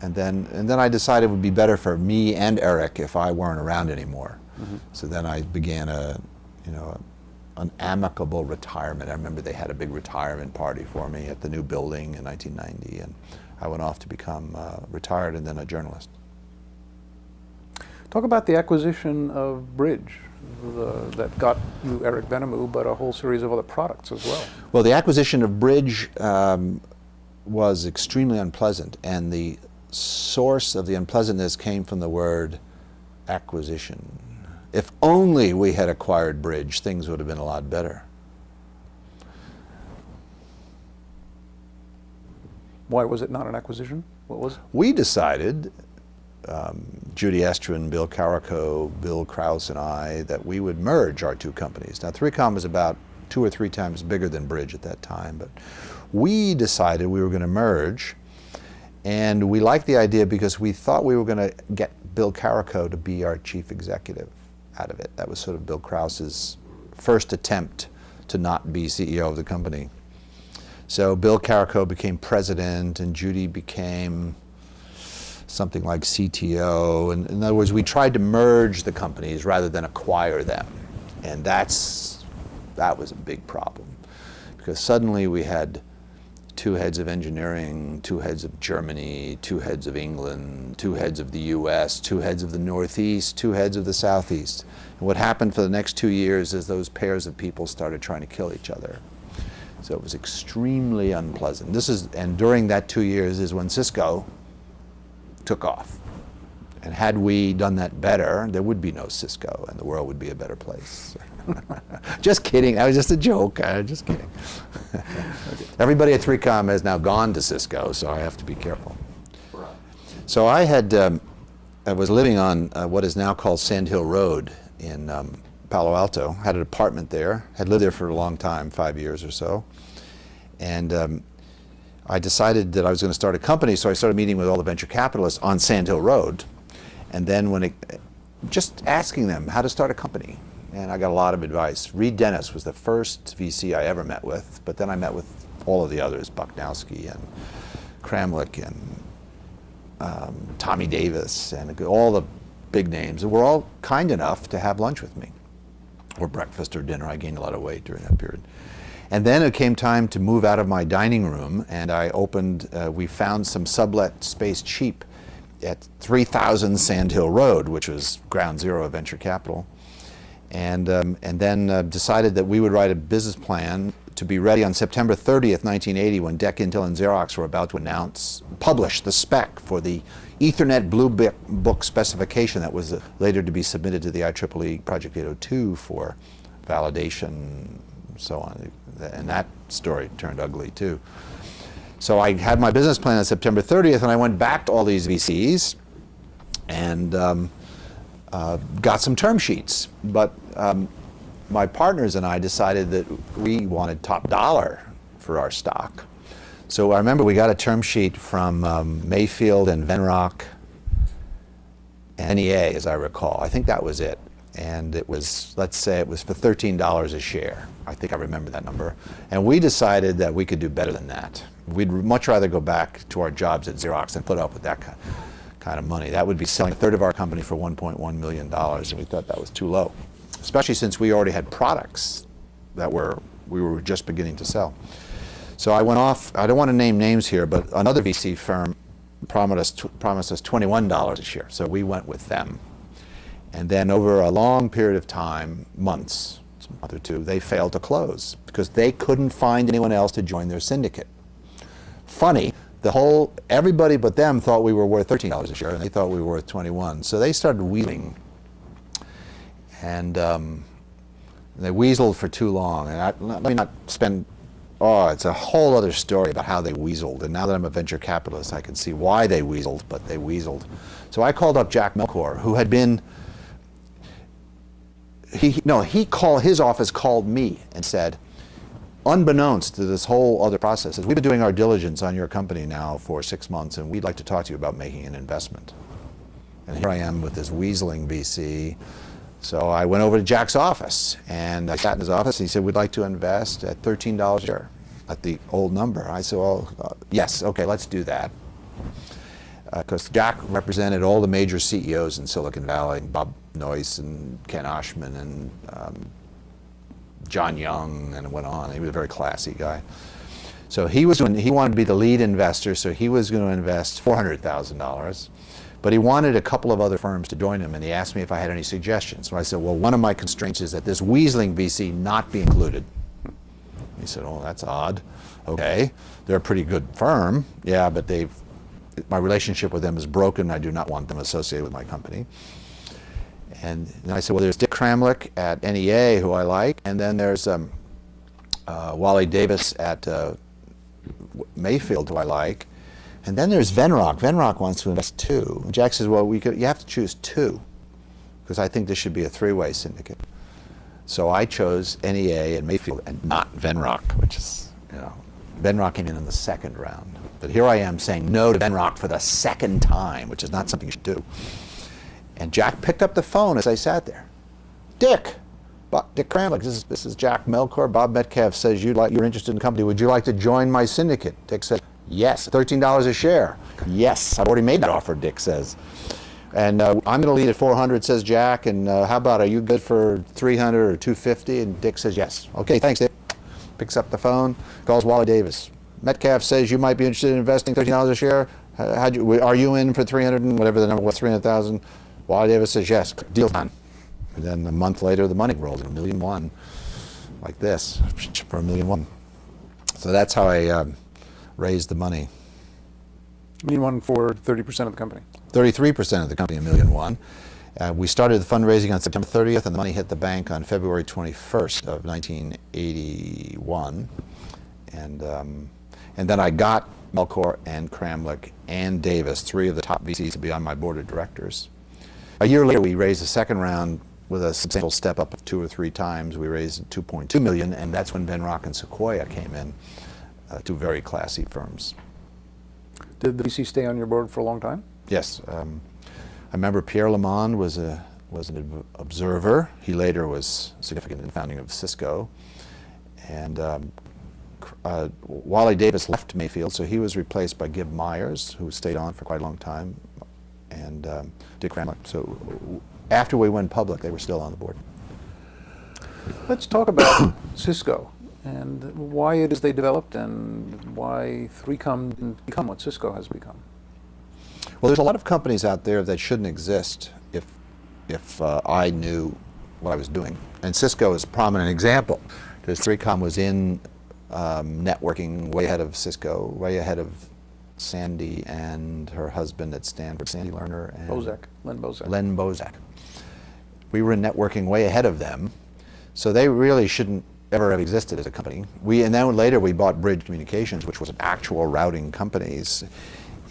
And then I decided it would be better for me and Eric if I weren't around anymore. Mm-hmm. So then I began an amicable retirement. I remember they had a big retirement party for me at the new building in 1990, and I went off to become retired and then a journalist. Talk about the acquisition of Bridge that got you Eric Benamou, but a whole series of other products as well. Well, the acquisition of Bridge was extremely unpleasant, and the source of the unpleasantness came from the word acquisition. If only we had acquired Bridge, things would have been a lot better. Why was it not an acquisition? What was it? We decided, Judy Estrin, Bill Carico, Bill Krause, and I, that we would merge our two companies. Now, 3Com was about 2 or 3 times bigger than Bridge at that time, but we decided we were going to merge, and we liked the idea because we thought we were going to get Bill Carico to be our chief executive out of it. That was sort of Bill Krause's first attempt to not be CEO of the company. So Bill Carico became president, and Judy became something like CTO. And in other words, we tried to merge the companies rather than acquire them. And that was a big problem, because suddenly we had 2 heads of engineering, 2 heads of Germany, 2 heads of England, 2 heads of the US, 2 heads of the Northeast, 2 heads of the Southeast. And what happened for the next 2 years is those pairs of people started trying to kill each other. So it was extremely unpleasant. And during that 2 years is when Cisco took off. And had we done that better, there would be no Cisco, and the world would be a better place. Just kidding. That was just a joke. Just kidding. Everybody at 3Com has now gone to Cisco, so I have to be careful. So I was living on what is now called Sand Hill Road in Palo Alto. Had an apartment there. Had lived there for a long time, 5 years or so. And I decided that I was going to start a company, so I started meeting with all the venture capitalists on Sand Hill Road. And then just asking them how to start a company. And I got a lot of advice. Reed Dennis was the first VC I ever met with, but then I met with all of the others, Bucknowski and Kramlich and Tommy Davis and all the big names. And were all kind enough to have lunch with me, or breakfast or dinner. I gained a lot of weight during that period. And then it came time to move out of my dining room, and we found some sublet space cheap at 3000 Sand Hill Road, which was ground zero of venture capital. And then decided that we would write a business plan to be ready on September 30th, 1980, when DEC, Intel, and Xerox were about to publish the spec for the Ethernet Blue Book specification that was later to be submitted to the IEEE Project 802 for validation, so on. And that story turned ugly, too. So I had my business plan on September 30th, and I went back to all these VCs and got some term sheets. But my partners and I decided that we wanted top dollar for our stock. So I remember we got a term sheet from Mayfield and Venrock and NEA, as I recall. I think that was it. And it was, let's say it was for $13 a share. I think I remember that number. And we decided that we could do better than that. We'd much rather go back to our jobs at Xerox than put up with that kind of money. That would be selling a third of our company for $1.1 million, and we thought that was too low, especially since we already had products that we were just beginning to sell. So I went off. I don't want to name names here, but another VC firm promised us $21 a share, so we went with them. And then over a long period of time, months, a month or two, they failed to close because they couldn't find anyone else to join their syndicate. Funny, everybody but them thought we were worth $13 a share, and they thought we were worth 21. So they started wheeling, and they weaseled for too long. And let me not spend. Oh, it's a whole other story about how they weaseled. And now that I'm a venture capitalist, I can see why they weaseled, but they weaseled. So I called up Jack Melchior, who had been. His office called me and said, unbeknownst to this whole other process, we've been doing our diligence on your company now for 6 months, and we'd like to talk to you about making an investment. And here I am with this weaseling VC. So I went over to Jack's office, and I sat in his office, and he said, we'd like to invest at $13 a share, at the old number. I said, well, yes, okay, let's do that. Because Jack represented all the major CEOs in Silicon Valley, Bob Noyce and Ken Oshman and John Young, and it went on. He was a very classy guy. So he wanted to be the lead investor, so he was going to invest $400,000. But he wanted a couple of other firms to join him, and he asked me if I had any suggestions. So I said, well, one of my constraints is that this weaseling VC not be included. He said, oh, that's odd. Okay, they're a pretty good firm. Yeah, but my relationship with them is broken. I do not want them associated with my company. And I said, well, there's Dick Kramlich at NEA, who I like, and then there's Wally Davis at Mayfield, who I like. And then there's Venrock. Venrock wants to invest too. And Jack says, well, you have to choose two, because I think this should be a three-way syndicate. So I chose NEA and Mayfield and not Venrock, which is, Venrock came in the second round. But here I am saying no to Venrock for the second time, which is not something you should do. And Jack picked up the phone as I sat there. Dick Cranlick, this is Jack Melchior. Bob Metcalfe says you're interested in the company. Would you like to join my syndicate? Dick said, yes. $13 a share. Yes, I've already made that offer, Dick says. And I'm going to lead at 400, says Jack. And how about, are you good for 300 or 250? And Dick says, yes. Okay, thanks, Dick. Picks up the phone, calls Wally Davis. Metcalfe says you might be interested in investing $13 a share. Are you in for 300 and whatever the number was, 300,000? Wally Davis says, yes, deal done. And then a month later, the money rolls in, $1.1 million, like this, for $1.1 million. So that's how I raised the money. $1.1 million for 30% of the company. 33% of the company, $1.1 million. We started the fundraising on September 30th, and the money hit the bank on February 21st of 1981. And then I got Melchior and Cranlick and Davis, three of the top VCs, to be on my board of directors. A year later, we raised a second round with a substantial step up of 2 or 3 times. We raised $2.2 million, and that's when Venrock and Sequoia came in, two very classy firms. Did the VC stay on your board for a long time? Yes. I remember Pierre Lamond was an observer. He later was significant in the founding of Cisco. And Wally Davis left Mayfield, so he was replaced by Gib Myers, who stayed on for quite a long time, and Dick Cranlick. So after we went public, they were still on the board. Let's talk about Cisco and why it is they developed and why 3Com didn't become what Cisco has become. Well, there's a lot of companies out there that shouldn't exist if I knew what I was doing. And Cisco is a prominent example, because 3Com was in networking way ahead of Cisco, way ahead of Sandy and her husband at Stanford, Sandy Lerner and Len Bozak. Len Bozak. We were in networking way ahead of them, so they really shouldn't ever have existed as a company. And then later we bought Bridge Communications, which was an actual routing companies.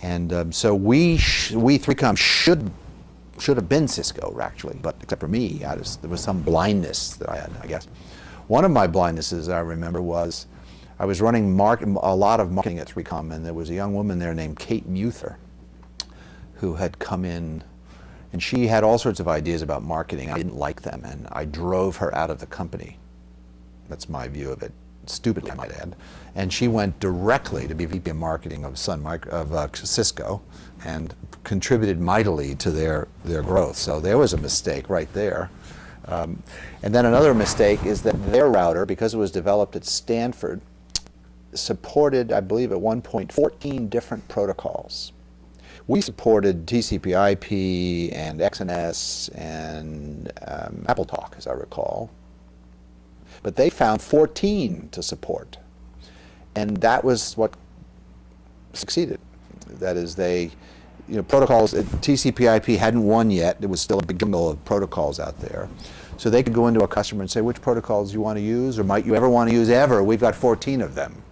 And so we 3Com should have been Cisco, actually, but except for me, there was some blindness that I had, I guess. One of my blindnesses, I remember, was I was running a lot of marketing at 3Com, and there was a young woman there named Kate Muther who had come in, and she had all sorts of ideas about marketing. I didn't like them, and I drove her out of the company. That's my view of it, stupidly, I might add. And she went directly to be VP of Marketing of Cisco, and contributed mightily to their growth. So there was a mistake right there. And then another mistake is that their router, because it was developed at Stanford, supported, I believe at one point, 14 different protocols. We supported TCP/IP and XNS and AppleTalk, as I recall. But they found 14 to support. And that was what succeeded. That is, protocols, TCP/IP hadn't won yet. There was still a big bundle of protocols out there. So they could go into a customer and say, which protocols you want to use, or might you ever want to use ever? We've got 14 of them.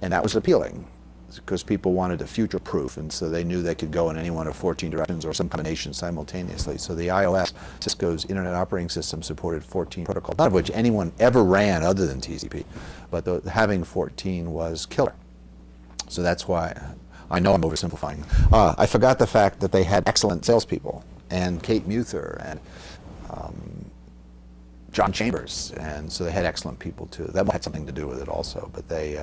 And that was appealing, because people wanted to future-proof, and so they knew they could go in any one of 14 directions or some combination simultaneously. So the iOS, Cisco's Internet Operating System, supported 14 protocols, none of which anyone ever ran other than TCP, but having 14 was killer. So that's why, I know I'm oversimplifying. I forgot the fact that they had excellent salespeople, and Kate Muther, and John Chambers, and so they had excellent people too. That had something to do with it also, but they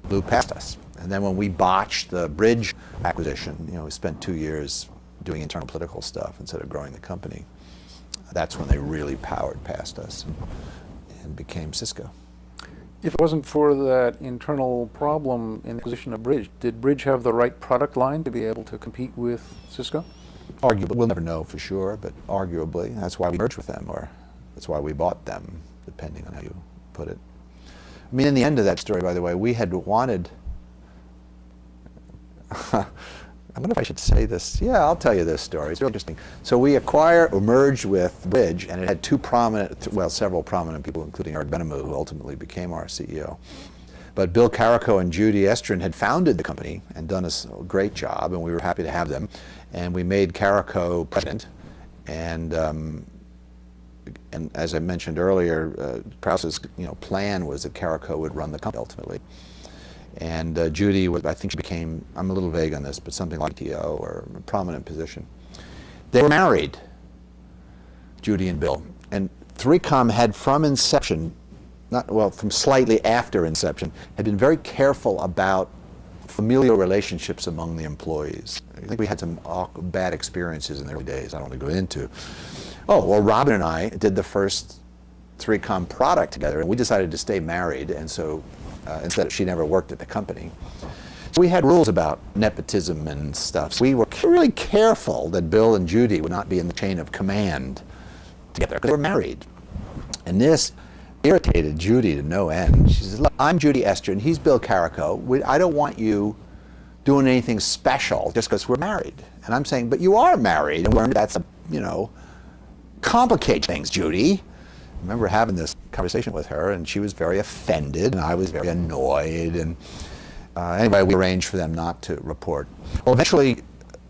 blew past us. And then when we botched the Bridge acquisition, we spent 2 years doing internal political stuff instead of growing the company. That's when they really powered past us and became Cisco. If it wasn't for that internal problem in the acquisition of Bridge, did Bridge have the right product line to be able to compete with Cisco? Arguably, we'll never know for sure, but arguably, that's why we merged with them, or that's why we bought them, depending on how you put it. I mean, in the end of that story, by the way, we had wanted, I wonder if I should say this. Yeah, I'll tell you this story. It's really interesting. So we merged with Bridge, and it had several prominent people, including Eric Benamou, who ultimately became our CEO. But Bill Carrico and Judy Estrin had founded the company and done a great job, and we were happy to have them. And we made Carrico president. And as I mentioned earlier, Krause's plan was that Carrico would run the company ultimately. And Judy, I think she became, I'm a little vague on this, but something like TO or a prominent position. They were married, Judy and Bill. And 3Com had from inception, from slightly after inception, had been very careful about familial relationships among the employees. I think we had some bad experiences in the early days I don't want to go into. Oh, well, Robin and I did the first 3Com product together, and we decided to stay married, and so instead she never worked at the company. So we had rules about nepotism and stuff. So we were really careful that Bill and Judy would not be in the chain of command together, because they were married. And this irritated Judy to no end. She says, look, I'm Judy Estrin, he's Bill Carrico. I don't want you doing anything special just because we're married. And I'm saying, but you are married, and we learned that's, complicate things, Judy. I remember having this conversation with her, and she was very offended, and I was very annoyed. And anyway, we arranged for them not to report. Well, eventually,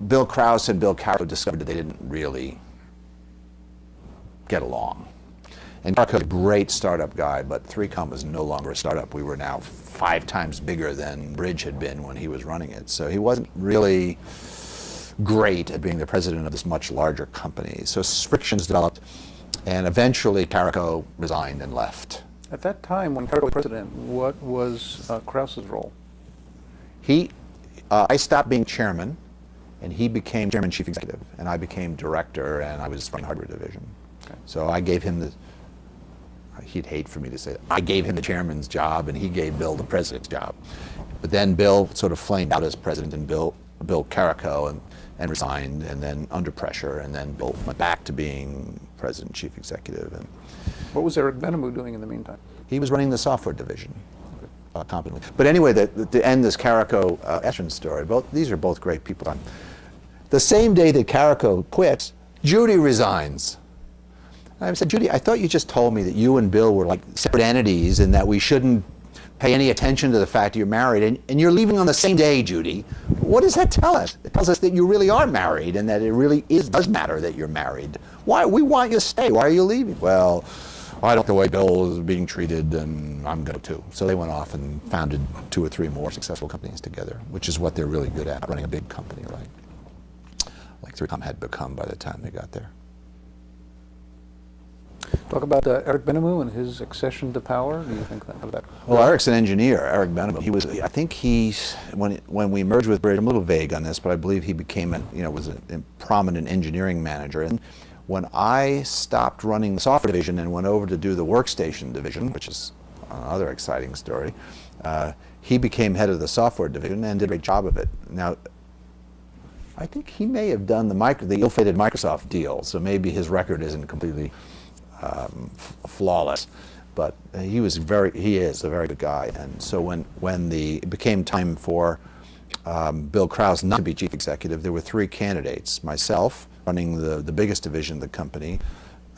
Bill Krause and Bill Carrico discovered that they didn't really get along. And Carrico was a great startup guy, but 3Com was no longer a startup. We were now 5 times bigger than Bridge had been when he was running it. So he wasn't really great at being the president of this much larger company. So frictions developed, and eventually Carrico resigned and left. At that time, when Carrico was president, what was Krause's role? I stopped being chairman, and he became chairman chief executive, and I became director, and I was running the hardware division. Okay. So I gave him he'd hate for me to say that. I gave him the chairman's job, and he gave Bill the president's job. But then Bill sort of flamed out as president, and Bill Carrico, and resigned, and then under pressure, and then Bill went back to being president, chief executive. And what was Eric Benamou doing in the meantime? he was running the software division competently. But anyway, to end this Carrico Estrin story, these are both great people. The same day that Carrico quits, Judy resigns. I said, Judy, I thought you just told me that you and Bill were like separate entities and that we shouldn't pay any attention to the fact you're married, and you're leaving on the same day, Judy. What does that tell us? It tells us that you really are married and that it really does matter that you're married. Why? We want you to stay. Why are you leaving? Well, I don't like the way Bill is being treated, and I'm going to too. So they went off and founded 2 or 3 more successful companies together, which is what they're really good at, running a big company, right? Like 3Com had become by the time they got there. Talk about Eric Benamou and his accession to power. Do you think that? Well, Eric's an engineer. Eric Benamou. He was. I think when we merged with Bridge. I'm a little vague on this, but I believe he became was a prominent engineering manager. And when I stopped running the software division and went over to do the workstation division, which is another exciting story, he became head of the software division and did a great job of it. Now, I think he may have done the ill-fated Microsoft deal, so maybe his record isn't completely flawless, but he is a very good guy. And so when it became time for Bill Krause not to be chief executive, there were 3 candidates: myself, running the biggest division of the company,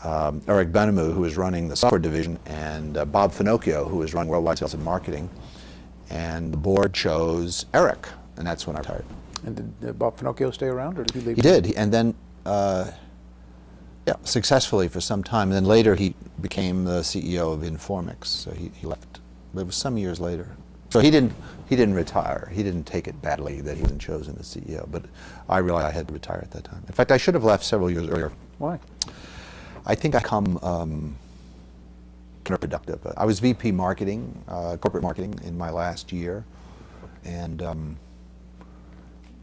Eric Benamou, who was running the software division, and Bob Finocchio, who was running worldwide sales and marketing. And the board chose Eric, and that's when I retired. And did Bob Finocchio stay around, or did he leave? He did, and then successfully for some time. And then later he became the CEO of Informix, so he left. But it was some years later. So he didn't retire. He didn't take it badly that he wasn't chosen as CEO, but I realized I had to retire at that time. In fact, I should have left several years earlier. Why? I think I become counterproductive. I was VP marketing, corporate marketing in my last year, and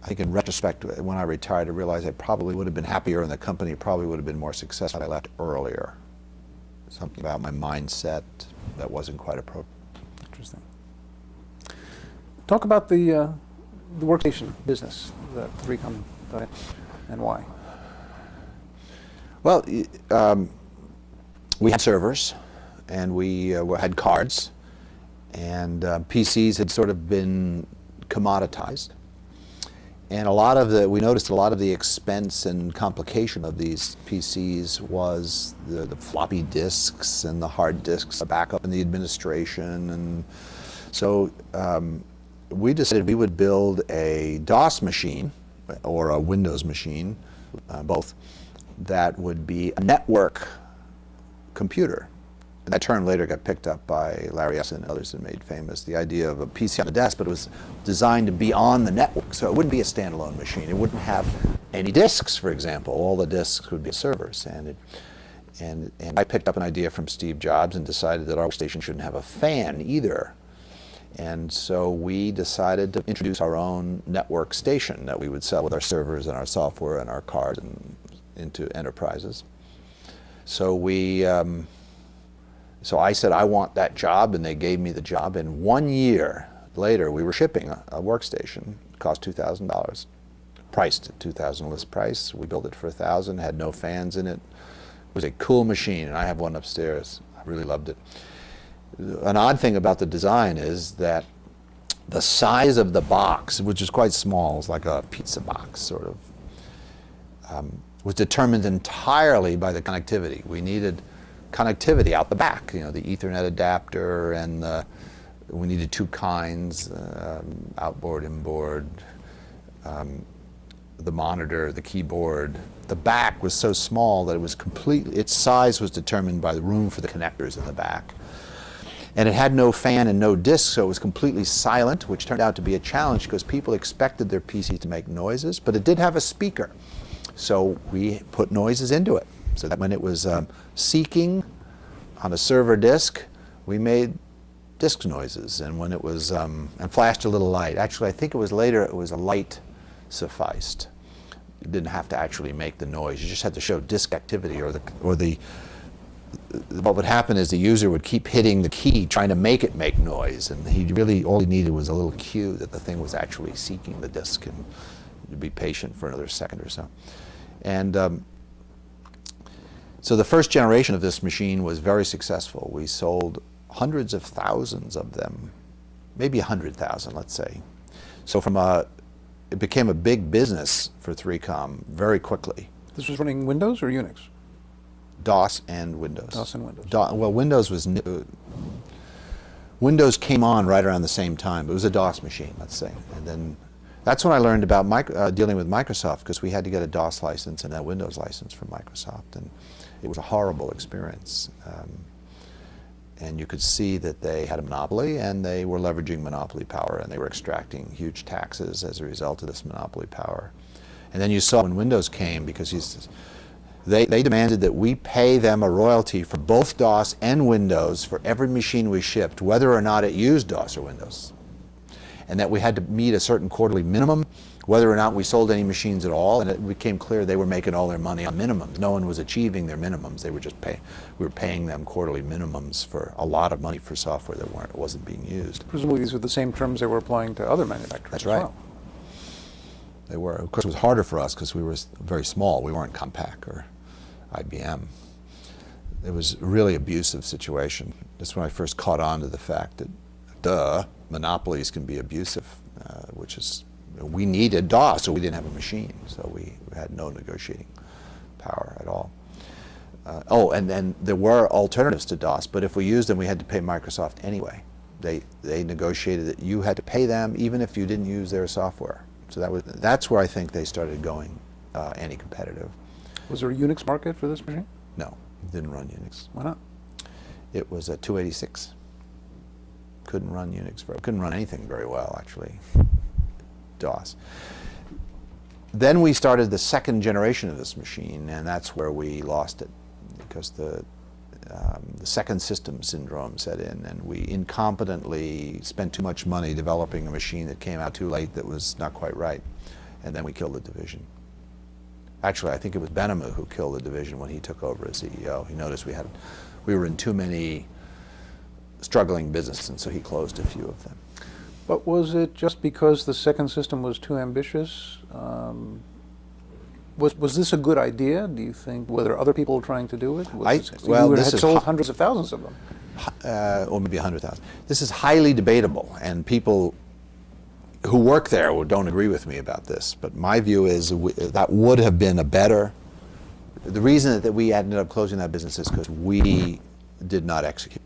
I think in retrospect, when I retired, I realized I probably would have been happier and the company probably would have been more successful had I left earlier. Something about my mindset that wasn't quite appropriate. Interesting. Talk about the workstation business that 3Com got in, and why. Well, we had servers, and we had cards, and PCs had sort of been commoditized. And we noticed a lot of the expense and complication of these PCs was the floppy disks and the hard disks, the backup and the administration. And So we decided we would build a DOS machine or a Windows machine, both, that would be a network computer. And that term later got picked up by Larry Ellison and others and made famous the idea of a PC on the desk, but it was designed to be on the network. So it wouldn't be a standalone machine. It wouldn't have any disks, for example. All the disks would be servers. And I picked up an idea from Steve Jobs and decided that our workstation shouldn't have a fan either. And so we decided to introduce our own network station that we would sell with our servers and our software and our cards and into enterprises. So so I said, I want that job, and they gave me the job. And 1 year later, we were shipping a workstation. It cost $2,000, priced at $2,000 list price. We built it for $1,000, had no fans in it. It was a cool machine, and I have one upstairs. I really loved it. An odd thing about the design is that the size of the box, which is quite small, it's like a pizza box, sort of, was determined entirely by the connectivity. We needed connectivity out the back, the Ethernet adapter, and we needed two kinds, outboard, inboard, the monitor, the keyboard. The back was so small that it was its size was determined by the room for the connectors in the back. And it had no fan and no disk, so it was completely silent, which turned out to be a challenge because people expected their PC to make noises, but it did have a speaker. So we put noises into it, so that when it was seeking on a server disk, we made disk noises. And when it was, and flashed a little light. Actually, I think it was later, it was a light sufficed. You didn't have to actually make the noise. You just had to show disk activity what would happen is the user would keep hitting the key trying to make it make noise, and all he needed was a little cue that the thing was actually seeking the disk, and you'd be patient for another second or so. And so the first generation of this machine was very successful. We sold hundreds of thousands of them, maybe 100,000, let's say. So it became a big business for 3Com very quickly. This was running Windows or Unix? DOS and Windows. DOS and Windows. Well, Windows was new. Windows came on right around the same time. It was a DOS machine, let's say. And then that's when I learned about dealing with Microsoft, because we had to get a DOS license and a Windows license from Microsoft. And it was a horrible experience. And you could see that they had a monopoly, and they were leveraging monopoly power, and they were extracting huge taxes as a result of this monopoly power. And then you saw when Windows came, because they demanded that we pay them a royalty for both DOS and Windows for every machine we shipped, whether or not it used DOS or Windows. And that we had to meet a certain quarterly minimum, whether or not we sold any machines at all. And it became clear they were making all their money on minimums. No one was achieving their minimums. They were just we were paying them quarterly minimums for a lot of money for software that wasn't being used. Presumably these were the same terms they were applying to other manufacturers. That's right. As well. They were. Of course, it was harder for us because we were very small. We weren't Compaq or IBM. It was a really abusive situation. That's when I first caught on to the fact that, monopolies can be abusive, which is, we needed DOS, so we didn't have a machine, so we had no negotiating power at all. And then there were alternatives to DOS, but if we used them, we had to pay Microsoft anyway. They negotiated that you had to pay them even if you didn't use their software. So that's where I think they started going anti-competitive. Was there a Unix market for this machine? No, it didn't run Unix. Why not? It was a 286. Couldn't run Unix couldn't run anything very well, actually. DOS. Then we started the second generation of this machine, and that's where we lost it, because the second system syndrome set in, and we incompetently spent too much money developing a machine that came out too late that was not quite right, and then we killed the division. Actually, I think it was Benemu who killed the division when he took over as CEO. He noticed we were in too many struggling businesses, and so he closed a few of them. But was it just because the second system was too ambitious? Was this a good idea, do you think? Were there other people trying to do it? You had sold hundreds of thousands of them. Or maybe 100,000. This is highly debatable, and people who work there don't agree with me about this. But my view is that would have been the reason that we ended up closing that business is because we did not execute.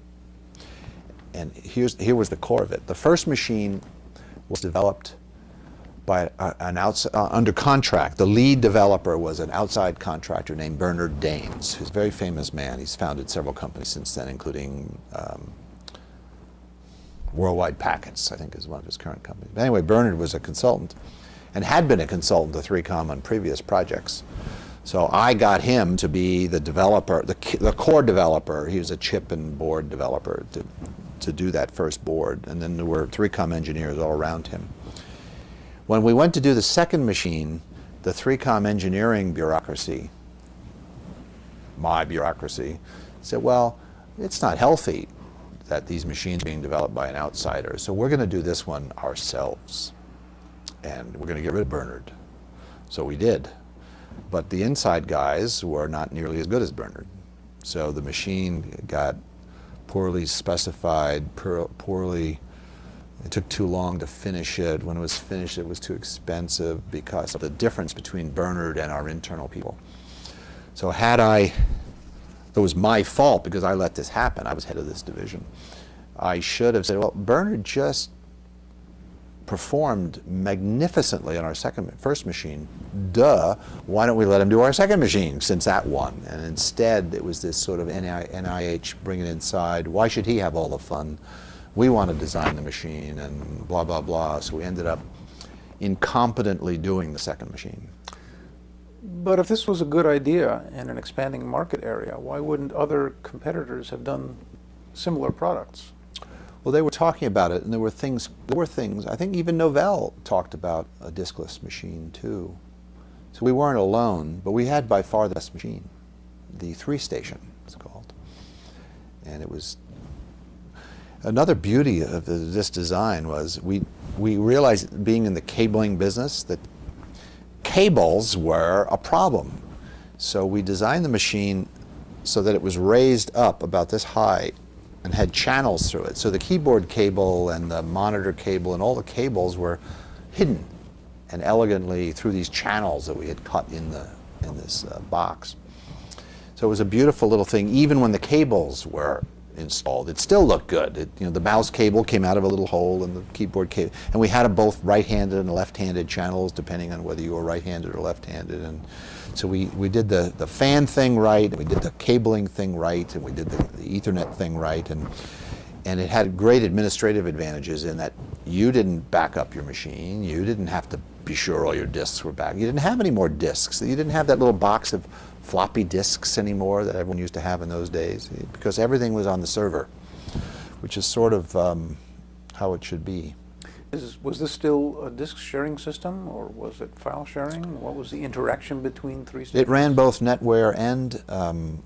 And here was the core of it. The first machine was developed by under contract. The lead developer was an outside contractor named Bernard Daines, who's a very famous man. He's founded several companies since then, including Worldwide Packets, I think is one of his current companies. But anyway, Bernard was a consultant and had been a consultant to 3Com on previous projects. So I got him to be the developer, the core developer. He was a chip and board developer to do that first board. And then there were 3Com engineers all around him. When we went to do the second machine, the 3Com engineering bureaucracy, my bureaucracy, said, well, it's not healthy that these machines are being developed by an outsider, so we're going to do this one ourselves. And we're going to get rid of Bernard. So we did. But the inside guys were not nearly as good as Bernard. So the machine got poorly specified, poorly. It took too long to finish it. When it was finished, it was too expensive because of the difference between Bernard and our internal people. So it was my fault because I let this happen. I was head of this division. I should have said, well, Bernard just performed magnificently on our first machine. Duh, why don't we let him do our second machine since that won? And instead, it was this sort of NIH bring it inside. Why should he have all the fun? We want to design the machine and blah, blah, blah. So we ended up incompetently doing the second machine. But if this was a good idea in an expanding market area, why wouldn't other competitors have done similar products? Well, they were talking about it, and there were things, I think even Novell talked about a diskless machine too. So we weren't alone, but we had by far the best machine. The 3-station, it's called. And it was, another beauty of this design was we realized, being in the cabling business, that cables were a problem. So we designed the machine so that it was raised up about this high and had channels through it. So the keyboard cable and the monitor cable and all the cables were hidden and elegantly through these channels that we had cut in this box. So it was a beautiful little thing. Even when the cables were installed, it still looked good. The mouse cable came out of a little hole in the keyboard cable, and we had them both right-handed and left-handed channels depending on whether you were right-handed or left-handed. And so we did the fan thing right, and we did the cabling thing right, and we did the Ethernet thing right, and it had great administrative advantages in that you didn't back up your machine, you didn't have to be sure all your disks were back, you didn't have any more disks, you didn't have that little box of floppy disks anymore that everyone used to have in those days, because everything was on the server, which is sort of how it should be. Was this still a disk sharing system, or was it file sharing? What was the interaction between 3-stations? It ran both NetWare and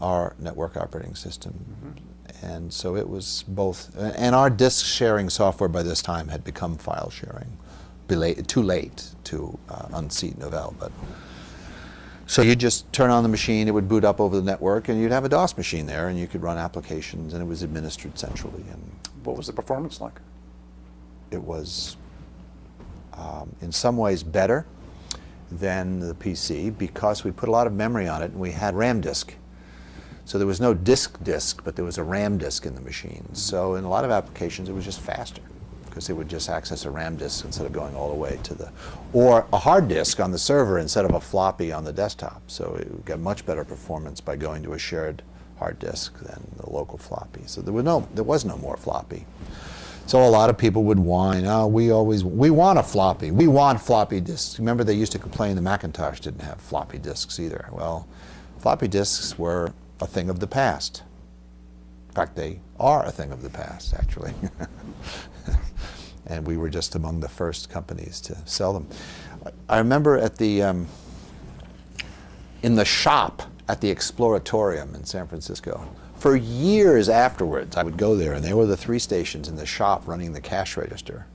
our network operating system. Mm-hmm. And so it was both. And our disk sharing software by this time had become file sharing. Too late to unseat Novell. But so you'd just turn on the machine, it would boot up over the network, and you'd have a DOS machine there, and you could run applications, and it was administered centrally. And what was the performance like? it was in some ways better than the PC because we put a lot of memory on it and we had RAM disk. So there was no disk, but there was a RAM disk in the machine. So in a lot of applications it was just faster because it would just access a RAM disk instead of going all the way to or a hard disk on the server instead of a floppy on the desktop. So it got much better performance by going to a shared hard disk than the local floppy. So there was no more floppy. So a lot of people would whine, oh, we want a floppy. We want floppy disks. Remember they used to complain the Macintosh didn't have floppy disks either. Well, floppy disks were a thing of the past. In fact, they are a thing of the past, actually. And we were just among the first companies to sell them. I remember at in the shop at the Exploratorium in San Francisco, for years afterwards, I would go there, and there were the 3-stations in the shop running the cash register.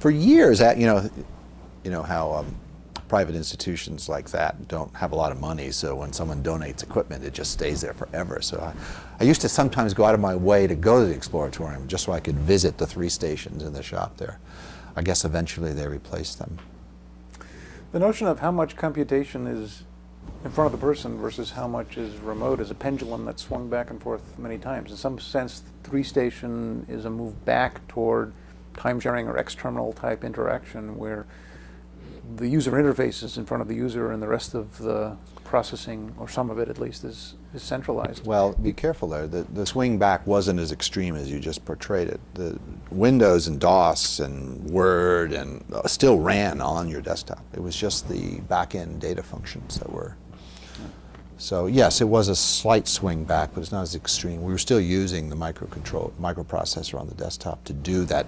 For years, you know how private institutions like that don't have a lot of money, so when someone donates equipment, it just stays there forever. So I used to sometimes go out of my way to go to the Exploratorium just so I could visit the 3-stations in the shop there. I guess eventually they replaced them. The notion of how much computation is in front of the person versus how much is remote is a pendulum that's swung back and forth many times. In some sense, 3-station is a move back toward time sharing or external type interaction where the user interface is in front of the user and the rest of the processing, or some of it at least, is centralized. Well, be careful there. The swing back wasn't as extreme as you just portrayed it. The Windows and DOS and Word and still ran on your desktop. It was just the back-end data functions that were. So yes, it was a slight swing back, but it's not as extreme. We were still using the microprocessor on the desktop to do that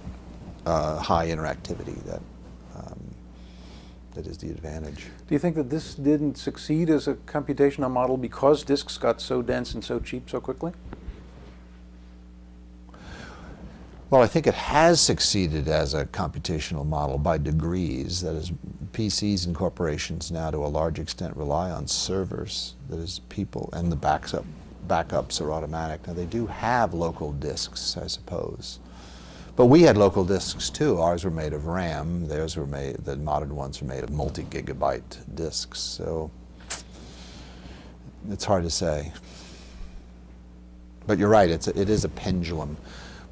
high interactivity that is the advantage. Do you think that this didn't succeed as a computational model because disks got so dense and so cheap so quickly? Well, I think it has succeeded as a computational model by degrees. That is, PCs and corporations now to a large extent rely on servers. That is, people, and the backups are automatic. Now, they do have local disks, I suppose. But we had local disks too. Ours were made of RAM. Theirs were made, the modern ones were made of multi-gigabyte disks. So it's hard to say. But you're right, it is a pendulum.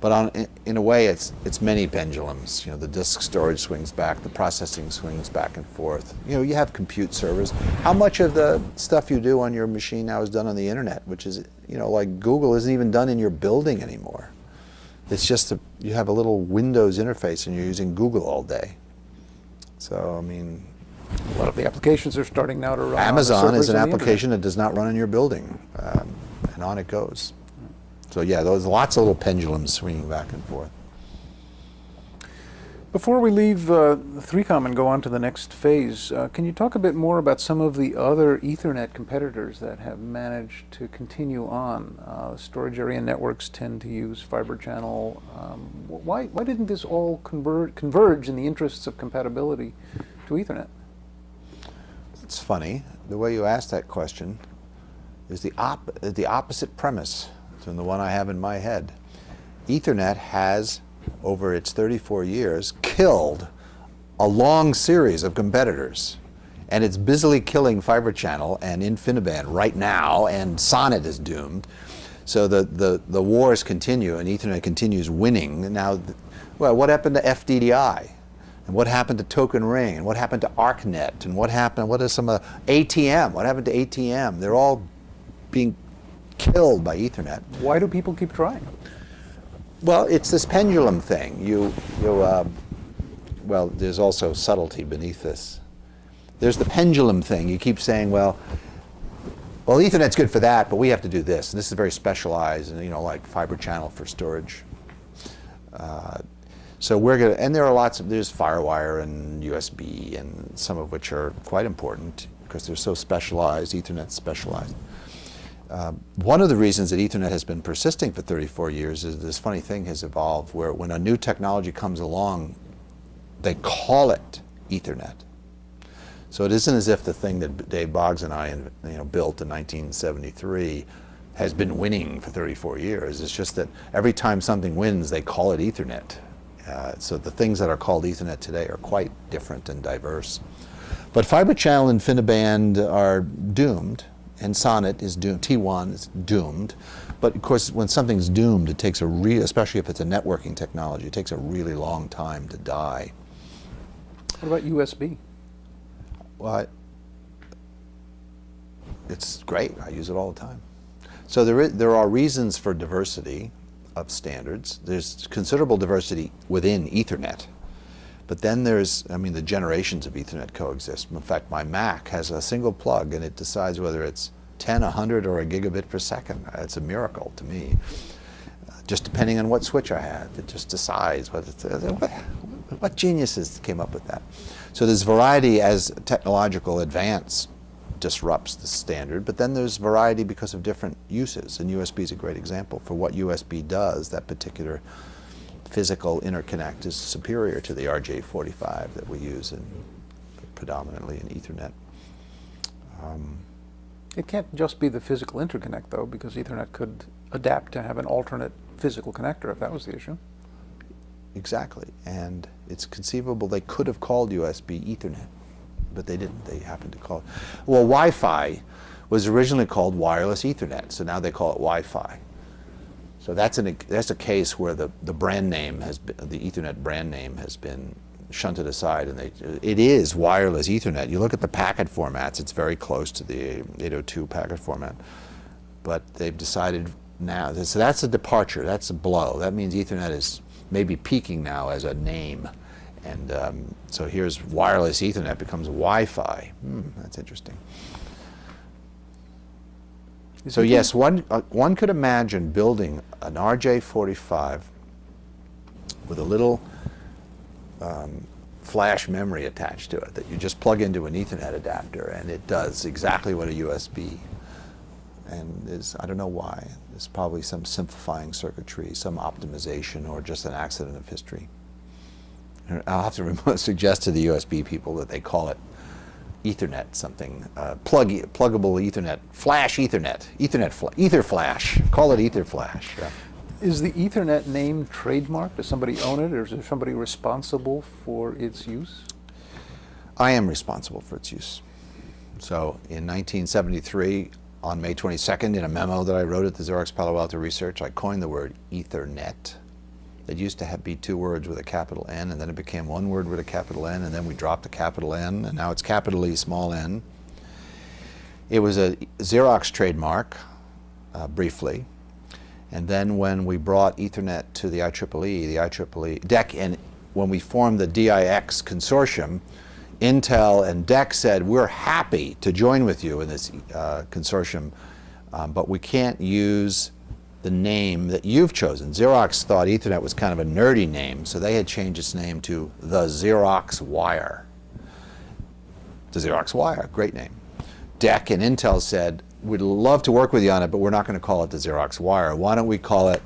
But in a way, it's many pendulums. You know, the disk storage swings back, the processing swings back and forth. You know, you have compute servers. How much of the stuff you do on your machine now is done on the internet, which is, you know, like Google isn't even done in your building anymore. It's just you have a little Windows interface and you're using Google all day. So, I mean, A lot of the applications are starting now to run Amazon on the is an servers on the application that does not run in your building, and on it goes. So yeah, there's lots of little pendulums swinging back and forth. Before we leave 3Com and go on to the next phase, can you talk a bit more about some of the other Ethernet competitors that have managed to continue on? Storage area networks tend to use fiber channel. Why didn't this all converge in the interests of compatibility to Ethernet? It's funny, the way you asked that question is the opposite premise than the one I have in my head. Ethernet has, over its 34 years, killed a long series of competitors. And it's busily killing fiber channel and InfiniBand right now, and SONET is doomed. So the wars continue, and Ethernet continues winning. Now, well, what happened to FDDI? And what happened to Token Ring? And what happened to ARPANET? And what is some of ATM? What happened to ATM? They're all being killed by Ethernet. Why do people keep trying? Well, it's this pendulum thing. Well, there's also subtlety beneath this. There's the pendulum thing. You keep saying, well, Ethernet's good for that, but we have to do this. And this is very specialized, and like fiber channel for storage. So we're gonna, and there are there's FireWire and USB, and some of which are quite important because they're so specialized. Ethernet's specialized. One of the reasons that Ethernet has been persisting for 34 years is this funny thing has evolved where when a new technology comes along, they call it Ethernet. So it isn't as if the thing that Dave Boggs and I built in 1973 has been winning for 34 years. It's just that every time something wins, they call it Ethernet. So the things that are called Ethernet today are quite different and diverse. But fiber channel and InfiniBand are doomed. And SONET is doomed, T1 is doomed. But of course, when something's doomed, it takes especially if it's a networking technology, it takes a really long time to die. What about USB? Well, it's great, I use it all the time. So there are reasons for diversity of standards. There's considerable diversity within Ethernet. But then the generations of Ethernet coexist. In fact, my Mac has a single plug and it decides whether it's 10, 100, or a gigabit per second. It's a miracle to me. Just depending on what switch I have, it just decides what geniuses came up with that. So there's variety as technological advance disrupts the standard, but then there's variety because of different uses. And USB is a great example for what USB does. That particular physical interconnect is superior to the RJ45 that we use predominantly in Ethernet. It can't just be the physical interconnect, though, because Ethernet could adapt to have an alternate physical connector if that was the issue. Exactly, and it's conceivable they could have called USB Ethernet, but they didn't. They happened to call it. Well, Wi-Fi was originally called wireless Ethernet, so now they call it Wi-Fi. So that's a case where the brand name has been, the Ethernet brand name has been shunted aside, and it is wireless Ethernet. You look at the packet formats; it's very close to the 802 packet format, but they've decided now. So that's a departure. That's a blow. That means Ethernet is maybe peaking now as a name, and so here's wireless Ethernet becomes Wi-Fi. That's interesting. So yes, one could imagine building an RJ45 with a little flash memory attached to it that you just plug into an Ethernet adapter, and it does exactly what a USB. And I don't know why. There's probably some simplifying circuitry, some optimization, or just an accident of history. I'll have to suggest to the USB people that they call it Ethernet something, pluggable Ethernet, flash Ethernet, Ether flash. Call it Ether flash. Yeah. Is the Ethernet name trademarked? Does somebody own it, or is there somebody responsible for its use? I am responsible for its use. So in 1973, on May 22nd, in a memo that I wrote at the Xerox Palo Alto Research, I coined the word Ethernet. It used to be two words with a capital N, and then it became one word with a capital N, and then we dropped the capital N, and now it's capital E, small n. It was a Xerox trademark, briefly, and then when we brought Ethernet to the IEEE DEC, and when we formed the DIX consortium, Intel and DEC said, we're happy to join with you in this consortium, but we can't use the name that you've chosen. Xerox thought Ethernet was kind of a nerdy name, so they had changed its name to the Xerox Wire. The Xerox Wire, great name. DEC and Intel said, we'd love to work with you on it, but we're not going to call it the Xerox Wire. Why don't we call it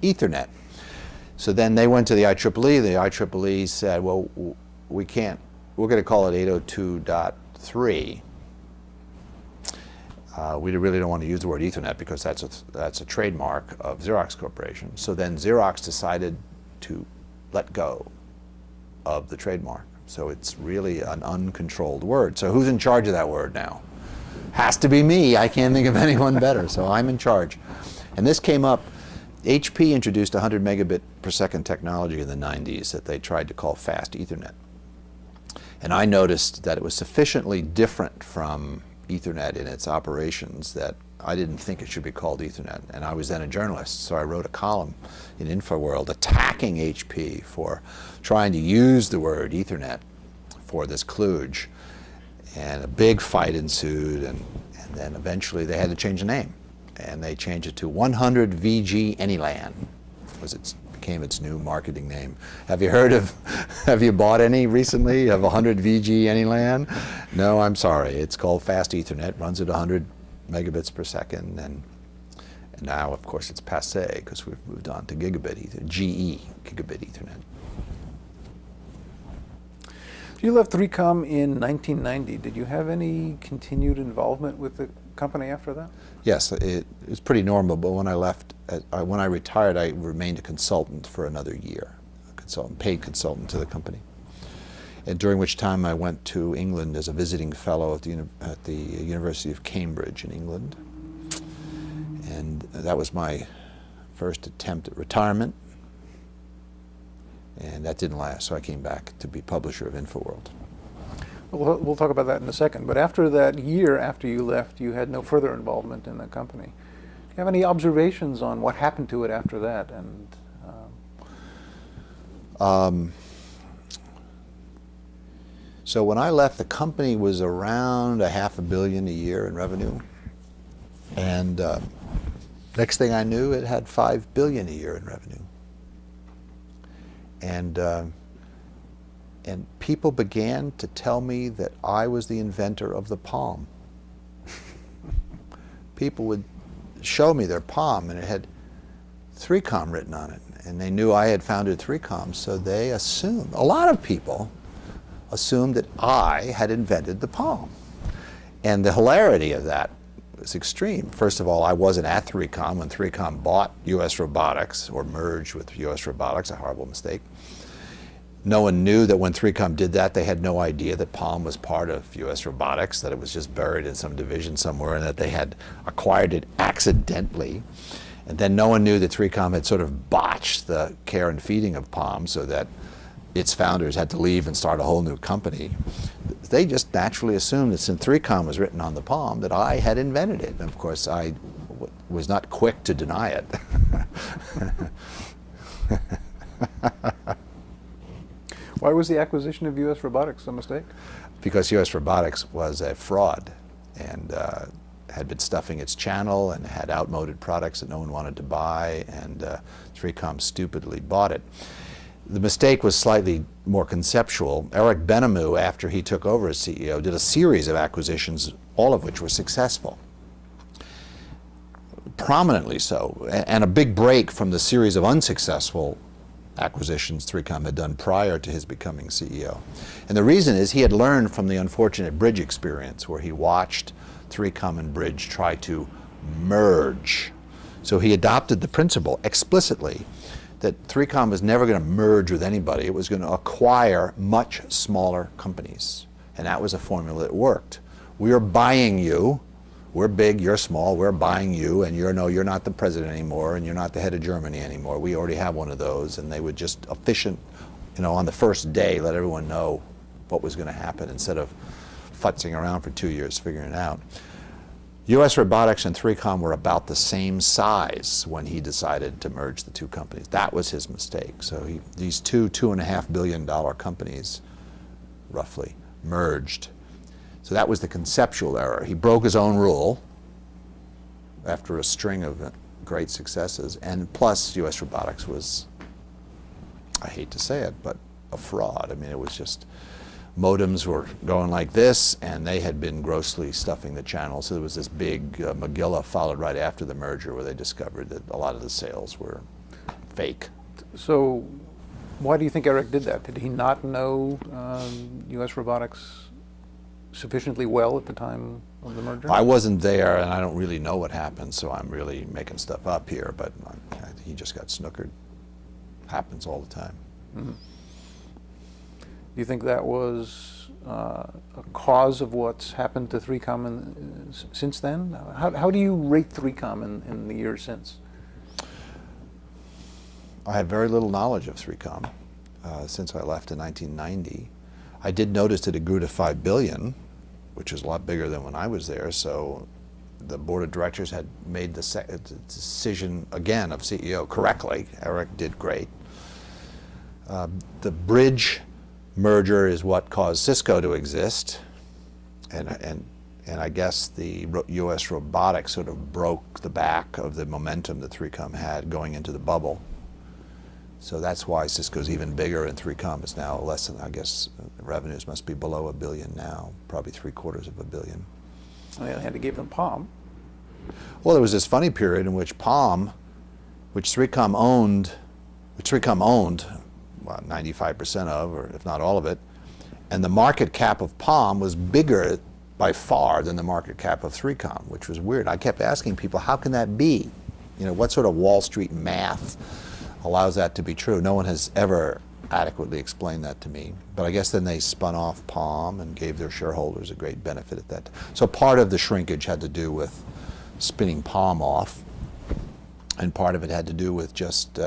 Ethernet? So then they went to the IEEE. The IEEE said, well, we can't. We're going to call it 802.3. We really don't want to use the word Ethernet because that's a trademark of Xerox Corporation. So then Xerox decided to let go of the trademark. So it's really an uncontrolled word. So who's in charge of that word now? Has to be me. I can't think of anyone better. So I'm in charge. And this came up. HP introduced 100 megabit per second technology in the 90s that they tried to call fast Ethernet. And I noticed that it was sufficiently different from Ethernet in its operations that I didn't think it should be called Ethernet. And I was then a journalist, so I wrote a column in InfoWorld attacking HP for trying to use the word Ethernet for this kludge. And a big fight ensued, and then eventually they had to change the name. And they changed it to 100 VG AnyLAN. Became its new marketing name. Have you bought any recently of 100 VG AnyLAN? No, I'm sorry. It's called Fast Ethernet, runs at 100 megabits per second, and now, of course, it's passé because we've moved on to gigabit Ethernet, gigabit Ethernet. You left 3Com in 1990. Did you have any continued involvement with the company after that? Yes, it was pretty normal, but when I left, when I retired, I remained a consultant for another year, paid consultant to the company. And during which time I went to England as a visiting fellow at the University of Cambridge in England. And that was my first attempt at retirement. And that didn't last, so I came back to be publisher of InfoWorld. We'll talk about that in a second. But after that year, after you left, you had no further involvement in the company. Do you have any observations on what happened to it after that? So when I left, the company was around $500 million a year in revenue. And next thing I knew, it had $5 billion a year in revenue. And people began to tell me that I was the inventor of the Palm. People would show me their Palm, and it had 3Com written on it. And they knew I had founded 3Com, so they assumed, a lot of people assumed that I had invented the Palm. And the hilarity of that was extreme. First of all, I wasn't at 3Com when 3Com bought US Robotics, or merged with US Robotics, a horrible mistake. No one knew that when 3Com did that, they had no idea that Palm was part of US Robotics, that it was just buried in some division somewhere, and that they had acquired it accidentally. And then no one knew that 3Com had sort of botched the care and feeding of Palm, so that its founders had to leave and start a whole new company. They just naturally assumed that since 3Com was written on the Palm, that I had invented it. And of course, I was not quick to deny it. Why was the acquisition of US Robotics a mistake? Because US Robotics was a fraud and had been stuffing its channel and had outmoded products that no one wanted to buy, and 3Com stupidly bought it. The mistake was slightly more conceptual. Eric Benamou, after he took over as CEO, did a series of acquisitions, all of which were successful. Prominently so, and a big break from the series of unsuccessful acquisitions 3Com had done prior to his becoming CEO. And the reason is he had learned from the unfortunate Bridge experience, where he watched 3Com and Bridge try to merge. So he adopted the principle explicitly that 3Com was never going to merge with anybody. It was going to acquire much smaller companies. And that was a formula that worked. We are buying you. We're big, you're small, we're buying you, and you're not the president anymore, and you're not the head of Germany anymore. We already have one of those, and they would just on the first day, let everyone know what was going to happen instead of futzing around for 2 years figuring it out. US Robotics and 3Com were about the same size when he decided to merge the two companies. That was his mistake. So these $2.5 billion companies, roughly, merged. So that was the conceptual error. He broke his own rule after a string of great successes, and plus US Robotics was, I hate to say it, but a fraud. I mean, it was just, modems were going like this, and they had been grossly stuffing the channel. So there was this big Magilla followed right after the merger, where they discovered that a lot of the sales were fake. So why do you think Eric did that? Did he not know US Robotics sufficiently well at the time of the merger? I wasn't there, and I don't really know what happened, so I'm really making stuff up here, but he just got snookered. Happens all the time. Mm-hmm. Do you think that was a cause of what's happened to 3Com since then? How do you rate 3Com in the years since? I have very little knowledge of 3Com since I left in 1990. I did notice that it grew to $5 billion, which is a lot bigger than when I was there, so the board of directors had made the decision again of CEO correctly. Eric did great. The Bridge merger is what caused Cisco to exist, and I guess the US Robotics sort of broke the back of the momentum that 3Com had going into the bubble. So that's why Cisco's even bigger, and 3Com is now less than, I guess, revenues must be below $1 billion now, probably $750 million. They had to give them Palm. Well, there was this funny period in which Palm, which 3Com owned well, 95% of, or if not all of it, and the market cap of Palm was bigger by far than the market cap of 3Com, which was weird. I kept asking people, how can that be? You know, what sort of Wall Street math allows that to be true? No one has ever adequately explained that to me. But I guess then they spun off Palm and gave their shareholders a great benefit at that. So part of the shrinkage had to do with spinning Palm off, and part of it had to do with just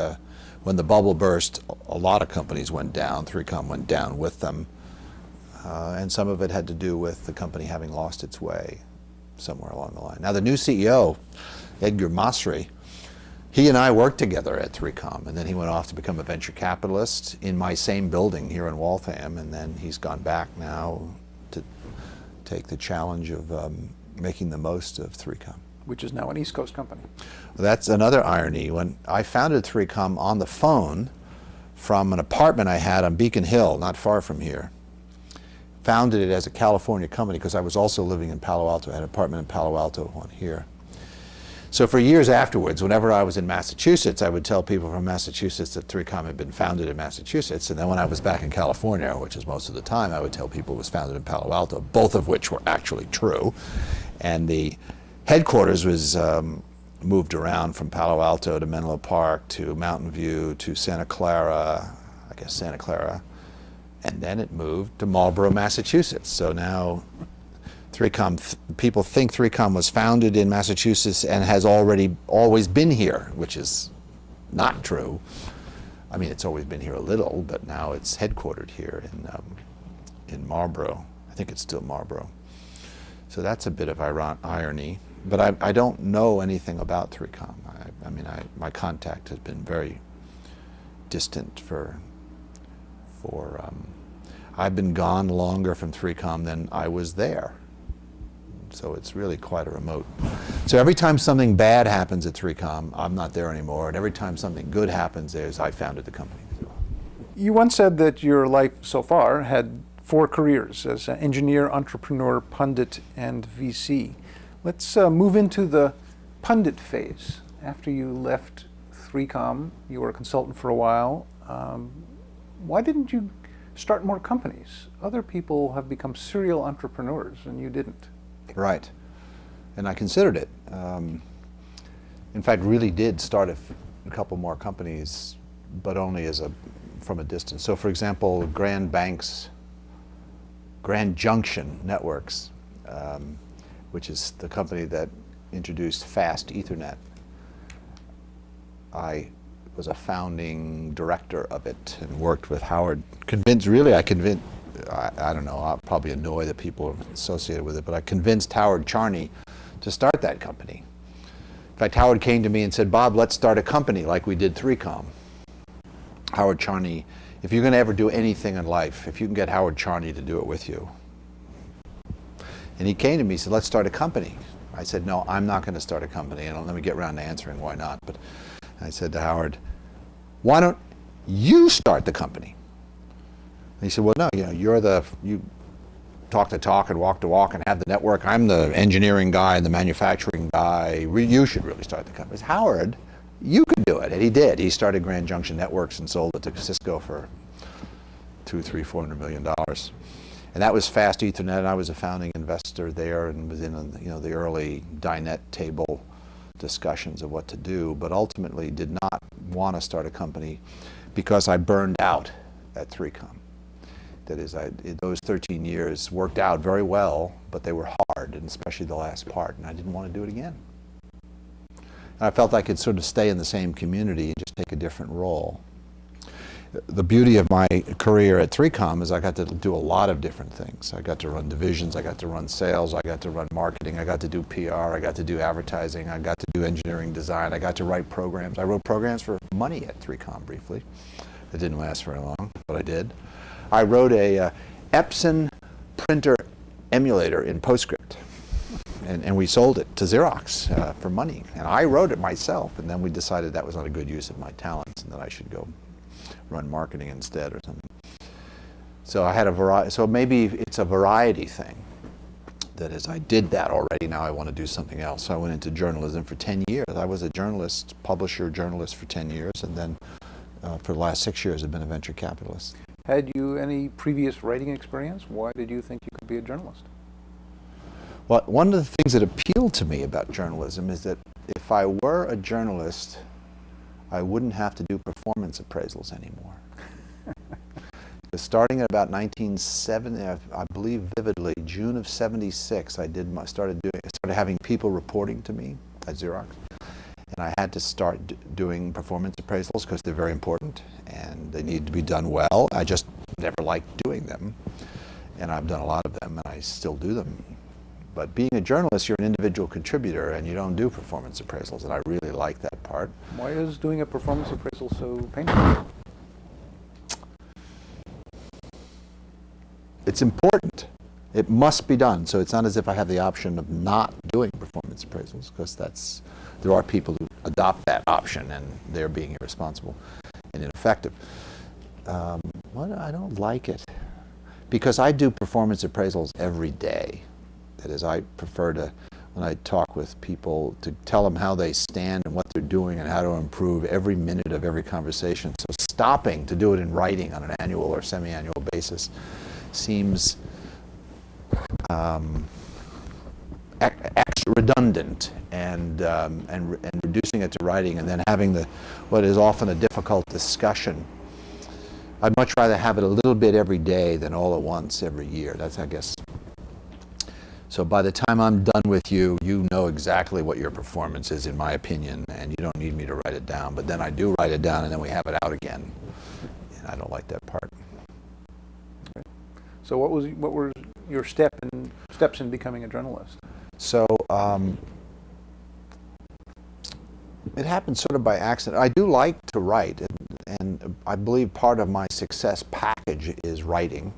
when the bubble burst, a lot of companies went down. 3Com went down with them. And some of it had to do with the company having lost its way somewhere along the line. Now the new CEO, Edgar Masri, he and I worked together at 3Com, and then he went off to become a venture capitalist in my same building here in Waltham, and then he's gone back now to take the challenge of making the most of 3Com. Which is now an East Coast company. That's another irony. When I founded 3Com on the phone from an apartment I had on Beacon Hill, not far from here, founded it as a California company because I was also living in Palo Alto. I had an apartment in Palo Alto, one here. So for years afterwards, whenever I was in Massachusetts, I would tell people from Massachusetts that 3Com had been founded in Massachusetts. And then when I was back in California, which is most of the time, I would tell people it was founded in Palo Alto, both of which were actually true. And the headquarters was moved around from Palo Alto to Menlo Park to Mountain View to Santa Clara, I guess Santa Clara, And then it moved to Marlborough, Massachusetts. So now 3Com, people think 3Com was founded in Massachusetts and has always been here, which is not true. I mean, it's always been here a little, but now it's headquartered here in Marlborough. I think it's still Marlborough. So that's a bit of irony. But I don't know anything about 3Com. I mean, my contact has been very distant I've been gone longer from 3Com than I was there. So it's really quite a remote. So every time something bad happens at 3Com, I'm not there anymore. And every time something good happens, I founded the company. You once said that your life so far had 4 careers as an engineer, entrepreneur, pundit, and VC. Let's move into the pundit phase. After you left 3Com, you were a consultant for a while. Why didn't you start more companies? Other people have become serial entrepreneurs, and you didn't. Right. And I considered it. In fact, really did start a couple more companies, but only from a distance. So for example, Grand Junction Networks, which is the company that introduced fast Ethernet. I was a founding director of it and worked with Howard. I don't know, I'll probably annoy the people associated with it, but I convinced Howard Charney to start that company. In fact, Howard came to me and said, Bob, let's start a company like we did 3Com. Howard Charney, if you're going to ever do anything in life, if you can get Howard Charney to do it with you. And he came to me and said, let's start a company. I said, no, I'm not going to start a company. And let me get around to answering why not. But I said to Howard, why don't you start the company? And he said, well, no, you talk the talk and walk the walk and have the network. I'm the engineering guy and the manufacturing guy. You should really start the company. I said, Howard, you could do it. And he did. He started Grand Junction Networks and sold it to Cisco for $400 million. And that was fast Ethernet. And I was a founding investor there and was in the early DINET table discussions of what to do, but ultimately did not want to start a company because I burned out at 3Com. That is, those 13 years worked out very well, but they were hard, and especially the last part, and I didn't want to do it again. And I felt I could sort of stay in the same community and just take a different role. The beauty of my career at 3Com is I got to do a lot of different things. I got to run divisions, I got to run sales, I got to run marketing, I got to do PR, I got to do advertising, I got to do engineering design, I got to write programs. I wrote programs for money at 3Com briefly. It didn't last very long, but I did. I wrote a Epson printer emulator in PostScript, and we sold it to Xerox for money. And I wrote it myself, and then we decided that was not a good use of my talents and that I should go run marketing instead or something. So I had a variety. So maybe it's a variety thing. That is, I did that already. Now I want to do something else. So I went into journalism for 10 years. I was a journalist, publisher, journalist for 10 years, and then for the last 6 years I've been a venture capitalist. Had you any previous writing experience? Why did you think you could be a journalist? Well, one of the things that appealed to me about journalism is that if I were a journalist, I wouldn't have to do performance appraisals anymore. Starting at about 1970, I believe vividly, June of '76, I started having people reporting to me at Xerox, and I had to start doing performance appraisals because they're very important and they need to be done well. I just never liked doing them, and I've done a lot of them, and I still do them. But being a journalist, you're an individual contributor, and you don't do performance appraisals, and I really like that part. Why is doing a performance appraisal so painful? It's important. It must be done. So it's not as if I have the option of not doing performance appraisals, because there are people who adopt that option, and they're being irresponsible and ineffective. Well, I don't like it, because I do performance appraisals every day. That is, I prefer to, when I talk with people, to tell them how they stand and what they're doing and how to improve every minute of every conversation. So stopping to do it in writing on an annual or semi-annual basis seems redundant, and reducing it to writing and then having what is often a difficult discussion I'd much rather have it a little bit every day than all at once every year. That's, I guess. So by the time I'm done with you, you know exactly what your performance is, in my opinion, and you don't need me to write it down. But then I do write it down, and then we have it out again. And I don't like that part. Okay. So what were your steps in becoming a journalist? So it happened sort of by accident. I do like to write, and I believe part of my success package is writing.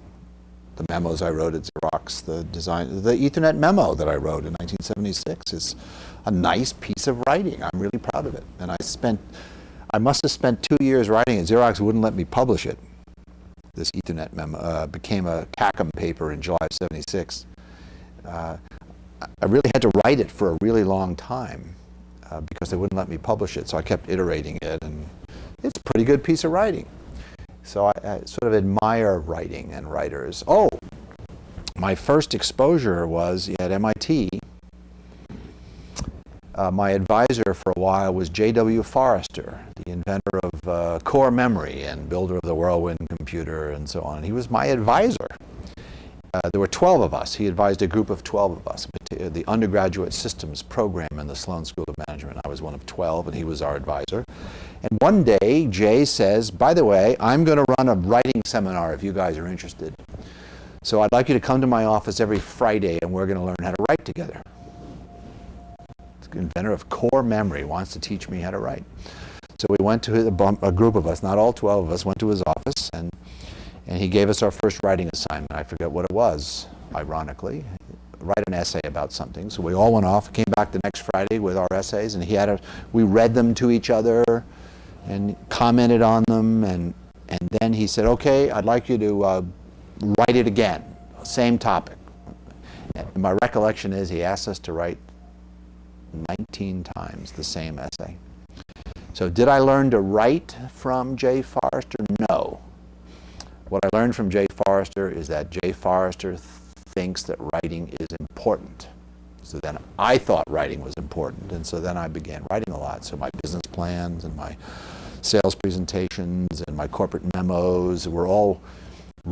The memos I wrote at Xerox, the Ethernet memo that I wrote in 1976 is a nice piece of writing. I'm really proud of it. And I must have spent 2 years writing it. Xerox wouldn't let me publish it. This Ethernet memo became a CACM paper in July of '76. I really had to write it for a really long time because they wouldn't let me publish it. So I kept iterating it, and it's a pretty good piece of writing. So I sort of admire writing and writers. Oh, my first exposure was at MIT. My advisor for a while was J.W. Forrester, the inventor of core memory and builder of the Whirlwind computer and so on. He was my advisor. There were 12 of us. He advised a group of 12 of us, the undergraduate systems program in the Sloan School of Management. I was one of 12, and he was our advisor. And one day, Jay says, by the way, I'm going to run a writing seminar if you guys are interested. So I'd like you to come to my office every Friday, and we're going to learn how to write together. The inventor of core memory wants to teach me how to write. So we went to a group of us, not all 12 of us, went to his office, and he gave us our first writing assignment. I forget what it was, ironically. Write an essay about something. So we all went off, came back the next Friday with our essays, and we read them to each other and commented on them, and then he said, okay, I'd like you to write it again, same topic. And my recollection is he asked us to write 19 times the same essay. So did I learn to write from Jay Forrester? No. What I learned from Jay Forrester is that Jay Forrester thinks that writing is important. So then I thought writing was important, and so then I began writing a lot. So my business plans and my sales presentations and my corporate memos were all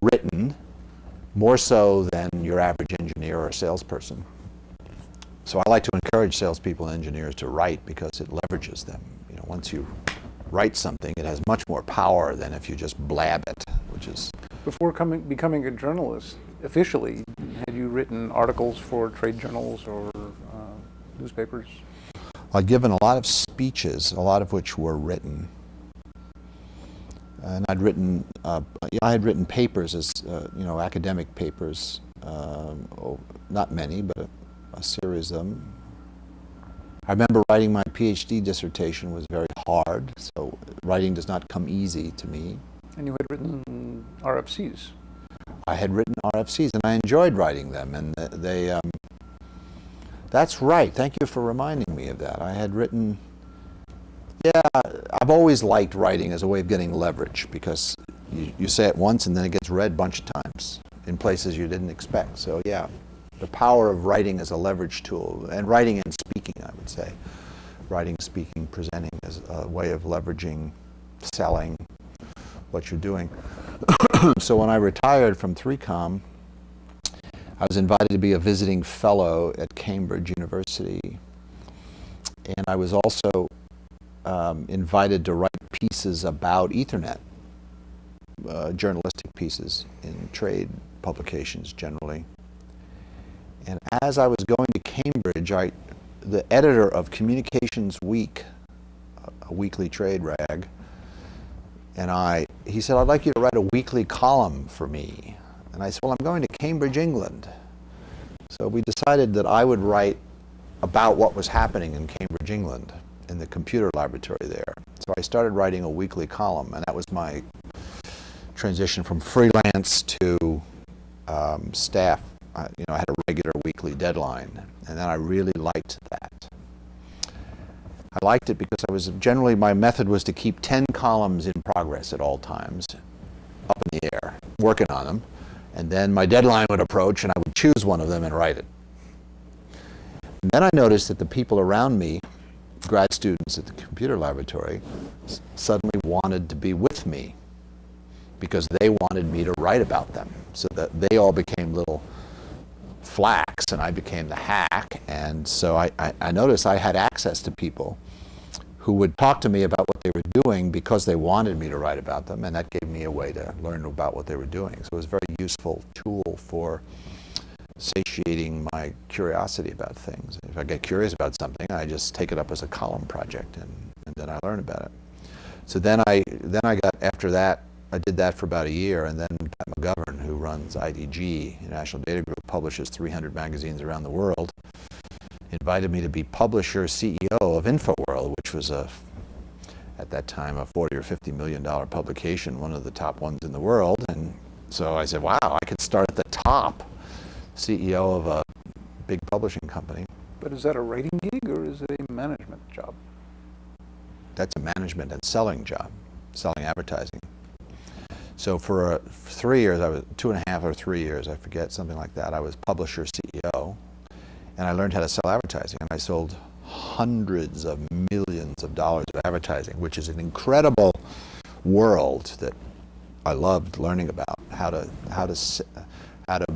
written, more so than your average engineer or salesperson. So I like to encourage salespeople and engineers to write because it leverages them. You know, once you write something, it has much more power than if you just blab it, which is... Before becoming a journalist, officially, had you written articles for trade journals or newspapers? I'd given a lot of speeches, a lot of which were written. And I had written papers, as academic papers, not many, but a series of them. I remember writing my PhD dissertation was very hard, so writing does not come easy to me. And you had written RFCs. I had written RFCs, and I enjoyed writing them, and that's right, thank you for reminding me of that. I had written, I've always liked writing as a way of getting leverage, because you say it once and then it gets read a bunch of times in places you didn't expect. So yeah, the power of writing as a leverage tool, and writing and speaking, I would say. Writing, speaking, presenting as a way of leveraging, selling what you're doing. So when I retired from 3Com, I was invited to be a visiting fellow at Cambridge University, and I was also invited to write pieces about Ethernet, journalistic pieces in trade publications generally. And as I was going to Cambridge, the editor of Communications Week, a weekly trade rag, and he said, I'd like you to write a weekly column for me. And I said, well, I'm going to Cambridge, England. So we decided that I would write about what was happening in Cambridge, England, in the computer laboratory there. So I started writing a weekly column, and that was my transition from freelance to staff. I had a regular weekly deadline, and then I really liked that. I liked it because my method was to keep 10 columns in progress at all times, up in the air, working on them, and then my deadline would approach and I would choose one of them and write it. And then I noticed that the people around me, grad students at the computer laboratory, suddenly wanted to be with me because they wanted me to write about them. So that they all became little flax and I became the hack. And so I noticed I had access to people who would talk to me about what they were doing because they wanted me to write about them, and that gave me a way to learn about what they were doing. So it was a very useful tool for satiating my curiosity about things. If I get curious about something, I just take it up as a column project, and then I learn about it. So then I got, after that, I did that for about a year, and then Pat McGovern, who runs IDG, International Data Group, publishes 300 magazines around the world, invited me to be publisher CEO of InfoWorld, which was at that time a $40 or $50 million publication, one of the top ones in the world. And so I said, wow, I could start at the top, CEO of a big publishing company. But is that a writing gig or is it a management job? That's a management and selling job, selling advertising. So for 3 years, I was 2.5 or 3 years, I forget, something like that, I was publisher CEO. And I learned how to sell advertising, and I sold hundreds of millions of dollars of advertising, which is an incredible world that I loved learning about, how to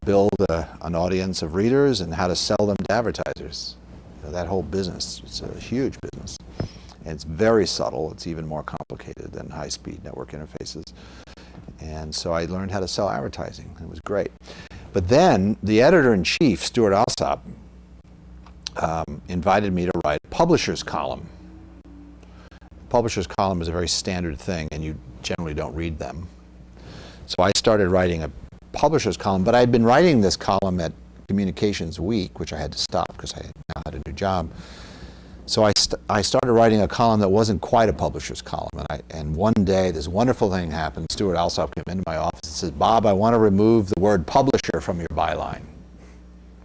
build an audience of readers and how to sell them to advertisers. You know, that whole business, it's a huge business. And it's very subtle. It's even more complicated than high-speed network interfaces. And so I learned how to sell advertising. It was great. But then the editor-in-chief, Stuart Alsop, invited me to write a publisher's column. Publisher's column is a very standard thing, and you generally don't read them. So I started writing a publisher's column, but I had been writing this column at Communications Week, which I had to stop because I now had a new job. So I started writing a column that wasn't quite a publisher's column. And one day, this wonderful thing happened. Stuart Alsop came into my office and said, Bob, I want to remove the word publisher from your byline.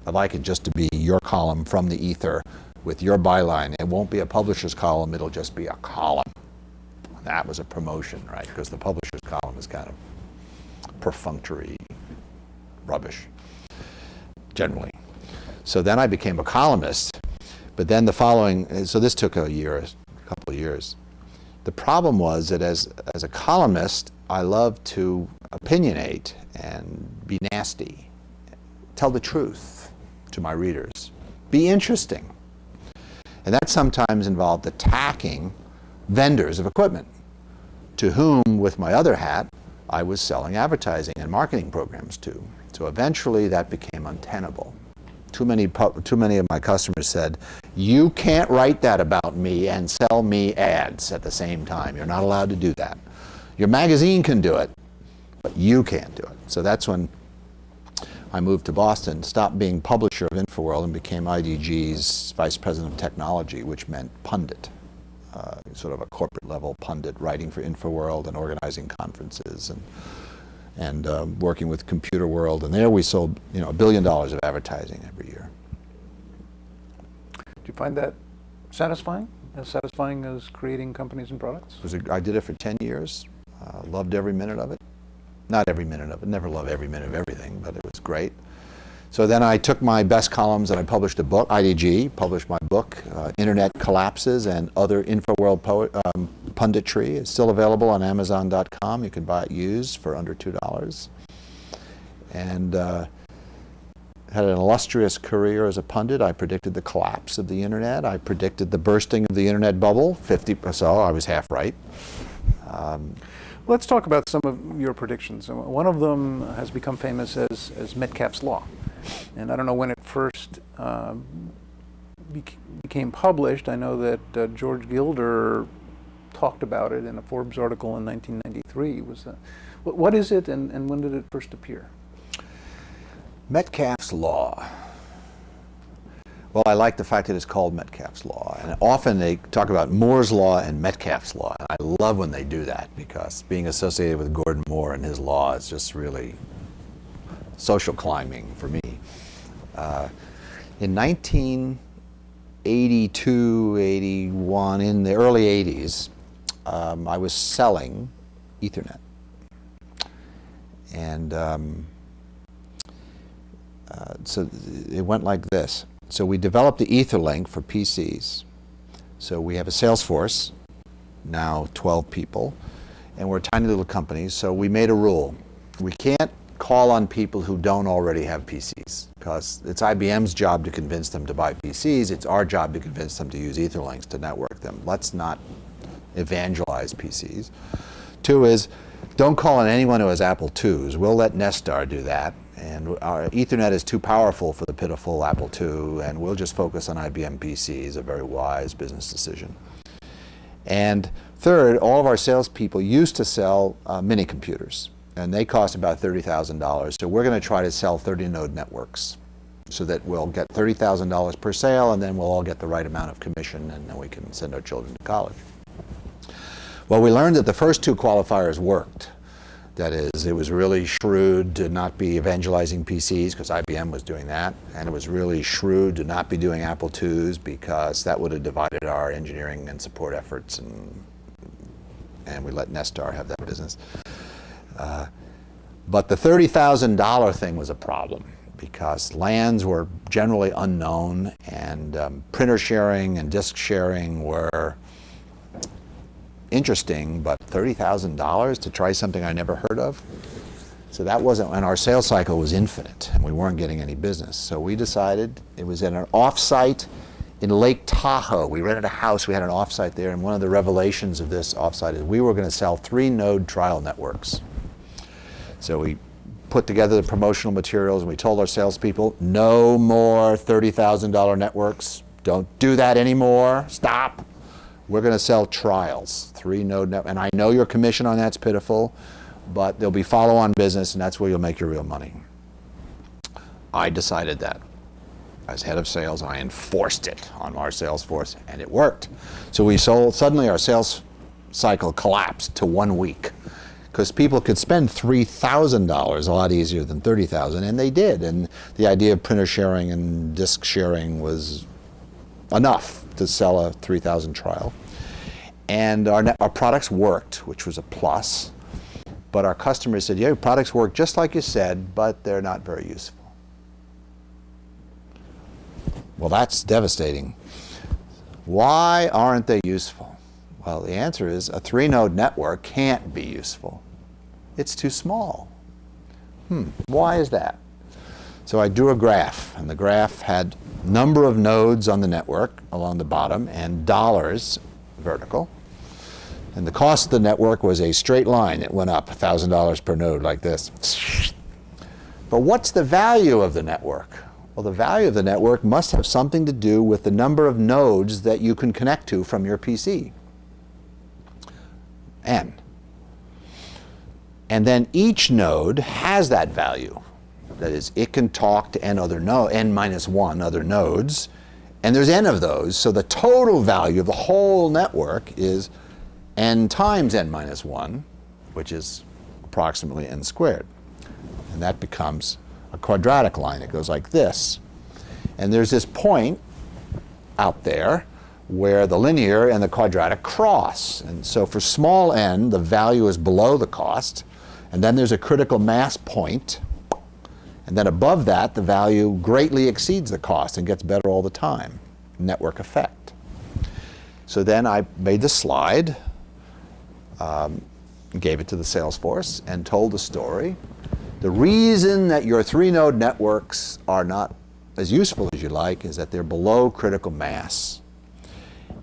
I'd like it just to be your column from the ether with your byline. It won't be a publisher's column, it'll just be a column. That was a promotion, right? Because the publisher's column is kind of perfunctory rubbish, generally. So then I became a columnist, but then the following, so this took a couple of years. The problem was that as a columnist, I love to opinionate and be nasty, tell the truth to my readers, be interesting. And that sometimes involved attacking vendors of equipment, to whom, with my other hat, I was selling advertising and marketing programs to. So eventually that became untenable. Too many of my customers said, you can't write that about me and sell me ads at the same time. You're not allowed to do that. Your magazine can do it, but you can't do it. So that's when I moved to Boston, stopped being publisher of InfoWorld and became IDG's vice president of technology, which meant pundit, sort of a corporate level pundit, writing for InfoWorld and organizing conferences and working with Computer World. And there we sold $1 billion of advertising every year. Do you find that satisfying? As satisfying as creating companies and products? I did it for 10 years, loved every minute of it. Not every minute of it, never love every minute of everything, but it was great. So then I took my best columns and I published a book, IDG, published my book, Internet Collapses and Other InfoWorld Punditry. It's still available on Amazon.com. You can buy it used for under $2. And had an illustrious career as a pundit. I predicted the collapse of the Internet. I predicted the bursting of the Internet bubble, 50%, so I was half right. Let's talk about some of your predictions. One of them has become famous as Metcalfe's Law. And I don't know when it first became published. I know that George Gilder talked about it in a Forbes article in 1993. What is it, and when did it first appear? Metcalfe's Law. Well, I like the fact that it's called Metcalfe's Law. And often they talk about Moore's Law and Metcalfe's Law. And I love when they do that, because being associated with Gordon Moore and his law is just really social climbing for me. In 1982, 81, in the early 80s, I was selling Ethernet. And so it went like this. So we developed the Etherlink for PCs. So we have a sales force, now 12 people, and we're tiny little companies, so we made a rule. We can't call on people who don't already have PCs, because it's IBM's job to convince them to buy PCs. It's our job to convince them to use Etherlinks to network them. Let's not evangelize PCs. Two is, don't call on anyone who has Apple IIs. We'll let Nestar do that. And our Ethernet is too powerful for the pitiful Apple II, and we'll just focus on IBM PCs, a very wise business decision. And third, all of our salespeople used to sell mini computers, and they cost about $30,000. So we're going to try to sell 30-node networks so that we'll get $30,000 per sale, and then we'll all get the right amount of commission, and then we can send our children to college. Well, we learned that the first two qualifiers worked. That is, it was really shrewd to not be evangelizing PCs, because IBM was doing that, and it was really shrewd to not be doing Apple IIs, because that would have divided our engineering and support efforts, and we let Nestar have that business. But the $30,000 thing was a problem, because LANs were generally unknown, and printer sharing and disk sharing were interesting, but $30,000 to try something I never heard of? So that wasn't, and our sales cycle was infinite, and we weren't getting any business. So we decided, it was in an offsite in Lake Tahoe. We rented a house, we had an offsite there, and one of the revelations of this offsite is we were going to sell 3-node trial networks. So we put together the promotional materials, and we told our salespeople, no more $30,000 networks. Don't do that anymore. Stop. We're going to sell trials, 3-node network. And I know your commission on that's pitiful, but there'll be follow-on business, and that's where you'll make your real money. I decided that. As head of sales, I enforced it on our sales force, and it worked. So we sold, suddenly our sales cycle collapsed to 1 week, because people could spend $3,000 a lot easier than $30,000, and they did. And the idea of printer sharing and disk sharing was enough to sell a 3,000 trial. And our products worked, which was a plus. But our customers said, yeah, your products work just like you said, but they're not very useful. Well, that's devastating. Why aren't they useful? Well, the answer is a 3-node network can't be useful. It's too small. Why is that? So I drew a graph, and the graph had number of nodes on the network along the bottom and dollars vertical. And the cost of the network was a straight line. It went up $1,000 per node like this. But what's the value of the network? Well, the value of the network must have something to do with the number of nodes that you can connect to from your PC. N. And then each node has that value. That is, it can talk to n minus 1 other nodes, and there's n of those, so the total value of the whole network is n times n minus 1, which is approximately n squared. And that becomes a quadratic line. It goes like this. And there's this point out there where the linear and the quadratic cross. And so for small n, the value is below the cost, and then there's a critical mass point. And then above that, the value greatly exceeds the cost and gets better all the time. Network effect. So then I made the slide, gave it to the sales force, and told the story. The reason that your 3-node networks are not as useful as you like is that they're below critical mass.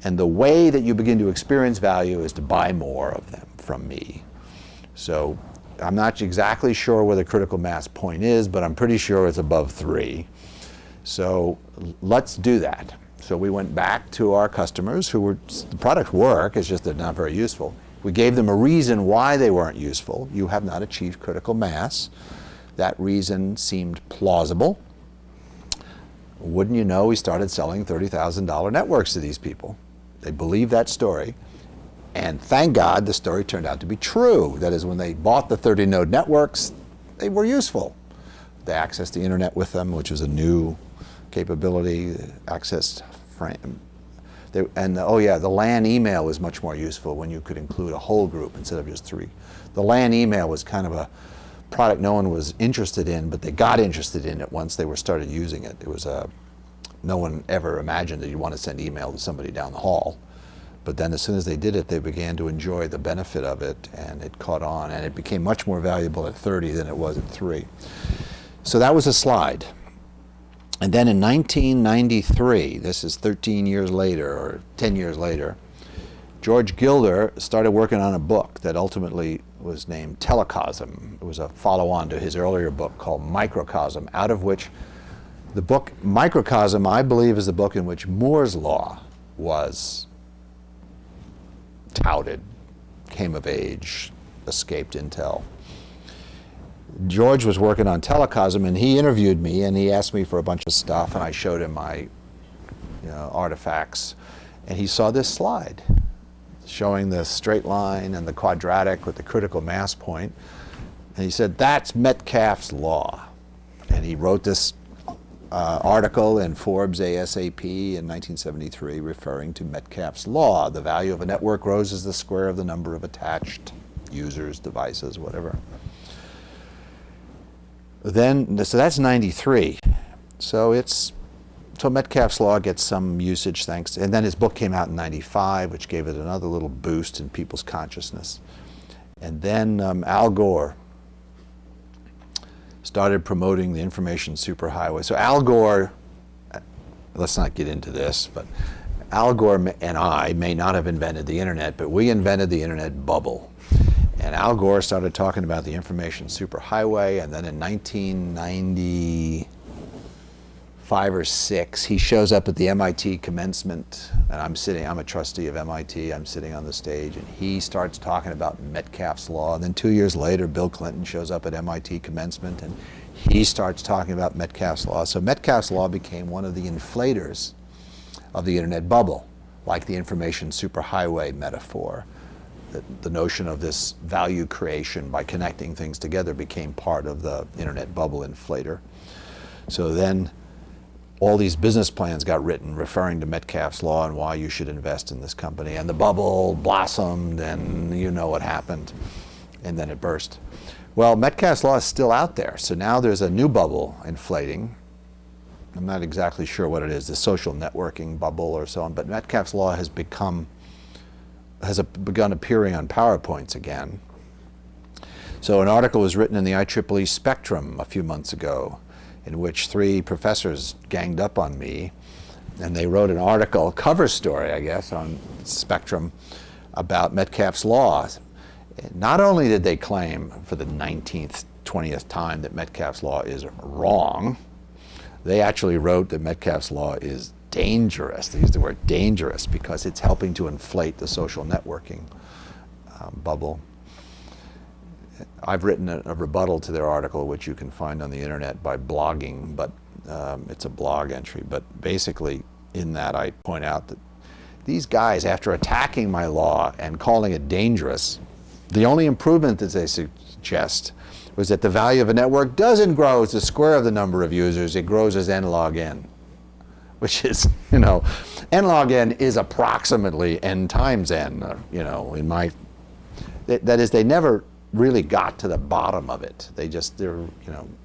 And the way that you begin to experience value is to buy more of them from me. So I'm not exactly sure where the critical mass point is, but I'm pretty sure it's above 3. So let's do that. So we went back to our customers who were, the products work, it's just they're not very useful. We gave them a reason why they weren't useful. You have not achieved critical mass. That reason seemed plausible. Wouldn't you know, we started selling $30,000 networks to these people. They believed that story. And thank God the story turned out to be true. That is, when they bought the 30-node networks, they were useful. They accessed the internet with them, which was a new capability. Accessed frame. The LAN email was much more useful when you could include a whole group instead of just 3. The LAN email was kind of a product no one was interested in, but they got interested in it once they started using it. It was no one ever imagined that you'd want to send email to somebody down the hall. but then as soon as they did it, they began to enjoy the benefit of it, and it caught on, and it became much more valuable at 30 than it was at 3. So that was a slide. And then in 1993, this is 13 years later, or 10 years later, George Gilder started working on a book that ultimately was named Telecosm. It was a follow-on to his earlier book called Microcosm, out of which the book Microcosm, I believe, is the book in which Moore's Law was touted, came of age, escaped Intel. George was working on Telecosm, and he interviewed me, and he asked me for a bunch of stuff, and I showed him my artifacts, and he saw this slide showing the straight line and the quadratic with the critical mass point, and he said, that's Metcalfe's law. And he wrote this article in Forbes ASAP in 1973 referring to Metcalfe's law. The value of a network grows as the square of the number of attached users, devices, whatever. Then, so that's 93. So Metcalfe's law gets some usage thanks, and then his book came out in 95, which gave it another little boost in people's consciousness. And then Al Gore started promoting the information superhighway. So Al Gore, let's not get into this, but Al Gore and I may not have invented the internet, but we invented the internet bubble. And Al Gore started talking about the information superhighway, and then in 1995 or 6, he shows up at the MIT commencement, and I'm a trustee of MIT, I'm sitting on the stage, and he starts talking about Metcalfe's law. And then 2 years later, Bill Clinton shows up at MIT commencement, and he starts talking about Metcalfe's law. So Metcalfe's law became one of the inflators of the internet bubble, like the information superhighway metaphor. The notion of this value creation by connecting things together became part of the internet bubble inflator. So then all these business plans got written referring to Metcalfe's law and why you should invest in this company. And the bubble blossomed, and you know what happened. And then it burst. Well, Metcalfe's law is still out there. So now there's a new bubble inflating. I'm not exactly sure what it is, the social networking bubble or so on, but Metcalfe's law has begun appearing on PowerPoints again. So an article was written in the IEEE Spectrum a few months ago, in which 3 professors ganged up on me, and they wrote an article, cover story, I guess, on Spectrum about Metcalfe's law. Not only did they claim for the 19th, 20th time that Metcalfe's law is wrong, they actually wrote that Metcalfe's law is dangerous. They use the word dangerous because it's helping to inflate the social networking bubble. I've written a rebuttal to their article, which you can find on the internet by blogging, but it's a blog entry. But basically in that I point out that these guys, after attacking my law and calling it dangerous, the only improvement that they suggest was that the value of a network doesn't grow as the square of the number of users, it grows as n log n. Which is, n log n is approximately n times n, that is, they never really got to the bottom of it. They're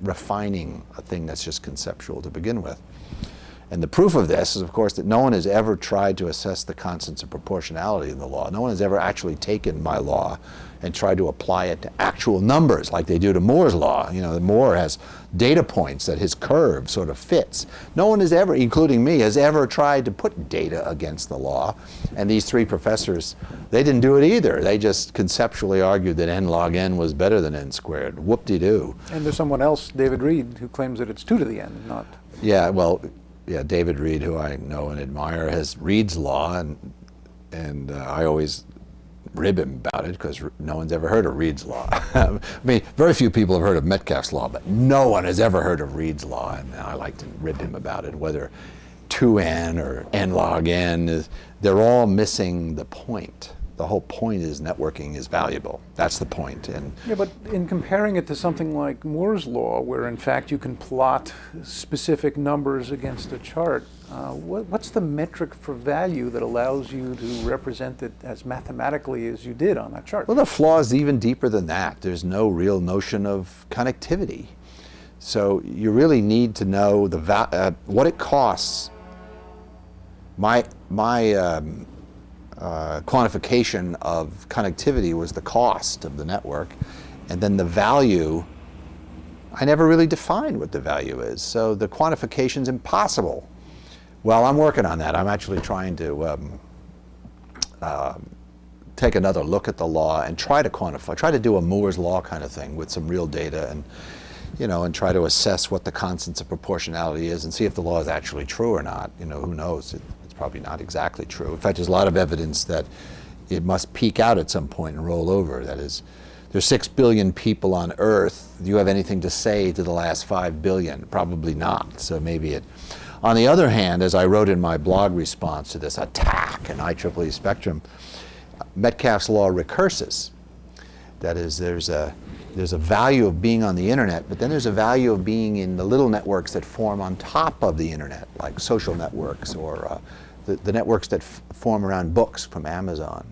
refining a thing that's just conceptual to begin with. And the proof of this is, of course, that no one has ever tried to assess the constants of proportionality in the law. No one has ever actually taken my law and tried to apply it to actual numbers like they do to Moore's law. Moore has data points that his curve sort of fits. No one has ever, including me, has ever tried to put data against the law. And these 3 professors, they didn't do it either. They just conceptually argued that n log n was better than n squared. Whoop-de-doo. And there's someone else, David Reed, who claims that it's 2 to the n, not... Yeah, well, David Reed, who I know and admire, has Reed's law, and I always rib him about it because no one's ever heard of Reed's law. I mean, very few people have heard of Metcalfe's law, but no one has ever heard of Reed's law, and I like to rib him about it, whether 2n or n log n, they're all missing the point. The whole point is networking is valuable. That's the point. Yeah, but in comparing it to something like Moore's law, where in fact you can plot specific numbers against a chart, what's the metric for value that allows you to represent it as mathematically as you did on that chart? Well, the flaw is even deeper than that. There's no real notion of connectivity. So you really need to know what it costs. quantification of connectivity was the cost of the network, and then the value, I never really defined what the value is, so the quantification's impossible. Well, I'm working on that. I'm actually trying to take another look at the law and try to quantify, try to do a Moore's law kind of thing with some real data, and and try to assess what the constants of proportionality is and see if the law is actually true or not. Who knows? It's probably not exactly true. In fact, there's a lot of evidence that it must peak out at some point and roll over. That is, there's 6 billion people on Earth. Do you have anything to say to the last 5 billion? Probably not. So maybe it. On the other hand, as I wrote in my blog response to this attack in IEEE spectrum, Metcalfe's law recurses. That is, there's a value of being on the internet, but then there's a value of being in the little networks that form on top of the internet, like social networks or the networks that form around books from Amazon.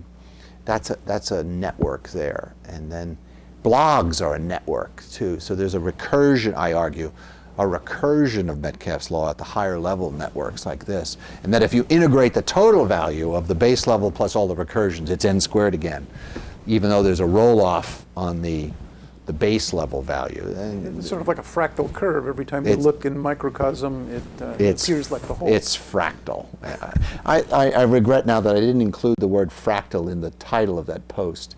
That's a network there. And then blogs are a network too. So there's a recursion, I argue, a recursion of Metcalfe's law at the higher level networks like this. And that if you integrate the total value of the base level plus all the recursions, it's n squared again, even though there's a roll-off on the base level value. It's sort of like a fractal curve. Every time you look in microcosm, it appears like the whole. It's fractal. I regret now that I didn't include the word fractal in the title of that post.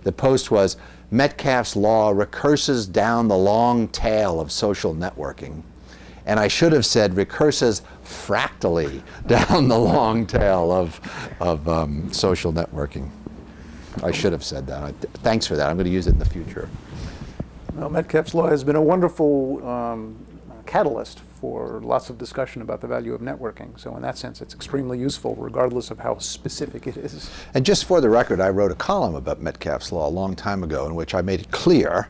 The post was, Metcalfe's law recurses down the long tail of social networking. And I should have said recurses fractally down the long tail of social networking. I should have said that. Thanks for that. I'm going to use it in the future. Well, Metcalfe's law has been a wonderful catalyst for lots of discussion about the value of networking. So in that sense, it's extremely useful, regardless of how specific it is. And just for the record, I wrote a column about Metcalfe's law a long time ago in which I made it clear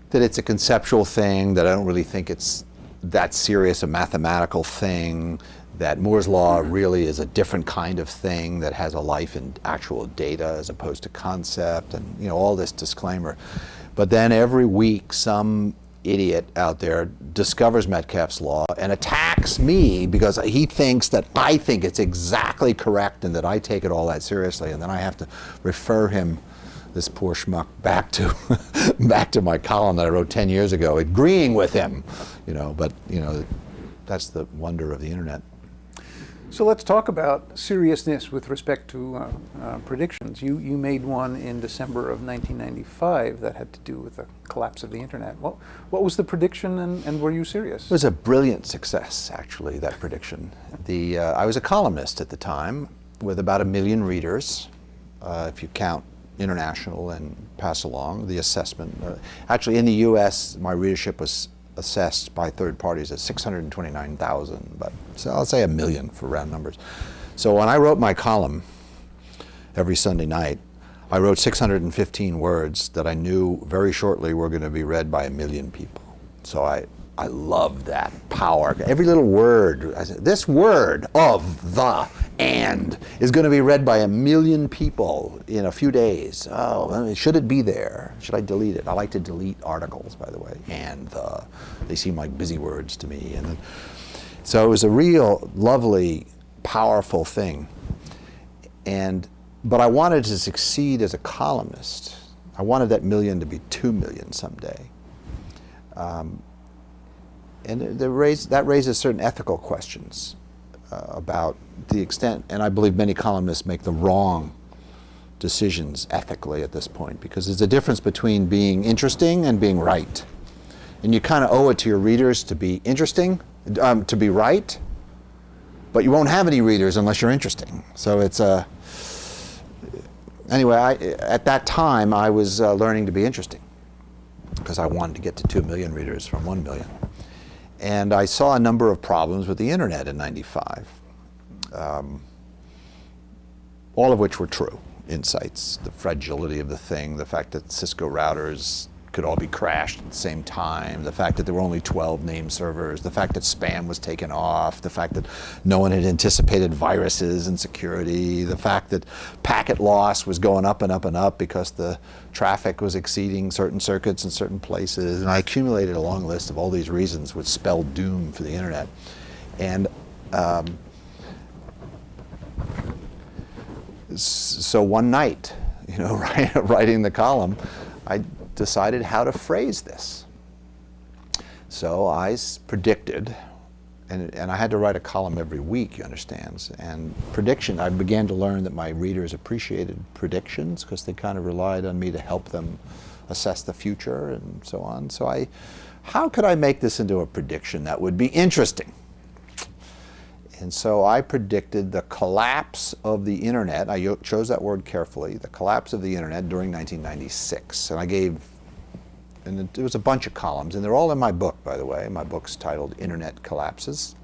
that it's a conceptual thing, that I don't really think it's that serious a mathematical thing, that Moore's law really is a different kind of thing that has a life in actual data as opposed to concept, and all this disclaimer. But then every week some idiot out there discovers Metcalfe's law and attacks me because he thinks that I think it's exactly correct and that I take it all that seriously, and then I have to refer him, this poor schmuck, back to my column that I wrote 10 years ago, agreeing with him, but that's the wonder of the internet. So let's talk about seriousness with respect to predictions. You made one in December of 1995 that had to do with the collapse of the internet. What was the prediction, and were you serious? It was a brilliant success, actually, that prediction. I was a columnist at the time with about 1 million readers, if you count international and pass along the assessment. Actually, in the US, my readership was assessed by third parties at 629,000, but so I'll say 1 million for round numbers. So when I wrote my column every Sunday night, I wrote 615 words that I knew very shortly were going to be read by 1 million people. So I loved that power. Every little word, I said, this word of the and is going to be read by 1 million people in a few days. Oh, should it be there? Should I delete it? I like to delete articles, by the way, and the. They seem like busy words to me. And then, so it was a real, lovely, powerful thing. But I wanted to succeed as a columnist. I wanted that 1 million to be 2 million someday. And that raises certain ethical questions about the extent, and I believe many columnists make the wrong decisions ethically at this point, because there's a difference between being interesting and being right. And you kind of owe it to your readers to be interesting, to be right, but you won't have any readers unless you're interesting. So it's anyway, at that time I was learning to be interesting because I wanted to get to 2 million readers from 1 million. And I saw a number of problems with the internet in '95, all of which were true insights. The fragility of the thing, the fact that Cisco routers could all be crashed at the same time, the fact that there were only 12 name servers, the fact that spam was taken off, the fact that no one had anticipated viruses and security, the fact that packet loss was going up and up and up because the traffic was exceeding certain circuits in certain places. And I accumulated a long list of all these reasons which spelled doom for the internet. And So one night, you know, writing the column, I decided how to phrase this. So I predicted, and I had to write a column every week, you understand. And prediction, I began to learn that my readers appreciated predictions because they kind of relied on me to help them assess the future and so on. So how could I make this into a prediction that would be interesting? And so I predicted the collapse of the internet. I chose that word carefully, the collapse of the internet during 1996. And it was a bunch of columns, and they're all in my book, by the way. My book's titled Internet Collapses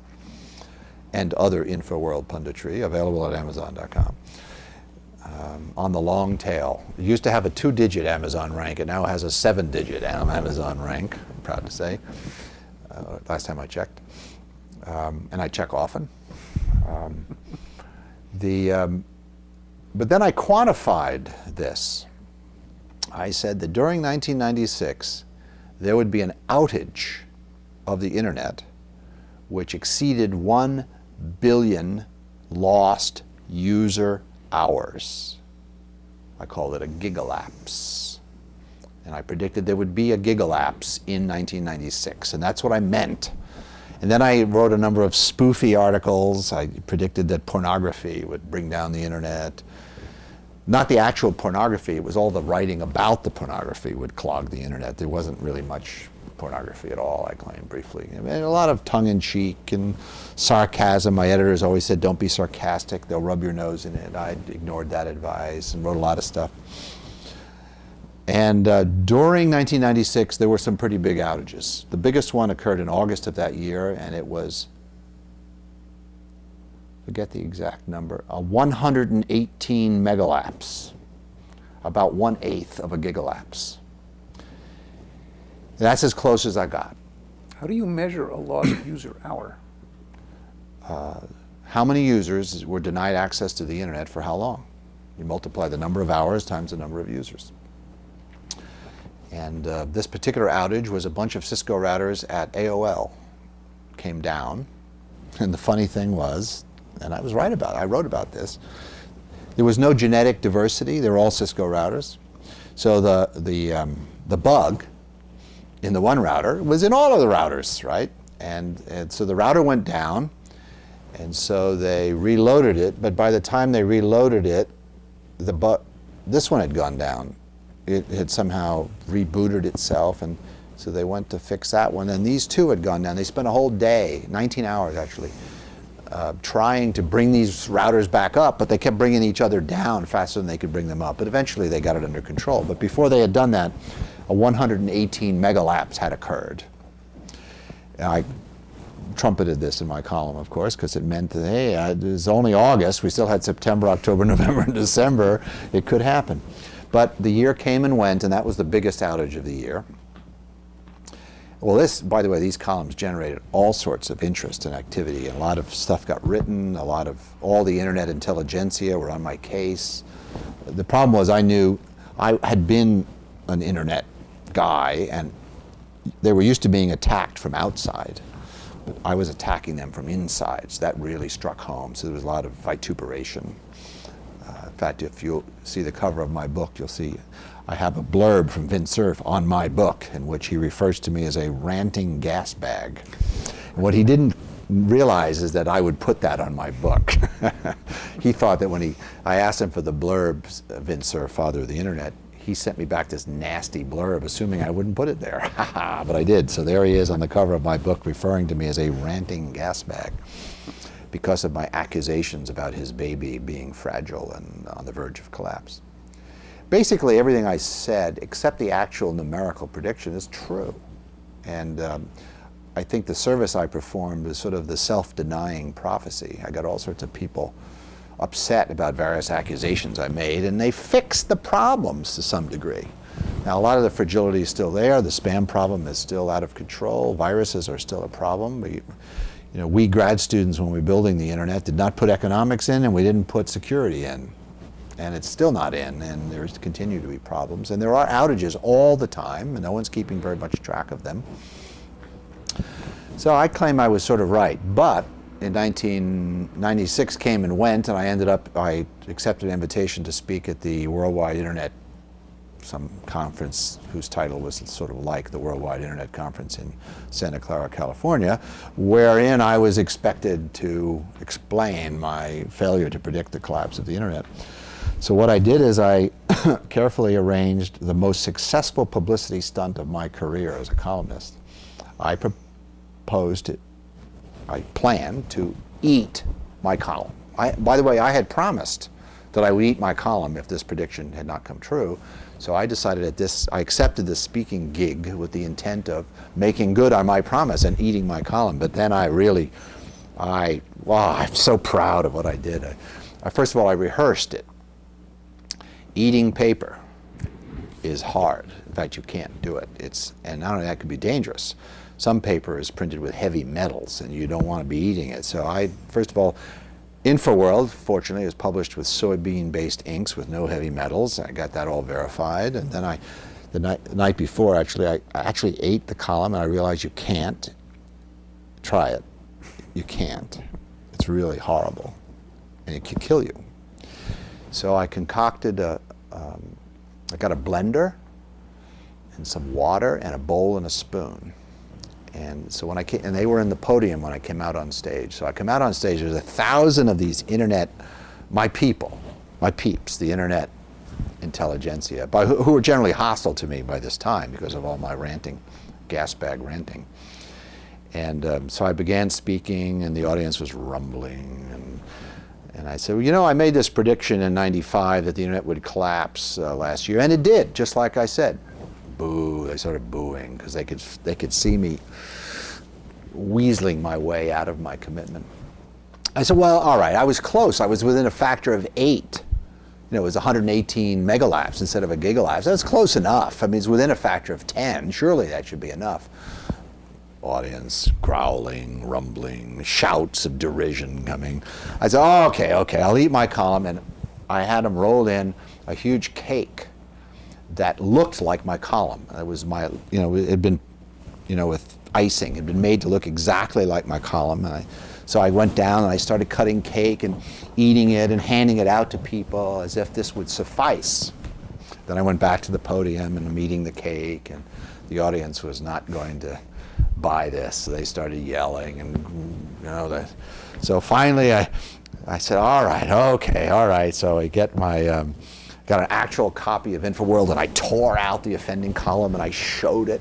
and Other InfoWorld Punditry, available at Amazon.com. On the long tail. It used to have a 2-digit Amazon rank. It now has a 7-digit Amazon rank, I'm proud to say, last time I checked. And I check often. But then I quantified this. I said that during 1996, there would be an outage of the internet which exceeded 1 billion lost user hours. I called it a gigalapse. And I predicted there would be a gigalapse in 1996, and that's what I meant. And then I wrote a number of spoofy articles. I predicted that pornography would bring down the internet. Not the actual pornography, it was all the writing about the pornography would clog the internet. There wasn't really much pornography at all, I claimed briefly. I mean, a lot of tongue-in-cheek and sarcasm. My editors always said, don't be sarcastic, they'll rub your nose in it. I ignored that advice and wrote a lot of stuff. And during 1996, there were some pretty big outages. The biggest one occurred in August of that year, and it was, forget the exact number, 118 megalapse, about 1/8 of a gigalapse. That's as close as I got. How do you measure a lost user hour? How many users were denied access to the internet for how long? You multiply the number of hours times the number of users. And this particular outage was a bunch of Cisco routers at AOL came down. And the funny thing was, and I was right about it, I wrote about this, there was no genetic diversity. They were all Cisco routers. So the bug in the one router was in all of the routers, right? And so the router went down, and so they reloaded it, but by the time they reloaded it, this one had gone down. It had somehow rebooted itself, and so they went to fix that one, and these two had gone down. They spent a whole day, 19 hours actually, trying to bring these routers back up, but they kept bringing each other down faster than they could bring them up. But eventually they got it under control. But before they had done that, a 118 megalapse had occurred. And I trumpeted this in my column, of course, because it meant that, hey, it was only August. We still had September, October, November, and December. It could happen. But the year came and went, and that was the biggest outage of the year. Well, this, by the way, these columns generated all sorts of interest and activity, and a lot of stuff got written, all the internet intelligentsia were on my case. The problem was I knew I had been an internet guy, and they were used to being attacked from outside. But I was attacking them from inside, so that really struck home. So there was a lot of vituperation. In fact, if you see the cover of my book, you'll see I have a blurb from Vint Cerf on my book in which he refers to me as a ranting gas bag. And what he didn't realize is that I would put that on my book. He thought that when I asked him for the blurb, Vint Cerf, father of the internet, he sent me back this nasty blurb, assuming I wouldn't put it there. But I did. So there he is on the cover of my book referring to me as a ranting gas bag, because of my accusations about his baby being fragile and on the verge of collapse. Basically, everything I said, except the actual numerical prediction, is true. And I think the service I performed was sort of the self-denying prophecy. I got all sorts of people upset about various accusations I made, and they fixed the problems to some degree. Now, a lot of the fragility is still there. The spam problem is still out of control. Viruses are still a problem. We grad students, when we were building the internet, did not put economics in, and we didn't put security in. And it's still not in, and there's continue to be problems. And there are outages all the time, and no one's keeping very much track of them. So I claim I was sort of right, but in 1996 came and went, and I accepted an invitation to speak at the Worldwide Internet, some conference whose title was sort of like the Worldwide Internet Conference in Santa Clara, California, wherein I was expected to explain my failure to predict the collapse of the internet. So what I did is I carefully arranged the most successful publicity stunt of my career as a columnist. I planned to eat my column. By the way, I had promised that I would eat my column if this prediction had not come true. So I decided I accepted this speaking gig with the intent of making good on my promise and eating my column. But then I'm so proud of what I did. First of all, I rehearsed it. Eating paper is hard. In fact, you can't do it. And not only that, can be dangerous. Some paper is printed with heavy metals, and you don't want to be eating it. So first of all, InfoWorld, fortunately, is published with soybean-based inks with no heavy metals. I got that all verified. And then the night before, I actually ate the column, and I realized you can't. Try it. You can't. It's really horrible, and it can kill you. So I concocted I got a blender and some water and a bowl and a spoon. And so when and they were in the podium when I came out on stage. So I come out on stage, there's 1,000 of these internet, my peeps, the internet intelligentsia, who were generally hostile to me by this time because of all my ranting, gas bag ranting. And so I began speaking, and the audience was rumbling. And I said, well, you know, I made this prediction in '95 that the internet would collapse last year, and it did, just like I said. Boo! They started booing because they could see me weaseling my way out of my commitment. I said, well, all right, I was close. I was within a factor of 8. It was 118 megalapse instead of a gigalapse. That's close enough. I mean, it's within a factor of 10. Surely that should be enough. Audience growling, rumbling, shouts of derision coming. I said, oh, okay, I'll eat my column. And I had them roll in a huge cake that looked like my column. It was it had been, with icing. It had been made to look exactly like my column. So I went down and I started cutting cake and eating it and handing it out to people as if this would suffice. Then I went back to the podium and I'm eating the cake, and the audience was not going to buy this. So they started yelling, and so finally I said, all right. So I get got an actual copy of InfoWorld, and I tore out the offending column and I showed it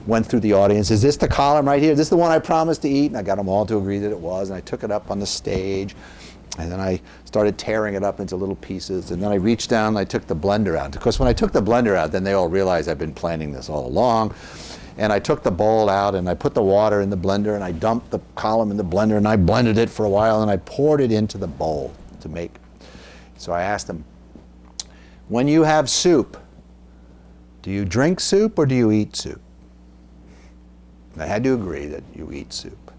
went through the audience. Is this the column right here? Is this the one I promised to eat? And I got them all to agree that it was, and I took it up on the stage, and then I started tearing it up into little pieces, and then I reached down and I took the blender out. Of course, when I took the blender out, then they all realized I've been planning this all along. And I took the bowl out and I put the water in the blender and I dumped the column in the blender and I blended it for a while and I poured it into the bowl to make. So I asked them, when you have soup, do you drink soup or do you eat soup? And I had to agree that you eat soup.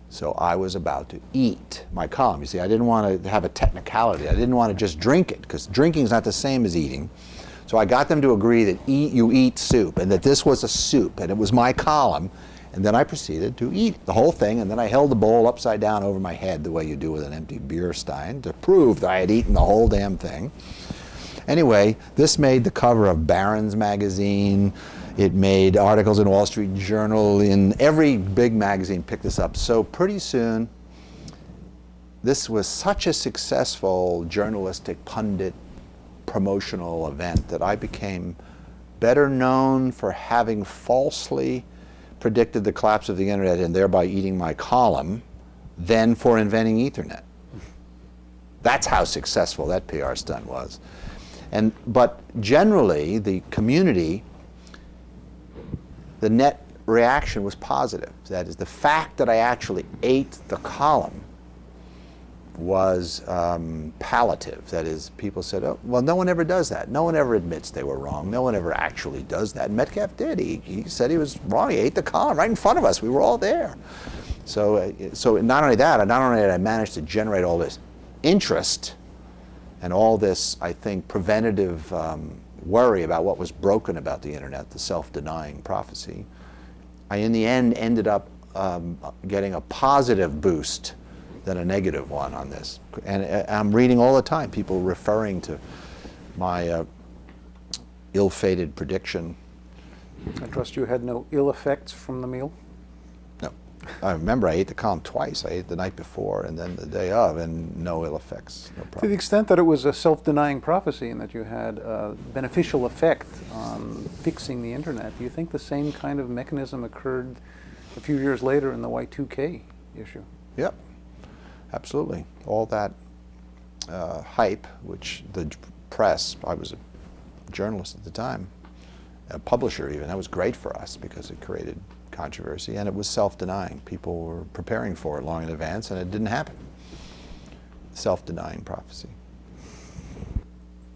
So I was about to eat my column. You see, I didn't want to have a technicality. I didn't want to just drink it, because drinking is not the same as eating. So I got them to agree that you eat soup, and that this was a soup, and it was my column. And then I proceeded to eat the whole thing, and then I held the bowl upside down over my head the way you do with an empty beer stein to prove that I had eaten the whole damn thing. Anyway, this made the cover of Barron's magazine. It made articles in Wall Street Journal. In every big magazine picked this up. So pretty soon, this was such a successful journalistic pundit promotional event that I became better known for having falsely predicted the collapse of the internet and thereby eating my column than for inventing Ethernet. That's how successful that PR stunt was. But generally, the community, the net reaction was positive. That is, the fact that I actually ate the column was palliative. That is, people said, oh, well, no one ever does that. No one ever admits they were wrong. No one ever actually does that. And Metcalfe did. He said he was wrong. He ate the column right in front of us. We were all there. So not only that, not only did I manage to generate all this interest and all this, I think, preventative worry about what was broken about the internet, the self-denying prophecy, I in the end ended up getting a positive boost than a negative one on this. And I'm reading all the time people referring to my ill-fated prediction. I trust you had no ill effects from the meal? No. I remember I ate the column twice. I ate the night before and then the day of, and no ill effects, no To the problem. extent that it was a self-denying prophecy and that you had a beneficial effect on fixing the internet, do you think the same kind of mechanism occurred a few years later in the Y2K issue? Yep, absolutely. All that hype, which the press, I was a journalist at the time, a publisher even, that was great for us because it created controversy, and it was self-denying. People were preparing for it long in advance, and it didn't happen. Self-denying prophecy.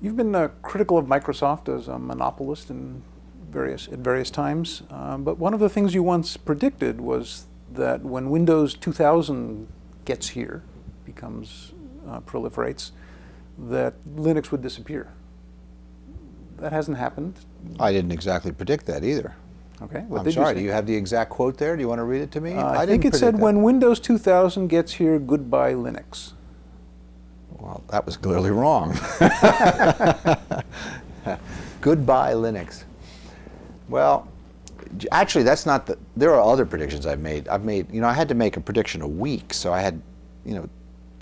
You've been critical of Microsoft as a monopolist at various times, but one of the things you once predicted was that when Windows 2000 gets here, proliferates, that Linux would disappear. That hasn't happened. I didn't exactly predict that either. Okay. I'm sorry, do you have the exact quote there? Do you want to read it to me? I think it said, when Windows 2000 gets here, goodbye Linux. Well, that was clearly wrong. Goodbye Linux. Well, actually, that's not the, there are other predictions I've made. I had to make a prediction a week, so I had,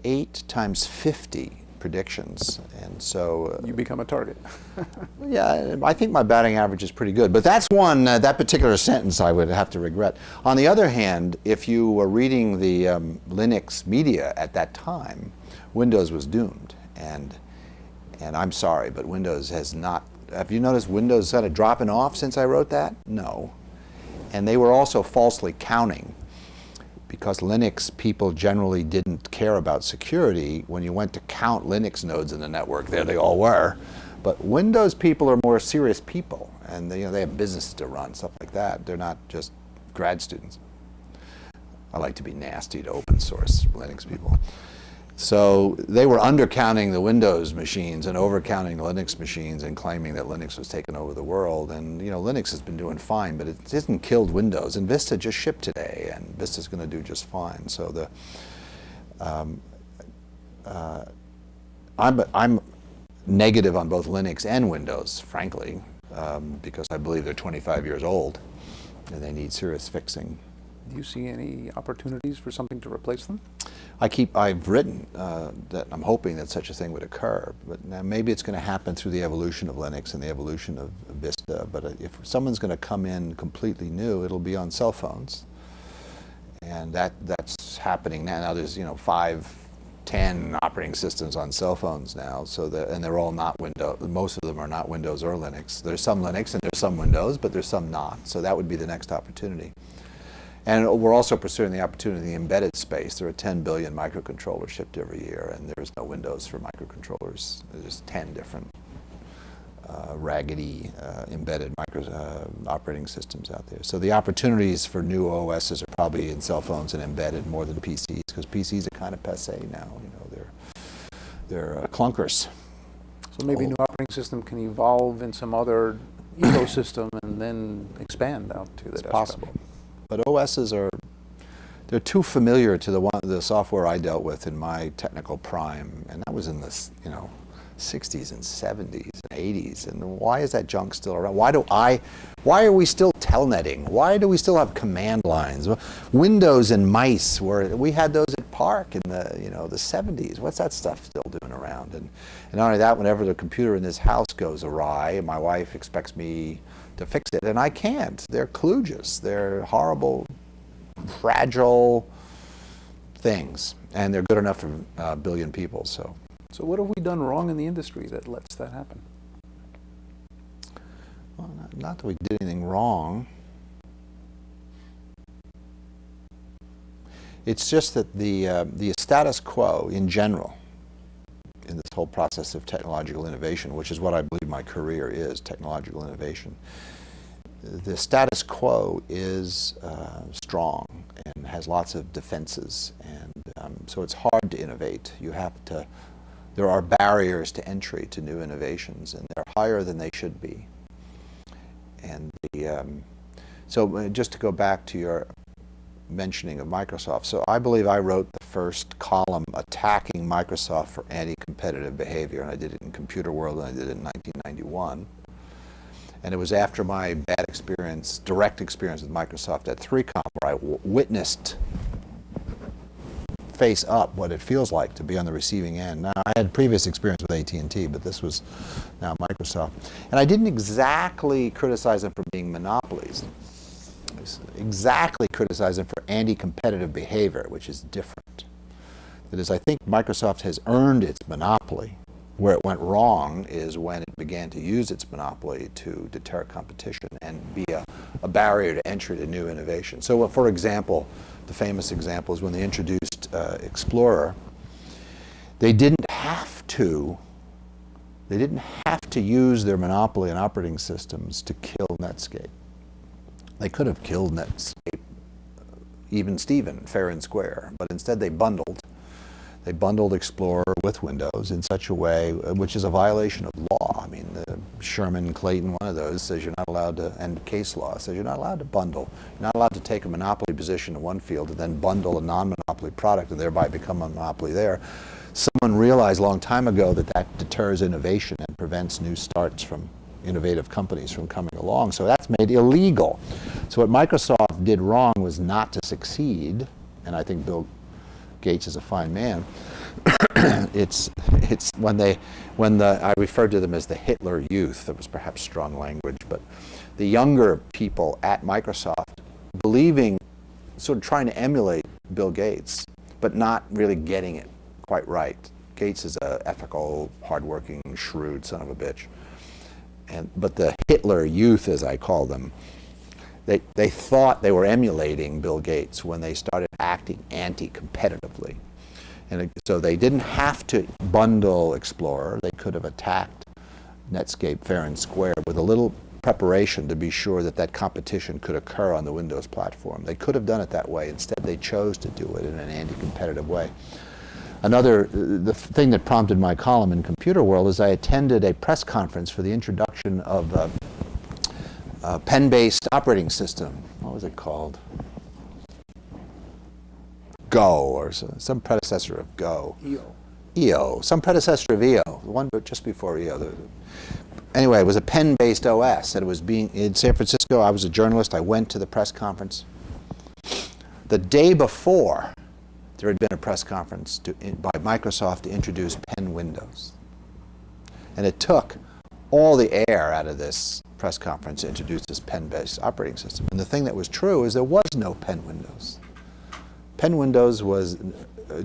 8 times 50 predictions, and so You become a target. yeah, I think my batting average is pretty good, but that's one, that particular sentence I would have to regret. On the other hand, if you were reading the Linux media at that time, Windows was doomed, and I'm sorry, but Windows has not. Have you noticed Windows kind of dropping off since I wrote that? No. And they were also falsely counting, because Linux people generally didn't care about security. When you went to count Linux nodes in the network, there they all were. But Windows people are more serious people, and they have businesses to run, stuff like that. They're not just grad students. I like to be nasty to open source Linux people. So they were undercounting the Windows machines and overcounting the Linux machines and claiming that Linux was taking over the world. And Linux has been doing fine, but it hasn't killed Windows. And Vista just shipped today, and Vista's going to do just fine. So I'm negative on both Linux and Windows, frankly, because I believe they're 25 years old and they need serious fixing. Do you see any opportunities for something to replace them? I've written that I'm hoping that such a thing would occur, but now maybe it's going to happen through the evolution of Linux and the evolution of Vista. But if someone's going to come in completely new, it'll be on cell phones, and that's happening now. Now there's 5, 10 operating systems on cell phones now, and they're all not Windows. Most of them are not Windows or Linux. There's some Linux and there's some Windows, but there's some not. So that would be the next opportunity. And we're also pursuing the opportunity in the embedded space. There are 10 billion microcontrollers shipped every year, and there is no Windows for microcontrollers. There's 10 different raggedy embedded operating systems out there. So the opportunities for new OSs are probably in cell phones and embedded more than PCs, because PCs are kind of passé now. They're clunkers. So maybe new operating system can evolve in some other ecosystem and then expand out to the desktop. Possible. But OSs they're too familiar to the software I dealt with in my technical prime, and that was in the 60s and 70s and 80s. And why is that junk still around? Why are we still telnetting? Why do we still have command lines? Windows and mice, we had those at PARC in the the 70s. What's that stuff still doing around? And not only that, whenever the computer in this house goes awry, my wife expects me to fix it, and I can't. They're kludges. They're horrible, fragile things, and they're good enough for a billion people. So what have we done wrong in the industry that lets that happen? Well, not that we did anything wrong. It's just that the status quo in general in this whole process of technological innovation, which is what I believe my career is, technological innovation, the status quo is strong and has lots of defenses, and so it's hard to innovate. There are barriers to entry to new innovations, and they're higher than they should be. And so just to go back to your mentioning of Microsoft. So I believe I wrote the first column attacking Microsoft for anti-competitive behavior, and I did it in Computer World, and I did it in 1991. And it was after my bad experience, direct experience with Microsoft at 3Com, where I witnessed face up what it feels like to be on the receiving end. Now, I had previous experience with AT&T, but this was now Microsoft. And I didn't exactly criticize them for being monopolies. I was exactly criticize them for anti-competitive behavior, which is different. That is, I think Microsoft has earned its monopoly. Where it went wrong is when it began to use its monopoly to deter competition and be a barrier to entry to new innovation. So, for example, the famous example is when they introduced Explorer. They didn't have to use their monopoly on operating systems to kill Netscape. They could have killed Netscape, even Steven, fair and square, but instead they bundled. They bundled Explorer with Windows in such a way which is a violation of law. I mean, Sherman Clayton, one of those, says you're not allowed to, and case law says you're not allowed to bundle. You're not allowed to take a monopoly position in one field and then bundle a non-monopoly product and thereby become a monopoly there. Someone realized a long time ago that that deters innovation and prevents new starts from innovative companies from coming along. So that's made illegal. So what Microsoft did wrong was not to succeed, and I think Bill Gates is a fine man. It's I referred to them as the Hitler youth. That was perhaps strong language, but the younger people at Microsoft believing, sort of trying to emulate Bill Gates, but not really getting it quite right. Gates is an ethical, hardworking, shrewd son of a bitch. But the Hitler youth, as I call them, they thought they were emulating Bill Gates when they started acting anti-competitively. And so they didn't have to bundle Explorer. They could have attacked Netscape fair and square with a little preparation to be sure that that competition could occur on the Windows platform. They could have done it that way. Instead, they chose to do it in an anti-competitive way. The thing that prompted my column in Computer World is I attended a press conference for the introduction of a pen-based operating system. What was it called? Go, or some predecessor of Go. EO, some predecessor of EO, the one just before EO. Anyway, it was a pen-based OS, and it was being in San Francisco. I was a journalist. I went to the press conference. The day before, there had been a press conference by Microsoft to introduce Pen Windows. And it took all the air out of this press conference to introduce this pen-based operating system. And the thing that was true is there was no Pen Windows. Pen Windows was,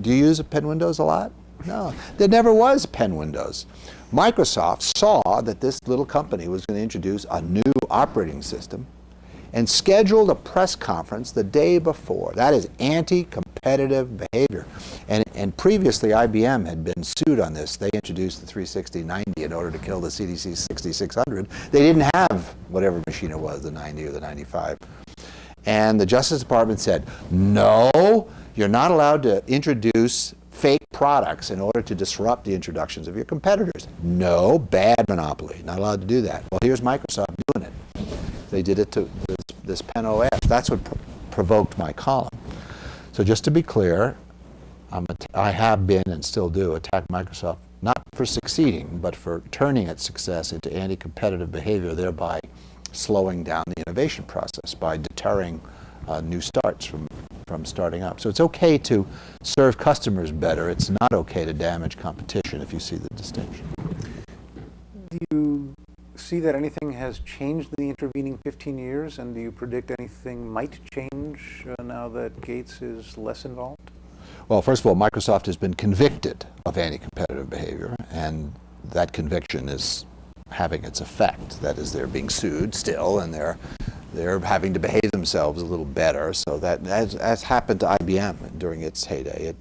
do you use Pen Windows a lot? No, there never was Pen Windows. Microsoft saw that this little company was going to introduce a new operating system and scheduled a press conference the day before. That is anti-competitive behavior. And previously, IBM had been sued on this. They introduced the 360-90 in order to kill the CDC 6600. They didn't have whatever machine it was, the 90 or the 95. And the Justice Department said, no, you're not allowed to introduce fake products in order to disrupt the introductions of your competitors. No, bad monopoly. Not allowed to do that. Well, here's Microsoft doing it. They did it to this Pen OS. That's what provoked my column. So just to be clear, I have been and still do attack Microsoft, not for succeeding, but for turning its success into anti-competitive behavior, thereby slowing down the innovation process by deterring new starts from starting up. So it's okay to serve customers better. It's not okay to damage competition, if you see the distinction. Do you see that anything has changed in the intervening 15 years, and do you predict anything might change now that Gates is less involved? Well, first of all, Microsoft has been convicted of anti-competitive behavior, and that conviction is having its effect. That is, they're being sued still, and they're having to behave themselves a little better. So that as happened to IBM during its heyday. It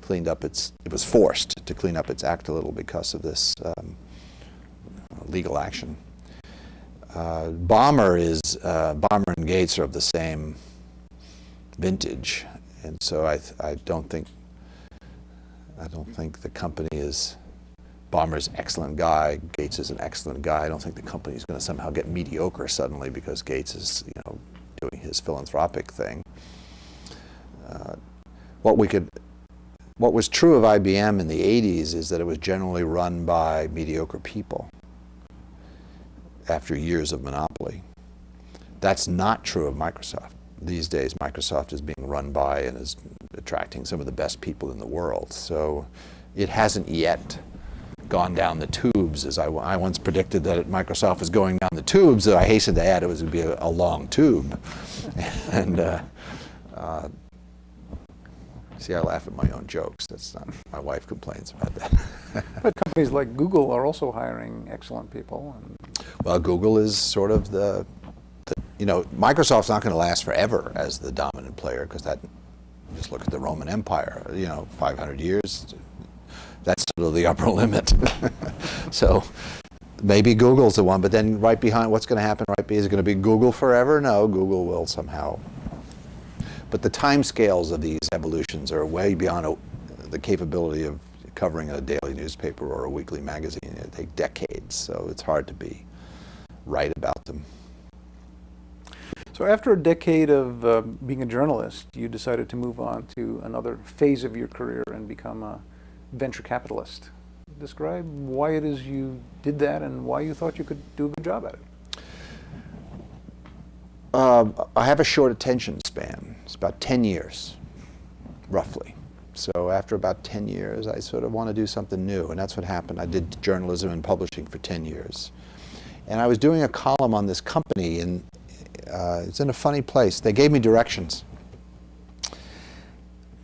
cleaned up it was forced to clean up its act a little because of this legal action. Balmer and Gates are of the same vintage, and so I don't think the company is. Balmer's an excellent guy. Gates is an excellent guy. I don't think the company is going to somehow get mediocre suddenly because Gates is, doing his philanthropic thing. What was true of IBM in the 80s is that it was generally run by mediocre people after years of monopoly. That's not true of Microsoft. These days, Microsoft is being run by and is attracting some of the best people in the world. So it hasn't yet gone down the tubes, as I once predicted that Microsoft was going down the tubes, that I hastened to add it was going to be a long tube. And see, I laugh at my own jokes. That's not, my wife complains about that. But companies like Google are also hiring excellent people. Well, Google is sort of Microsoft's not going to last forever as the dominant player, because just look at the Roman Empire, 500 years, that's sort of the upper limit. So maybe Google's the one, but then right behind, what's going to happen is it going to be Google forever? No, Google will somehow. But the time scales of these evolutions are way beyond the capability of covering a daily newspaper or a weekly magazine. It takes decades, so it's hard to be right about them. So after a decade of being a journalist, you decided to move on to another phase of your career and become a venture capitalist. Describe why it is you did that and why you thought you could do a good job at it. I have a short attention span. It's about 10 years, roughly. So after about 10 years, I sort of want to do something new, and that's what happened. I did journalism and publishing for 10 years. And I was doing a column on this company, and it's in a funny place. They gave me directions.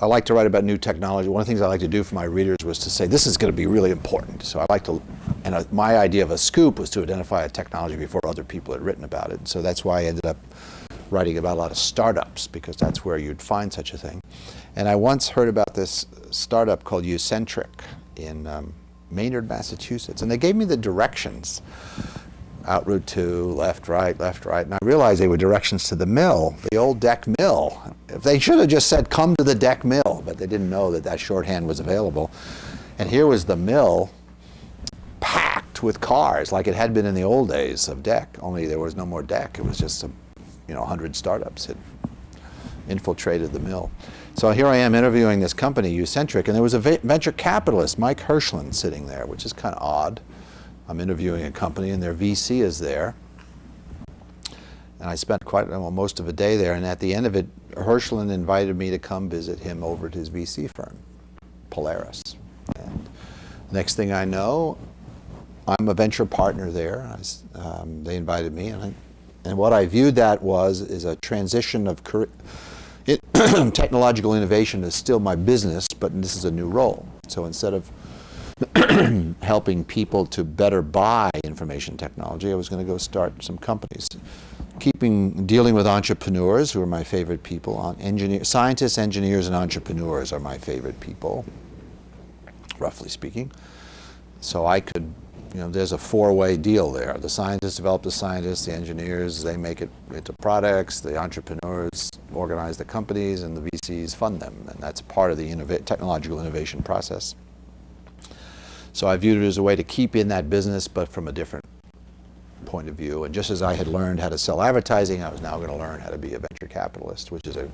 I like to write about new technology. One of the things I like to do for my readers was to say, this is going to be really important. So I like to, and my idea of a scoop was to identify a technology before other people had written about it. So that's why I ended up writing about a lot of startups, because that's where you'd find such a thing. And I once heard about this startup called Ucentric in Maynard, Massachusetts. And they gave me the directions. Out Route 2, left, right, and I realized they were directions to the mill, the old deck mill. If they should have just said, come to the deck mill, but they didn't know that that shorthand was available. And here was the mill packed with cars, like it had been in the old days of deck, only there was no more deck. It was just 100 startups had infiltrated the mill. So here I am interviewing this company, Ucentric, and there was a venture capitalist, Mike Hirschland, sitting there, which is kind of odd. I'm interviewing a company and their VC is there. And I spent most of a day there, and at the end of it, Hirschland invited me to come visit him over at his VC firm, Polaris. And next thing I know, I'm a venture partner there. They invited me, and what I viewed that is a transition of technological innovation is still my business, but this is a new role. So instead of helping people to better buy information technology, I was going to go start some companies. Dealing with entrepreneurs, who are my favorite people. Scientists, engineers, and entrepreneurs are my favorite people, roughly speaking. So I could, there's a four-way deal there. The scientists develop the scientists, the engineers, they make it into products, the entrepreneurs organize the companies, and the VCs fund them. And that's part of the technological innovation process. So I viewed it as a way to keep in that business, but from a different point of view. And just as I had learned how to sell advertising, I was now going to learn how to be a venture capitalist, which is a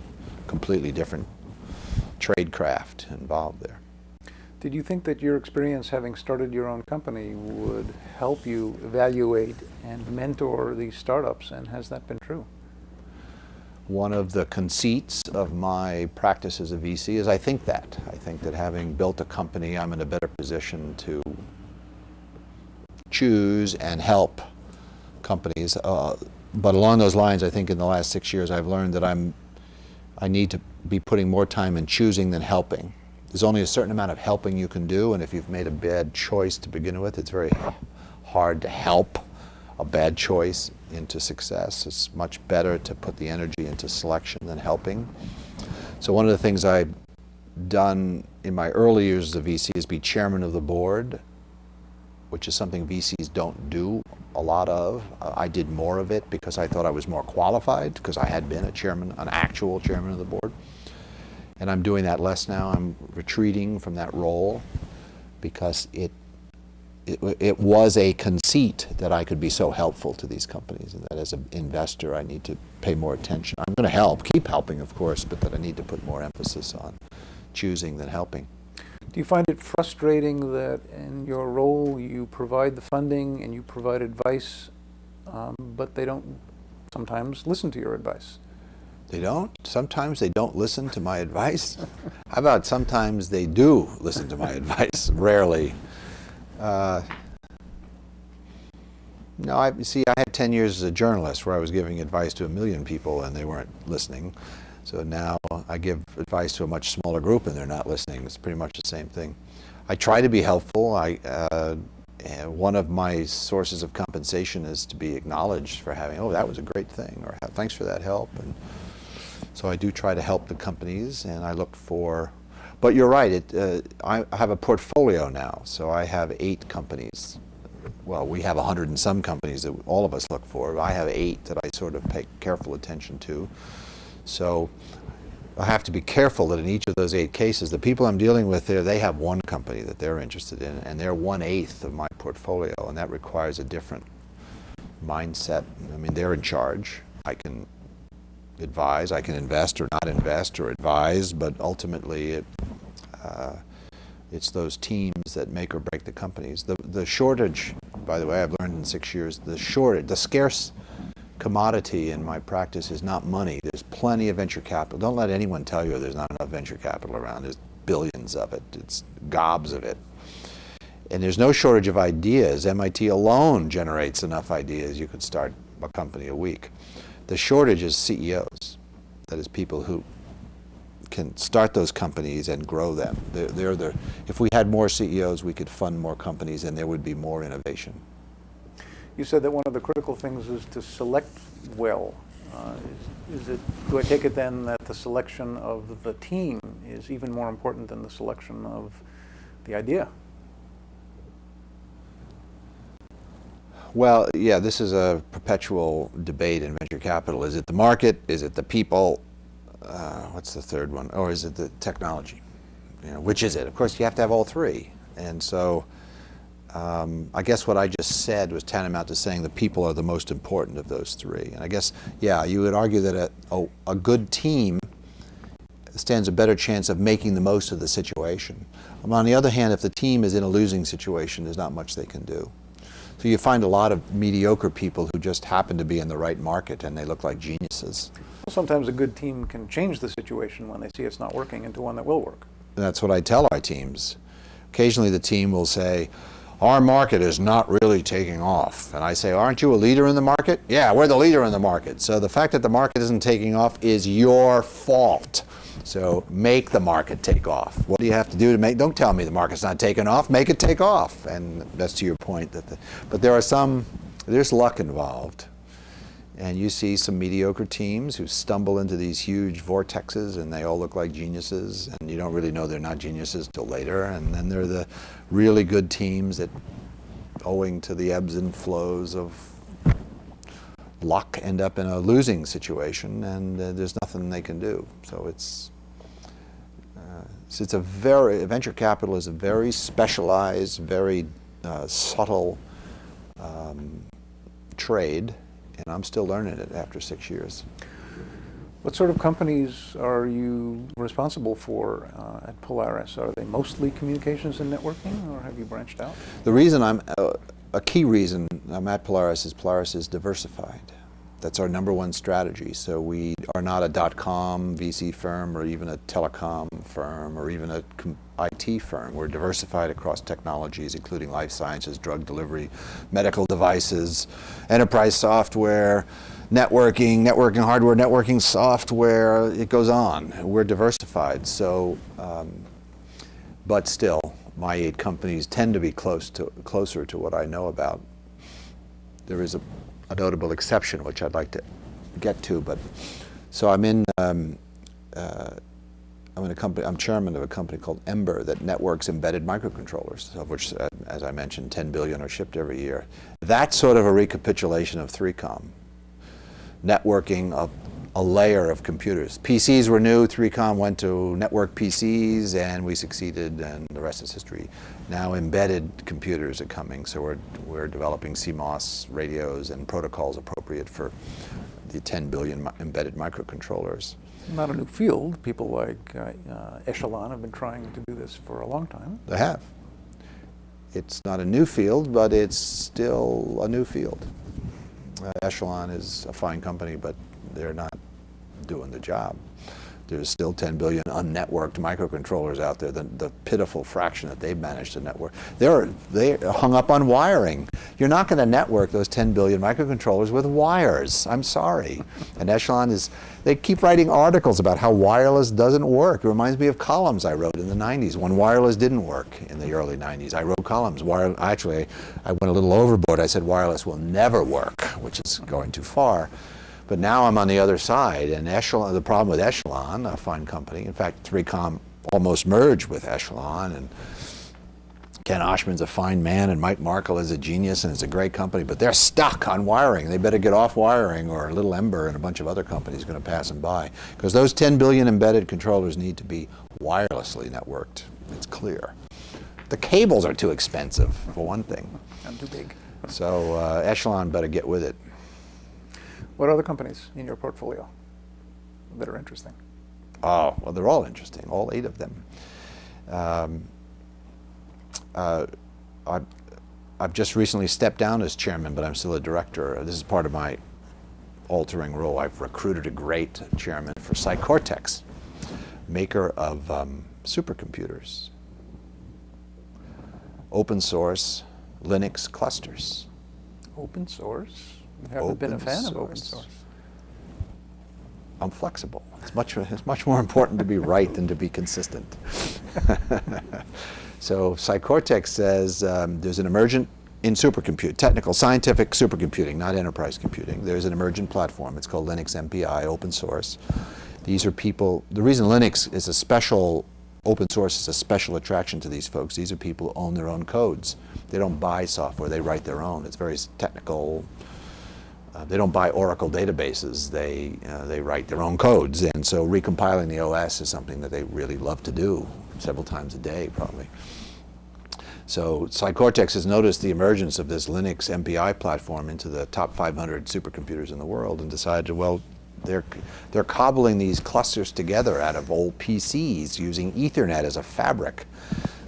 completely different trade craft involved there. Did you think that your experience having started your own company would help you evaluate and mentor these startups, and has that been true? One of the conceits of my practice as a VC is I think that having built a company, I'm in a better position to choose and help companies. But along those lines, I think in the last 6 years, I've learned that I need to be putting more time in choosing than helping. There's only a certain amount of helping you can do, and if you've made a bad choice to begin with, it's very hard to help a bad choice into success. It's much better to put the energy into selection than helping. So one of the things I've done in my early years as a VC is be chairman of the board, which is something VCs don't do a lot of. I did more of it because I thought I was more qualified, because I had been an actual chairman of the board. And I'm doing that less now. I'm retreating from that role because it was a conceit that I could be so helpful to these companies, and that as an investor I need to pay more attention. I'm going to help, keep helping of course, but that I need to put more emphasis on choosing than helping. Do you find it frustrating that in your role you provide the funding and you provide advice, but they don't sometimes listen to your advice? They don't? Sometimes they don't listen to my advice? How about sometimes they do listen to my advice? Rarely. No, I had 10 years as a journalist where I was giving advice to 1 million people and they weren't listening. So now I give advice to a much smaller group and they're not listening. It's pretty much the same thing. I try to be helpful. One of my sources of compensation is to be acknowledged for having, oh, that was a great thing, or thanks for that help. And so I do try to help the companies, and I look for, but you're right, I have a portfolio now, so I have 8 companies. Well, we have 100 and some companies that all of us look for. I have 8 that I sort of pay careful attention to. So I have to be careful that in each of those 8 cases, the people I'm dealing with there, they have one company that they're interested in, and they're 1/8 of my portfolio, and that requires a different mindset. I mean, they're in charge. I can advise, I can invest or not invest or advise, but ultimately it's those teams that make or break the companies. The shortage, by the way, I've learned in 6 years, the scarce commodity in my practice is not money. There's plenty of venture capital. Don't let anyone tell you there's not enough venture capital around. There's billions of it. It's gobs of it. And there's no shortage of ideas. MIT alone generates enough ideas you could start a company a week. The shortage is CEOs. That is, people who can start those companies and grow them. If we had more CEOs, we could fund more companies and there would be more innovation. You said that one of the critical things is to select well. Do I take it then that the selection of the team is even more important than the selection of the idea? Well, yeah, this is a perpetual debate in venture capital. Is it the market? Is it the people? What's the third one? Or is it the technology? You know, which is it? Of course, you have to have all 3. And so I guess what I just said was tantamount to saying the people are the most important of those 3. And I guess, yeah, you would argue that a good team stands a better chance of making the most of the situation. On the other hand, if the team is in a losing situation, there's not much they can do. So you find a lot of mediocre people who just happen to be in the right market and they look like geniuses. Well, sometimes a good team can change the situation when they see it's not working into one that will work. And that's what I tell our teams. Occasionally the team will say, our market is not really taking off. And I say, aren't you a leader in the market? Yeah, we're the leader in the market. So the fact that the market isn't taking off is your fault. So make the market take off. What do you have to do to make, don't tell me the market's not taking off, make it take off. And that's to your point. But there's luck involved. And you see some mediocre teams who stumble into these huge vortexes and they all look like geniuses and you don't really know they're not geniuses till later. And then there are the really good teams that, owing to the ebbs and flows of luck, end up in a losing situation and there's nothing they can do. So venture capital is a very specialized, very subtle trade. And I'm still learning it after 6 years. What sort of companies are you responsible for at Polaris? Are they mostly communications and networking, or have you branched out? The reason a key reason I'm at Polaris is diversified. That's our #1 strategy. So we are not a .com VC firm or even a telecom firm or even a IT firm. We're diversified across technologies, including life sciences, drug delivery, medical devices, enterprise software, networking hardware, networking software, it goes on. We're diversified. So, but still, my 8 companies tend to be closer to what I know about. There is a notable exception, which I'd like to get to, but so I'm in a company. I'm chairman of a company called Ember that networks embedded microcontrollers, of which, as I mentioned, 10 billion are shipped every year. That's sort of a recapitulation of 3Com. Networking a layer of computers. PCs were new, 3Com went to network PCs, and we succeeded, and the rest is history. Now embedded computers are coming, so we're developing CMOS radios and protocols appropriate for the 10 billion embedded microcontrollers. Not a new field. People like Echelon have been trying to do this for a long time. They have. It's not a new field, but it's still a new field. Echelon is a fine company, but they're not doing the job. There's still 10 billion unnetworked microcontrollers out there, the pitiful fraction that they've managed to network. They're hung up on wiring. You're not going to network those 10 billion microcontrollers with wires. I'm sorry. And Echelon they keep writing articles about how wireless doesn't work. It reminds me of columns I wrote in the 90s when wireless didn't work in the early 90s. I wrote columns. Actually, I went a little overboard. I said wireless will never work, which is going too far. But now I'm on the other side, and Echelon, the problem with Echelon, a fine company, in fact, 3Com almost merged with Echelon, and Ken Oshman's a fine man, and Mike Markle is a genius, and it's a great company, but they're stuck on wiring. They better get off wiring, or Little Ember and a bunch of other companies are going to pass them by. Because those 10 billion embedded controllers need to be wirelessly networked. It's clear. The cables are too expensive, for one thing. And too big. So Echelon better get with it. What other companies in your portfolio that are interesting? Oh, well, they're all interesting, all 8 of them. I've just recently stepped down as chairman, but I'm still a director. This is part of my altering role. I've recruited a great chairman for Psycortex, maker of supercomputers, open source Linux clusters. Open source? You haven't been a fan of open source. I'm flexible. It's much more important to be right than to be consistent. So Psycortex says there's an emergent in technical scientific supercomputing, not enterprise computing. There's an emergent platform. It's called Linux MPI, open source. These are people. The reason Linux is open source is a special attraction to these folks. These are people who own their own codes. They don't buy software. They write their own. It's very technical. They don't buy Oracle databases. They write their own codes, and so recompiling the OS is something that they really love to do several times a day, probably. So Psycortex has noticed the emergence of this Linux MPI platform into the top 500 supercomputers in the world, and decided, well, they're cobbling these clusters together out of old PCs using Ethernet as a fabric.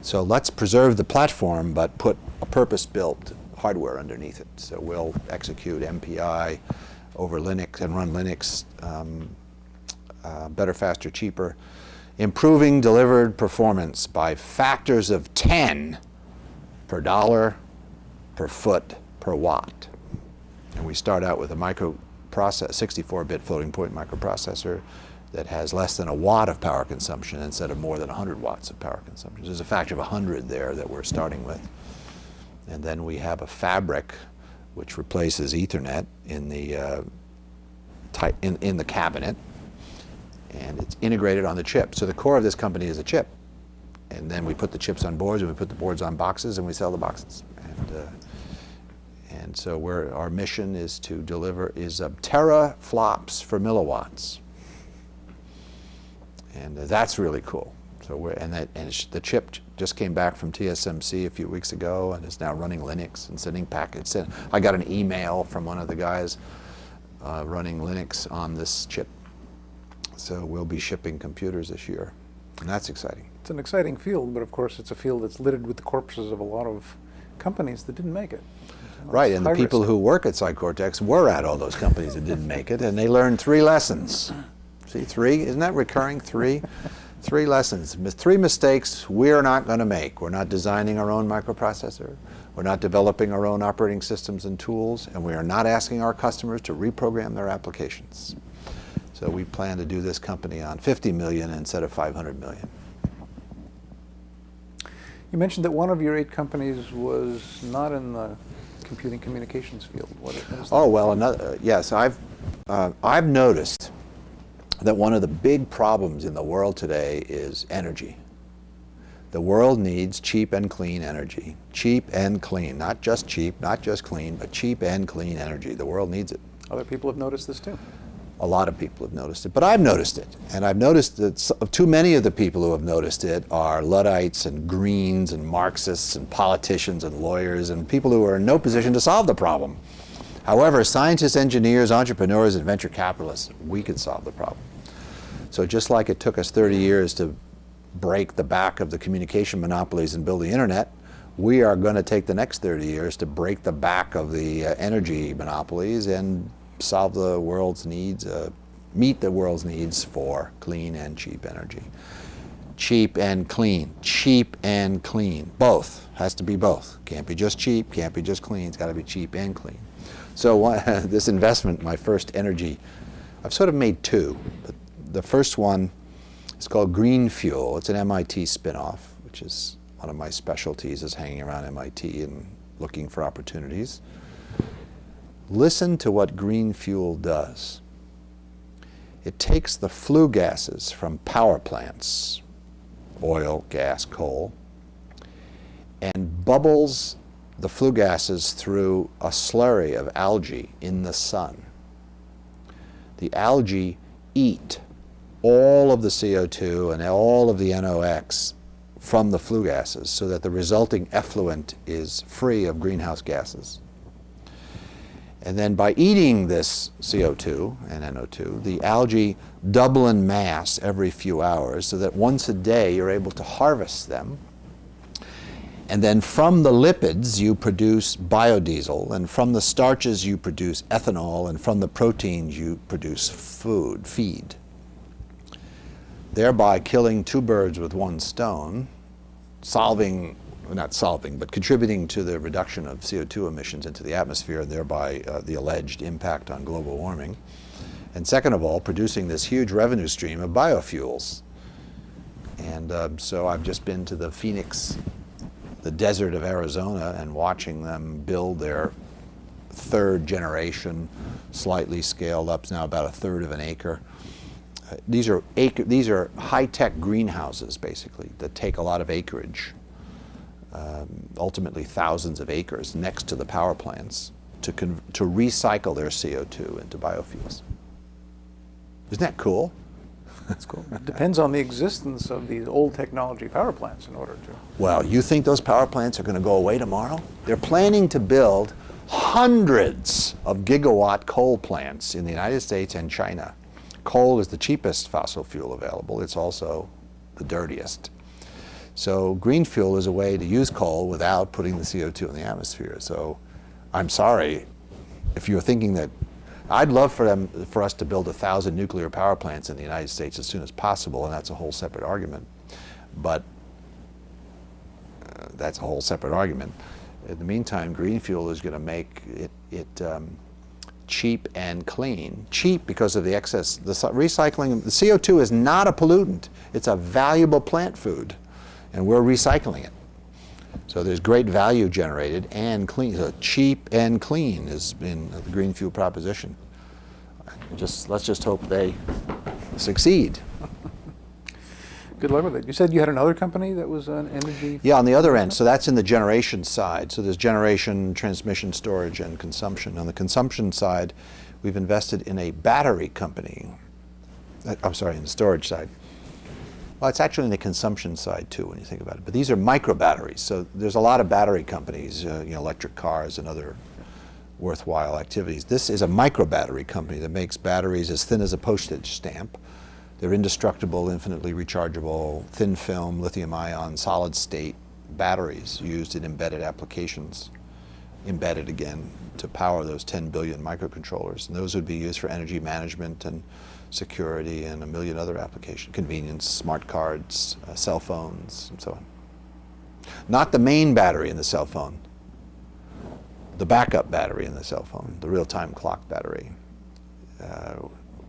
So let's preserve the platform, but put a purpose-built hardware underneath it. So we'll execute MPI over Linux and run Linux better, faster, cheaper, improving delivered performance by factors of 10 per dollar, per foot, per watt. And we start out with a 64-bit floating point microprocessor that has less than a watt of power consumption instead of more than 100 watts of power consumption. There's a factor of 100 there that we're starting with. And then we have a fabric which replaces Ethernet in the cabinet, and it's integrated on the chip. So the core of this company is a chip, and then we put the chips on boards, and we put the boards on boxes, and we sell the boxes. And so our mission is to deliver teraflops for milliwatts, and that's really cool. So the chip just came back from TSMC a few weeks ago, and is now running Linux and sending packets. I got an email from one of the guys running Linux on this chip. So we'll be shipping computers this year, and that's exciting. It's an exciting field, but of course it's a field that's littered with the corpses of a lot of companies that didn't make it. Right, and the people who work at Psycortex were at all those companies that didn't make it, and they learned 3 lessons. See, 3? Isn't that recurring? 3? 3 lessons, 3 mistakes we're not going to make. We're not designing our own microprocessor. We're not developing our own operating systems and tools, and we are not asking our customers to reprogram their applications. So we plan to do this company on 50 million instead of 500 million. You mentioned that one of your 8 companies was not in the computing communications field. What is that? Oh, well, yes, I've noticed that one of the big problems in the world today is energy. The world needs cheap and clean energy. Cheap and clean, not just cheap, not just clean, but cheap and clean energy. The world needs it. Other people have noticed this too. A lot of people have noticed it, but I've noticed it. And I've noticed that too many of the people who have noticed it are Luddites and Greens and Marxists and politicians and lawyers and people who are in no position to solve the problem. However, scientists, engineers, entrepreneurs, and venture capitalists, we could solve the problem. So just like it took us 30 years to break the back of the communication monopolies and build the internet, we are going to take the next 30 years to break the back of the energy monopolies and solve the world's needs, meet the world's needs for clean and cheap energy. Cheap and clean, cheap and clean, both, has to be both. Can't be just cheap, can't be just clean, it's got to be cheap and clean. So this investment, my first energy, I've sort of made two, but the first one is called Green Fuel. It's an MIT spin-off, which is one of my specialties, is hanging around MIT and looking for opportunities. Listen to what green fuel does. It takes the flue gases from power plants, oil, gas, coal, and bubbles the flue gases through a slurry of algae in the sun. The algae eat all of the CO2 and all of the NOx from the flue gases so that the resulting effluent is free of greenhouse gases. And then by eating this CO2 and NO2, the algae double in mass every few hours so that once a day you're able to harvest them. And then from the lipids you produce biodiesel, and from the starches you produce ethanol, and from the proteins you produce feed. Thereby killing two birds with one stone, but contributing to the reduction of CO2 emissions into the atmosphere, and thereby the alleged impact on global warming. And second of all, producing this huge revenue stream of biofuels. And so I've just been to the Phoenix, the desert of Arizona, and watching them build their third generation, slightly scaled up, now about a third of an acre. These are high-tech greenhouses, basically, that take a lot of acreage. Ultimately thousands of acres next to the power plants to recycle their CO2 into biofuels. Isn't that cool? That's cool. It depends on the existence of these old technology power plants in order to... Well, you think those power plants are going to go away tomorrow? They're planning to build hundreds of gigawatt coal plants in the United States and China. Coal is the cheapest fossil fuel available. It's also the dirtiest. So green fuel is a way to use coal without putting the CO2 in the atmosphere. So I'm sorry if you're thinking that. I'd love for us to build 1,000 nuclear power plants in the United States as soon as possible, and that's a whole separate argument. But that's a whole separate argument. In the meantime, green fuel is going to make it cheap and clean. Cheap because of the excess. The recycling, the CO2 is not a pollutant. It's a valuable plant food, and we're recycling it. So there's great value generated and clean. So cheap and clean has been the green fuel proposition. Let's just hope they succeed. Good luck with it. You said you had another company that was an energy... Yeah, on the other end. So that's in the generation side. So there's generation, transmission, storage, and consumption. On the consumption side, we've invested in a battery company. I'm sorry, in the storage side. Well, it's actually in the consumption side too when you think about it. But these are micro batteries. So there's a lot of battery companies, electric cars and other worthwhile activities. This is a micro battery company that makes batteries as thin as a postage stamp. They're indestructible, infinitely rechargeable, thin film, lithium ion, solid state batteries used in embedded applications. Embedded again to power those 10 billion microcontrollers. And those would be used for energy management and security and a million other applications, convenience, smart cards, cell phones, and so on. Not the main battery in the cell phone, the backup battery in the cell phone, the real-time clock battery.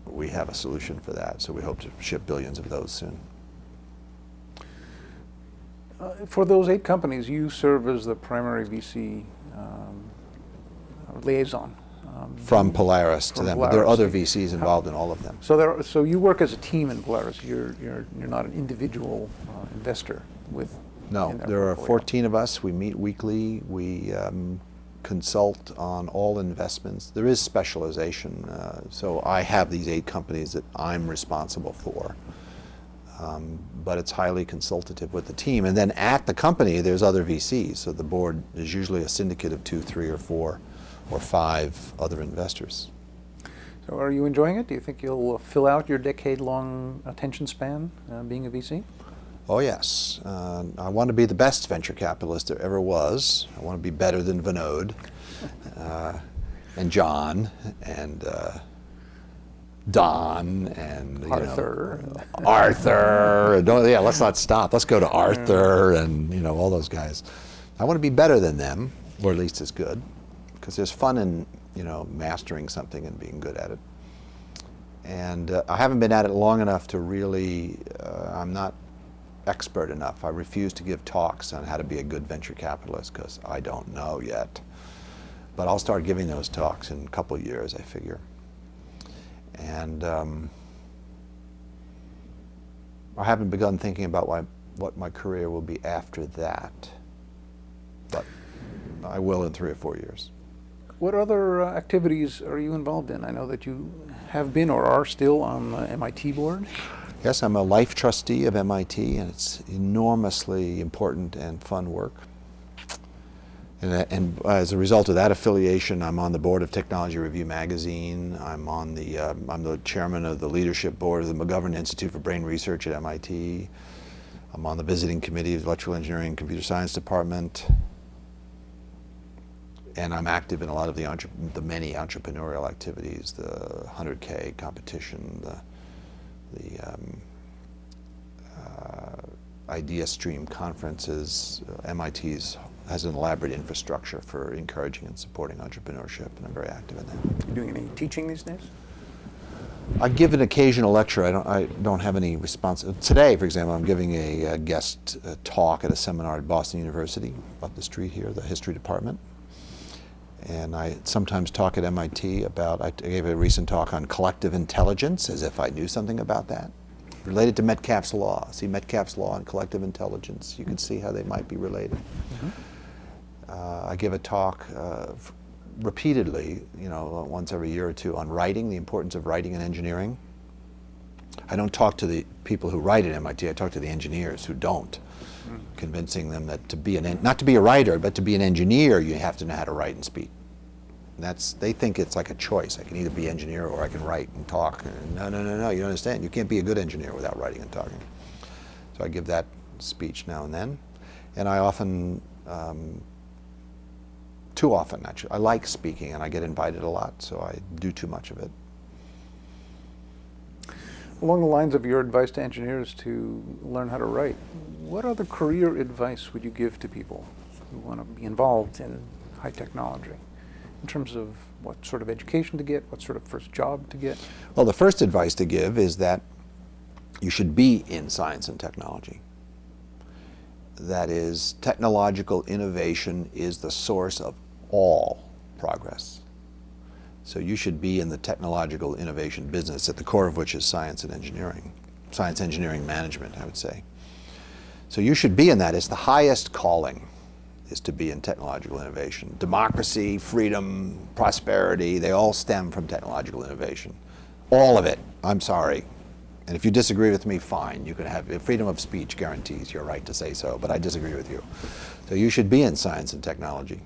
We have a solution for that, so we hope to ship billions of those soon. For those 8 companies, you serve as the primary VC liaison. From Polaris to them, but there are other VCs involved in all of them. So you work as a team in Polaris. You're not an individual investor with. No, there are 14 of us. We meet weekly. We consult on all investments. There is specialization. So I have these 8 companies that I'm responsible for. But it's highly consultative with the team. And then at the company, there's other VCs. So the board is usually a syndicate of 2, 3, or 4, or 5 other investors. So are you enjoying it? Do you think you'll fill out your decade-long attention span being a VC? Oh yes. I want to be the best venture capitalist there ever was. I want to be better than Vinod and John and Don and Arthur. Arthur. Yeah, let's not stop. Let's go to Arthur and all those guys. I want to be better than them, or at least as good, because there's fun in mastering something and being good at it. And I haven't been at it long enough to really. I'm not expert enough. I refuse to give talks on how to be a good venture capitalist because I don't know yet. But I'll start giving those talks in a couple of years, I figure. And I haven't begun thinking about what my career will be after that, but I will in 3 or 4 years. What other activities are you involved in? I know that you have been or are still on the MIT board. Yes, I'm a life trustee of MIT, and it's enormously important and fun work. And as a result of that affiliation, I'm on the board of Technology Review magazine. I'm the chairman of the leadership board of the McGovern Institute for Brain Research at MIT. I'm on the visiting committee of the Electrical Engineering and Computer Science Department. And I'm active in a lot of the many entrepreneurial activities, the 100K competition, the Idea Stream conferences. MIT has an elaborate infrastructure for encouraging and supporting entrepreneurship, and I'm very active in that. Are you doing any teaching these days? I give an occasional lecture. I don't have any response. Today, for example, I'm giving a guest talk at a seminar at Boston University, up the street here, the history department. And I sometimes talk at MIT about, I gave a recent talk on collective intelligence, as if I knew something about that, related to Metcalfe's law. See, Metcalfe's law and collective intelligence, you can see how they might be related. Mm-hmm. I give a talk repeatedly, once every year or two, on writing, the importance of writing and engineering. I don't talk to the people who write at MIT, I talk to the engineers who don't. Convincing them that not to be a writer, but to be an engineer, you have to know how to write and speak. They think it's like a choice. I can either be engineer or I can write and talk. No, you don't understand. You can't be a good engineer without writing and talking. So I give that speech now and then. And I often, too often actually, I like speaking and I get invited a lot, so I do too much of it. Along the lines of your advice to engineers to learn how to write, what other career advice would you give to people who want to be involved in high technology, in terms of what sort of education to get, what sort of first job to get? Well, the first advice to give is that you should be in science and technology. That is, technological innovation is the source of all progress. So you should be in the technological innovation business, at the core of which is science and engineering management, I would say. So you should be in that. It's the highest calling, is to be in technological innovation. Democracy, freedom, prosperity, they all stem from technological innovation. All of it, I'm sorry. And if you disagree with me, fine. You can have freedom of speech guarantees your right to say so, but I disagree with you. So you should be in science and technology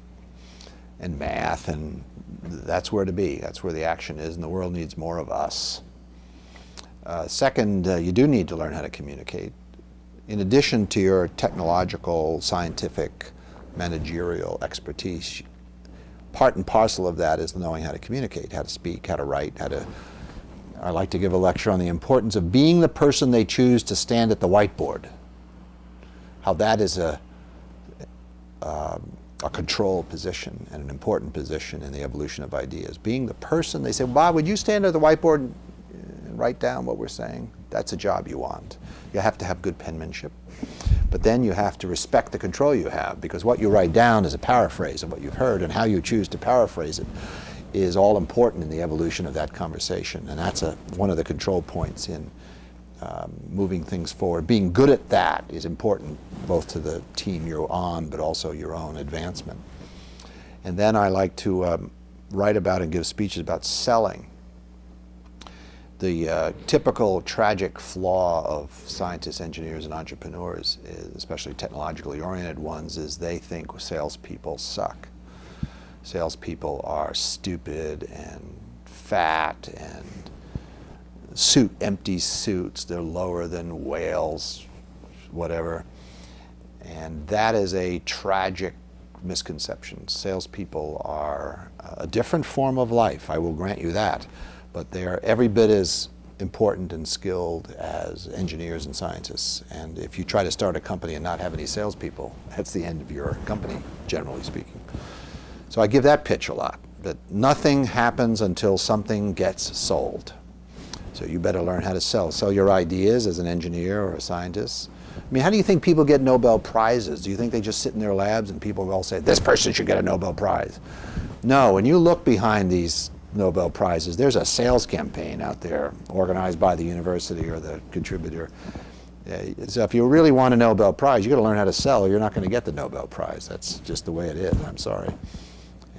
and math, and that's where to be. That's where the action is, and the world needs more of us. Second, you do need to learn how to communicate. In addition to your technological, scientific, managerial expertise, part and parcel of that is knowing how to communicate, how to speak, how to write, I like to give a lecture on the importance of being the person they choose to stand at the whiteboard. How that is a control position and an important position in the evolution of ideas. Being the person they say, Bob, would you stand at the whiteboard and write down what we're saying? That's a job you want. You have to have good penmanship. But then you have to respect the control you have, because what you write down is a paraphrase of what you've heard, and how you choose to paraphrase it is all important in the evolution of that conversation. And that's one of the control points in moving things forward. Being good at that is important both to the team you're on, but also your own advancement. And then I like to write about and give speeches about selling. The typical tragic flaw of scientists, engineers, and entrepreneurs, especially technologically oriented ones, is they think salespeople suck. Salespeople are stupid and fat and empty suits. They're lower than whales, whatever. And that is a tragic misconception. Salespeople are a different form of life, I will grant you that, but they are every bit as important and skilled as engineers and scientists. And if you try to start a company and not have any salespeople, that's the end of your company, generally speaking. So I give that pitch a lot, that nothing happens until something gets sold. So you better learn how to sell your ideas as an engineer or a scientist. I mean, how do you think people get Nobel Prizes? Do you think they just sit in their labs and people all say, this person should get a Nobel Prize? No, when you look behind these Nobel Prizes, there's a sales campaign out there organized by the university or the contributor. So if you really want a Nobel Prize, you got to learn how to sell or you're not going to get the Nobel Prize. That's just the way it is, I'm sorry.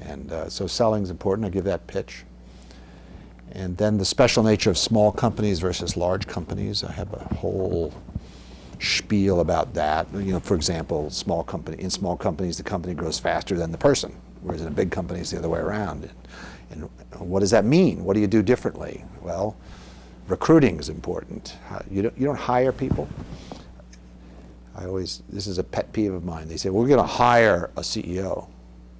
And so selling's important, I give that pitch. And then the special nature of small companies versus large companies, I have a whole spiel about that. You know, for example, in small companies, the company grows faster than the person, whereas in a big company, it's the other way around. And what does that mean? What do you do differently? Well, recruiting is important. You don't hire people. This is a pet peeve of mine. They say, well, we're going to hire a CEO.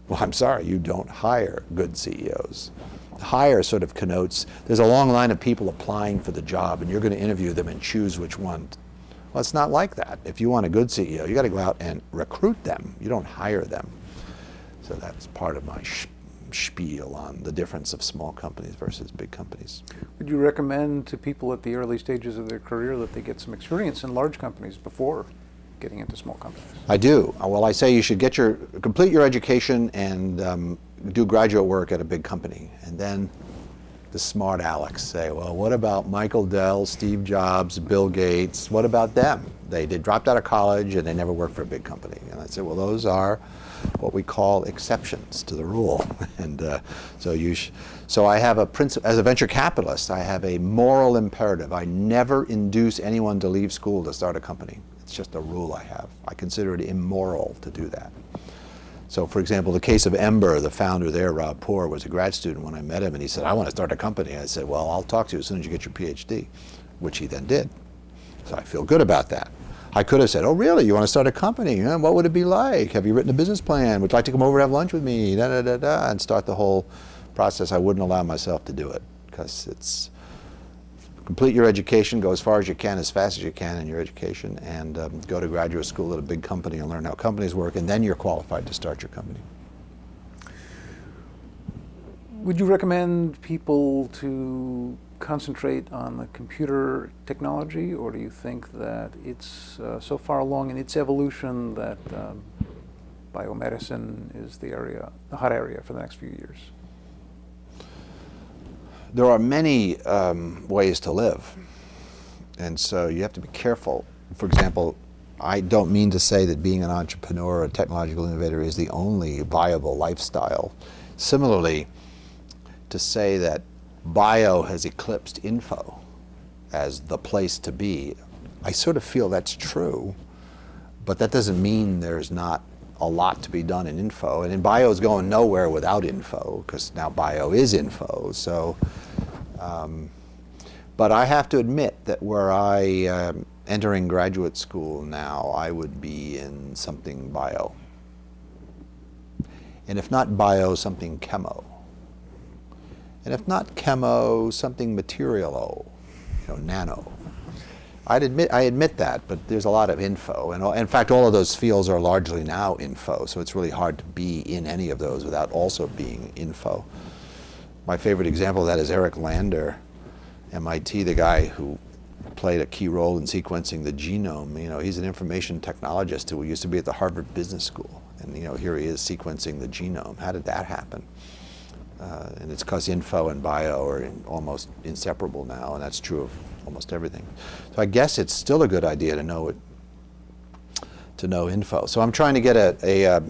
Well, I'm sorry, you don't hire good CEOs. Hire sort of connotes, there's a long line of people applying for the job and you're going to interview them and choose which one. Well, it's not like that. If you want a good CEO, you got to go out and recruit them. You don't hire them. So that's part of my spiel on the difference of small companies versus big companies. Would you recommend to people at the early stages of their career that they get some experience in large companies before getting into small companies? I do. Well, I say you should complete your education and do graduate work at a big company. And then the smart Alex say, well, what about Michael Dell, Steve Jobs, Bill Gates? What about them? They dropped out of college and they never worked for a big company. And I said, well, those are what we call exceptions to the rule. And so I have a principle, as a venture capitalist, I have a moral imperative. I never induce anyone to leave school to start a company. It's just a rule I have. I consider it immoral to do that. So for example, the case of Ember, the founder there, Rob Poor, was a grad student when I met him and he said, I want to start a company. I said, well, I'll talk to you as soon as you get your PhD, which he then did. So I feel good about that. I could have said, oh really, you want to start a company? What would it be like? Have you written a business plan? Would you like to come over and have lunch with me? And start the whole process. I wouldn't allow myself to do it because it's complete your education, go as far as you can, as fast as you can in your education, and go to graduate school at a big company and learn how companies work, and then you're qualified to start your company. Would you recommend people to concentrate on the computer technology, or do you think that it's so far along in its evolution that biomedicine is the hot area for the next few years? There are many ways to live, and so you have to be careful. For example, I don't mean to say that being an entrepreneur or a technological innovator is the only viable lifestyle. Similarly, to say that bio has eclipsed info as the place to be, I sort of feel that's true, but that doesn't mean there's not a lot to be done in info, and bio is going nowhere without info, because now bio is info. So, but I have to admit that where I am entering graduate school now, I would be in something bio, and if not bio, something chemo, and if not chemo, something materialo, nano. I admit that, but there's a lot of info, and in fact, all of those fields are largely now info. So it's really hard to be in any of those without also being info. My favorite example of that is Eric Lander, MIT, the guy who played a key role in sequencing the genome. He's an information technologist who used to be at the Harvard Business School, and here he is sequencing the genome. How did that happen? And it's because info and bio are almost inseparable now, and that's true of almost everything. So I guess it's still a good idea to know info. So I'm trying to get a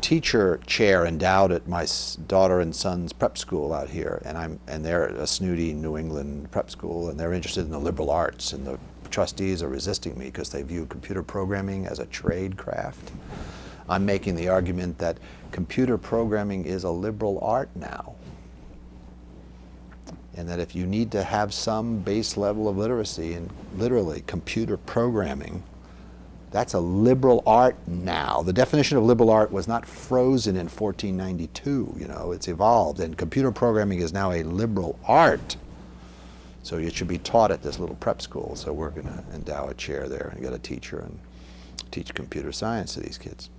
teacher chair endowed at my daughter and son's prep school out here, and they're a snooty New England prep school, and they're interested in the liberal arts, and the trustees are resisting me because they view computer programming as a trade craft. I'm making the argument that computer programming is a liberal art now, and that if you need to have some base level of literacy in literally computer programming, that's a liberal art now. The definition of liberal art was not frozen in 1492, you know, it's evolved, and computer programming is now a liberal art. So it should be taught at this little prep school. So we're going to endow a chair there and get a teacher and teach computer science to these kids.